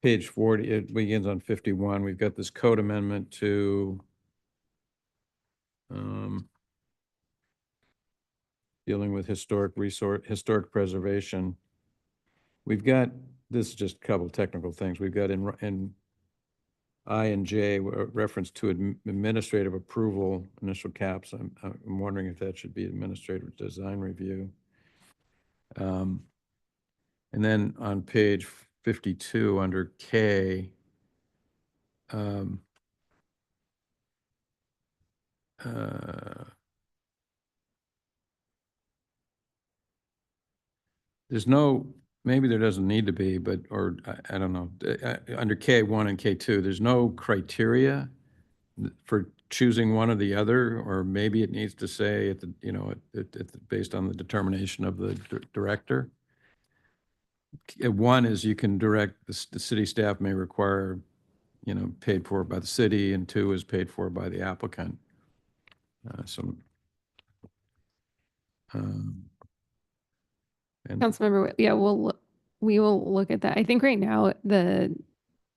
page 40. It begins on 51. We've got this code amendment to dealing with historic preservation. We've got, this is just a couple of technical things. We've got in I and J, reference to administrative approval, initial caps. I'm wondering if that should be administrative design review. And then on page 52 under K, there's no, maybe there doesn't need to be, but, or I don't know, under K1 and K2, there's no criteria for choosing one or the other, or maybe it needs to say at the, based on the determination of the director. One is you can direct, the city staff may require, paid for by the city, and two is paid for by the applicant. Councilmember, yeah, we will look at that. I think right now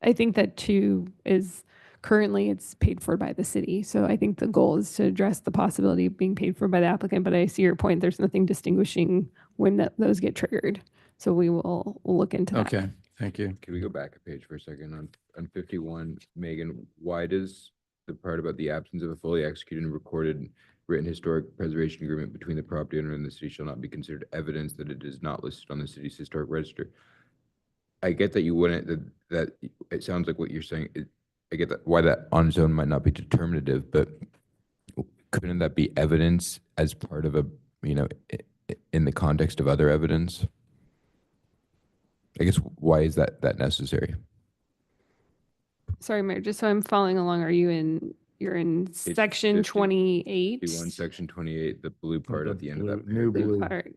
I think that 2 is currently it's paid for by the city. So I think the goal is to address the possibility of being paid for by the applicant. But I see your point. There's nothing distinguishing when those get triggered. So we'll look into that. Okay, thank you. Can we go back a page for a second on 51, Megan? Why does the part about the absence of a fully executed and recorded written historic preservation agreement between the property owner and the city shall not be considered evidence that it is not listed on the city's historic register? I get that you wouldn't, that it sounds like what you're saying. I get that why that on its own might not be determinative, but couldn't that be evidence as part of a, in the context of other evidence? I guess, why is that necessary? Sorry, Mayor, just so I'm following along, you're in section 28? 51, section 28, the blue part at the end of that. New blue. Part.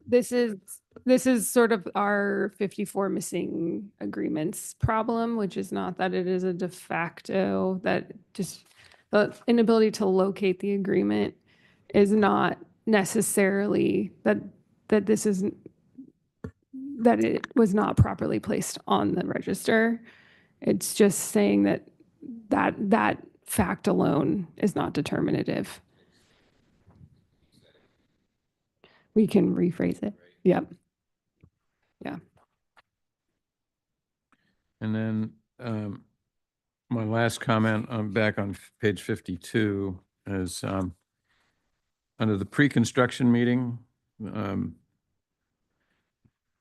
This is sort of our 54 missing agreements problem, which is not that it is a de facto, that just the inability to locate the agreement is not necessarily that it was not properly placed on the register. It's just saying that fact alone is not determinative. We can rephrase it. Yep. Yeah. And then my last comment, back on page 52, is under the pre-construction meeting, the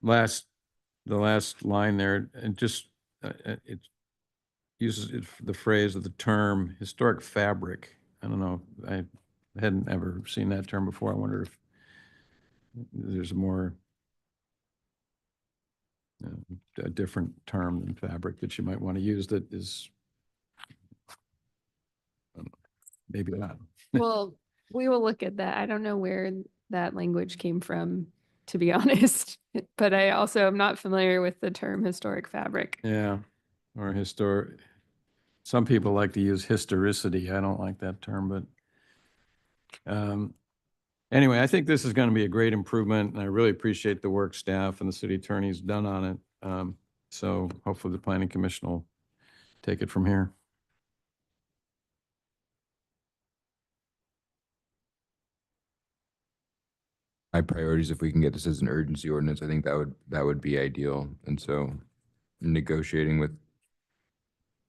last line there, and just it uses the phrase of the term historic fabric. I don't know. I hadn't ever seen that term before. I wonder if there's a more a different term than fabric that you might want to use that is maybe not. Well, we will look at that. I don't know where that language came from, to be honest, but I also am not familiar with the term historic fabric. Yeah, or historic. Some people like to use historicity. I don't like that term, but anyway, I think this is going to be a great improvement, and I really appreciate the work staff and the city attorney's done on it. So hopefully the planning commission will take it from here. My priorities, if we can get this as an urgency ordinance, I think that would be ideal. And so negotiating with,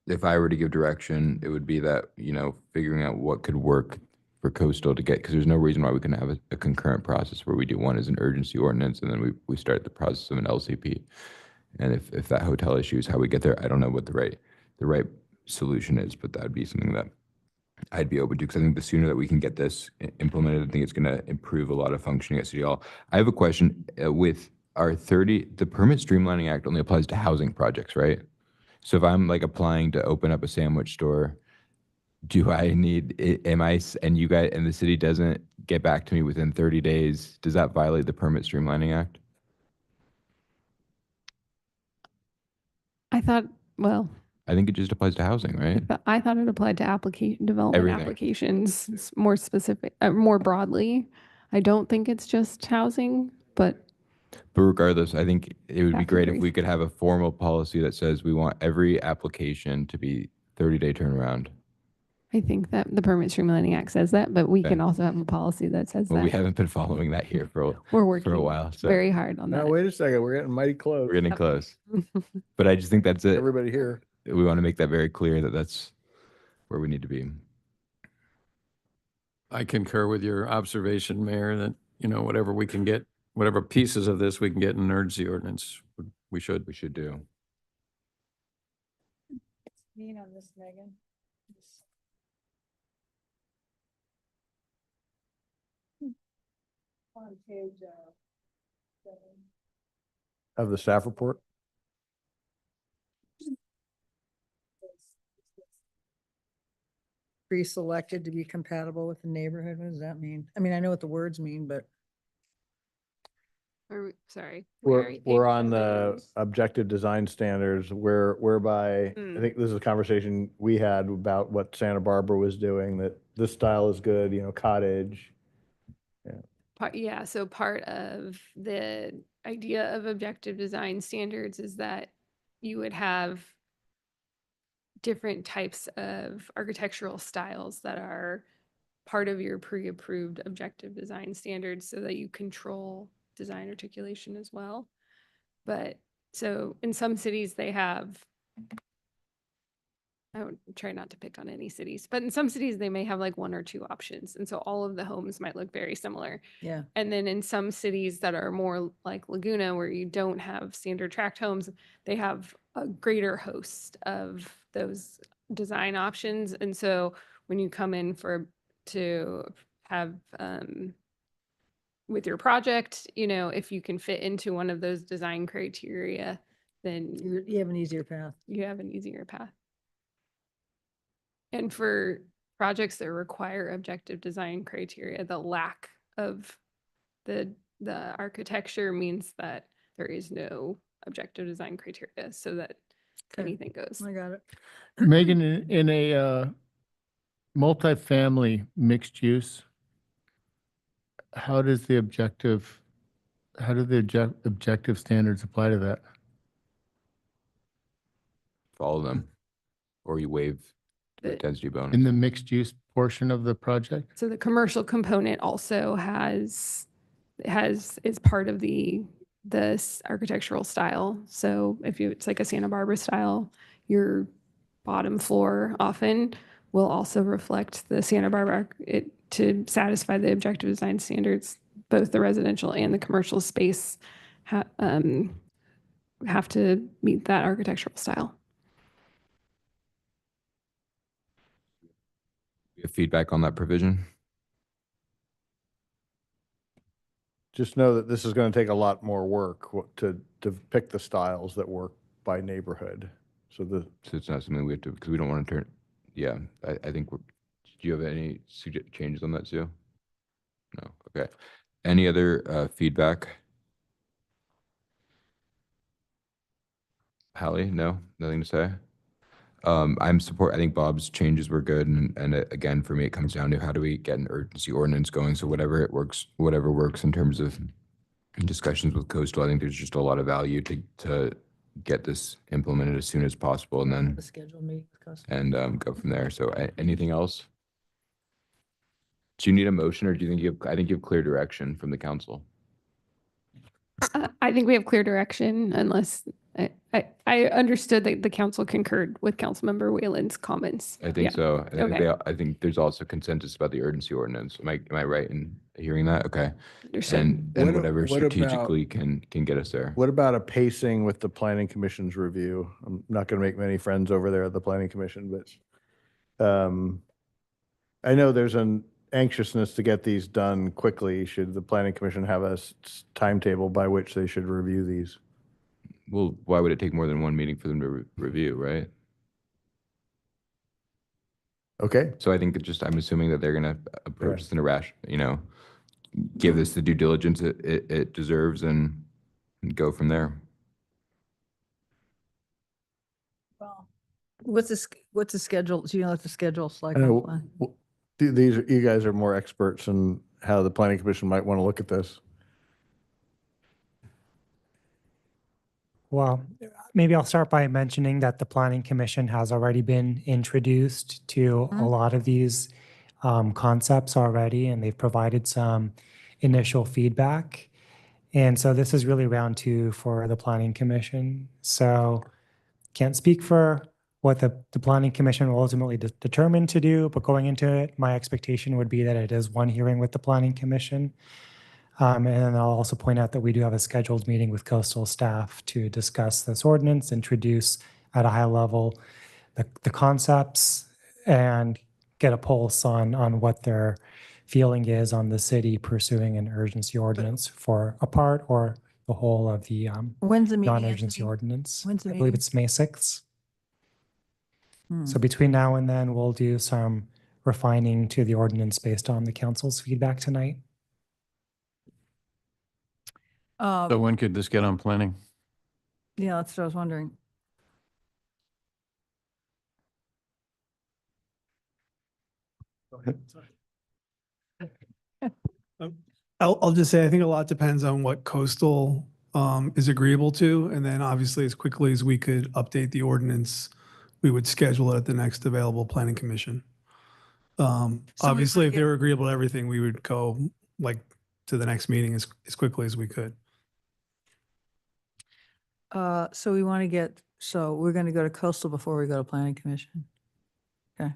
if I were to give direction, it would be that, figuring out what could work for coastal to get, because there's no reason why we can have a concurrent process where we do one as an urgency ordinance and then we start the process of an LCP. And if that hotel issue is how we get there, I don't know what the right solution is, but that'd be something that I'd be open to, because I think the sooner that we can get this implemented, I think it's going to improve a lot of functioning at City Hall. I have a question with our the Permit Streamlining Act only applies to housing projects, right? So if I'm like applying to open up a sandwich store, do I need, and you guys, and the city doesn't get back to me within 30 days, does that violate the Permit Streamlining Act? I thought, well, I think it just applies to housing, right? but I thought it applied to development Everything. applications, more specific, more broadly. I don't think it's just housing, but But regardless, I think it would be Back to great if brief. we could have a formal policy that says we want every application to be 30-day turnaround. I think that the Permit Streamlining Act says that, but we Okay. can also have a policy that says Well, we that. haven't been following that here We're for working a while, so very hard on Now, that. wait a second, we're getting mighty close. we're getting close. But I just think that's it. Everybody here. We want to make that very clear that that's where we need to be. I concur with your observation, Mayor, that, whatever we can get, whatever pieces of this we can get in an urgency ordinance, we should. We should do. Mean on this, Megan. On page, Of the staff report? pre-selected to be compatible with the neighborhood. What does that mean? I mean, I know what the words mean, but Sorry. We're on the objective design standards whereby, I think this is a conversation we had about what Santa Barbara was doing, that this style is good, cottage. So part of the idea of objective design standards is that you would have different types of architectural styles that are part of your pre-approved objective design standards so that you control design articulation as well. But so in some cities they have, I would try not to pick on any cities, but in some cities they may have like one or two options. And so all of the homes might look very similar. yeah. And then in some cities that are more like Laguna, where you don't have standard tract homes, they have a greater host of those design options. And so when you come in to have, with your project, if you can fit into one of those design criteria, then You have an easier path. you have an easier path. And for projects that require objective design criteria, the lack of the architecture means that there is no objective design criteria, so that anything goes. I got it. Megan, in a multifamily mixed use, how do the objective standards apply to that? Follow them, or you waive the The- density bonus. In the mixed use portion of the project? So the commercial component also is part of this architectural style. So if it's like a Santa Barbara style, your bottom floor often will also reflect the Santa Barbara to satisfy the objective design standards. Both the residential and the commercial space have to meet that architectural style. You have feedback on that provision? Just know that this is going to take a lot more work to pick the styles that work by neighborhood. So So it's not something we have to, because we don't want to turn, yeah, I think Do you have any changes on that, Sue? No, okay. Any other feedback? Hallie, no, nothing to say? I think Bob's changes were good, and again, for me, it comes down to how do we get an urgency ordinance going, so whatever works in terms of discussions with Coastal, I think there's just a lot of value to get this implemented as soon as possible, and then The scheduled meeting with Coastal. and go from there. So anything else? Do you need a motion, or do you think I think you have clear direction from the council? I think we have clear direction unless I understood that the council concurred with Councilmember Whalen's comments. I think Yeah. so. Okay. I think there's also consensus about the urgency ordinance. Am I right in hearing that? Okay. Understood. And What whatever about- strategically can get us there. What about a pacing with the planning commission's review? I'm not going to make many friends over there at the planning commission, but I know there's an anxiousness to get these done quickly. Should the planning commission have a timetable by which they should review these? Well, why would it take more than one meeting for them to review, right? Okay. So I think I'm assuming that they're gonna approach this in a give this the due diligence it deserves and go from there. What's the schedule? Do you know what the schedule's like? I on know, plan? you guys are more experts in how the planning commission might want to look at this. Well, maybe I'll start by mentioning that the Planning Commission has already been introduced to a lot of these concepts already, and they've provided some initial feedback. And so this is really round 2 for the Planning Commission. So can't speak for what the Planning Commission will ultimately determine to do, but going into it, my expectation would be that it is one hearing with the Planning Commission. And then I'll also point out that we do have a scheduled meeting with coastal staff to discuss this ordinance, introduce at a high level the concepts, and get a pulse on what their feeling is on the city pursuing an urgency ordinance for a part or the whole of the When's the meeting? non-urgency Anthony? ordinance. When's the I believe meeting? it's May 6th. Hmm. So between now and then, we'll do some refining to the ordinance based on the council's feedback tonight. So when could this get on planning? Yeah, that's what I was wondering. I'll just say, I think a lot depends on what coastal is agreeable to. And then obviously as quickly as we could update the ordinance, we would schedule it at the next available planning commission. Obviously, if they were agreeable to everything, we would go like to the next meeting as quickly as we could. So we want to we're going to go to coastal before we go to planning commission. Okay.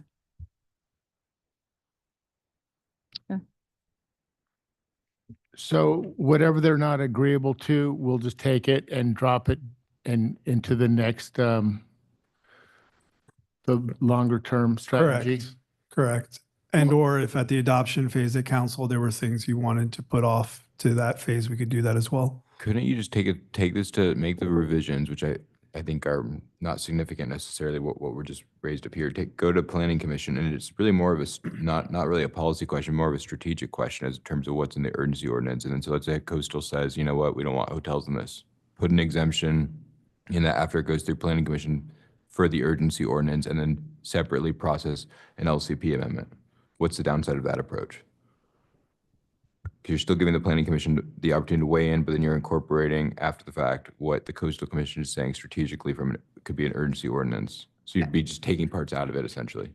So whatever they're not agreeable to, we'll just take it and drop it into the next, the longer term strategy. Correct. And or if at the adoption phase at council, there were things you wanted to put off to that phase, we could do that as well. Couldn't you just take this to make the revisions, which I think are not significant necessarily what we're just raised up here, go to planning commission, and it's really more of a, not really a policy question, more of a strategic question as in terms of what's in the urgency ordinance. And then so let's say coastal says, you know what, we don't want hotels in this. Put an exemption in that after it goes through planning commission for the urgency ordinance, and then separately process an LCP amendment. What's the downside of that approach? Because you're still giving the planning commission the opportunity to weigh in, but then you're incorporating after the fact what the coastal commission is saying strategically from it could be an urgency ordinance. So you'd be just taking parts out of it essentially.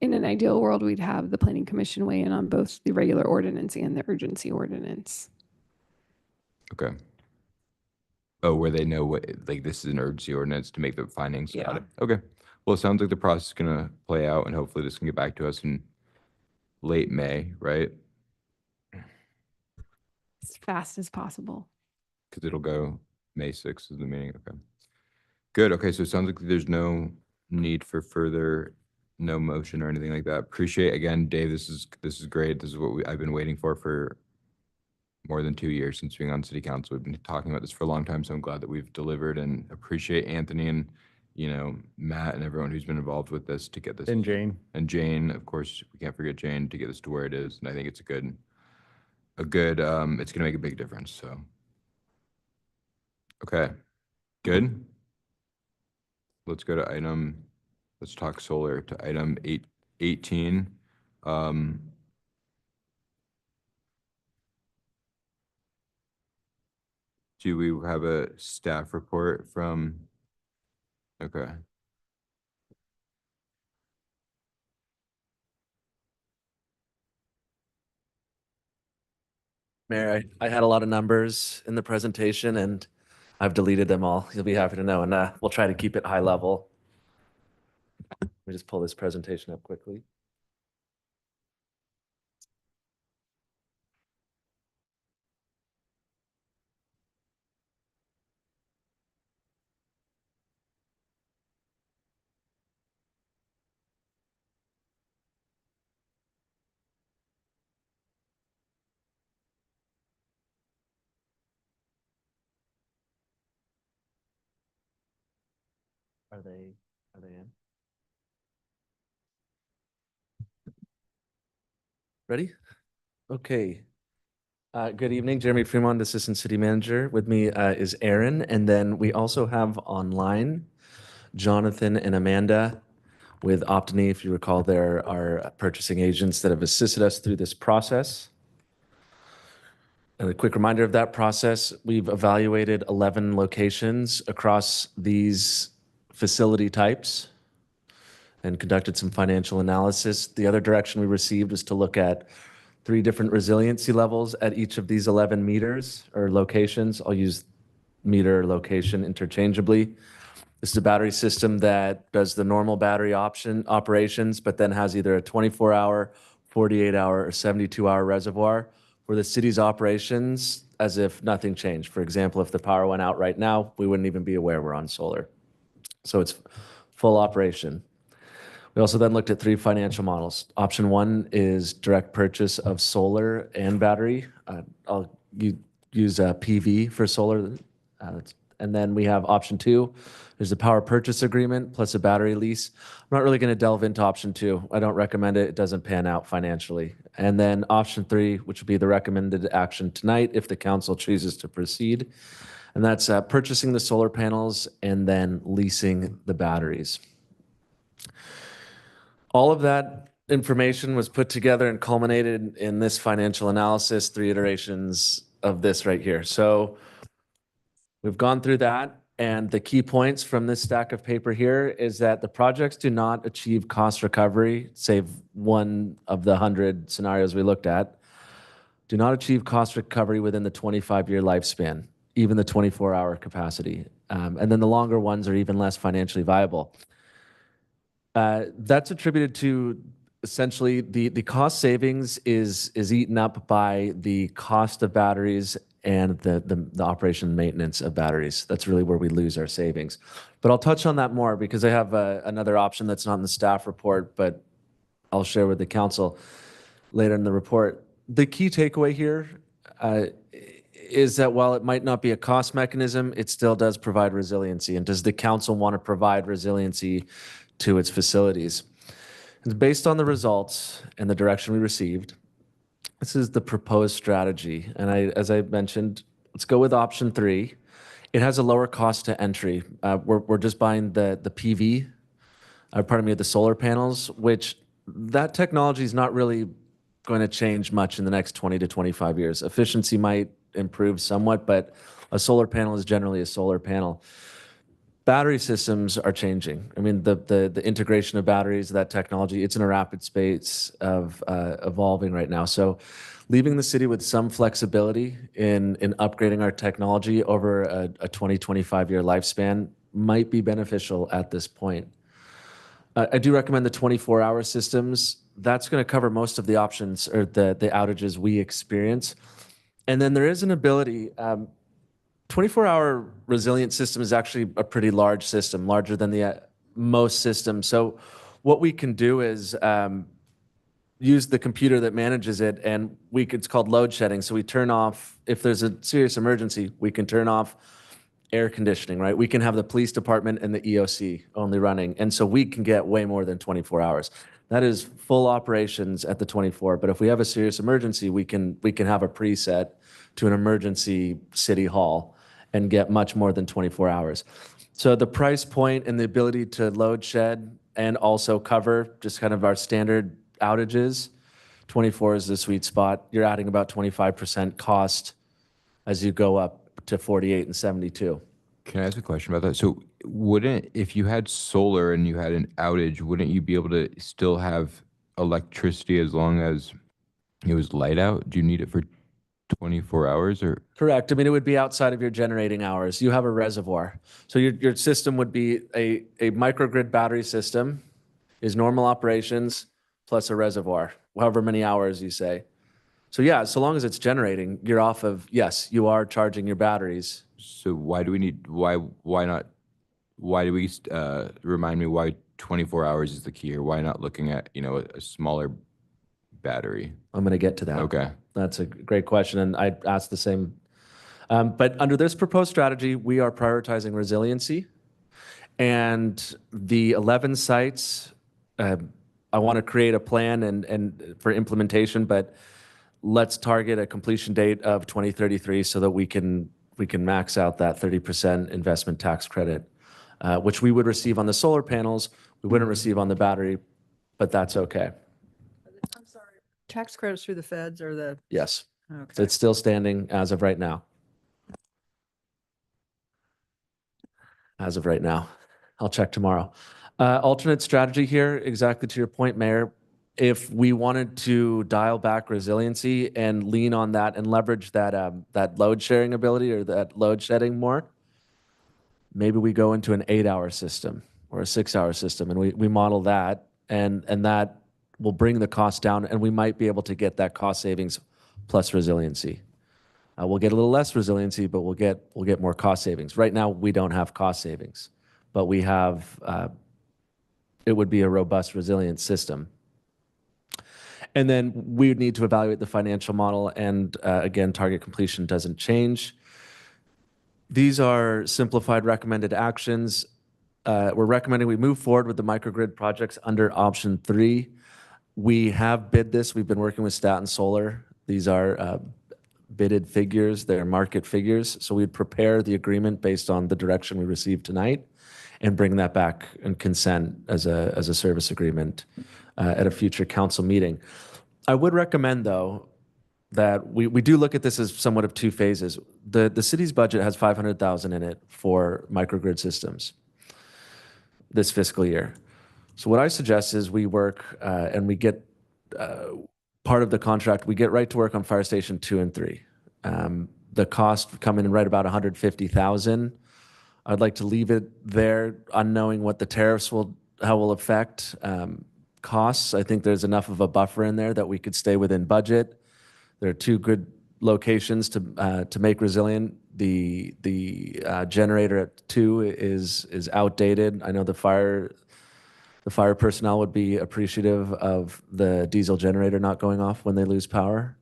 In an ideal world, we'd have the planning commission weigh in on both the regular ordinance and the urgency ordinance. Okay. Oh, where they know what, like this is an urgency ordinance to make the findings about it. Okay. Well, it sounds like the process is gonna play out, and hopefully this can get back to us in late May, right? As fast as possible. Because it'll go May 6th is the meeting. Okay. Good. Okay. So it sounds like there's no need for further, no motion or anything like that. Appreciate again, Dave. This is great. This is what I've been waiting for more than 2 years since being on city council. We've been talking about this for a long time. So I'm glad that we've delivered, and appreciate Anthony and Matt and everyone who's been involved with this to get this. And Jane. And Jane, of course, we can't forget Jane to get this to where it is. And I think it's it's going to make a big difference. So, okay, good. Let's go to let's talk solar to item 18. Do we have a staff report from? Okay. Mayor, I had a lot of numbers in the presentation and I've deleted them all. You'll be happy to know, and we'll try to keep it high level. Let me just pull this presentation up quickly. Are they in? Ready? Okay. Good evening, Jeremy Fremont, Assistant City Manager. With me is Aaron, and then we also have online Jonathan and Amanda with Optany. If you recall, they're our purchasing agents that have assisted us through this process. And a quick reminder of that process, we've evaluated 11 locations across these facility types and conducted some financial analysis. The other direction we received was to look at 3 different resiliency levels at each of these 11 meters or locations. I'll use meter or location interchangeably. This is a battery system that does the normal battery operations, but then has either a 24-hour, 48-hour, or 72-hour reservoir for the city's operations as if nothing changed. For example, if the power went out right now, we wouldn't even be aware we're on solar. So it's full operation. We also then looked at 3 financial models. Option 1 is direct purchase of solar and battery. I'll use PV for solar. And then we have option 2. There's a power purchase agreement plus a battery lease. I'm not really going to delve into option 2. I don't recommend it. It doesn't pan out financially. And then option 3, which would be the recommended action tonight if the council chooses to proceed. And that's purchasing the solar panels and then leasing the batteries. All of that information was put together and culminated in this financial analysis, 3 iterations of this right here. So we've gone through that, and the key points from this stack of paper here is that the projects do not achieve cost recovery, save one of the 100 scenarios we looked at, do not achieve cost recovery within the 25-year lifespan, even the 24-hour capacity. And then the longer ones are even less financially viable. That's attributed to essentially the cost savings is eaten up by the cost of batteries and the operation and maintenance of batteries. That's really where we lose our savings. But I'll touch on that more because I have another option that's not in the staff report, but I'll share with the council later in the report. The key takeaway here is that while it might not be a cost mechanism, it still does provide resiliency. And does the council want to provide resiliency to its facilities? And based on the results and the direction we received, this is the proposed strategy. And as I mentioned, let's go with option 3. It has a lower cost to entry. We're just buying the PV, the solar panels, which that technology is not really going to change much in the next 20 to 25 years. Efficiency might improve somewhat, but a solar panel is generally a solar panel. Battery systems are changing. I mean, the integration of batteries, that technology, it's in a rapid space of evolving right now. So leaving the city with some flexibility in upgrading our technology over a 20, 25-year lifespan might be beneficial at this point. I do recommend the 24-hour systems. That's going to cover most of the options or the outages we experience. And then there is an ability, 24-hour resilient system is actually a pretty large system, larger than the most systems. So what we can do is use the computer that manages it, and it's called load shedding. So we turn off, if there's a serious emergency, we can turn off air conditioning, right? We can have the police department and the EOC only running. And so we can get way more than 24 hours. That is full operations at the 24. But if we have a serious emergency, we can have a preset to an emergency city hall and get much more than 24 hours. So the price point and the ability to load shed and also cover just kind of our standard outages, 24 is the sweet spot. You're adding about 25% cost as you go up to 48 and 72. Can I ask a question about that? So wouldn't, if you had solar and you had an outage, wouldn't you be able to still have electricity as long as it was light out? Do you need it for 24 hours or? Correct. I mean, it would be outside of your generating hours. You have a reservoir. So your system would be a microgrid battery system is normal operations plus a reservoir, however many hours you say. So yeah, so long as it's generating, you're off of, yes, you are charging your batteries. So why do we need, why not, why do we, remind me why 24 hours is the key, or why not looking at, a smaller battery? I'm going to get to that. Okay. That's a great question, and I asked the same. But under this proposed strategy, we are prioritizing resiliency. And the 11 sites, I want to create a plan and for implementation, but let's target a completion date of 2033 so that we can max out that 30% investment tax credit, which we would receive on the solar panels. We wouldn't receive on the battery, but that's okay. I'm sorry, tax credits through the feds or the? Yes. Okay. It's still standing as of right now. As of right now. I'll check tomorrow. Alternate strategy here, exactly to your point, Mayor. If we wanted to dial back resiliency and lean on that and leverage that load sharing ability or that load shedding more, maybe we go into an 8-hour system or a 6-hour system, and we model that, and that will bring the cost down, and we might be able to get that cost savings plus resiliency. We'll get a little less resiliency, but we'll get more cost savings. Right now, we don't have cost savings, but we have, it would be a robust, resilient system. And then we would need to evaluate the financial model, and again, target completion doesn't change. These are simplified recommended actions. We're recommending we move forward with the microgrid projects under option 3. We have bid this. We've been working with Staten Solar. These are bidded figures. They're market figures. So we'd prepare the agreement based on the direction we received tonight and bring that back and consent as a service agreement at a future council meeting. I would recommend, though, that we do look at this as somewhat of 2 phases. The city's budget has $500,000 in it for microgrid systems this fiscal year. So what I suggest is we work and we get part of the contract, we get right to work on Fire Station 2 and 3. The cost come in right about $150,000. I'd like to leave it there, unknowing what the tariffs will affect costs. I think there's enough of a buffer in there that we could stay within budget. There are 2 good locations to make resilient. The generator at 2 is outdated. I know the fire personnel would be appreciative of the diesel generator not going off when they lose power.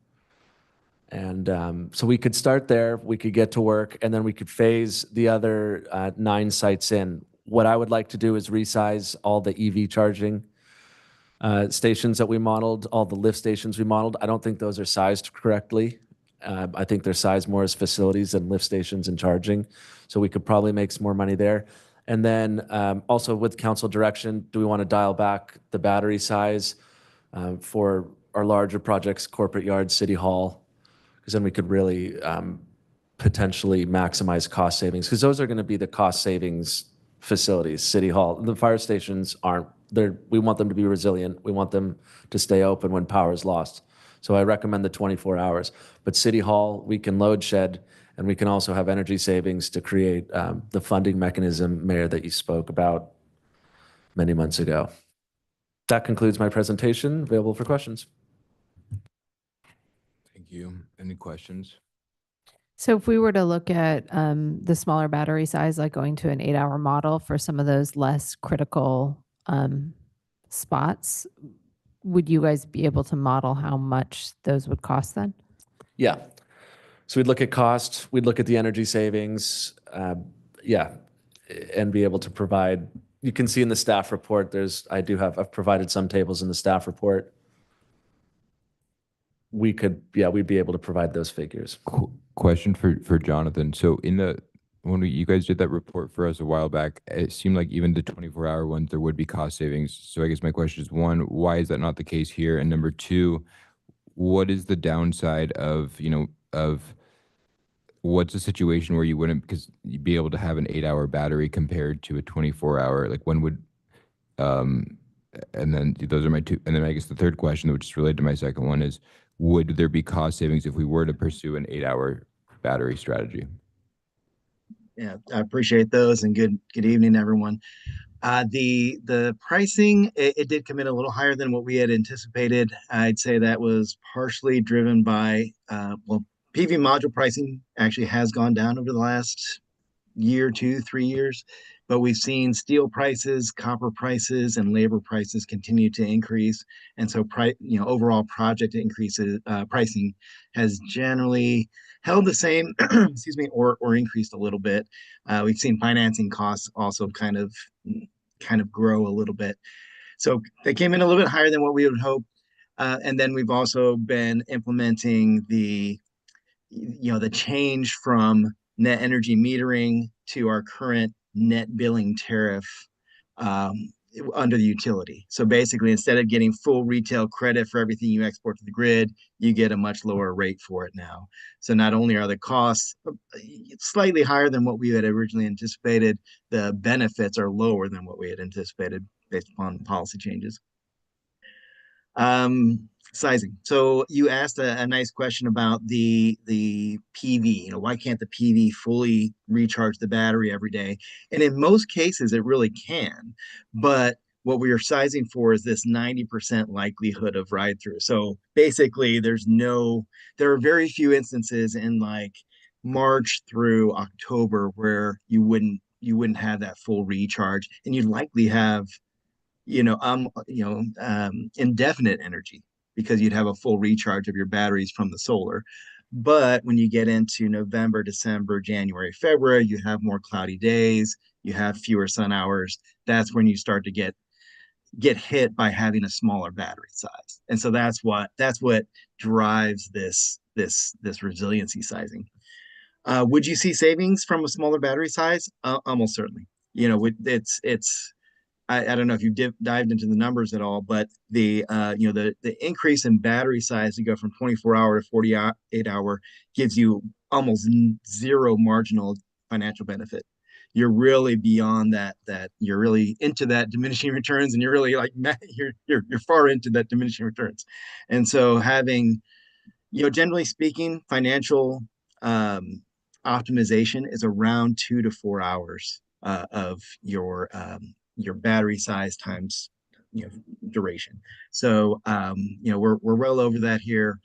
And so we could start there, we could get to work, and then we could phase the other 9 sites in. What I would like to do is resize all the EV charging stations that we modeled, all the lift stations we modeled. I don't think those are sized correctly. I think they're sized more as facilities than lift stations and charging. So we could probably make some more money there. And then also with council direction, do we want to dial back the battery size for our larger projects, corporate yard, city hall? Because then we could really potentially maximize cost savings, because those are going to be the cost savings facilities, city hall. The fire stations aren't. We want them to be resilient. We want them to stay open when power is lost. So I recommend the 24 hours. But city hall, we can load shed, and we can also have energy savings to create the funding mechanism, Mayor, that you spoke about many months ago. That concludes my presentation. Available for questions. Thank you. Any questions? So if we were to look at the smaller battery size, like going to an 8-hour model for some of those less critical spots, would you guys be able to model how much those would cost then? Yeah. So we'd look at cost, we'd look at the energy savings. yeah, and be able to provide, you can see in the staff report, I've provided some tables in the staff report. We'd be able to provide those figures. Question for Jonathan. So when you guys did that report for us a while back, it seemed like even the 24-hour ones, there would be cost savings. So I guess my question is, one, why is that not the case here? And number two, what is the downside of what's a situation where you wouldn't, because you'd be able to have an 8-hour battery compared to a 24-hour, like when would, and then those are my two. And then I guess the third question, which is related to my second one, is would there be cost savings if we were to pursue an 8-hour battery strategy? Yeah, I appreciate those, and good evening, everyone. The pricing, it did come in a little higher than what we had anticipated. I'd say that was partially driven by, PV module pricing actually has gone down over the last year, 2, 3 years, but we've seen steel prices, copper prices, and labor prices continue to increase. And so overall project increases, pricing has generally held the same, excuse me, or increased a little bit. We've seen financing costs also kind of grow a little bit. So they came in a little bit higher than what we would hope. And then we've also been implementing the change from net energy metering to our current net billing tariff under the utility. So basically, instead of getting full retail credit for everything you export to the grid, you get a much lower rate for it now. So not only are the costs slightly higher than what we had originally anticipated, the benefits are lower than what we had anticipated based upon policy changes. Sizing. So you asked a nice question about the PV. Why can't the PV fully recharge the battery every day? And in most cases, it really can. But what we are sizing for is this 90% likelihood of ride through. So basically, there are very few instances in like March through October where you wouldn't have that full recharge, and you'd likely have indefinite energy, because you'd have a full recharge of your batteries from the solar. But when you get into November, December, January, February, you have more cloudy days, you have fewer sun hours. That's when you start to get hit by having a smaller battery size. And so that's what drives this resiliency sizing. Would you see savings from a smaller battery size? Almost certainly. I don't know if you've dived into the numbers at all, but the increase in battery size to go from 24-hour to 48-hour gives you almost zero marginal financial benefit. You're really beyond that you're really into that diminishing returns, and you're really like you're far into that diminishing returns. And so having, generally speaking, financial optimization is around 2 to 4 hours of your battery size times duration. So we're well over that here,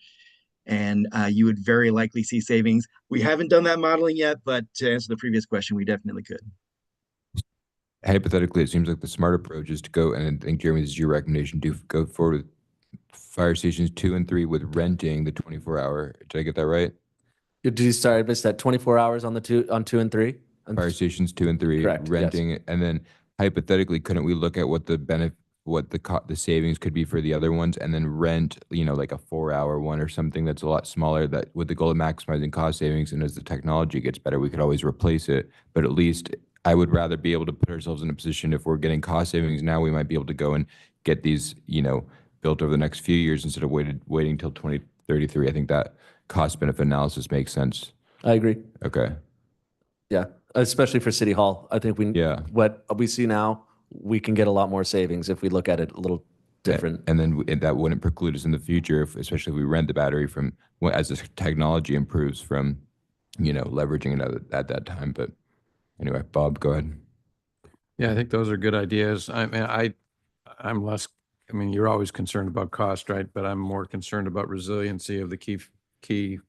and you would very likely see savings. We haven't done that modeling yet, but to answer the previous question, we definitely could. Hypothetically, it seems like the smart approach is to go, and I think, Jeremy, this is your recommendation, to go forward with fire stations 2 and 3 with renting the 24-hour. Did I get that right? Sorry, I missed that. 24 hours on 2 and 3? Fire stations 2 and 3, Correct, renting it, and then hypothetically, couldn't we look at what the savings could be for the other ones, and then rent, like a 4-hour one or something that's a lot smaller, that with the goal of maximizing cost savings, and as the technology gets better, we could always replace it. But at least I would rather be able to put ourselves in a position, if we're getting cost savings now, we might be able to go and get these, built over the next few years instead of waiting till 2033. I think that cost benefit analysis makes sense. I agree. Okay. Yeah, especially for City Hall. I think what we see now, we can get a lot more savings if we look at it a little different. And then that wouldn't preclude us in the future, especially if we rent the battery from, as the technology improves, from, leveraging it at that time. But anyway, Bob, go ahead. Yeah, I think those are good ideas. I'm less, you're always concerned about cost, right? But I'm more concerned about resiliency of the key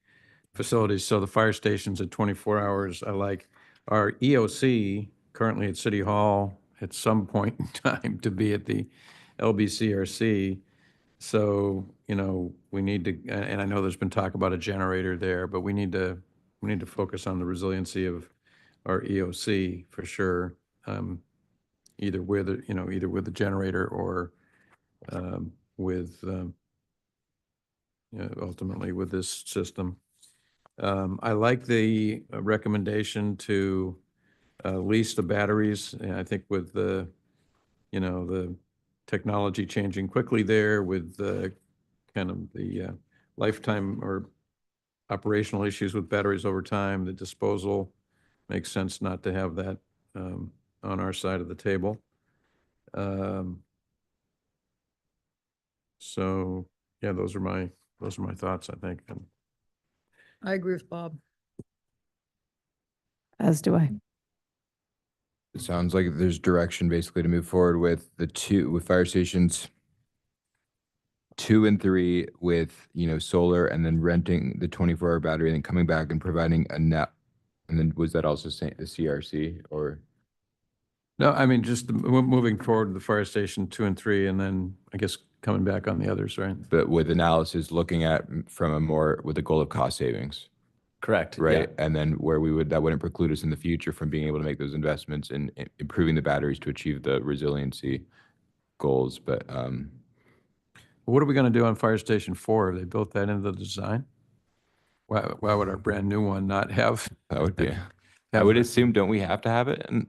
facilities. So the fire stations at 24 hours, I like. Our EOC currently at City Hall at some point in time to be at the LBCRC. So, we need to, and I know there's been talk about a generator there, but we need to focus on the resiliency of our EOC for sure. Either with, either with the generator or with, ultimately with this system. I like the recommendation to lease the batteries. And I think with the, the technology changing quickly there with the kind of the lifetime or operational issues with batteries over time, the disposal makes sense not to have that on our side of the table. So yeah, those are my thoughts, I think. And I agree with Bob. As do I. It sounds like there's direction basically to move forward with with fire stations 2 and 3 with, solar, and then renting the 24-hour battery and then coming back and providing a net. And then was that also saying the CRC or? no, I mean, just moving forward the fire station 2 and 3, and then I guess coming back on the others, right? But with analysis looking at with the goal of cost savings, Correct. right? And then where that wouldn't preclude us in the future from being able to make those investments in improving the batteries to achieve the resiliency goals. But What are we going to do on Fire Station 4? Have they built that into the design? Why would our brand new one not have? that would be, I would assume, don't we have to have it? And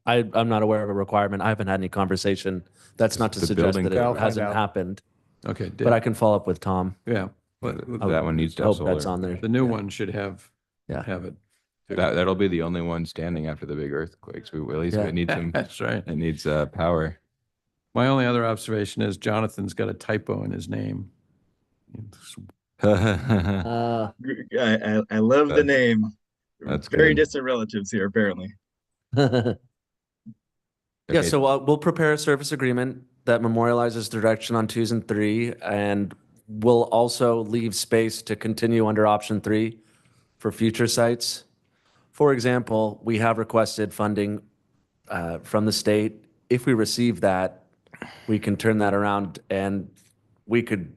I'm not aware of a requirement. I haven't had any conversation. That's not to The suggest building- that I'll it find hasn't out. happened, Okay, but I can follow up with Tom. yeah. that one needs to have Hope that's solar. on there. The new one should have Yeah. it. That'll be the only one standing after the big earthquakes. At least Yeah. it needs some. That's right. It needs power. My only other observation is Jonathan's got a typo in his name. Uh, I love the That's- name. that's Very good. distant relatives here, apparently. Yeah, Okay. so we'll prepare a service agreement that memorializes direction on 2s and 3, and we'll also leave space to continue under option 3 for future sites. For example, we have requested funding from the state. If we receive that, we can turn that around and we could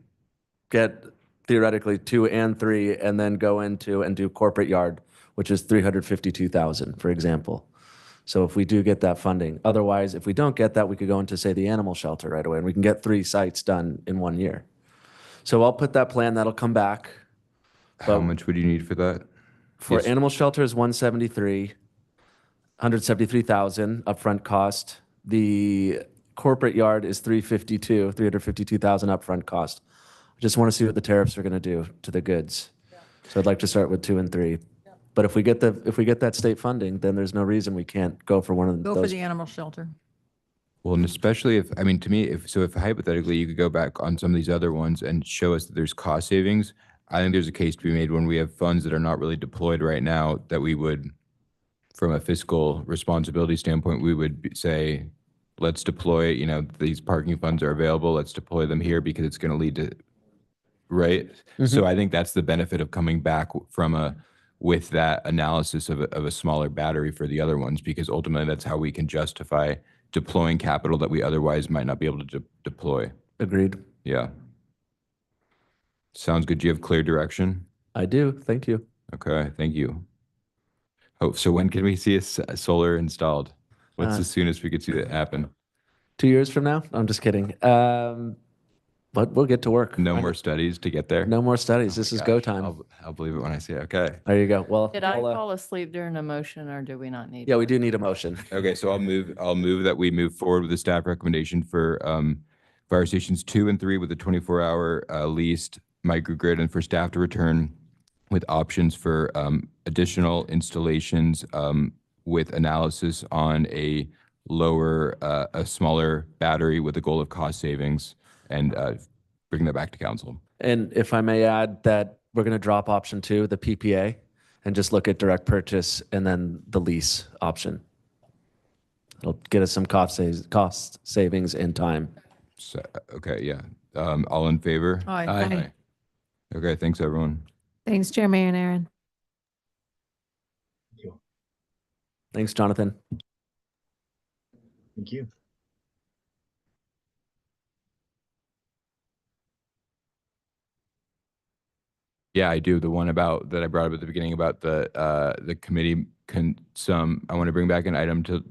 get theoretically 2 and 3 and then go into and do corporate yard, which is 352,000, for example. So if we do get that funding, otherwise, if we don't get that, we could go into, say, the animal shelter right away, and we can get 3 sites done in 1 year. So I'll put that plan, that'll come back. How But much would you need for that? for Yes. animal shelter is 173,000 upfront cost. The corporate yard is 352,000 upfront cost. I just want to see what the tariffs are going to do to the goods. So I'd like to start with 2 and 3. But if we get that state funding, then there's no reason we can't go for one of Go for those. the animal shelter. Well, and especially if, I mean, to me, if hypothetically you could go back on some of these other ones and show us that there's cost savings, I think there's a case to be made when we have funds that are not really deployed right now that we would, from a fiscal responsibility standpoint, we would say, let's deploy, these parking funds are available, let's deploy them here because it's going to lead to, right? So I think that's the benefit of coming back with that analysis of a smaller battery for the other ones, because ultimately that's how we can justify deploying capital that we otherwise might not be able to deploy. Agreed. Yeah. Sounds good. Do you have clear direction? I do. Thank you. Okay, thank you. Oh, so when can we see a solar installed? What's the soonest we could see that happen? 2 years from now? I'm just kidding. But we'll get to work. No more studies to get there? No more studies. Oh This my is go gosh, time. I'll believe it when I see it. Okay. There you go. Well, Did I I'll, fall asleep during a motion or do we not need? yeah, we do need a motion. Okay, so I'll move that we move forward with the staff recommendation for fire stations 2 and 3 with a 24-hour leased microgrid, and for staff to return with options for additional installations with analysis on a smaller battery with a goal of cost savings, and bring that back to council. And if I may add that we're going to drop option 2, the PPA, and just look at direct purchase and then the lease option. It'll get us some cost savings and time. So, okay, yeah. All in favor? Aye. Aye. Okay, thanks, everyone. Thanks, Jeremy and Aaron. Thanks, Jonathan. Thank you. Yeah, I do. The one about that I brought up at the beginning about the committee I want to bring back an item to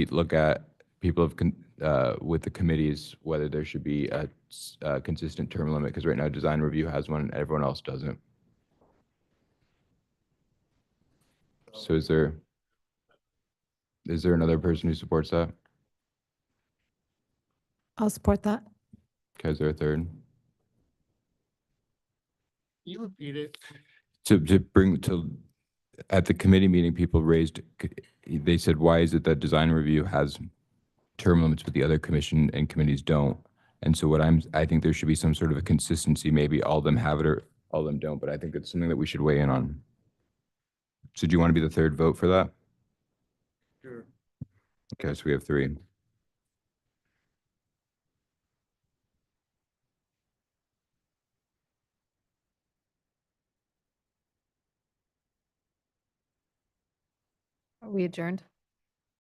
look at people with the committees, whether there should be a consistent term limit, because right now design review has one and everyone else doesn't. So is there another person who supports that? I'll support that. Okay, is there a third? You repeat it. At the committee meeting, people they said, why is it that design review has term limits, but the other commission and committees don't? And so I think there should be some sort of a consistency. Maybe all of them have it or all of them don't, but I think it's something that we should weigh in on. So do you want to be the third vote for that? Sure. Okay, so we have 3. Are we adjourned?